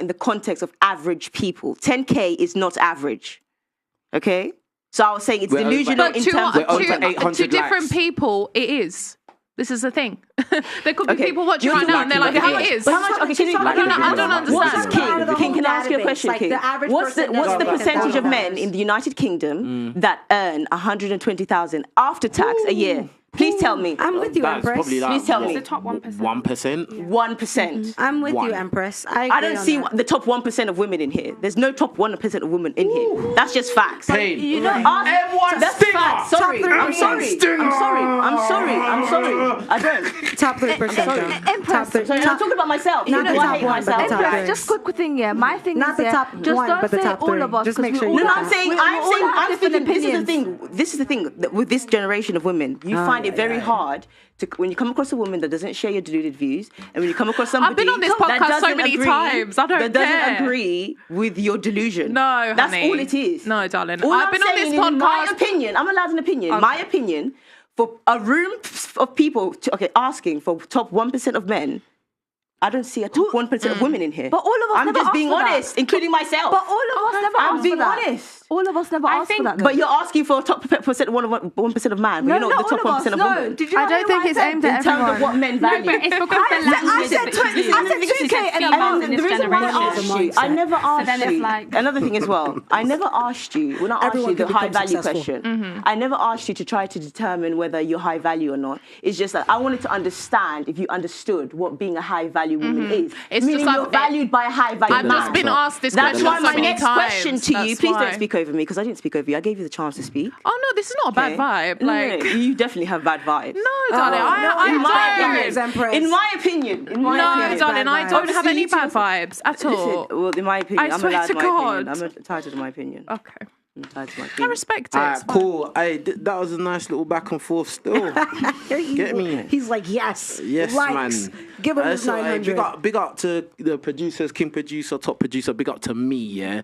in the context of average people. 10k is not average. Okay, so I was saying it's We're over- delusional but in to, terms of over content. 800 to different likes. people, it is. This is the thing. There could be Okay. people watching You're right now and they're like, talking it about- is. How much? Okay, can you, I don't understand. What's King? Can I ask you a question, Like King? the average What's person the doesn't make percentage of men $1,000. in the United Kingdom that earn 120,000 after tax a year? Please tell me. I'm with you, That's Empress. probably like Please tell what, me. The top 1%. 1%. 1%. I'm with One. you, Empress. I agree don't on see that. the top 1% of women in here. There's no top 1% of women in here. That's just facts. Pain. You don't M1 That's stinger. facts. Sorry. Top I'm 3%. sorry. I'm sorry. I don't. Top 3%. though. Empress. Top So I'm talking about myself. Not Do the I top hate one, but the myself? top Empress, three. just quick thing, yeah. My thing Not is, the yeah, top just one, don't but the say top all three. of us. Just 'cause make we sure all you No, get have- I'm saying, we all have I'm different thinking, opinions. this is the thing. This is the thing. With this generation of women, you find find it very hard to when you come across a woman that doesn't share your deluded views, and when you come across somebody I've been on this podcast so many times. I don't that doesn't agree with your delusion. No, that's honey. all it is. No, darling. All I've been on this podcast. In my opinion, I'm allowed an opinion. My opinion, for a room of people, asking for top 1% of men. I don't see a top 1% of women in here. But all of us I'm never just being asked for honest, including myself. But all of us never asked for that. I'm being honest. All of us never asked for that. But you're asking for a top 1% of man. But you're not the top 1% of women. I don't think it's aimed at everyone. In terms of what men value. No, but it's because I said 2K and the reason why I asked you, I never asked you. like... Another thing as well, I never asked you, when I asked you the high value question, I never asked you to try to determine whether you're high value or not. It's just that I wanted to understand if you understood what being a high value woman is. It's meaning just you're valued by a high value I've man. just been asked this That's question why so my many next times. question to you, That's please why. don't speak over me because I didn't speak over you. I gave you the chance to speak. Oh no, this is not a bad vibe. Like No, you definitely have bad vibes. No, darling, I don't. In my opinion, No, darling, I don't have any bad vibes at all. Listen, well, in my opinion, I I'm swear allowed to my God. opinion. I'm entitled to my opinion. Okay. I'm entitled to my I opinion. respect it. Alright, cool. Hey, that was a nice little back and forth still. Get me? He's like, yes. Yes, likes. man. Give him his 900. Big up to the producers, king producer, top producer. Big up to me, yeah.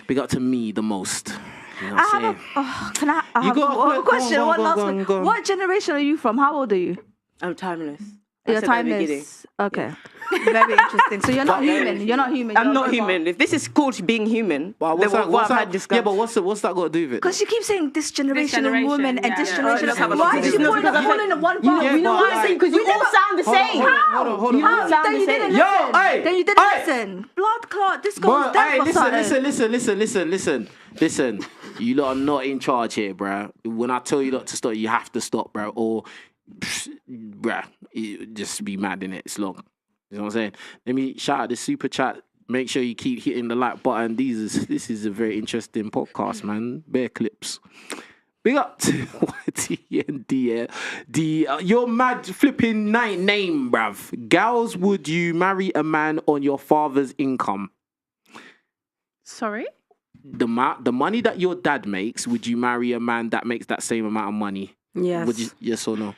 Big up to me the most. You know what I'm saying? Can I have one question? One last one. What generation are you from? How old are you? I'm timeless. You're timeless. Okay. Very interesting. So you're not human. You're not human. I'm not human. If this is called being human, then what's that got to do with it? Because you keep saying this generation of women and this generation of women. why did you put it all in one part? You know what I'm saying? Because you all sound the same. Hold on. You all sound the same. Then you didn't listen. Blood clot. This goes down for something. Listen. You lot are not in charge here, bruh. When I tell you lot to stop, you have to stop, bruh. Or, bruh, just be mad in it. It's long. You know what I'm saying? Let me shout out the super chat. Make sure you keep hitting the like button. This is a very interesting podcast, man. Bear clips. Big up to YT and D. Your mad flipping name, bruv. Gals, would you marry a man on your father's income? Sorry? The money that your dad makes, would you marry a man that makes that same amount of money? Yes. Would you, yes or no?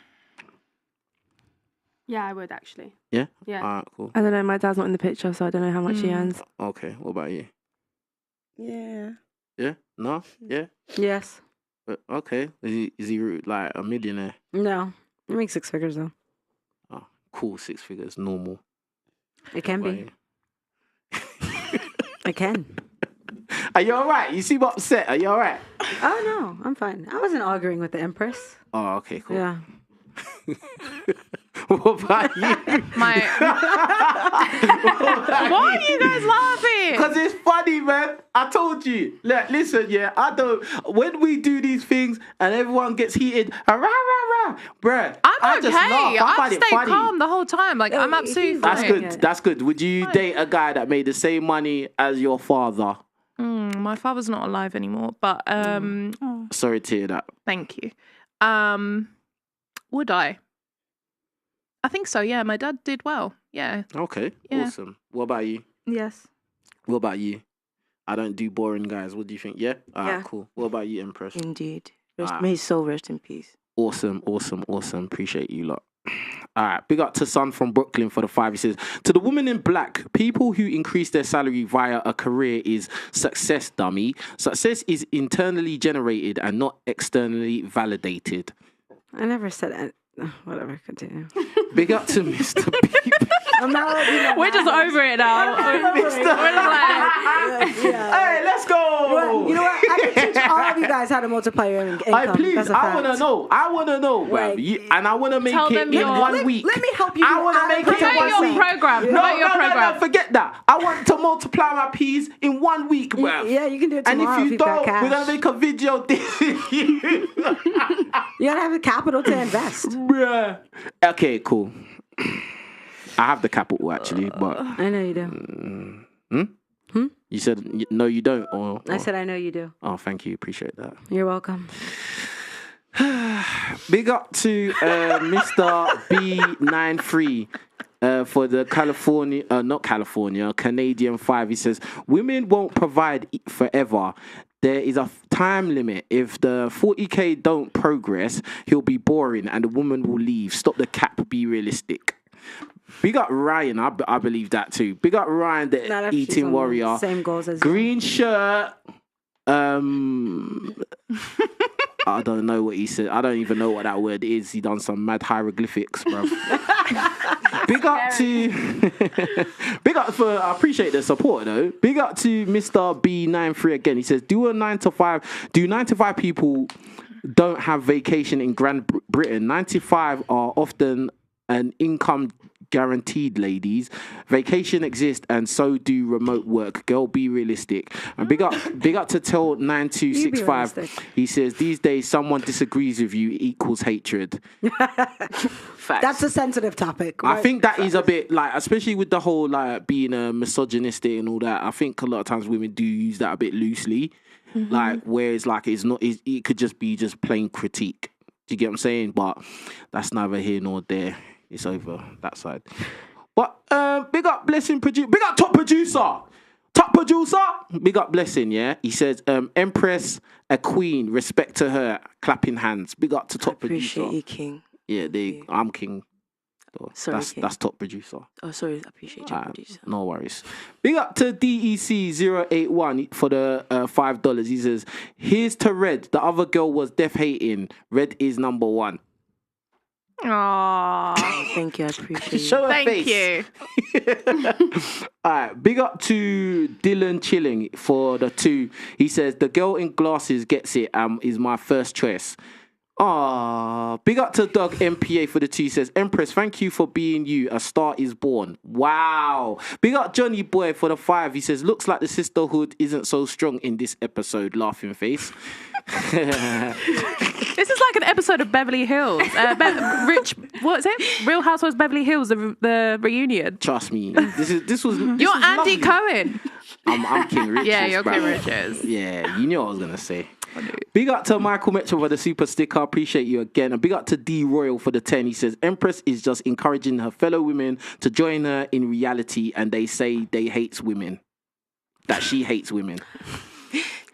Yeah, I would actually. Yeah? Yeah. All right, cool. I don't know. My dad's not in the picture, so I don't know how much he earns. Okay, what about you? Yeah. Yeah? No? Yeah? Yes. Okay. Is he like a millionaire? No. He makes 6 figures though. Oh, cool. 6 figures. Normal. It can be. I can. Are you all right? You seem upset. Are you all right? Oh, no. I'm fine. I wasn't arguing with the Empress. Oh, okay, cool. Yeah. What about you? Why are you guys laughing? Because it's funny, man. I told you. Look, listen, yeah, when we do these things and everyone gets heated, bruh, I'm okay. just laugh. I've stayed calm the whole time. Like, I'm absolutely fine. That's good. Would you date a guy that made the same money as your father? My father's not alive anymore, but Sorry to hear that. Thank you. Would I? I think so, yeah. My dad did well. Yeah. Okay, yeah. Awesome. What about you? Yes. What about you? I don't do boring guys. What do you think? Yeah? All right, cool. What about you, Empress? Indeed. May his soul rest in peace. Awesome. Appreciate you lot. All right, big up to Son from Brooklyn for the 5. He says, to the woman in black, people who increase their salary via a career is success, dummy. Success is internally generated and not externally validated. I never said that. Whatever, continue. Big up to Mr. Beep. We're just over it now. Hey, let's go. You know what? I can teach all of you guys how to multiply your income. Please, I want to know. Bruv. And I want to make it in 1 week. Let me help you. I want to make it in 1 week. No, forget that. I want to multiply my P's in 1 week, bruv. Yeah, you can do it tomorrow. And if you don't, we're going to make a video dissing you. You got to have the capital to invest. Bruh. Okay, cool. I have the capital actually, but I know you do. You said no, you don't, or I said I know you do. Oh, thank you, appreciate that. You're welcome. Big up to Mr. B93 for the Canadian 5. He says, women won't provide forever. there is a time limit. If the 40K don't progress, he'll be boring and the woman will leave. Stop the cap, be realistic. Big up Ryan, I believe that too. Big up Ryan, the eating warrior. Same goals as green shirt. I don't know what he said. I don't even know what that word is. He done some mad hieroglyphics, bro. Big up for, I appreciate the support though. Big up to Mr. B93 again. He says, do 9 to 5 people don't have vacation in Great Britain. 95 are often an income guaranteed, ladies. Vacation exists and so do remote work. Girl, be realistic. And big up to Tell 9265. He says, these days someone disagrees with you equals hatred. Facts. That's a sensitive topic. Right? I think that is a bit like, especially with the whole like being a misogynistic and all that, I think a lot of times women do use that a bit loosely. Like whereas like it could just be just plain critique. Do you get what I'm saying? But that's neither here nor there. It's over that side. But big up Blessing producer. Big up top producer. Big up Blessing, yeah? He says, Empress, a queen, respect to her, clapping hands. Big up to top producer. Appreciate you, King. Yeah, I'm King. Sorry, that's top producer. Oh, sorry, I appreciate you, producer. No worries. Big up to DEC081 for the $5. He says, here's to Red. The other girl was death hating. Red is number 1. Aww. Thank you, I appreciate it. Show her Thank face. you. All right, big up to Dylan Chilling for the 2. He says, the girl in glasses gets it, is my first choice. Big up to Doug MPA for the 2. He says, Empress, thank you for being you. A star is born. Wow. Big up Johnny Boy for the 5. He says, looks like the sisterhood isn't so strong in this episode. Laughing face. This is like an episode of Beverly Hills. What is it? Real Housewives Beverly Hills, the reunion. Trust me. This was You're was Andy lovely. Cohen. I'm King Richards. Yeah, you're bro. King Richards. Yeah, you knew what I was gonna say. Big up to Michael Metro for the super sticker. Appreciate you again. And big up to D Royal for the 10. He says, Empress is just encouraging her fellow women to join her in reality, and they say they hates women. That she hates women.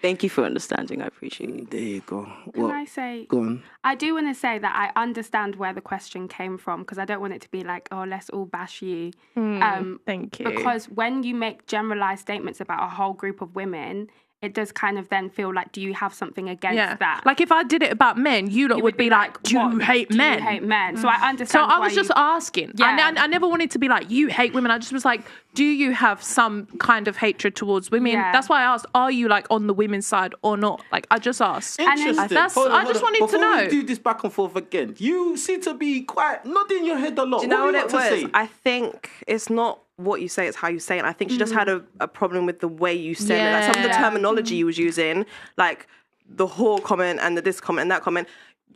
Thank you for understanding. I appreciate it. There you go. Can I say? Go on. I do want to say that I understand where the question came from, because I don't want it to be like, oh, let's all bash you. Thank you. Because when you make generalized statements about a whole group of women, it does kind of then feel like, do you have something against that? Like if I did it about men, you would be like, do you hate men? Do you hate men? So I understand. So I was just asking. Yeah. I never wanted to be like, you hate women. I just was like, do you have some kind of hatred towards women? Yeah. That's why I asked, are you like on the women's side or not? Like I just asked. Interesting. I just wanted to know. Before we do this back and forth again, you seem to be quite nodding your head a lot. Do you know what do it got to was? say? I think it's not what you say, it's how you say it. I think she just had a problem with the way you said it. Like some of the terminology you was using, like the whore comment and the this comment and that comment.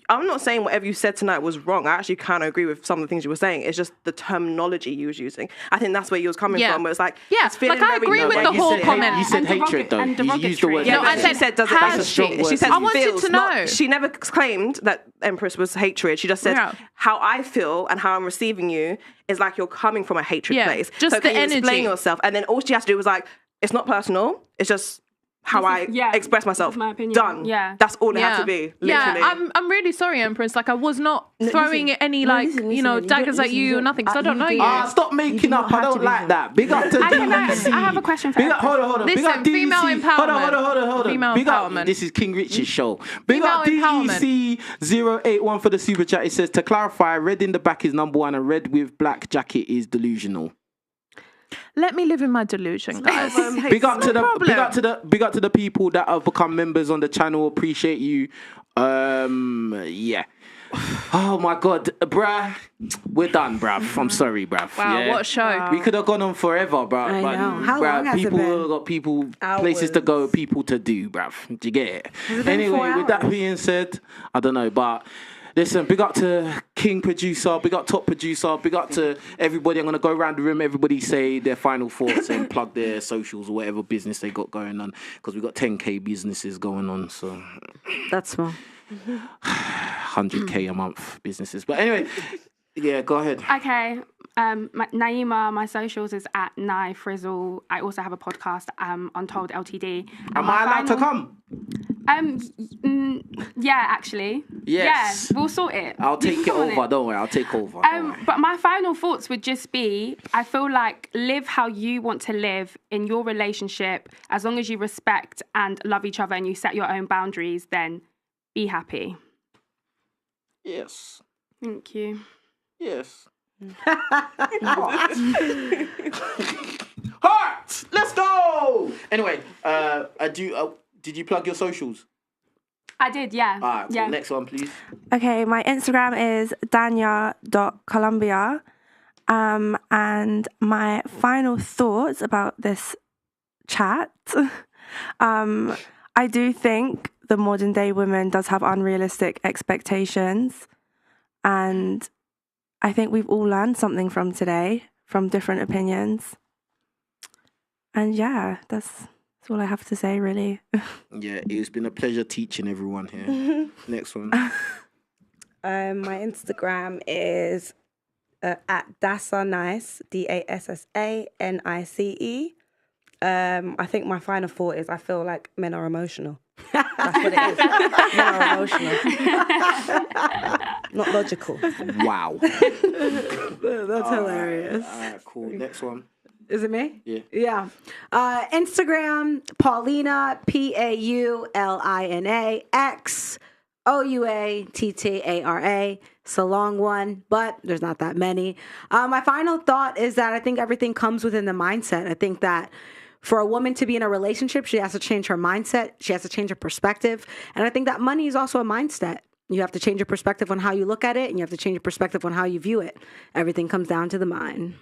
I'm not saying whatever you said tonight was wrong. I actually kind of agree with some of the things you were saying. It's just the terminology you was using. I think that's where you was coming from. Where it's like, it's feeling like I agree with the whole comment. You said hatred though. You used the word. Yeah, hatred. no, she said does it. That's a strong word. She said I wanted feels, to know. She never claimed that Empress was hatred. She just said how I feel and how I'm receiving you is like you're coming from a hatred place. Just so the can you energy. explain yourself? And then all she has to do was like, it's not personal. It's just how I express myself. my opinion. Done. Yeah. That's all it had to be. Literally. Yeah, I'm really sorry, Empress. Like I was not throwing any daggers at you or nothing, because I don't know you. Stop making up. I don't like that. Big up to DEC. I have a question for you. Hold on. Big Listen, up DEC. female empowerment. Hold on. Female Big empowerment. up. This is King Richard's show. Big up Female DEC081 for the super chat. It says, to clarify, red in the back is number 1 and red with black jacket is delusional. Let me live in my delusion, guys. Big up to the people that have become members on the channel. Appreciate you. Yeah. Oh my God, bruh. We're done, bruv. I'm sorry, bruv. Wow, what a show. We could have gone on forever, bruv. I know. How long has it been? People places to go, people to do, bruv. Do you get it? Anyway, with that being said, I don't know, but listen, big up to King Producer, big up Top Producer, big up to everybody. I'm going to go around the room, everybody say their final thoughts and plug their socials or whatever business they got going on, because we've got 10K businesses going on, so. That's small. 100K a month businesses. But anyway, yeah, go ahead. Okay. Naima, my socials is at NaiFrizzle. I also have a podcast, Untold LTD. Am I allowed to come? Yeah, actually. Yes. Yeah, we'll sort it. I'll take it over. Don't worry, I'll take over. But my final thoughts would just be, I feel like live how you want to live in your relationship. As long as you respect and love each other and you set your own boundaries, then be happy. Yes. Thank you. Yes. Heart! Let's go! Anyway, did you plug your socials? I did, yeah. All right, yeah. Next one, please. Okay, my Instagram is danya.colombia. And my final thoughts about this chat. I do think the modern day woman does have unrealistic expectations. And I think we've all learned something from today, from different opinions. And yeah, that's all I have to say, really. Yeah, it's been a pleasure teaching everyone here. Next one. My Instagram is at Dassanice, DASSANICE. I think my final thought is I feel like men are emotional. That's what it is. Men are emotional. Not logical. Wow. That's hilarious. All right, cool. Next one. Is it me? Yeah. Yeah. Instagram, Paulina, PAULINA, X OUATTARA. It's a long one, but there's not that many. My final thought is that I think everything comes within the mindset. I think that for a woman to be in a relationship, she has to change her mindset. She has to change her perspective. And I think that money is also a mindset. You have to change your perspective on how you look at it, and you have to change your perspective on how you view it. Everything comes down to the mind.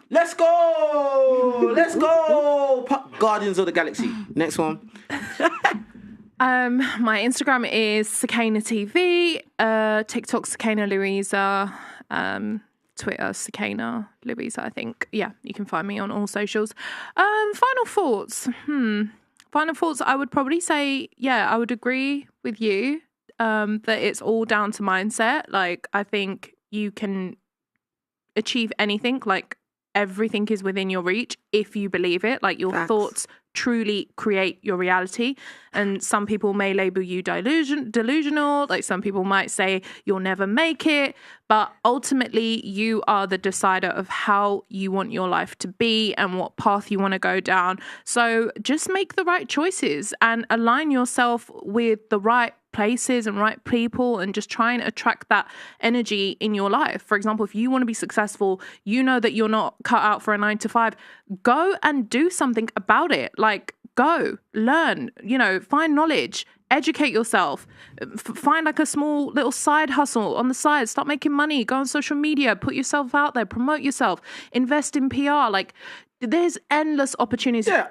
Let's go! Let's go! Guardians of the Galaxy. Next one. My Instagram is Sakana TV, TikTok Sakana Louisa, Twitter Sakana Louisa, I think. Yeah, you can find me on all socials. Final thoughts. Final thoughts, I would probably say, yeah, I would agree with you that it's all down to mindset. Like, I think you can achieve anything, like, everything is within your reach if you believe it. Like, your thoughts truly create your reality. And some people may label you delusional. Like, some people might say you'll never make it. But ultimately, you are the decider of how you want your life to be and what path you want to go down. So just make the right choices and align yourself with the right places and right people, and just try and attract that energy in your life. For example, if you want to be successful, you know that you're not cut out for a 9-to-5, go and do something about it. Like, go, learn, find knowledge, educate yourself, find like a small little side hustle on the side, start making money, go on social media, put yourself out there, promote yourself, invest in PR. Like, there's endless opportunities out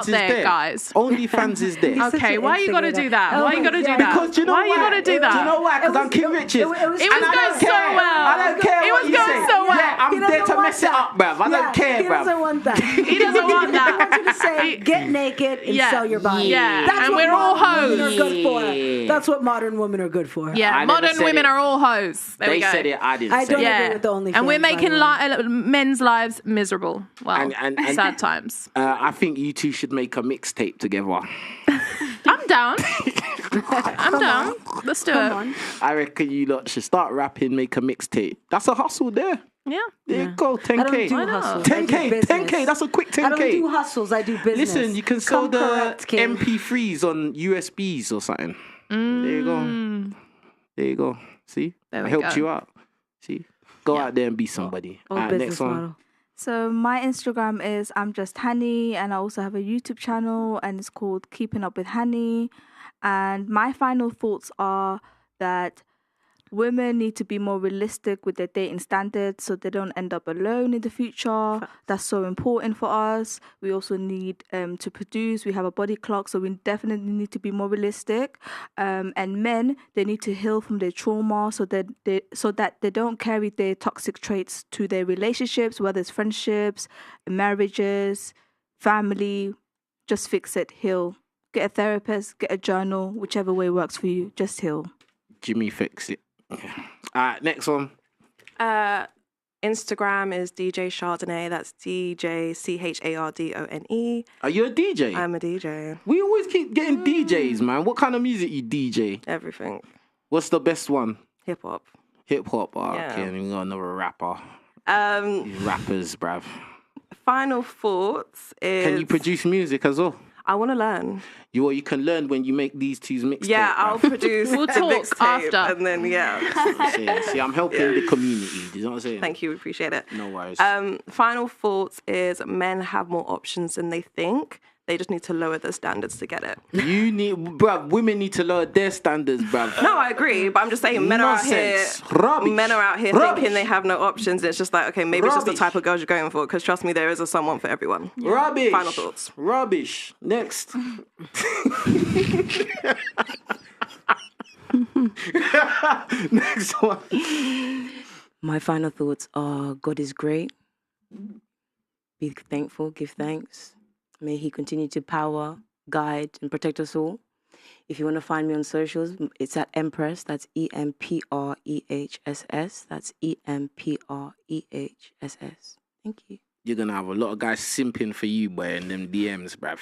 there, guys. OnlyFans is there. Okay, why you got to do that? Why you got to do that? Because do you know why you got to do that? Do you know why? Because I'm King Riches. It was going so well. I don't care. It was going so well. Yeah, I'm there to mess it up, bruv. I don't care, bruv. He doesn't want that. He doesn't want that. He wants you to say, get naked and sell your body. Yeah, That's and what we're all modern women hoes. are good for. That's what modern women are good for. Yeah, modern women are all hoes. There we go. They said it, I didn't I say don't it. agree with the OnlyFans. And we're making men's lives miserable. Well, And sad times. I think you two should make a mixtape together. I'm down. I'm down. Let's do it. I reckon you lot should start rapping, make a mixtape. That's a hustle there. Yeah. There you go, 10K. I don't do hustles. 10K, 10K, that's a quick 10K. I don't do hustles, I do business. Listen, you can sell the MP3s on USBs or something. There you go. There you go. See? I helped you out. See? Go out there and be somebody. All right, next one. Model. So my Instagram is I'm Just Hani, and I also have a YouTube channel, and it's called Keeping Up with Hani. And my final thoughts are that women need to be more realistic with their dating standards so they don't end up alone in the future. That's so important for us. We also need to produce. We have a body clock, so we definitely need to be more realistic. And men, they need to heal from their trauma so that they don't carry their toxic traits to their relationships, whether it's friendships, marriages, family. Just fix it, heal. Get a therapist, get a journal, whichever way works for you. Just heal. Jimmy fix it. All right, next one. Instagram is DJ Chardonnay. That's DJCHARDONE. Are you a DJ? I'm a DJ. We always keep getting DJs, man. What kind of music you DJ? Everything. What's the best one? Hip hop. Hip hop. Oh, Yeah. okay, we got another rapper. These rappers, bruv. Final thoughts is... Can you produce music as well? I want to learn. You can learn when you make these two's mixtape. Yeah, I'll produce We'll the talk mixtape after. and then, yeah. See, I'm helping the community. Do you know what I'm saying? Thank you, appreciate it. No worries. Final thoughts is men have more options than they think. They just need to lower their standards to get it. Women need to lower their standards, bruv. No, I agree, but I'm just saying men Nonsense. are out here thinking they have no options. It's just like, okay, maybe it's just the type of girls you're going for, because trust me, there is a someone for everyone. Rubbish. Final thoughts. Rubbish. Next. Next one. My final thoughts are God is great. Be thankful, give thanks. May he continue to power, guide, and protect us all. If you want to find me on socials, it's at Empress. That's EMPREHSS. That's EMPREHSS. Thank you. You're going to have a lot of guys simping for you, boy, in them DMs, bruv.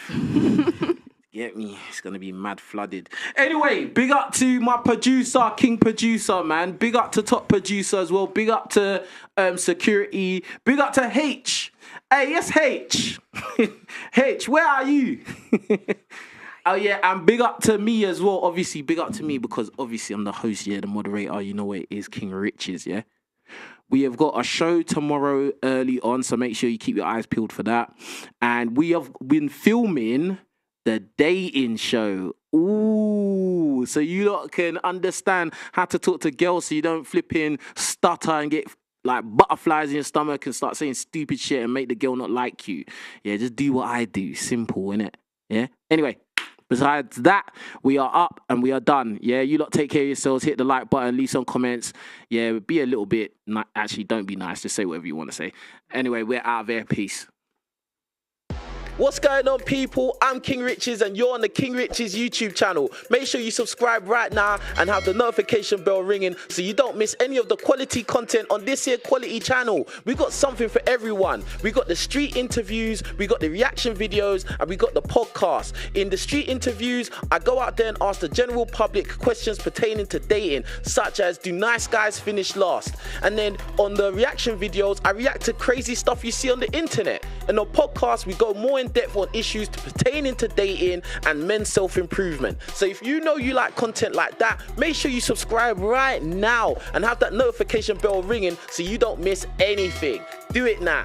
Get me? It's going to be mad flooded. Anyway, big up to my producer, King Producer, man. Big up to Top Producer as well. Big up to Security. Big up to H. Hey, yes, H. H, where are you? Oh, yeah, and big up to me as well. Obviously, big up to me because obviously I'm the host, yeah, the moderator. You know what it is, King Riches, yeah? We have got a show tomorrow early on, so make sure you keep your eyes peeled for that. And we have been filming the dating show. Ooh, so you lot can understand how to talk to girls so you don't flipping stutter and get like butterflies in your stomach and start saying stupid shit and make the girl not like you. Yeah, just do what I do. Simple, innit? Yeah? Anyway, besides that, we are up and we are done. Yeah, you lot take care of yourselves. Hit the like button, leave some comments. Yeah, be a little bit... Actually, don't be nice. Just say whatever you want to say. Anyway, we're out of here. Peace. What's going on, people? I'm King Riches and you're on the King Riches YouTube channel. Make sure you subscribe right now and have the notification bell ringing so you don't miss any of the quality content on this here quality channel. We got something for everyone. We got the street interviews, we got the reaction videos, and we got the podcast. In the street interviews, I go out there and ask the general public questions pertaining to dating, such as, do nice guys finish last? And then on the reaction videos, I react to crazy stuff you see on the internet. And on podcast, we go more in depth on issues pertaining to dating and men's self-improvement. So if you know you like content like that, make sure you subscribe right now and have that notification bell ringing so you don't miss anything. Do it now.